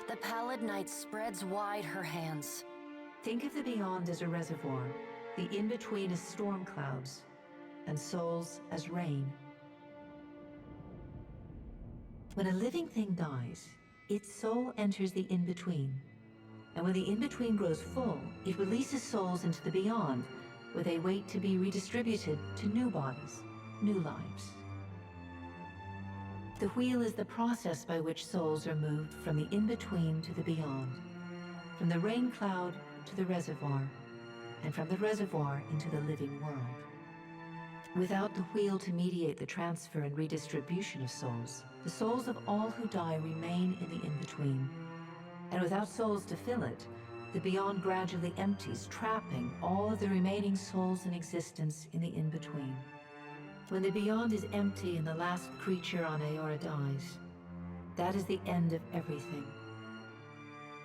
The Pallid Knight spreads wide her hands. Think of the beyond as a reservoir, the in-between as storm clouds, and souls as rain. When a living thing dies, its soul enters the in-between. And when the in-between grows full, it releases souls into the beyond, where they wait to be redistributed to new bodies, new lives. The wheel is the process by which souls are moved from the in-between to the beyond, from the rain cloud to the reservoir, and from the reservoir into the living world. Without the wheel to mediate the transfer and redistribution of souls, the souls of all who die remain in the in-between. And without souls to fill it, the beyond gradually empties, trapping all of the remaining souls in existence in the in-between. When the beyond is empty and the last creature on Aora dies, that is the end of everything.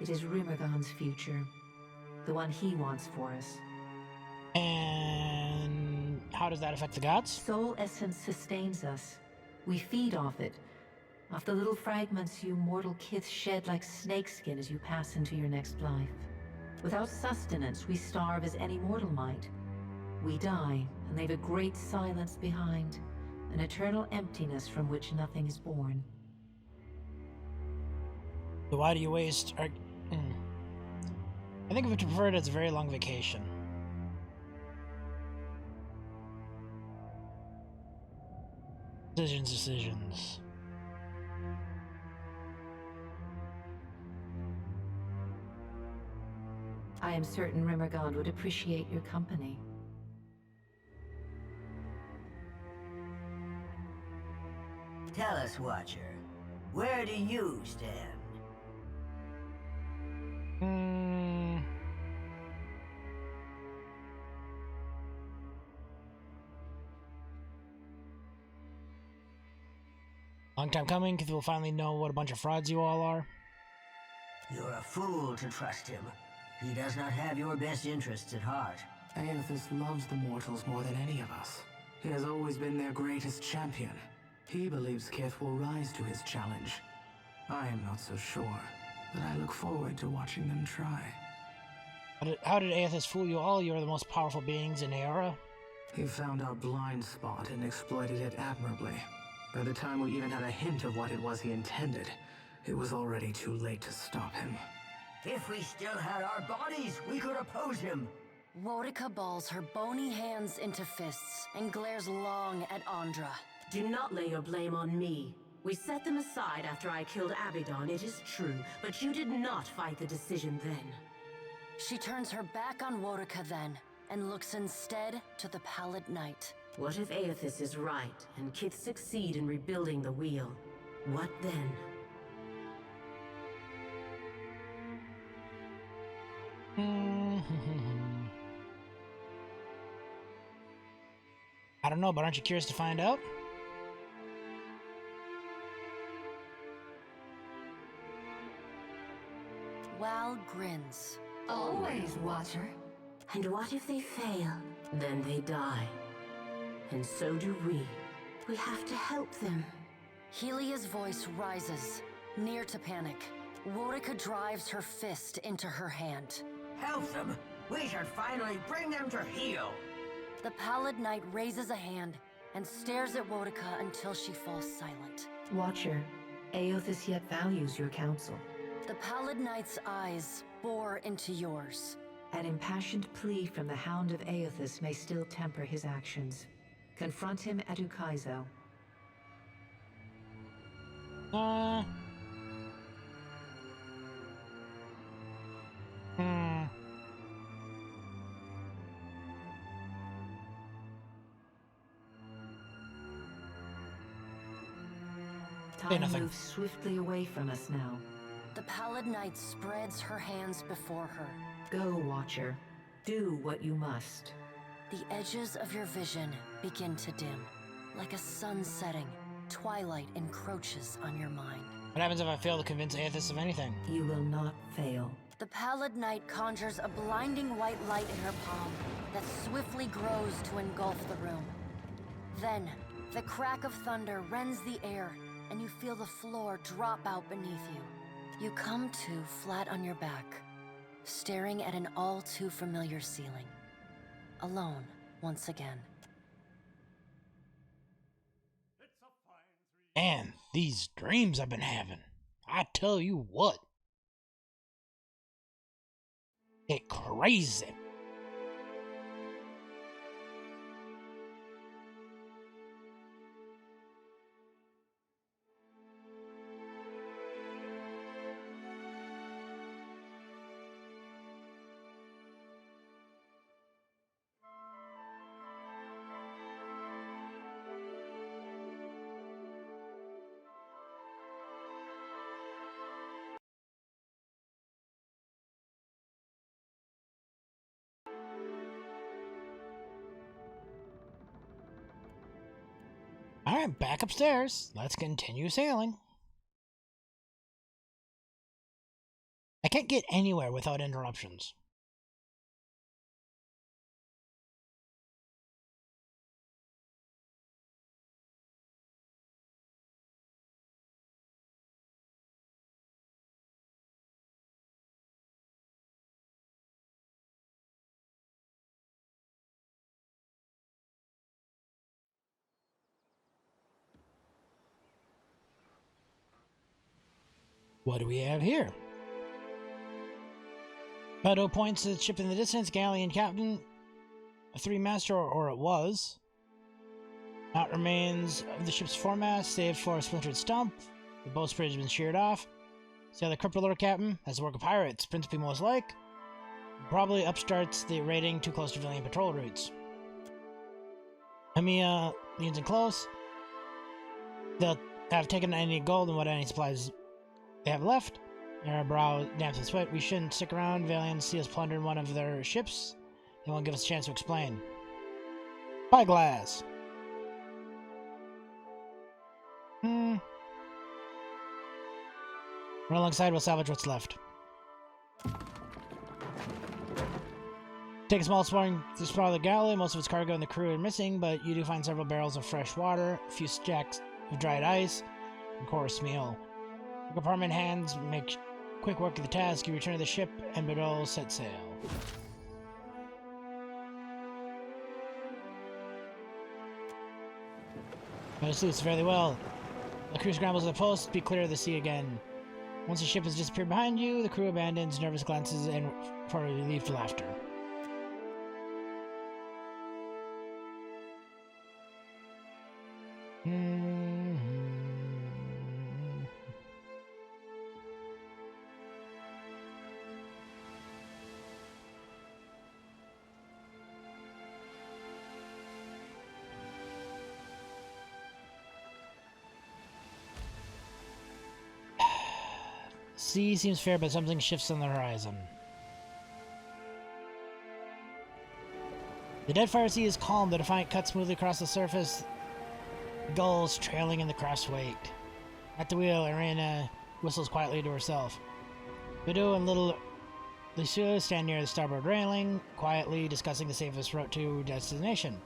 It is Rimergon's future, the one he wants for us. And how does that affect the gods? Soul essence sustains us. We feed off it, off the little fragments you mortal kith shed like snakeskin as you pass into your next life. Without sustenance, we starve as any mortal might. We die and leave a great silence behind, an eternal emptiness from which nothing is born. So why do you waste... I think if you prefer it as a very long vacation. Decisions. I am certain Rimergond would appreciate your company. Tell us, Watcher, where do you stand? Long time coming, because we'll finally know what a bunch of frauds you all are. You're a fool to trust him. He does not have your best interests at heart. Aethys loves the mortals more than any of us. He has always been their greatest champion. He believes Kith will rise to his challenge. I am not so sure, but I look forward to watching them try. How did Aethys fool you all? You're the most powerful beings in Aora. He found our blind spot and exploited it admirably. By the time we even had a hint of what it was he intended, it was already too late to stop him. If we still had our bodies, we could oppose him. Wotica balls her bony hands into fists and glares long at Andra. Do not lay your blame on me. We set them aside after I killed Abaddon, it is true, but you did not fight the decision then. She turns her back on Wotica then, and looks instead to the Pallid Knight. What if Aethys is right, and Kith succeed in rebuilding the wheel? What then? I don't know, but aren't you curious to find out? Wal grins. Always, Watcher. And what if they fail? Then they die. And so do we. We have to help them. Helia's voice rises, near to panic. Wotica drives her fist into her hand. Help them! We should finally bring them to heel! The Pallid Knight raises a hand and stares at Wotica until she falls silent. Watcher, Aothis yet values your counsel. The Pallid Knight's eyes bore into yours. An impassioned plea from the Hound of Aothis may still temper his actions. Confront him at Ukaizo. Time moves swiftly away from us now. The Pallid Knight spreads her hands before her. Go, Watcher. Do what you must. The edges of your vision begin to dim. Like a sun setting, twilight encroaches on your mind. What happens if I fail to convince Aothis of anything? You will not fail. The Pallid Knight conjures a blinding white light in her palm that swiftly grows to engulf the room. Then, the crack of thunder rends the air, and you feel the floor drop out beneath you. You come to flat on your back, staring at an all too familiar ceiling. Alone, once again. Man, these dreams I've been having. I tell you what. It's crazy. Alright, back upstairs. Let's continue sailing. I can't get anywhere without interruptions. What do we have here? Beto points to the ship in the distance. Galleon captain, a three-master, or it was. Not remains of the ship's foremast, save for a splintered stump. The bowsprit has been sheared off. See how the crippler captain has the work of pirates, principally most like. Probably upstarts the raiding too close to civilian patrol routes. Amiya leans in close. They'll have taken any gold and what any supplies they have left. Our brow damps with sweat. We shouldn't stick around. Valiant see us plunder one of their ships. They won't give us a chance to explain. Spyglass. Run alongside, we'll salvage what's left. Take a small exploring to spot the galley. Most of its cargo and the crew are missing, but you do find several barrels of fresh water, a few stacks of dried ice, and coarse meal. The compartment hands make quick work of the task. You return to the ship, and Bedol set sail. But it suits fairly well. The crew scrambles to the post, be clear of the sea again. Once the ship has disappeared behind you, the crew abandons nervous glances and for relieved laughter. Sea seems fair, but something shifts on the horizon. The Deadfire sea is calm. The Defiant cuts smoothly across the surface, gulls trailing in the crosswake. At the wheel, Irina whistles quietly to herself. Bidu and little Lucia stand near the starboard railing, quietly discussing the safest route to destination.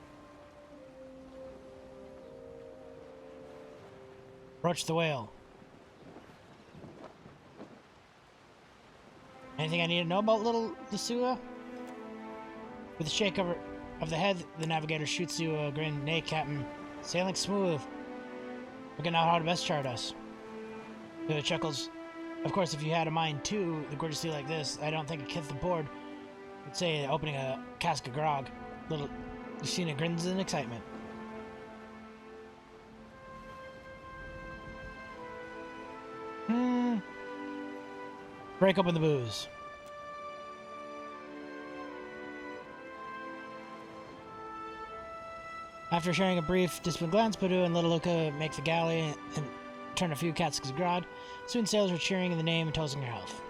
Approach the whale. Anything I need to know about little Lucia? With a shake of the head, the navigator shoots you a grin. Nay, Captain. Sailing smooth. Looking out how to best chart us. Lucia chuckles. Of course, if you had a mind too, the gorgeous sea like this, I don't think a kith aboard would say opening a cask of grog. Little Lucina grins in excitement. Break open the booze. After sharing a brief, distant glance, Bidu and little Luca make the galley and turn a few casks of grog. Soon sailors were cheering in the name and toasting your health.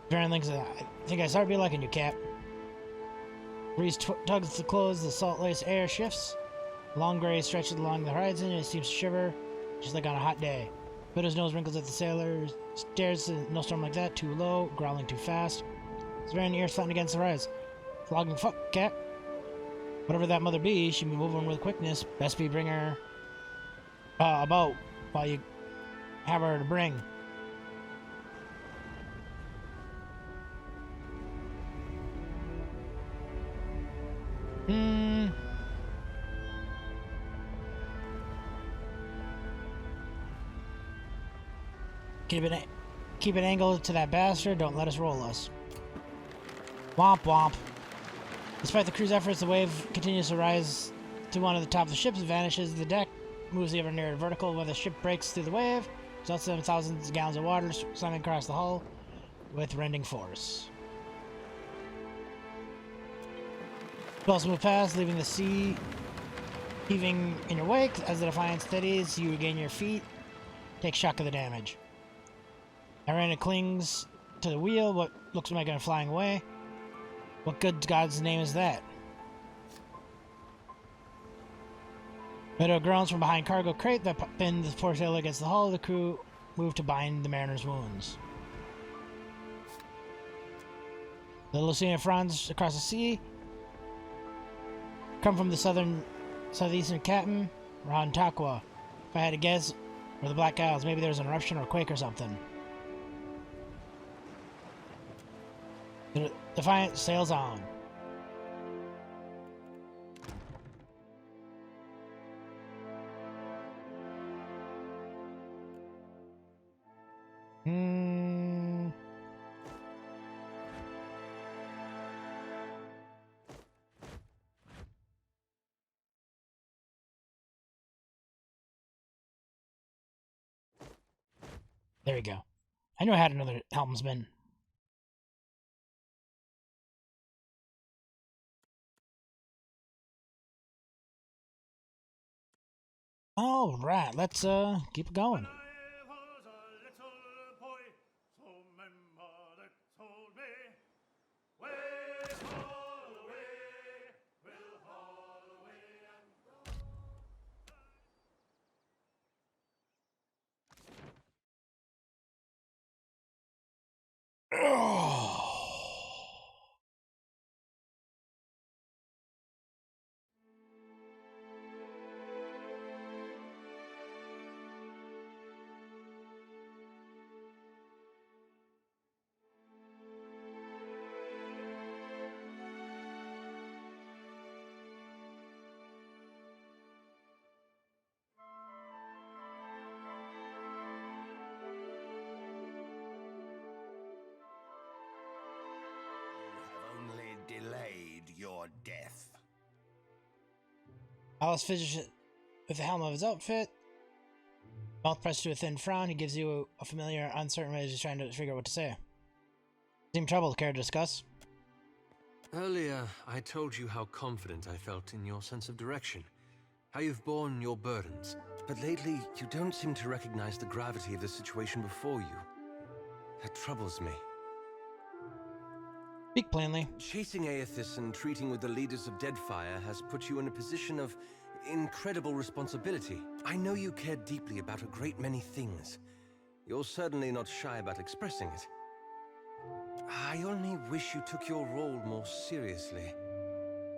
Baron thinks, I think I started be liking you, Cap. Breeze tugs at the clothes, the salt-laced air shifts. Long gray stretches along the horizon, and it seems to shiver, just like on a hot day. Bidu's nose wrinkles at the sailor, stares at no storm like that, too low, growling too fast. His very ears flattened against the rise. Flogging fuck, Cap. Whatever that mother be, she be moving with quickness. Best be bring her about while you have her to bring. Keep it angled to that bastard. Don't let us roll us. Womp womp. Despite the crew's efforts, the wave continues to rise to one of the top of the ships, vanishes the deck, moves ever nearer vertical. When the ship breaks through the wave, results in thousands of gallons of water slamming across the hull with rending force. Spells move past, leaving the sea heaving in your wake. As the Defiant steadies, you regain your feet, take shock of the damage. Irina clings to the wheel, what looks like I'm flying away. What good God's name is that? Bidu groans from behind cargo crate that pinned the poor sailor against the hull. The crew move to bind the mariner's wounds. The Lucina fronds across the sea. Come from the southeastern Captain, around Takwa. If I had to guess, or the Black Isles, maybe there's an eruption or a quake or something. The Defiant sails on. There we go. I knew I had another helmsman. All right, let's keep going. Delayed your death. Alice finishes with the helm of his outfit. Mouth pressed to a thin frown, he gives you a familiar, uncertain way as he's trying to figure out what to say. Seem troubled, care to discuss? Earlier, I told you how confident I felt in your sense of direction, how you've borne your burdens. But lately, you don't seem to recognize the gravity of the situation before you. That troubles me. Speak plainly. Chasing Aethys and treating with the leaders of Deadfire has put you in a position of incredible responsibility. I know you care deeply about a great many things. You're certainly not shy about expressing it. I only wish you took your role more seriously.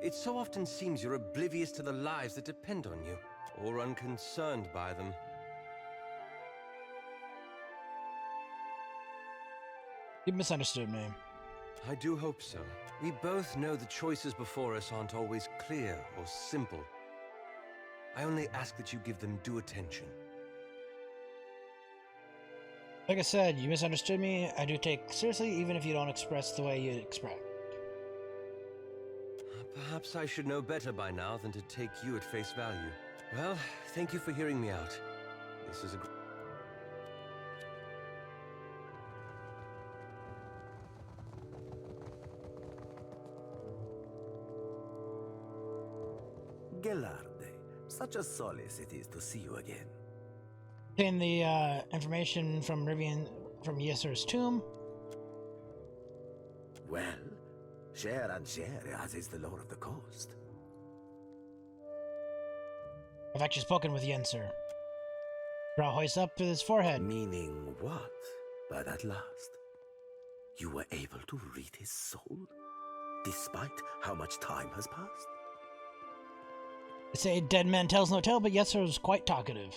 It so often seems you're oblivious to the lives that depend on you, or unconcerned by them. You misunderstood me. I do hope so. We both know the choices before us aren't always clear or simple. I only ask that you give them due attention. Like I said, you misunderstood me. I do take seriously, even if you don't express the way you expect. Perhaps I should know better by now than to take you at face value. Well, thank you for hearing me out. This is a... Gelarde, such a solace it is to see you again. Obtain the information from Yesser's tomb. Well, share and share, as is the law of the coast. I've actually spoken with Yenser. Brow hoists up to his forehead. Meaning what by that last? You were able to read his soul, despite how much time has passed? They say dead man tells no tale, but Yesser was quite talkative.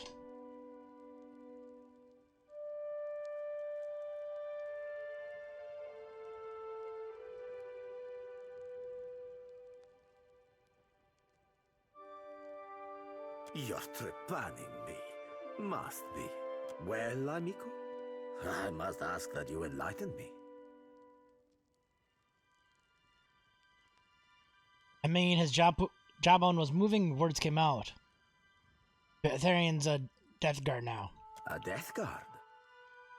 You're trepanning me. Must be. Well, amico? I must ask that you enlighten me. I mean, his jawbone was moving, words came out. Betharian's a death guard now. A death guard?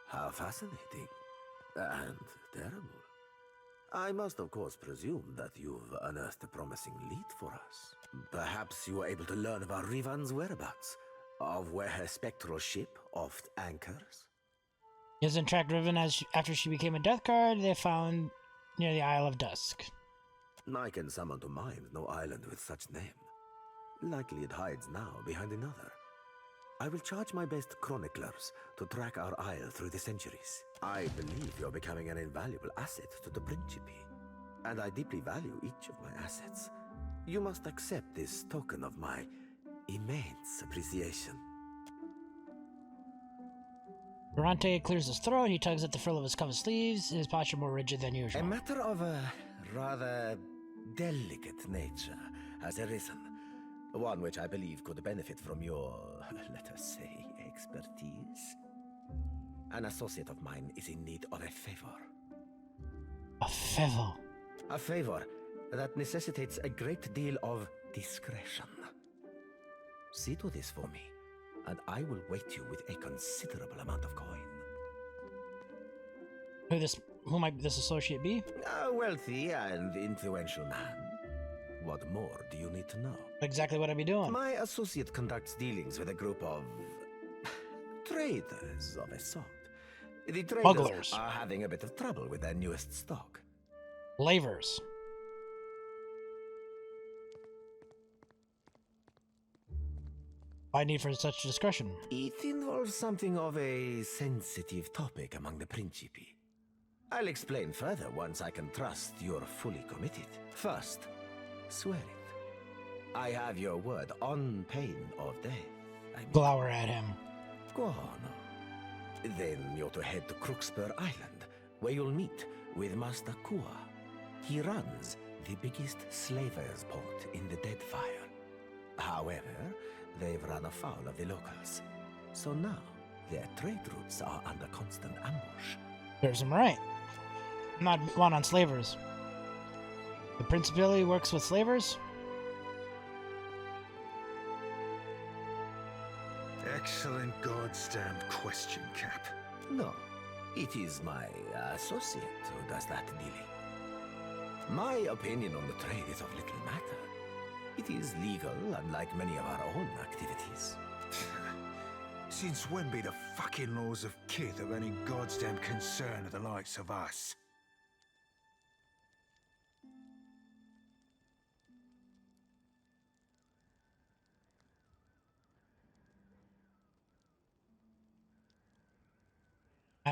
How fascinating. And terrible. I must, of course, presume that you've unearthed a promising lead for us. Perhaps you were able to learn about Rivan's whereabouts, of where her spectral ship oft anchors? He hasn't tracked Riven after she became a death guard. They found near the Isle of Dusk. I can summon to mind no island with such name. Likely it hides now behind another. I will charge my best chroniclers to track our isle through the centuries. I believe you're becoming an invaluable asset to the Principe, and I deeply value each of my assets. You must accept this token of my immense appreciation. Durante clears his throat. He tugs at the frill of his covered sleeves, his posture more rigid than usual. A matter of a rather delicate nature has arisen. One which I believe could benefit from your, let us say, expertise. An associate of mine is in need of a favor. A favor? A favor that necessitates a great deal of discretion. See to this for me, and I will weight you with a considerable amount of coin. Who might this associate be? A wealthy and influential man. What more do you need to know? Exactly what I'd be doing. My associate conducts dealings with a group of traders of a sort. The traders Smugglers. are having a bit of trouble with their newest stock. Lavers. Why need for such discretion? It involves something of a sensitive topic among the Principi. I'll explain further once I can trust you're fully committed. First, swear it. I have your word on pain of death. Glower at him. Go on. Then you're to head to Crookspur Island, where you'll meet with Master Kua. He runs the biggest slavers' port in the Deadfire. However, they've run afoul of the locals. So now, their trade routes are under constant ambush. Serves him right. I'm not one on slavers. The Principality works with slavers? Excellent goddamned question, Cap. No, it is my associate who does that dealing. My opinion on the trade is of little matter. It is legal, unlike many of our own activities. Since when be the fucking laws of Kith of any goddamn concern of the likes of us?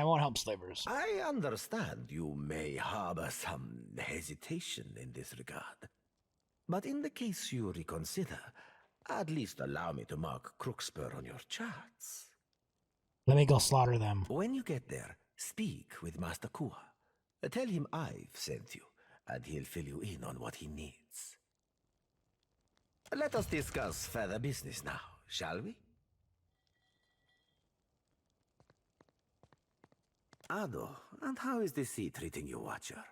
I won't help slavers. I understand you may harbor some hesitation in this regard. But in the case you reconsider, at least allow me to mark Crookspur on your charts. Let me go slaughter them. When you get there, speak with Master Kua. Tell him I've sent you, and he'll fill you in on what he needs. Let us discuss further business now, shall we? Ado, and how is the sea treating you, Watcher?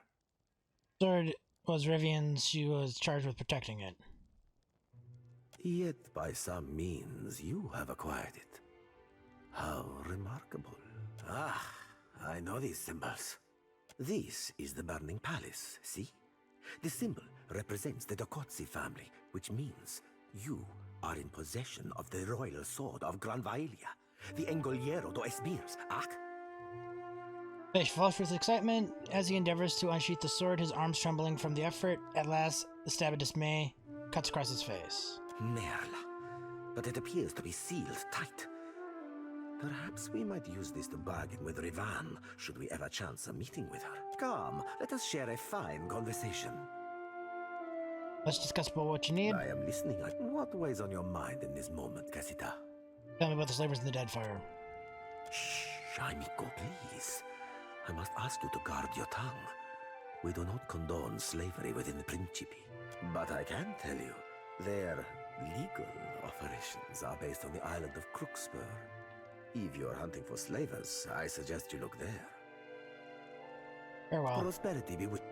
Sword was Rivian's. She was charged with protecting it. Yet by some means you have acquired it. How remarkable. Ah, I know these symbols. This is the Burning Palace, see? The symbol represents the Dokotsi family, which means you are in possession of the royal sword of Gran Vaelia, the Engoliero do Esbirs, ac? Fish flushed with excitement as he endeavors to unsheath the sword, his arms trembling from the effort. At last, the stab of dismay cuts across his face. Merla, but it appears to be sealed tight. Perhaps we might use this to bargain with Rivan, should we ever chance a meeting with her. Come, let us share a fine conversation. Let's discuss about what you need. I am listening. What weighs on your mind in this moment, Casita? Tell me about the slavers in the Deadfire. Shh, amico, please. I must ask you to guard your tongue. We do not condone slavery within the Principe. But I can tell you, their legal operations are based on the island of Crookspur. If you're hunting for slavers, I suggest you look there. Farewell. Prosperity be with...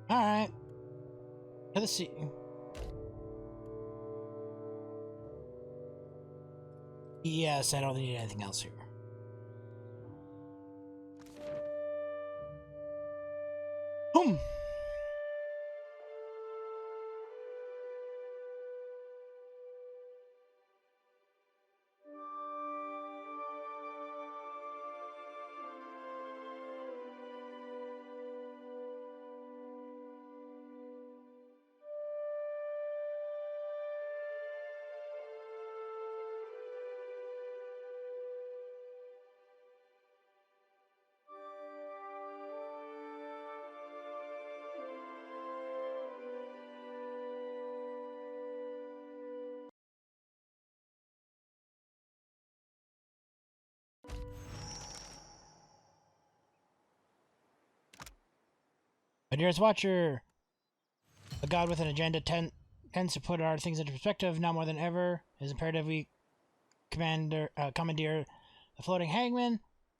Alright. To the sea. Yes, I don't need anything else here. Boom! My dearest watcher, a god with an agenda tends to put our things into perspective. Now more than ever, it is imperative we commandeer the floating hangman.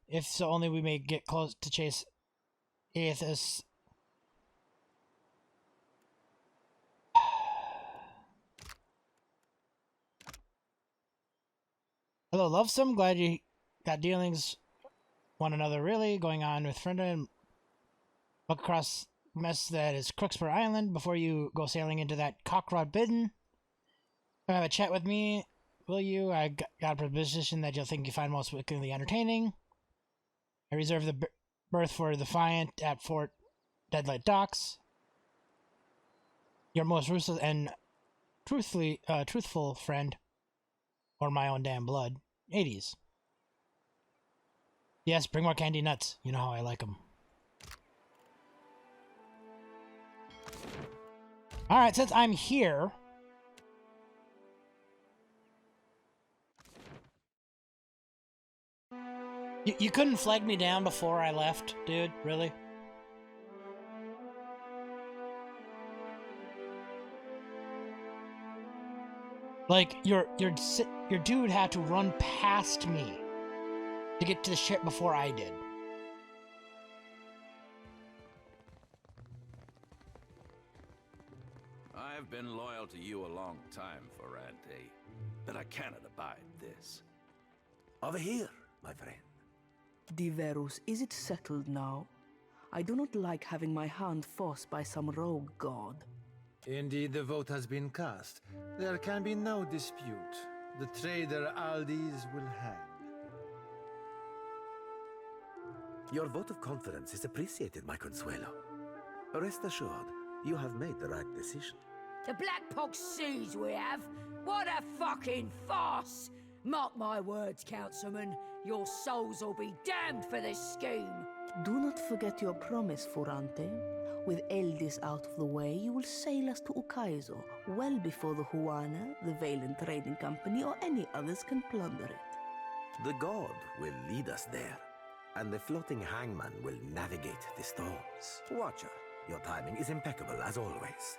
If so, only we may get close to chase Aethys. Hello, Lovesome. Glad you got dealings one another really going on with Frenda and look across mess that is Crookspur Island before you go sailing into that cockrod bidden. Come have a chat with me, will you? I got a proposition that you'll think you find most wickedly entertaining. I reserve the berth for Defiant at Fort Deadlight Docks. Your most ruthless and truthful friend, or my own damn blood, 80s. Yes, bring more candy nuts. You know how I like them. Alright, since I'm here... You couldn't flag me down before I left, dude? Really? Like, your dude had to run past me to get to the ship before I did. I've been loyal to you a long time, Ferrante, but I cannot abide this. Over here, my friend. Diverus, is it settled now? I do not like having my hand forced by some rogue god. Indeed, the vote has been cast. There can be no dispute. The trader Aldis will hang. Your vote of confidence is appreciated, my Consuelo. Rest assured, you have made the right decision. The Black Pox seas we have? What a fucking farce! Mark my words, Councilman. Your souls will be damned for this scheme. Do not forget your promise, Furante. With Eldis out of the way, you will sail us to Ukaizo, well before the Huana, the Valen Trading Company, or any others can plunder it. The god will lead us there, and the floating hangman will navigate the storms. Watcher, your timing is impeccable as always.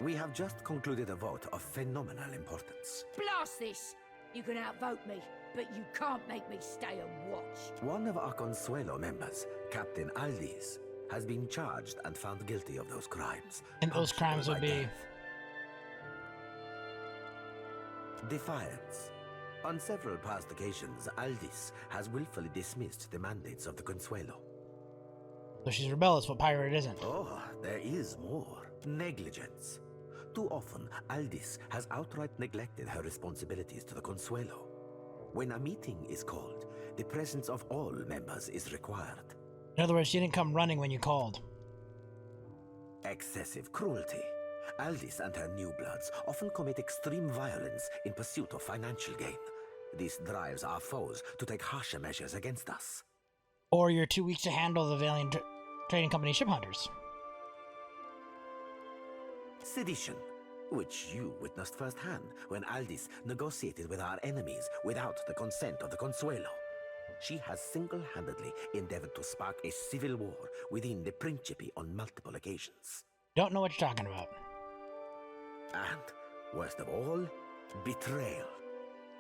We have just concluded a vote of phenomenal importance. Blast this! You can outvote me, but you can't make me stay and watch. One of our Consuelo members, Captain Aldis, has been charged and found guilty of those crimes. And those crimes would be... Defiance. On several past occasions, Aldis has willfully dismissed the mandates of the Consuelo. So she's rebellious, but pirate isn't. Oh, there is more. Negligence. Too often, Aldis has outright neglected her responsibilities to the Consuelo. When a meeting is called, the presence of all members is required. In other words, she didn't come running when you called. Excessive cruelty. Aldis and her new bloods often commit extreme violence in pursuit of financial gain. This drives our foes to take harsher measures against us. Or you're too weak to handle the Valiant Trading Company ship hunters. Sedition, which you witnessed firsthand when Aldis negotiated with our enemies without the consent of the Consuelo. She has single-handedly endeavored to spark a civil war within the Principe on multiple occasions. Don't know what you're talking about. And, worst of all, betrayal.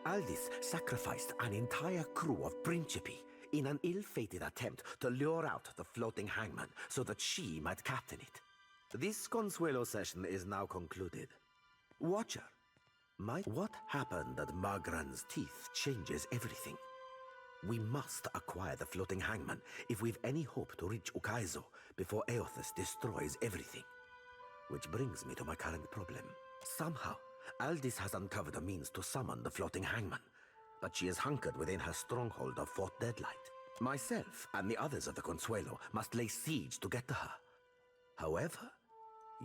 Aldis sacrificed an entire crew of Principe in an ill-fated attempt to lure out the floating hangman so that she might captain it. This Consuelo session is now concluded. Watcher, what happened at Magran's teeth changes everything. We must acquire the floating hangman if we've any hope to reach Ukaizo before Eothas destroys everything. Which brings me to my current problem. Somehow, Aldis has uncovered a means to summon the floating hangman, but she is hunkered within her stronghold of Fort Deadlight. Myself and the others of the Consuelo must lay siege to get to her. However,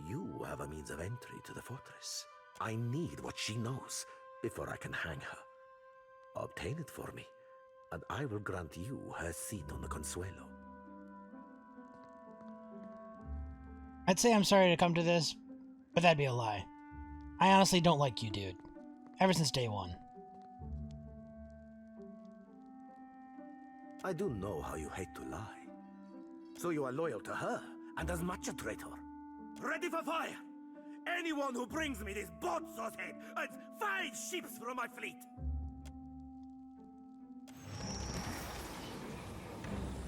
you have a means of entry to the fortress. I need what she knows before I can hang her. Obtain it for me, and I will grant you her seat on the Consuelo. I'd say I'm sorry to come to this, but that'd be a lie. I honestly don't like you, dude. Ever since day one. I do know how you hate to lie. So you are loyal to her, and as much a traitor. Ready for fire! Anyone who brings me this boatsaw's head earns 5 ships from my fleet!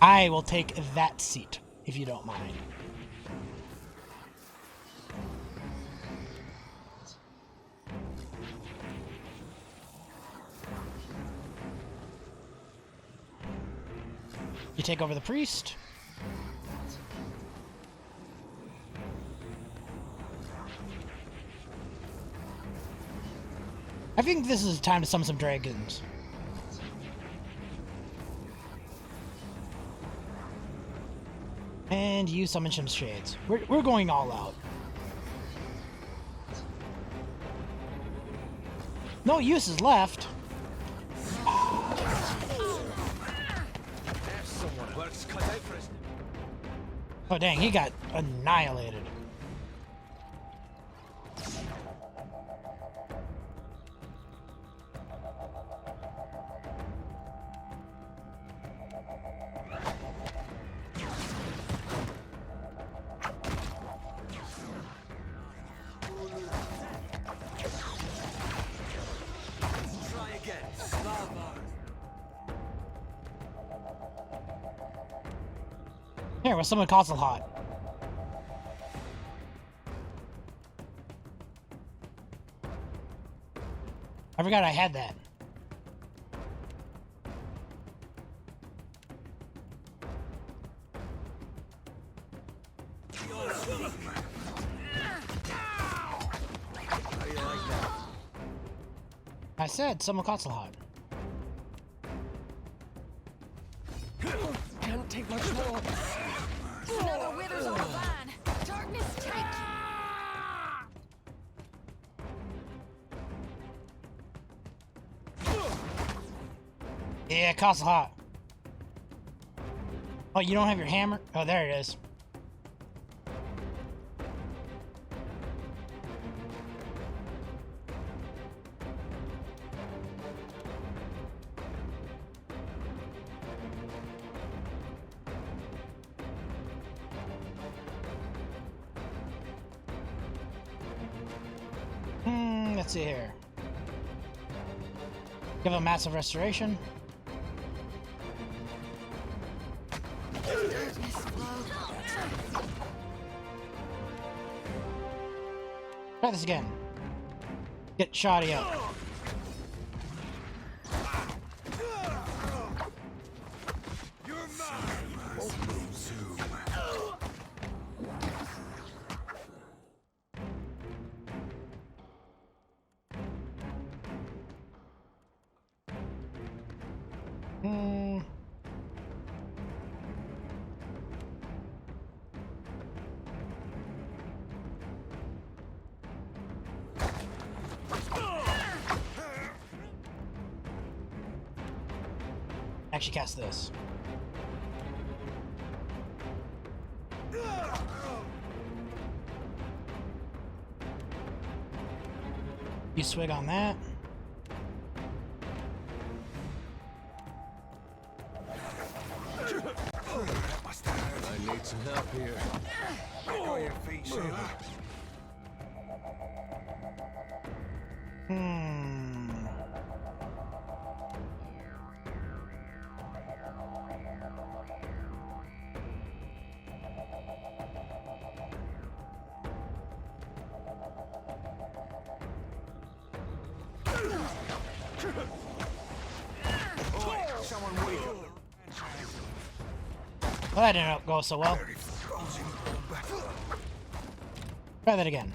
I will take that seat, if you don't mind. You take over the priest. I think this is time to summon some dragons. And you summon some shades. We're going all out. No use is left. Oh dang, he got annihilated. Here, with someone Castle Hot. I forgot I had that. do you like that? I said summon Cotzelhot. Can't take much more. Another withers on the vine. Darkness, take. Yeah, Cotzelhot. Oh, you don't have your hammer? Oh, there it is. Let's see here. Give a massive restoration. Try this again. Get shoddy up. Actually cast this. You swig on that. I need some help here. Back on your feet, Sailor. Well, that didn't go so well. Try that again.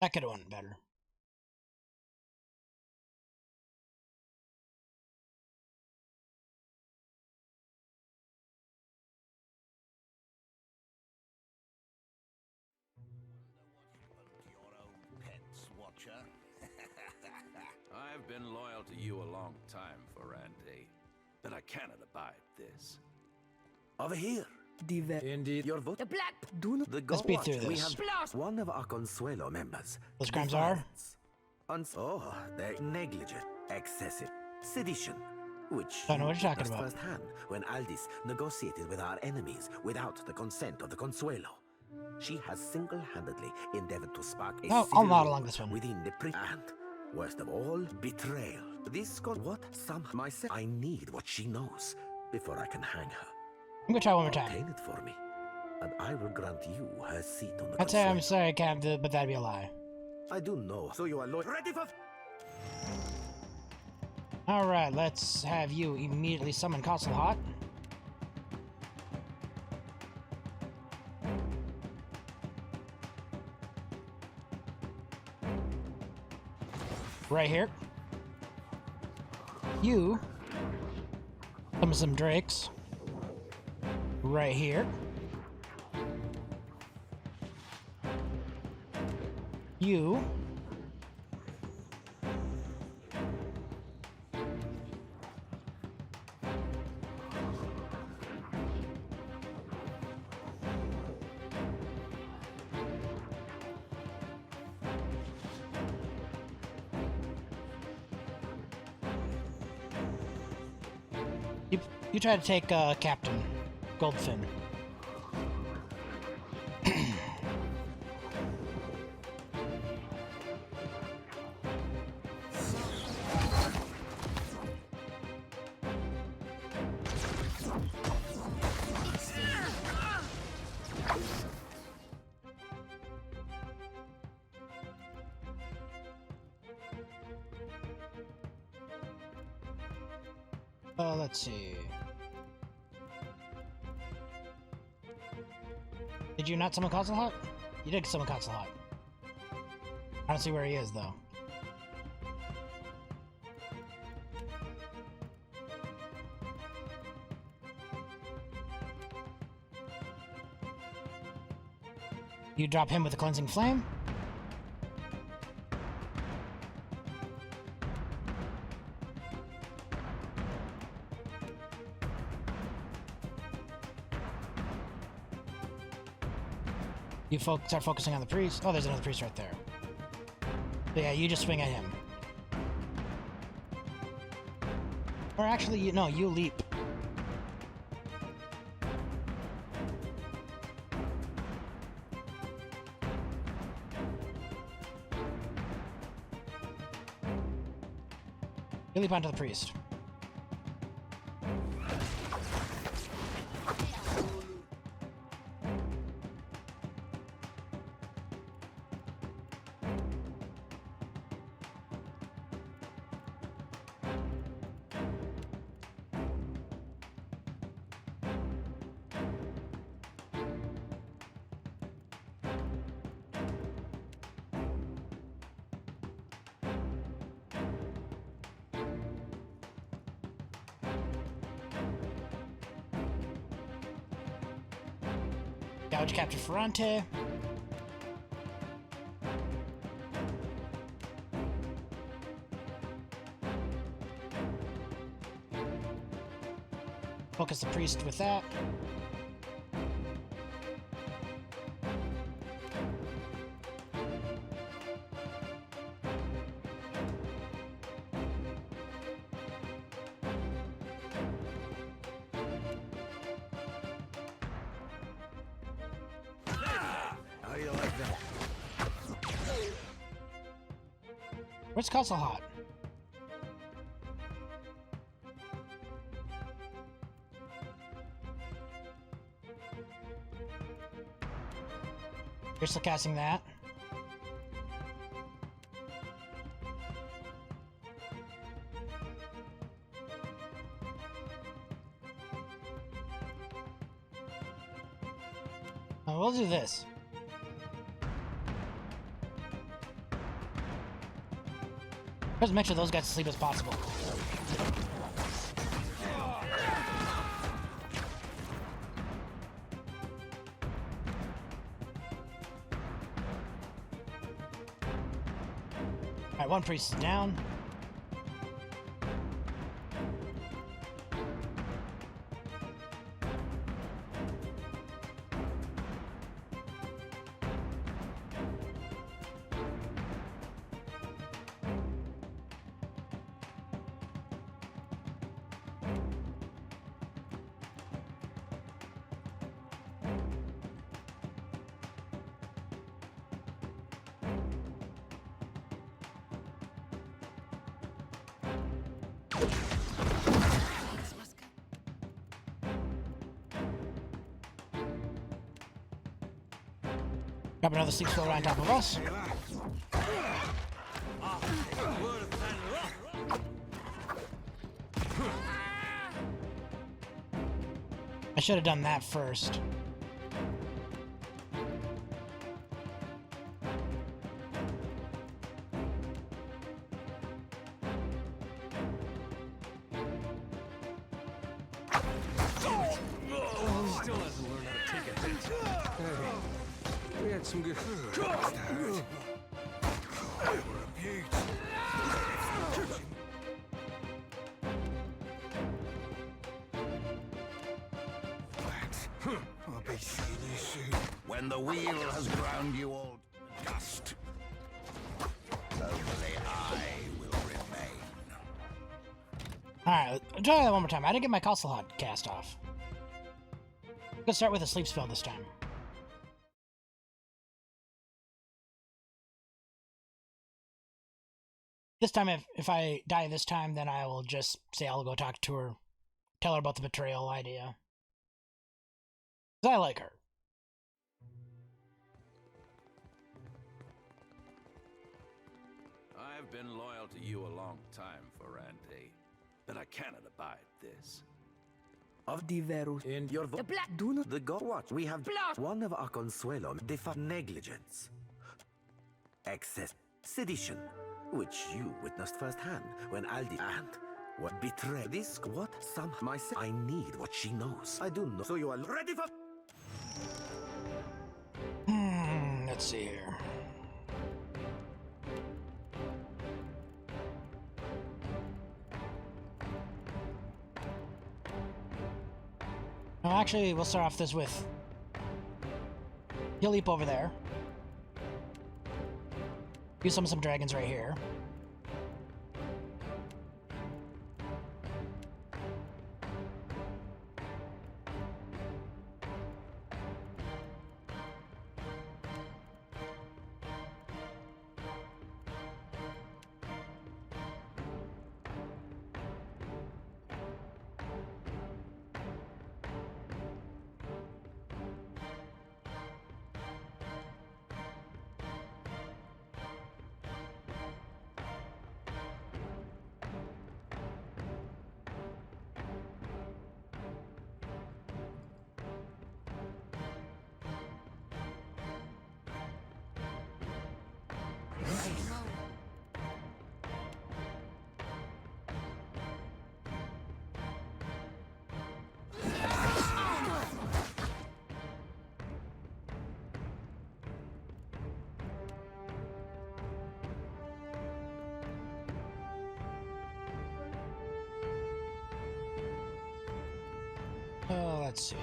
That could have went better. I've been loyal to you a long time, Ferrante, but I cannot abide this. Over here. Indeed. Your vote. The black. Do not. The Let's beat through We this. have one of our Consuelo members. Those crimes are? Oh, they're negligent, excessive, sedition. Which I know what you're talking us about. firsthand when Aldis negotiated with our enemies without the consent of the Consuelo. She has single-handedly endeavored to spark a I'll civil nod war along this one. within the and worst of all, betrayal. What? Myself. I need what she knows before I can hang her. I'm gonna try one more time. Obtain it for me, and I will grant you her seat on the I'd say I'm Consuelo. sorry, Captain, but that'd be a lie. I do know. So you are loyal. Ready for... Alright, let's have you immediately summon Cotzelhot. Right here. You summon some drakes. Right here. You You try to take Captain Goldfin. let's see. Did you not summon Castleheart? You did summon Castleheart. I don't see where he is, though. You drop him with a cleansing flame. You start focusing on the priest. Oh, there's another priest right there. But yeah, you just swing at him. Or actually, no, you leap. You leap onto the priest. Gouge Captain Ferrante. Focus the priest with that. How do you like that? Where's Castleheart? You're still casting that. We'll do this. Let's make sure those guys sleep as possible. Alright, one priest is down. Grab another sleep spell right on top of us. I should have done that first. Still hasn't learned how to take a hit. We had some good. I'll be seeing you soon. When the wheel has ground you all to dust, only I will remain. Alright, try that one more time. I didn't get my Castleheart cast off. Let's start with a sleep spell this time. This time, if I die this time, then I will just say I'll go talk to her. Tell her about the betrayal idea. 'Cause I like her. I've been loyal to you a long time, Ferrante, but I cannot abide this. Of Diverus in your The black... do not the god watch. We have Blood. one of our consuelo defa negligence. Excess sedition, which you witnessed firsthand when Aldi and what betray this what some myself I need what she knows. I do know. So you are ready for Let's see here. Well, actually, we'll start off this with... He'll leap over there. Use some dragons right here. Let's see.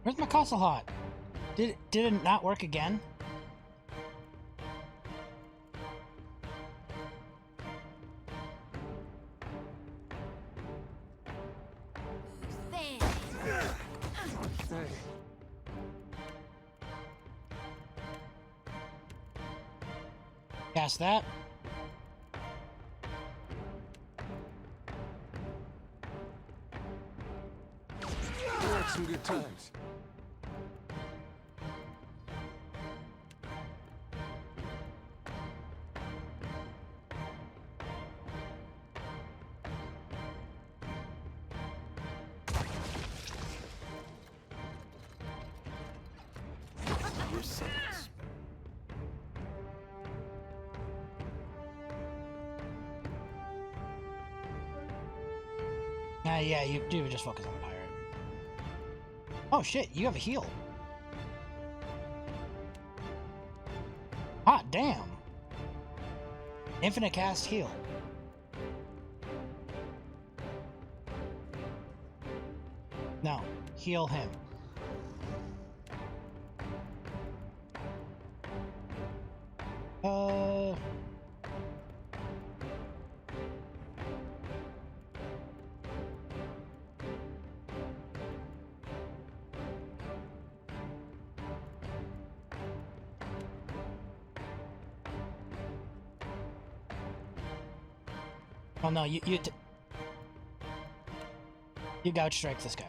Where's my castle hot? Did it not work again? Cast that. We had some good times. Yeah, you do just focus on the pirate. Oh shit, you have a heal. Hot damn. Infinite cast heal. No, heal him. Oh no, you gouge strike this guy.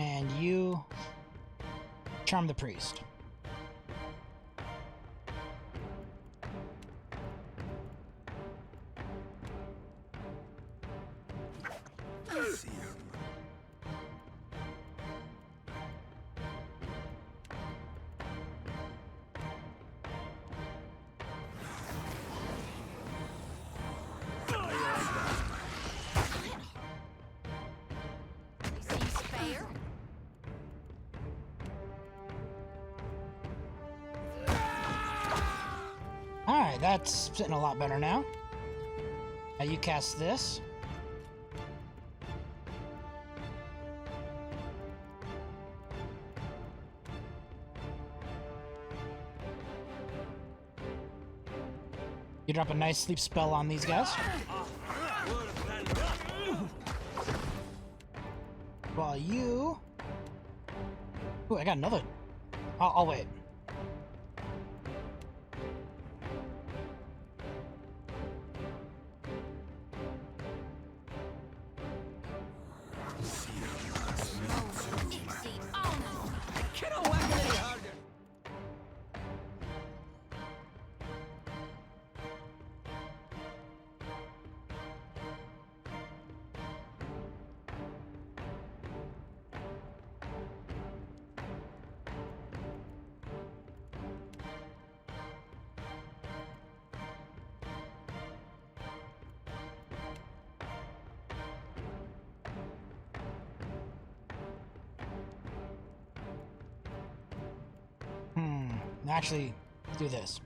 And you charm the priest. See you. Alright, that's sitting a lot better now. Now you cast this. You drop a nice sleep spell on these guys. While you... Ooh, I got another. I'll wait. Actually, do this.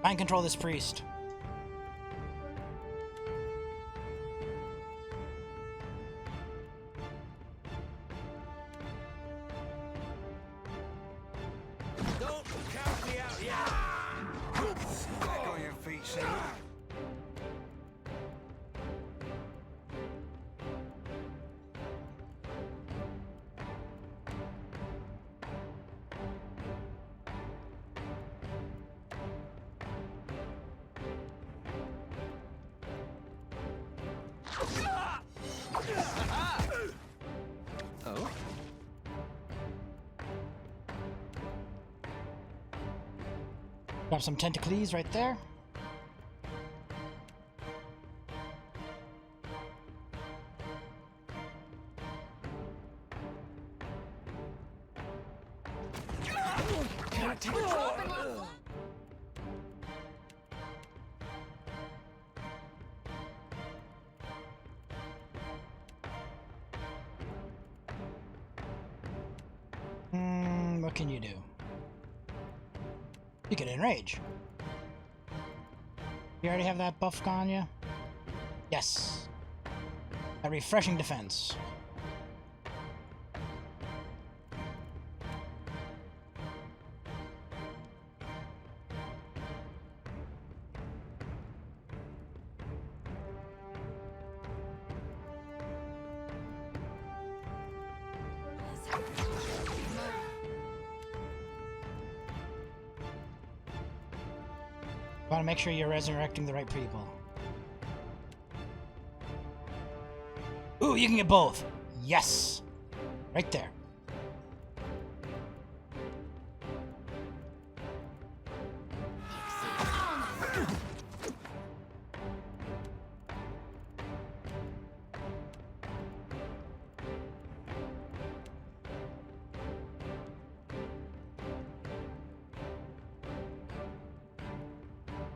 Mind control this priest. Oh? Got some tentacles right there. What can you do? You can enrage. You already have that buff on you? Yes. A refreshing defense. Want to make sure you're resurrecting the right people. Ooh, you can get both. Yes. Right there.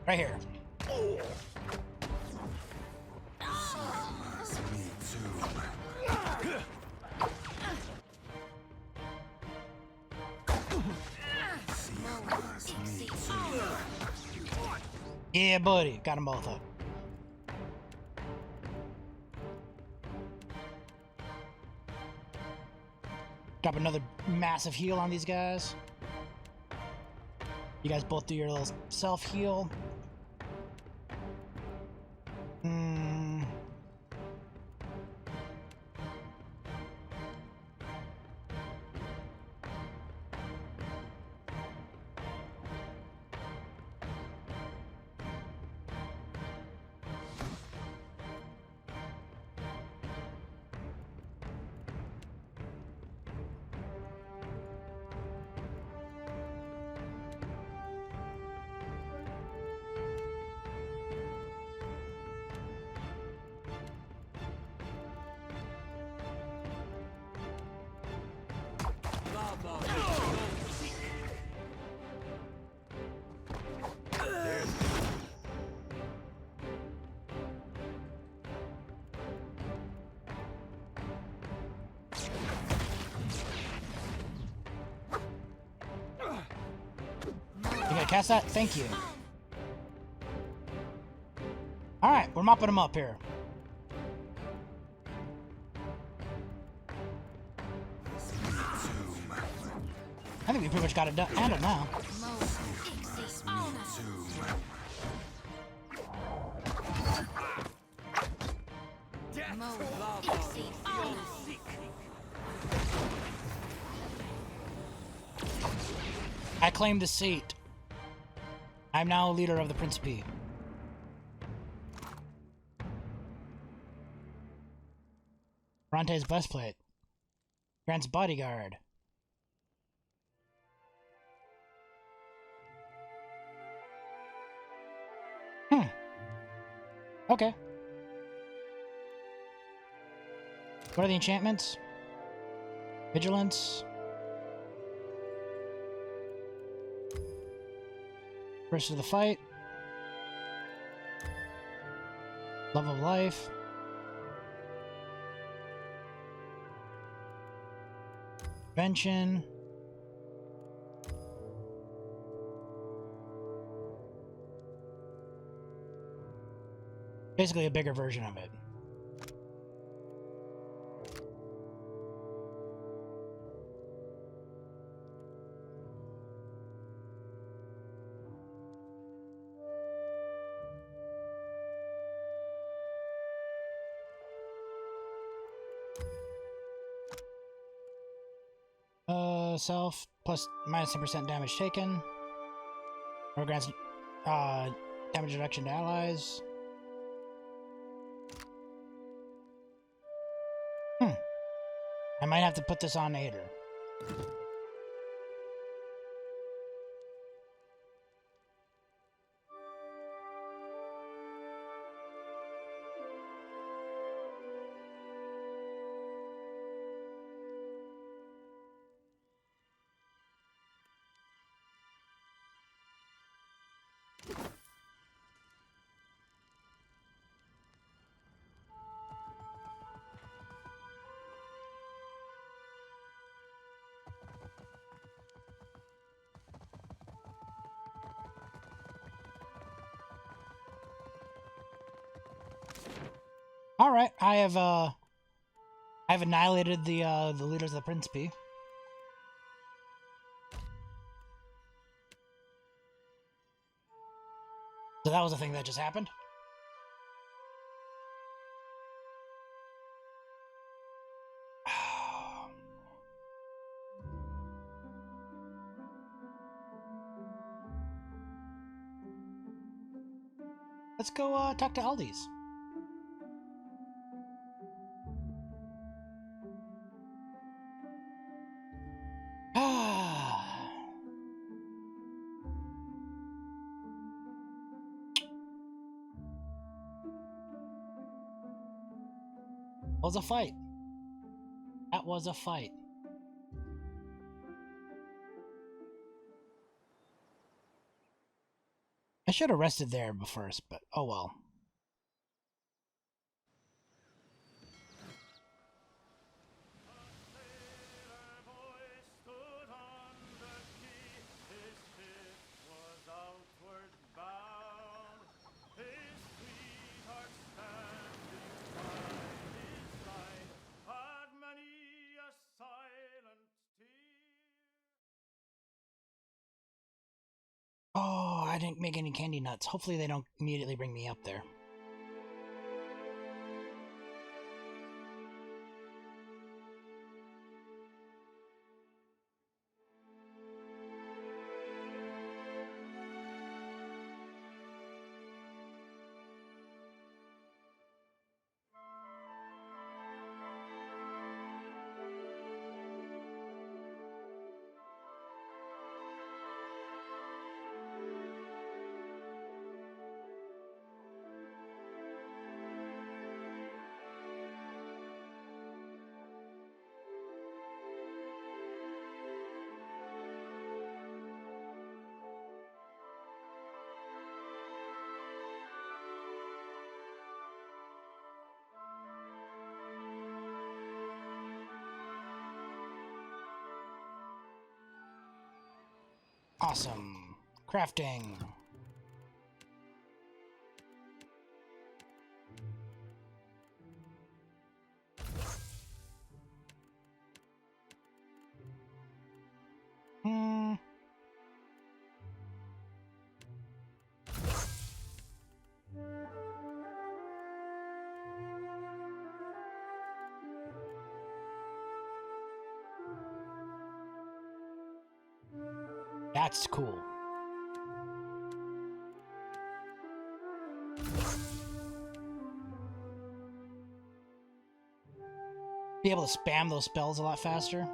Right here. Yeah, buddy. Got them both up. Drop another massive heal on these guys. You guys both do your little self-heal. I cast that? Thank you. Alright, we're mopping them up here. I think we pretty much got it handled now. I claim the seat. I'm now a leader of the Principe. Bronte's breastplate. Grant's bodyguard. Okay. What are the enchantments? Vigilance. First of the fight. Love of life. Prevention. Basically a bigger version of it. Self plus minus 10% damage taken. Or grants damage reduction to allies. I might have to put this on Ader. All right, I've annihilated the leaders of the Principe. So that was the thing that just happened. Let's go talk to Aldi's. Was a fight. That was a fight. I should have rested there first, but oh well. Oh, I didn't make any candy nuts. Hopefully they don't immediately bring me up there. Awesome. Crafting. That's cool. Be able to spam those spells a lot faster.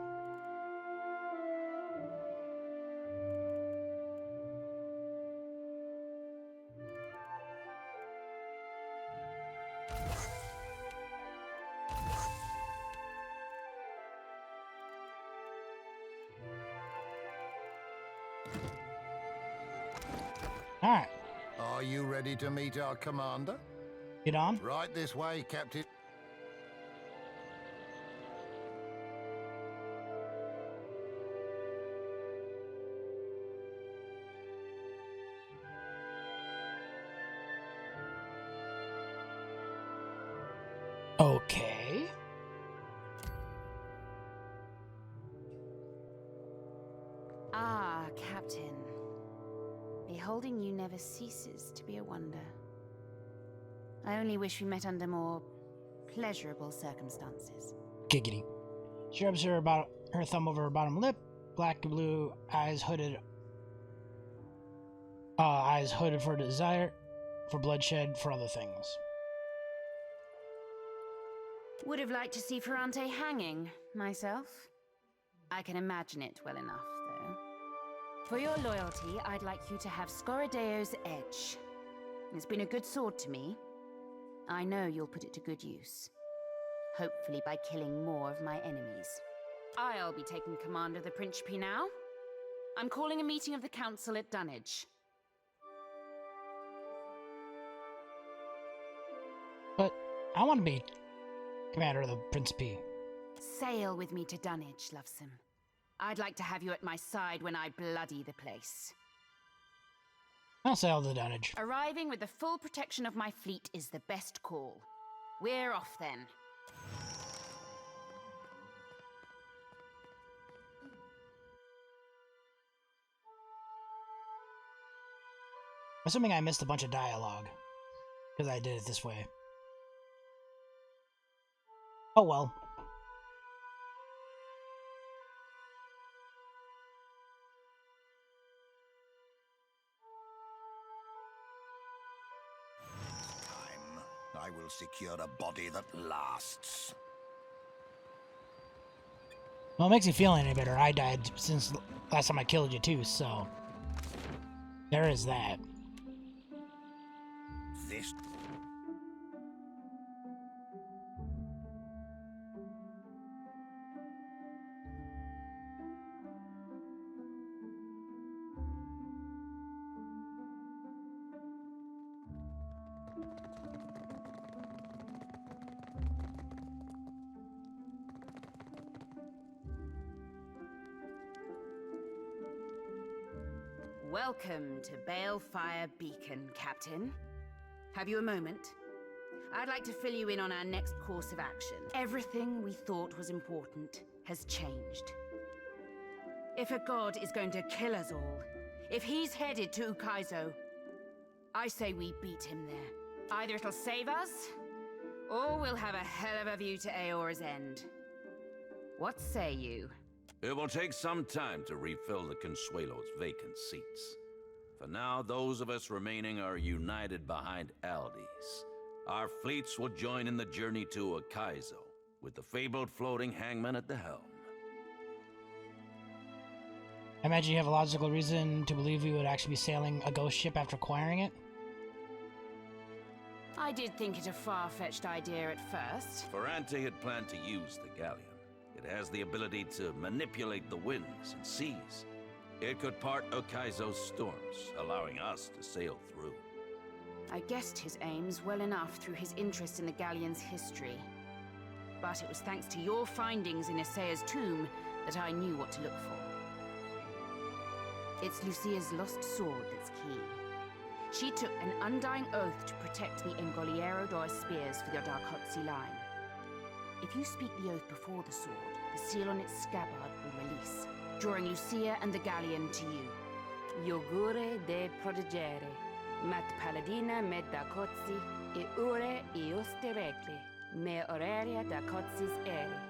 Alright. Are you ready to meet our commander? Get on. Right this way, Captain. Okay. Ah, Captain. Beholding you never ceases to be a wonder. I only wish we met under more pleasurable circumstances. Giggity. She rubs her thumb over her bottom lip. Black and blue eyes hooded. Eyes hooded for desire, for bloodshed, for other things. Would have liked to see Ferrante hanging, myself. I can imagine it well enough, though. For your loyalty, I'd like you to have Scoradeo's Edge. It's been a good sword to me. I know you'll put it to good use. Hopefully by killing more of my enemies. I'll be taking command of the Principe now. I'm calling a meeting of the Council at Dunwich. But I want to be commander of the Principe. Sail with me to Dunwich, Lovesome. I'd like to have you at my side when I bloody the place. I'll sail to Dunwich. Arriving with the full protection of my fleet is the best call. We're off then. Assuming I missed a bunch of dialogue, because I did it this way. Oh well. I will secure a body that lasts. Well, it makes you feel any better. I died since last time I killed you too, so there is that. This. Welcome to Balefire Beacon, Captain. Have you a moment? I'd like to fill you in on our next course of action. Everything we thought was important has changed. If a god is going to kill us all, if he's headed to Ukaizo, I say we beat him there. Either it'll save us, or we'll have a hell of a view to Aora's end. What say you? It will take some time to refill the Consuelo's vacant seats. For now, those of us remaining are united behind Aldi's. Our fleets will join in the journey to Ukaizo, with the fabled floating hangman at the helm. I imagine you have a logical reason to believe we would actually be sailing a ghost ship after acquiring it? I did think it a far-fetched idea at first. Ferrante had planned to use the galleon. It has the ability to manipulate the winds and seas. It could part Ukaizo's storms, allowing us to sail through. I guessed his aims well enough through his interest in the galleon's history. But it was thanks to your findings in Isaya's tomb that I knew what to look for. It's Lucia's lost sword that's key. She took an undying oath to protect the Engoliero d'Or spears for the Darkotzi line. If you speak the oath before the sword, the seal on its scabbard will release, drawing Lucia and the galleon to you. Iogure de protegere, mat paladina med Darkotzi, e ure ioste recle, me aurelia Darkotzis ere.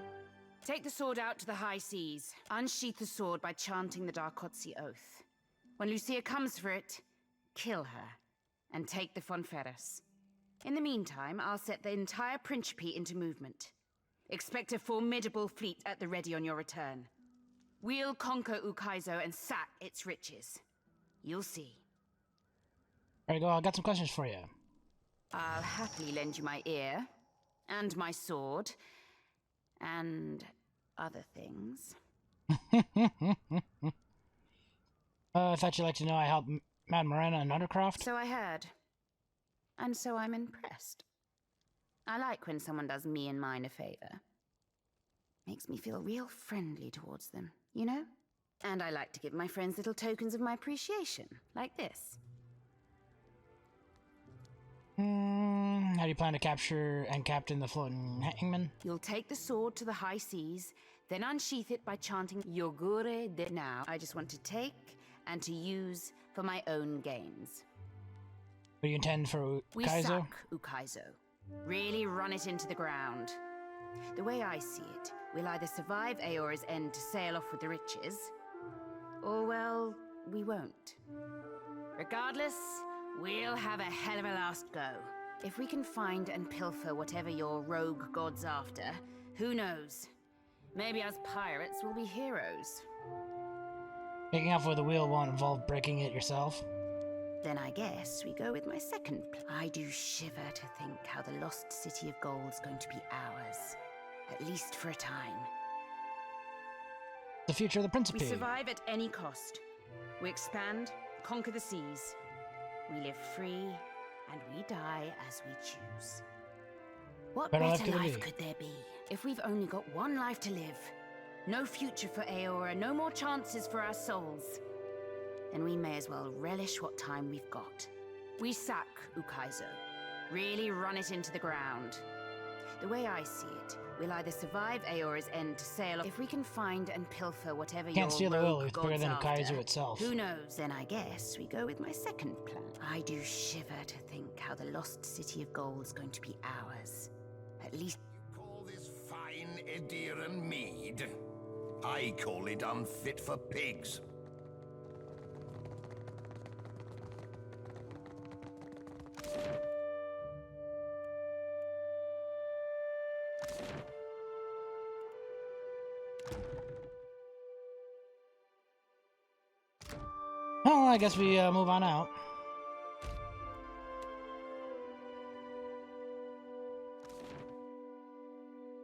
Take the sword out to the high seas. Unsheath the sword by chanting the Darkotzi oath. When Lucia comes for it, kill her, and take the Fonferros. In the meantime, I'll set the entire Principe into movement. Expect a formidable fleet at the ready on your return. We'll conquer Ukaizo and sack its riches. You'll see. There you go, I got some questions for you. I'll happily lend you my ear, and my sword, and other things. I thought you'd like to know I helped Mad Morena and Undercroft? So I heard. And so I'm impressed. I like when someone does me and mine a favor. Makes me feel real friendly towards them, you know? And I like to give my friends little tokens of my appreciation, like this. How do you plan to capture and captain the floating hangman? You'll take the sword to the high seas, then unsheath it by chanting Iogure de. Now, I just want to take and to use for my own gains. What do you intend for We Ukaizo? sack Ukaizo. Really run it into the ground. The way I see it, we'll either survive Aora's end to sail off with the riches, or, well, we won't. Regardless, we'll have a hell of a last go. If we can find and pilfer whatever your rogue god's after, who knows? Maybe us pirates will be heroes. Taking off with the wheel won't involve breaking it yourself? Then I guess we go with my second plan. I do shiver to think how the lost city of gold's going to be ours. At least for a time. The future of the Principe. We survive at any cost. We expand, conquer the seas. We live free, and we die as we choose. What Better better life life could there be? If we've only got one life to live, no future for Aora, no more chances for our souls, then we may as well relish what time we've got. We sack Ukaizo. Really run it into the ground. The way I see it, we'll either survive Aora's end to sail off. If we can find and pilfer whatever Can't steal the rogue wheel, it's bigger god's than after, Ukaizo itself. who knows? Then I guess we go with my second plan. I do shiver to think how the lost city of gold's going to be ours. At least... You call this fine Ediran mead? I call it unfit for pigs. Well, I guess we move on out.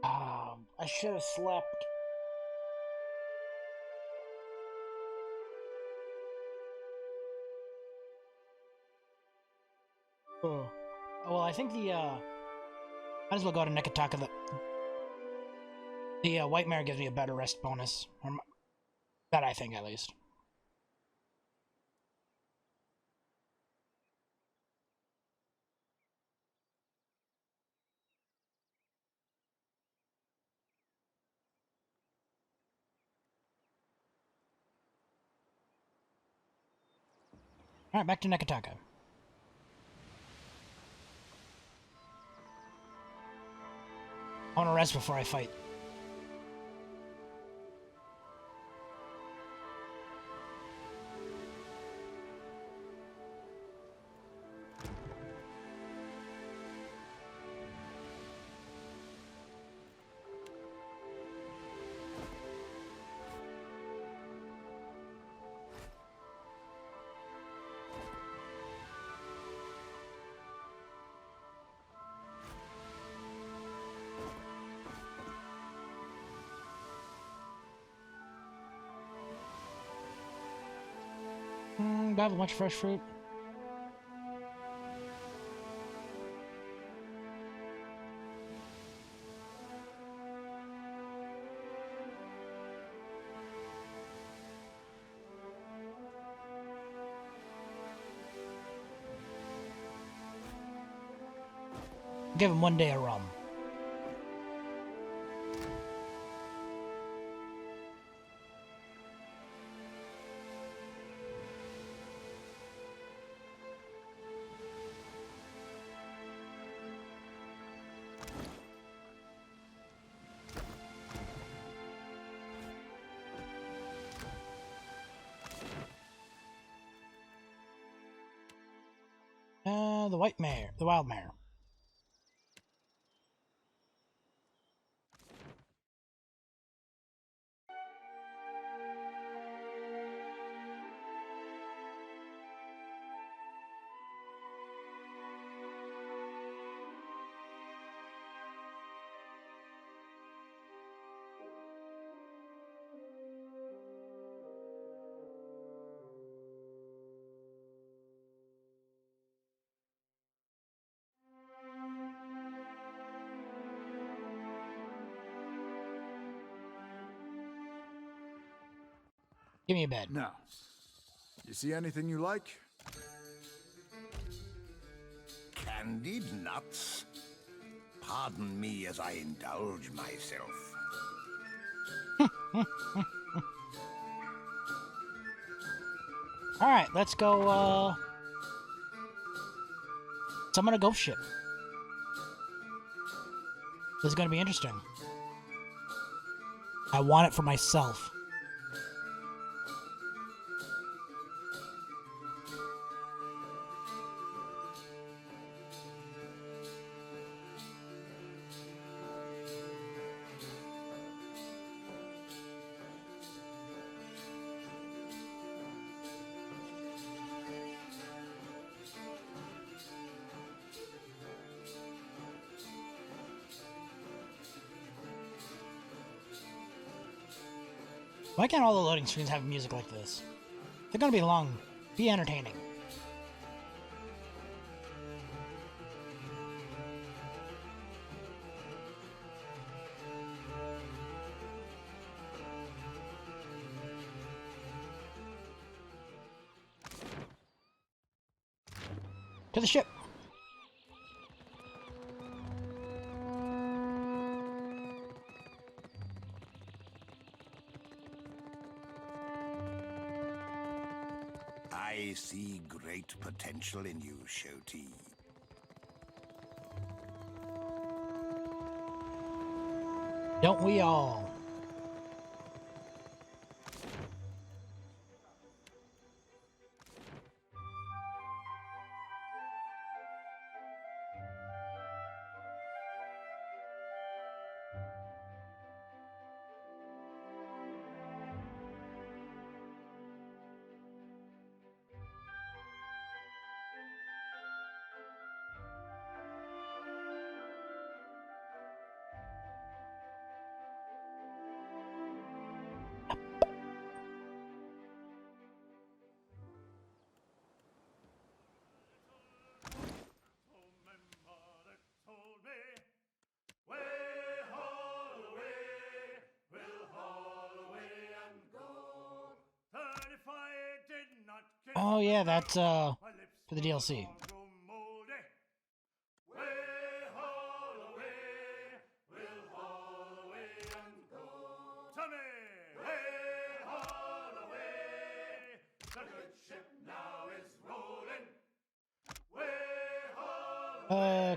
I should have slept. Oh. Well, I think the might as well go to Nekataka. The White Mare gives me a better rest bonus, or that I think at least. Alright, back to Nekataka. I want to rest before I fight. Do I have a bunch of fresh fruit? Give him 1 day of rum. The white mare, the wild mare. Give me a bed. Now, you see anything you like? Candied nuts? Pardon me as I indulge myself. Alright, let's go, summon a ghost ship. This is gonna be interesting. I want it for myself. Why can't all the loading screens have music like this? They're gonna be long. Be entertaining. To the ship. I see great potential in you, Shoti. Don't we all? Oh yeah, that's for the DLC.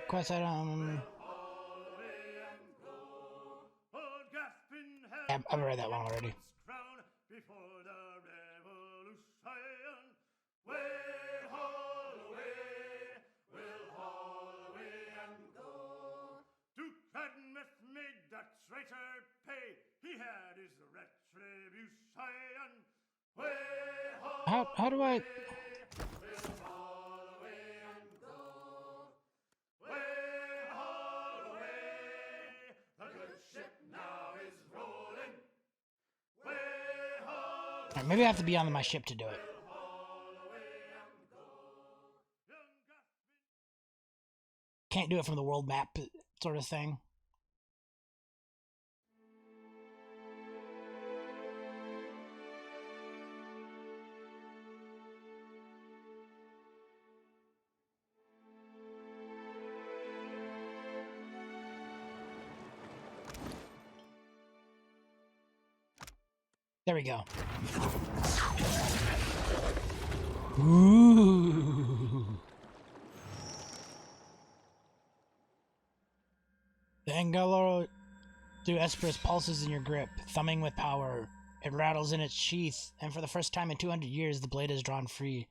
Quest item. Yeah, I've read that one already. How do I? Alright, maybe I have to be on my ship to do it. Can't do it from the world map sort of thing. There we go. Ooh. The Angelo du Esperus pulses in your grip, thumbing with power. It rattles in its sheath, and for the first time in 200 years, the blade is drawn free.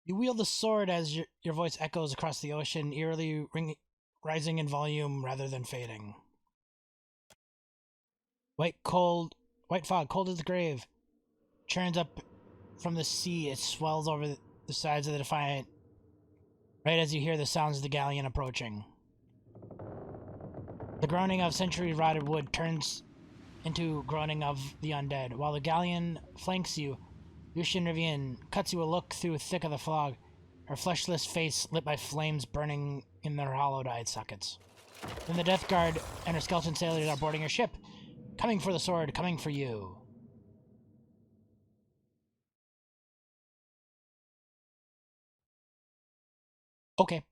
You wield the sword as your voice echoes across the ocean, eerily rising in volume rather than fading. White fog, cold as the grave, churns up from the sea. It swells over the sides of the Defiant, right as you hear the sounds of the galleon approaching. The groaning of century-rotted wood turns into groaning of the undead. While the galleon flanks you, Lucian Rivian cuts you a look through the thick of the fog, her fleshless face lit by flames burning in their hollowed eye sockets. Then the Death Guard and her skeleton sailors are boarding your ship, coming for the sword, coming for you. Okay.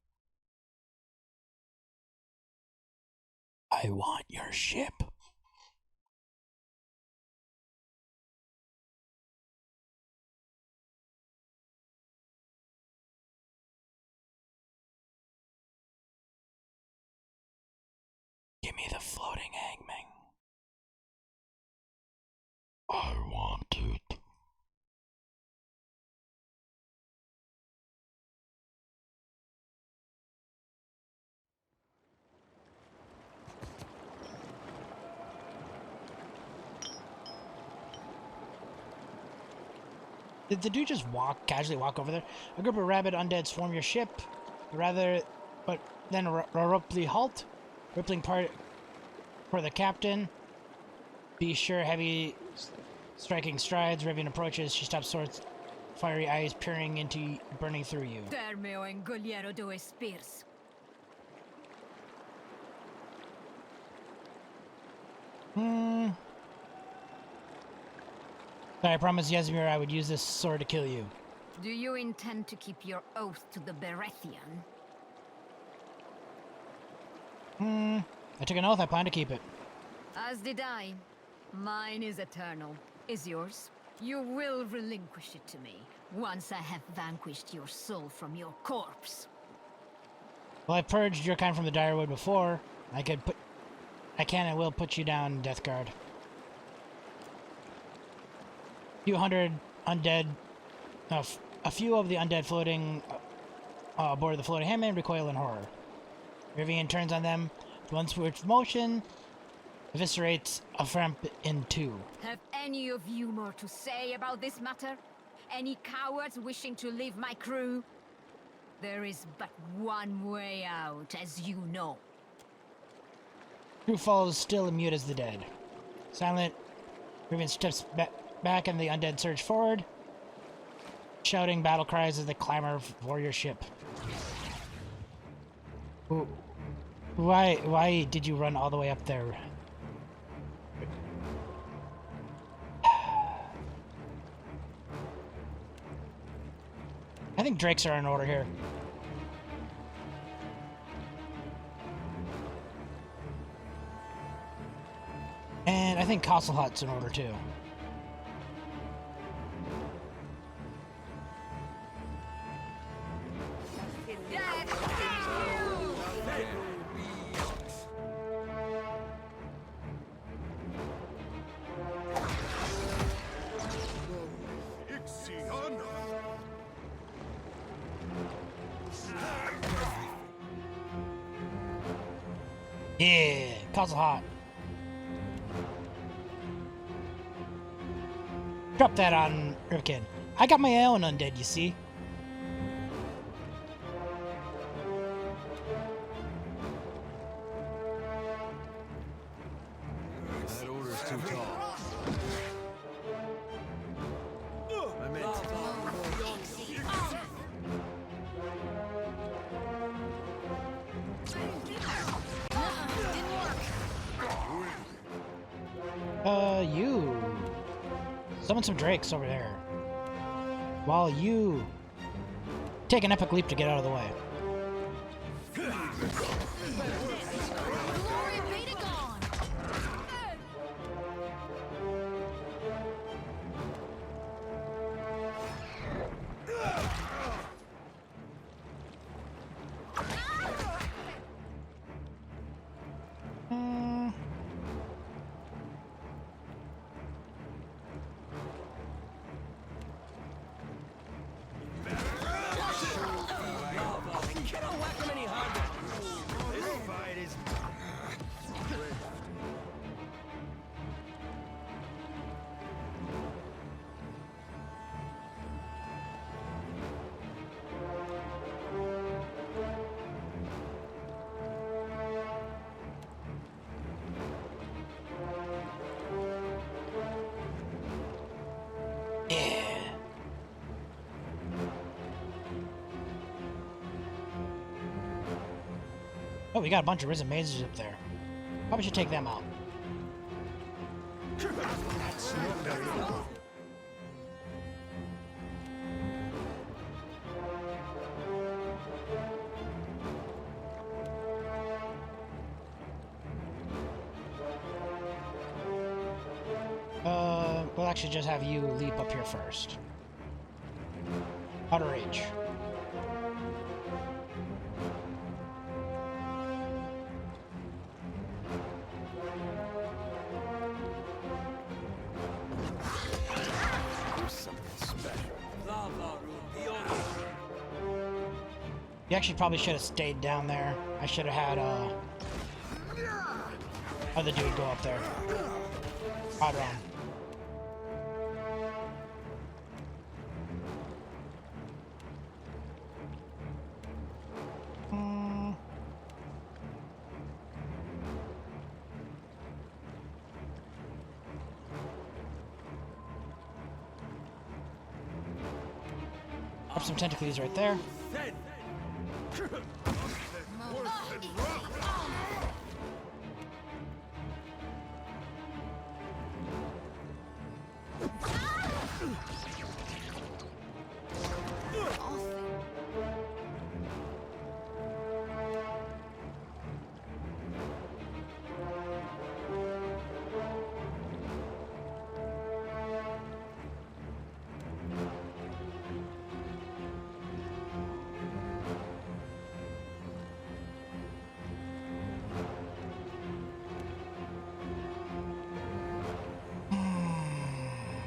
I want your ship. Give me the floating hangman. I want it. Did the dude just casually walk over there? A group of rabid undead swarm your ship, but then abruptly halt, rippling part for the captain. Be sure, heavy striking strides, Rivian approaches. She stops swords, fiery eyes peering into, burning through you. Termeo engoliero do spears. I promised Yasmir I would use this sword to kill you. Do you intend to keep your oath to the Berethian? I took an oath, I plan to keep it. As did I. Mine is eternal. Is yours? You will relinquish it to me, once I have vanquished your soul from your corpse. Well, I purged your kind from the Direwood before. I can and will put you down, Death Guard. Few hundred undead, a few of the undead floating aboard the floating handmaid recoil in horror. Rivian turns on them, one switch motion, eviscerates a Framp in two. Have any of you more to say about this matter? Any cowards wishing to leave my crew? There is but one way out, as you know. Crew falls still and mute as the dead. Silent, Rivian steps back and the undead surge forward, shouting battle cries as they clamor for your ship. Why did you run all the way up there? I think drakes are in order here. And I think Castle Hut's in order too. Yeah, Castle Hut. Drop that on Rivkin. I got my own undead, you see. That order's too tall. I meant You. Summon some drakes over there. While you take an epic leap to get out of the way. we got a bunch of risen mazes up there. Probably should take them out. That's not very long. We'll actually just have you leap up here first. Outer Rage. You actually probably should have stayed down there. I should have had other dude go up there. Odd wrong. Up some tentacles right there.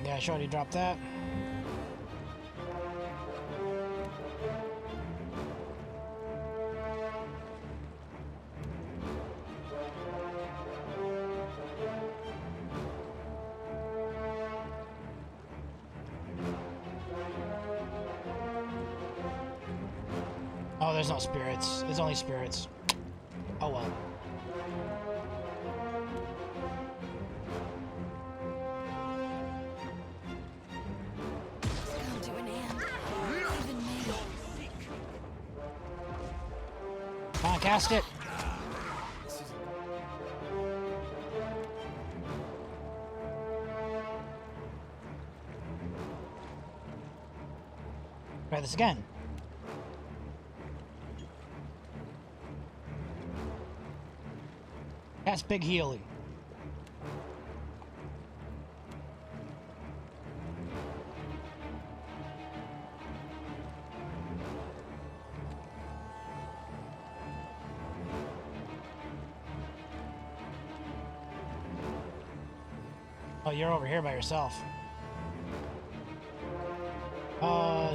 I should already dropped that. Oh, there's no spirits. There's only spirits. Oh well. Come on, cast it. Try this again. Cast Big Healy. Oh, you're over here by yourself.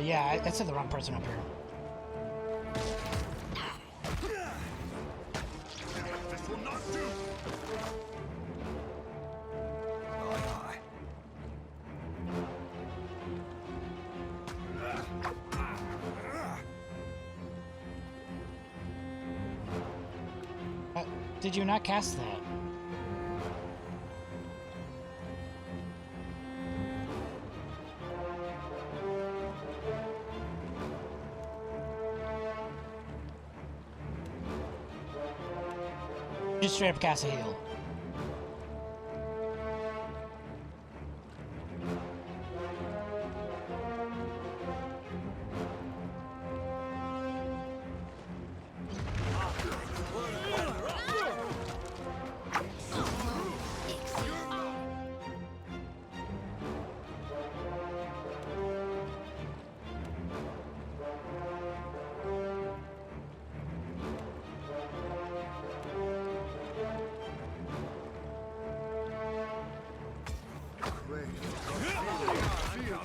Yeah, I said the wrong person up here. This will not do. Did you not cast that? Just straight up cast a heal.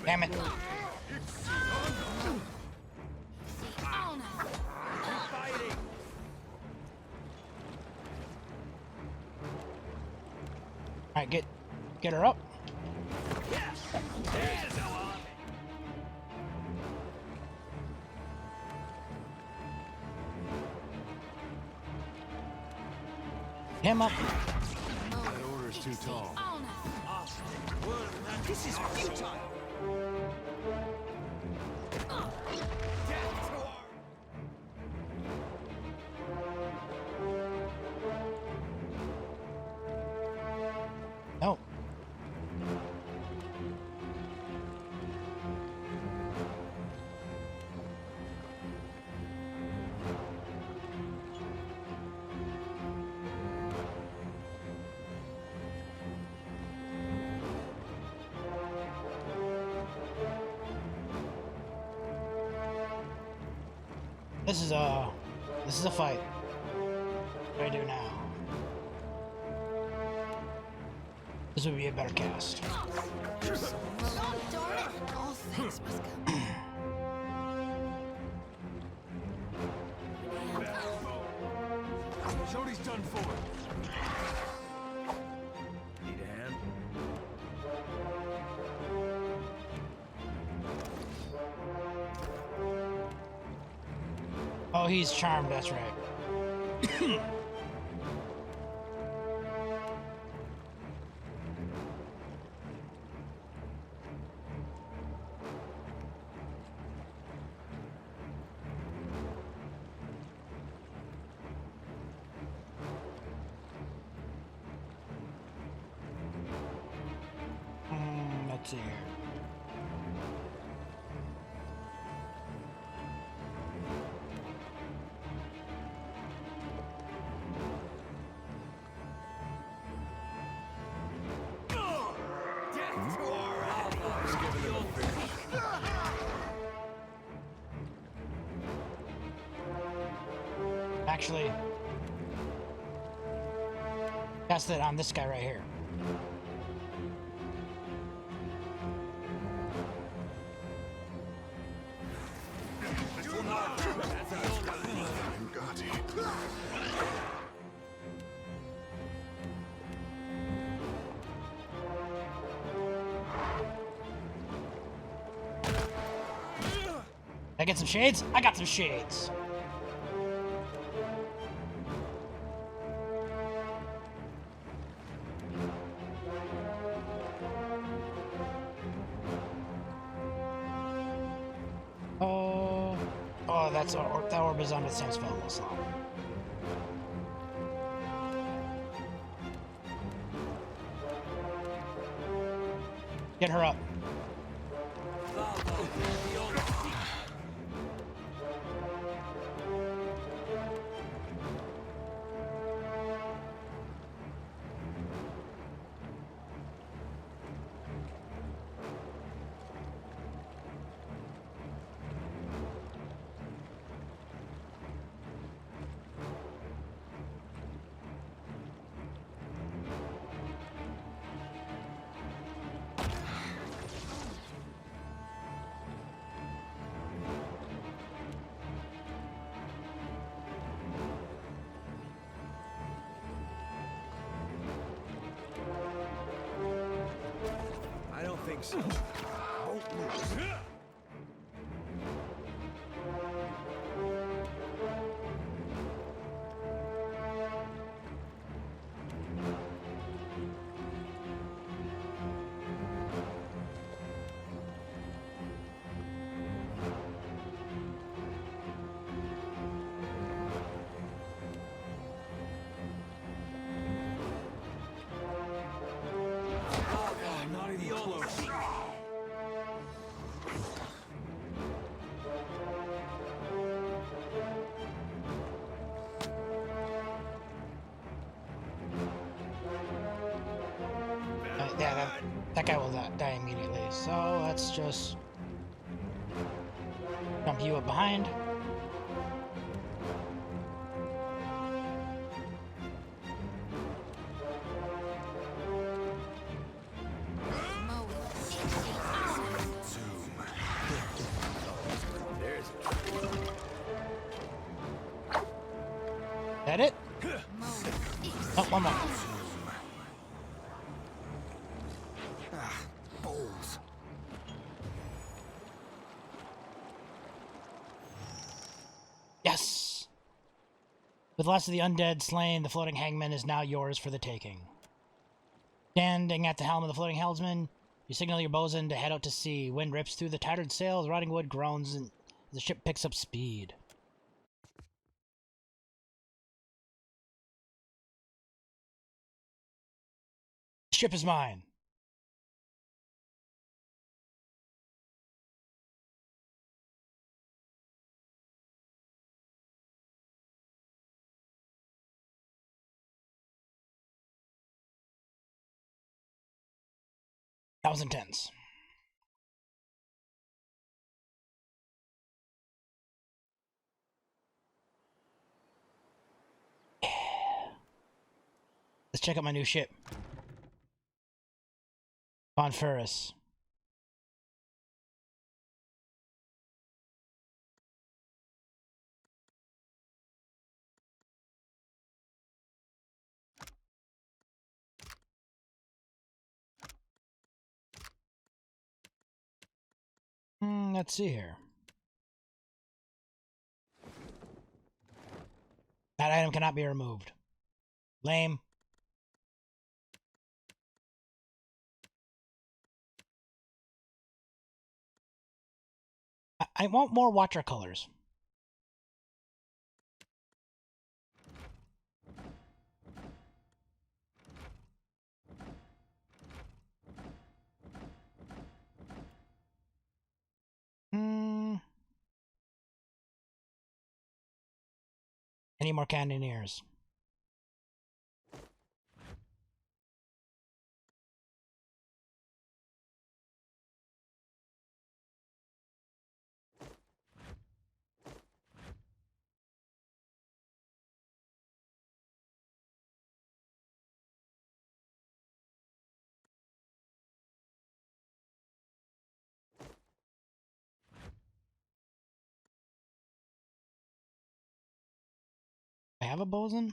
Damn it. Alright, get her up. Him up. That order's too tall. This is futile. Oh. This is a fight. What do I do now? This would be a better cast. Oh, darn it! All things must come. Jody's done for. Need a hand? Oh, he's charmed, that's right. Let's see here. Actually, cast it on this guy right here. I get some shades? I got some shades. Oh, that orb is on the same spell slot. Get her up. I don't think so. Won't lose. Yeah, that guy will die immediately. So let's just jump you up behind. That it? Oh, one more. Balls. Yes! With lots of the undead slain, the floating hangman is now yours for the taking. Standing at the helm of the floating helmsman, you signal your bosun to head out to sea. Wind rips through the tattered sails, rotting wood groans, and the ship picks up speed. Ship is mine. That was intense. Let's check out my new ship. Von Ferris. Let's see here. That item cannot be removed. Lame. I want more Watcher colors. Any more cannoneers? I have a bosun?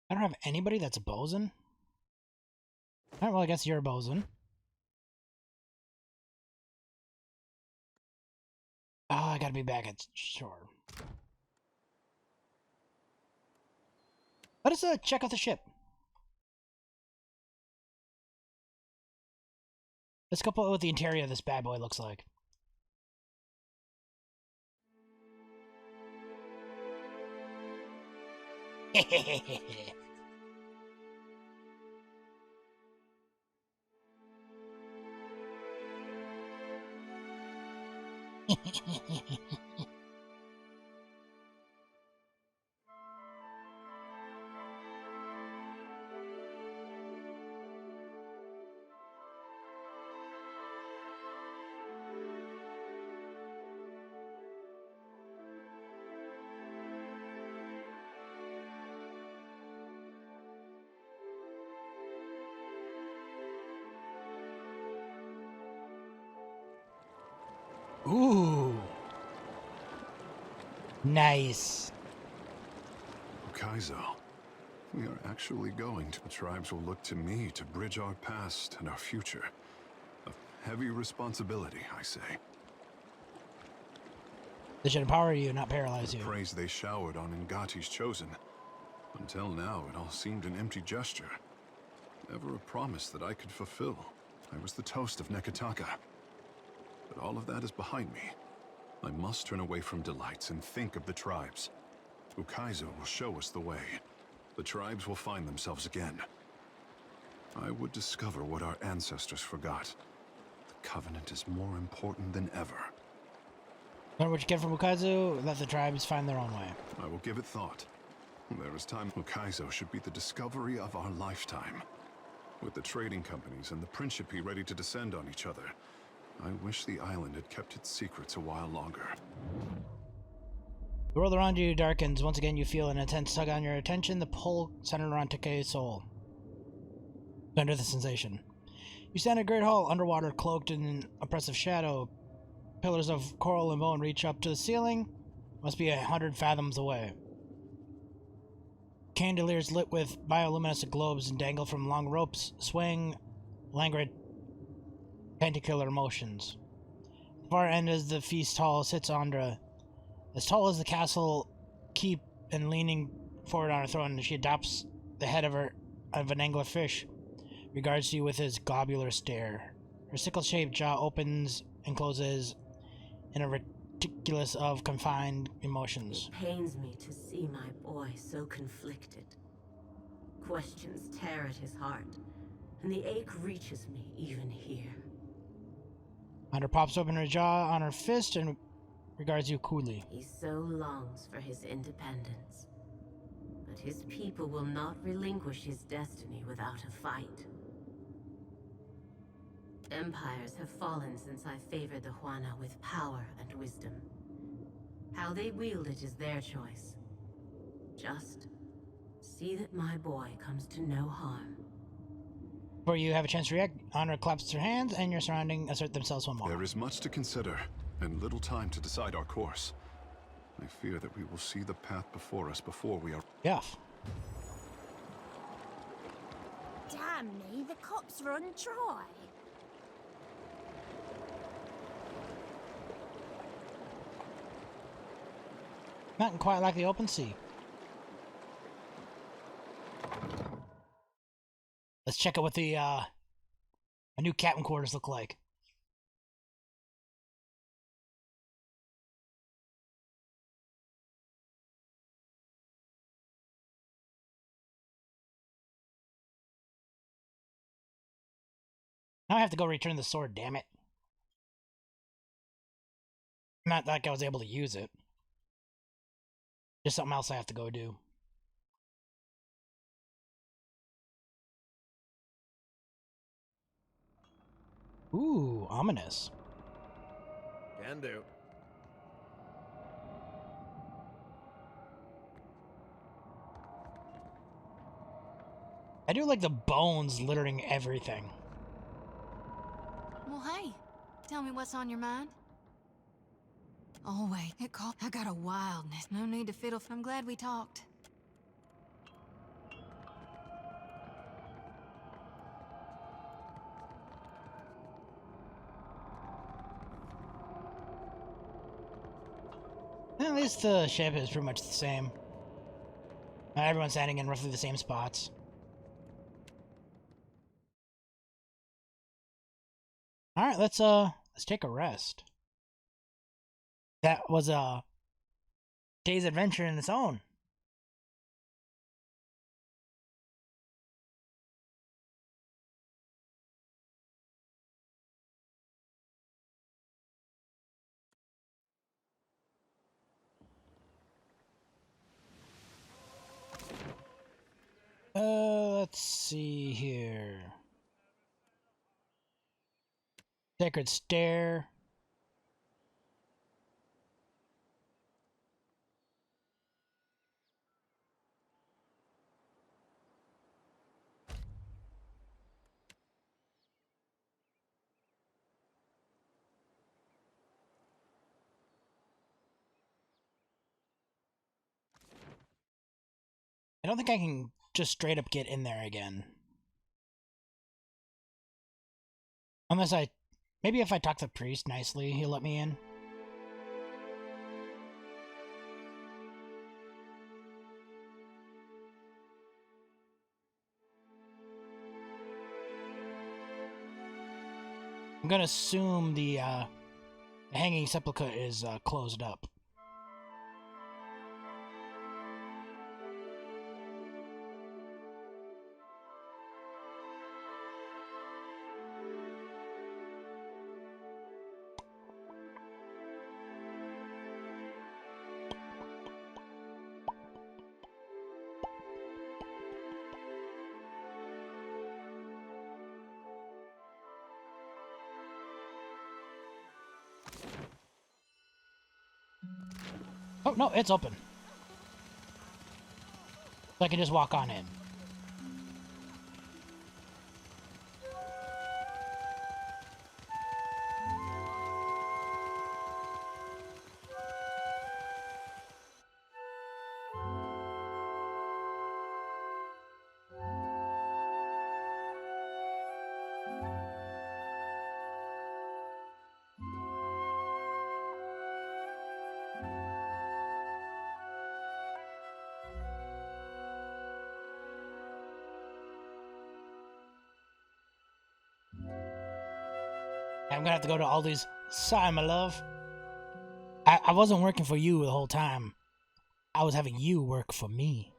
I don't have anybody that's a bosun. Alright, well, I guess you're a bosun. Oh, I gotta be back at shore. Let us check out the ship. Let's go put what the interior of this bad boy looks like. Ooh. Nice. Kaizo, we are actually going to... The tribes will look to me to bridge our past and our future. A heavy responsibility, I say. They should empower you, not paralyze you. The praise they showered on Ngati's chosen. Until now, it all seemed an empty gesture. Never a promise that I could fulfill. I was the toast of Nekataka. But all of that is behind me. I must turn away from delights and think of the tribes. Ukaizo will show us the way. The tribes will find themselves again. I would discover what our ancestors forgot. The Covenant is more important than ever. Learn what you get from Ukaizo, let the tribes find their own way. I will give it thought. There is time. Ukaizo should be the discovery of our lifetime. With the trading companies and the Principe ready to descend on each other, I wish the island had kept its secrets a while longer. The world around you darkens. Once again, you feel an intense tug on your attention. The pull centered around Take's soul. Under the sensation. You stand in a great hall, underwater, cloaked in oppressive shadow. Pillars of coral and bone reach up to the ceiling. Must be 100 fathoms away. Chandeliers lit with bioluminescent globes and dangle from long ropes, swaying languid tentacular motions. The far end is the feast hall sits Andra. As tall as the castle keep and leaning forward on her throne, she adopts the head of an anglerfish, regards you with his globular stare. Her sickle-shaped jaw opens and closes in a ridiculous of confined emotions. It pains me to see my boy so conflicted. Questions tear at his heart, and the ache reaches me even here. Hunter pops open her jaw on her fist and regards you coolly. He so longs for his independence. But his people will not relinquish his destiny without a fight. Empires have fallen since I favored the Huana with power and wisdom. How they wield it is their choice. Just see that my boy comes to no harm. Before you have a chance to react, Honor claps her hands and your surroundings assert themselves one more. There is much to consider, and little time to decide our course. I fear that we will see the path before us before we are... Yeah. Damn me, the cops run dry. Not quite like the open sea. Let's check out what the a new captain quarters look like. Now I have to go return the sword, damn it. Not like I was able to use it. Just something else I have to go do. Ooh, ominous. Can do. I do like the bones littering everything. Well, hey, tell me what's on your mind. Oh, wait, I got a wildness. No need to fiddle. I'm glad we talked. At least the ship is pretty much the same. Everyone's standing in roughly the same spots. Alright, let's take a rest. That was a day's adventure in its own. Let's see here. Sacred Stair. I don't think I can just straight up get in there again. Unless maybe if I talk to the priest nicely, he'll let me in. I'm gonna assume the hanging sepulchre is closed up. Oh, no, it's open. So I can just walk on in. I'm gonna have to go to Aldi's. Sorry, my love. I wasn't working for you the whole time. I was having you work for me.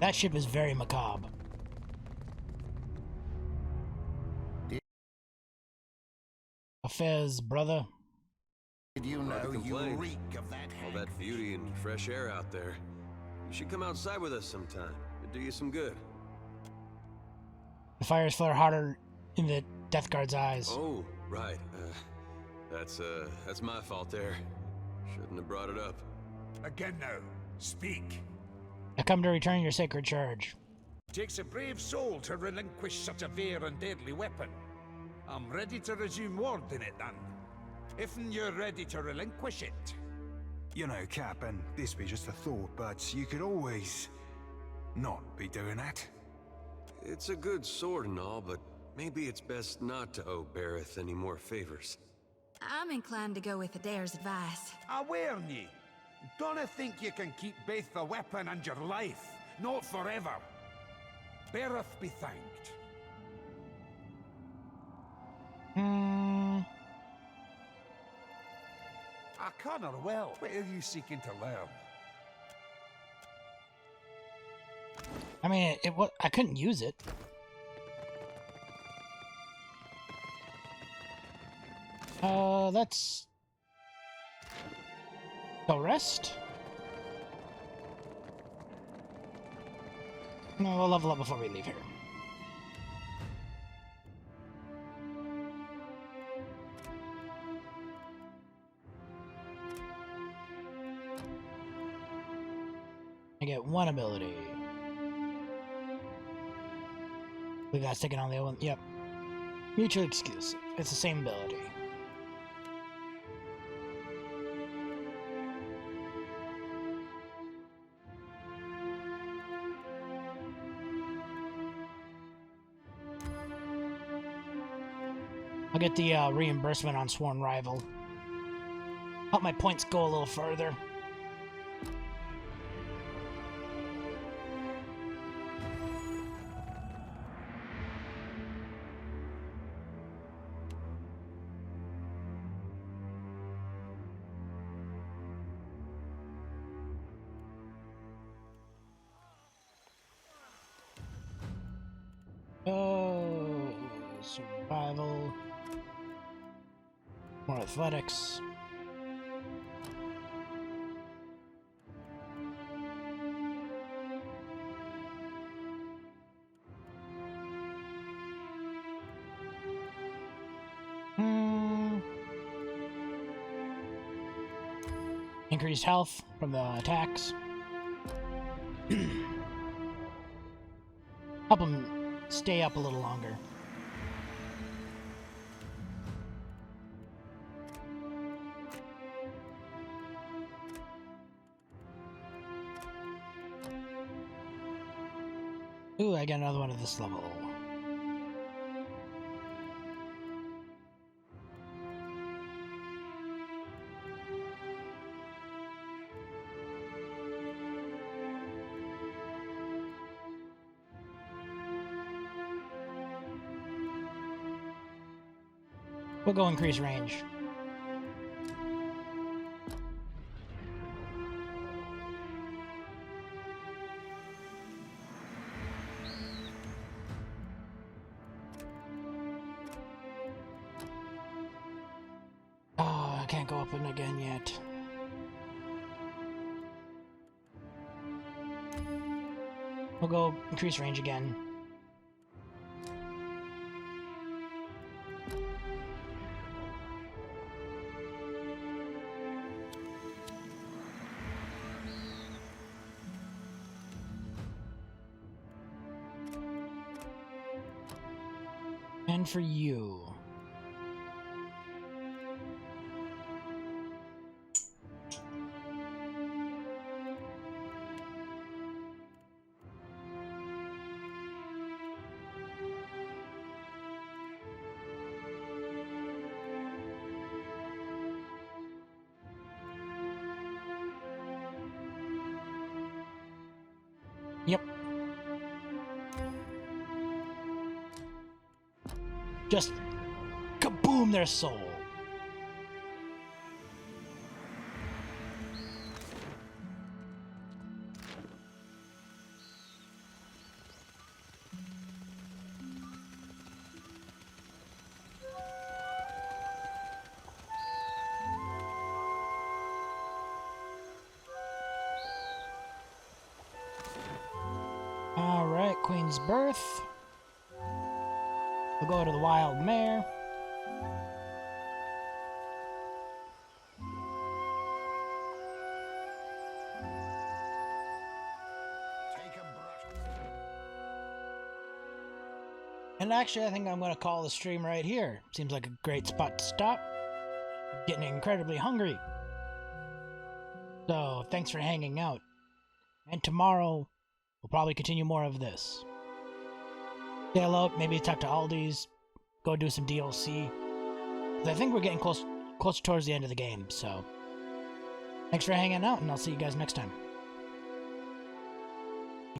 That ship is very macabre. Affairs, brother. Did you know you reek of that all that beauty and fresh air out there? You should come outside with us sometime. It'd do you some good. The fires flare harder in the Death Guard's eyes. Oh, right. That's my fault there. Shouldn't have brought it up. Again now, speak. I come to return your sacred charge. Takes a brave soul to relinquish such a rare and deadly weapon. I'm ready to resume ward in it then. If you're ready to relinquish it. You know, Cap, and this be just a thought, but you could always not be doing that. It's a good sword and all, but maybe it's best not to owe Bareth any more favors. I'm inclined to go with Adair's advice. I warn ye. Don't think you can keep both the weapon and your life. Not forever. Bareth be thanked. I can't well. What are you seeking to learn? I mean, I couldn't use it. Let's go rest. No, we'll level up before we leave here. I get one ability. We got sticking on the other one. Yep. Mutually exclusive. It's the same ability. I'll get the reimbursement on Sworn Rival. Help my points go a little further. Survival. More athletics. Increased health from the attacks. Help them stay up a little longer. Ooh, I got another one at this level. We'll go increase range. Oh, I can't go up and again yet. We'll go increase range again. And for you. Yep. Just kaboom their soul. Alright, Queen's Birth. We'll go to the Wild Mare. And actually, I think I'm going to call the stream right here. Seems like a great spot to stop. I'm getting incredibly hungry. So, thanks for hanging out. And tomorrow, we'll probably continue more of this. Say hello, maybe talk to Aldi's, go do some DLC. I think we're getting close towards the end of the game, so... Thanks for hanging out, and I'll see you guys next time.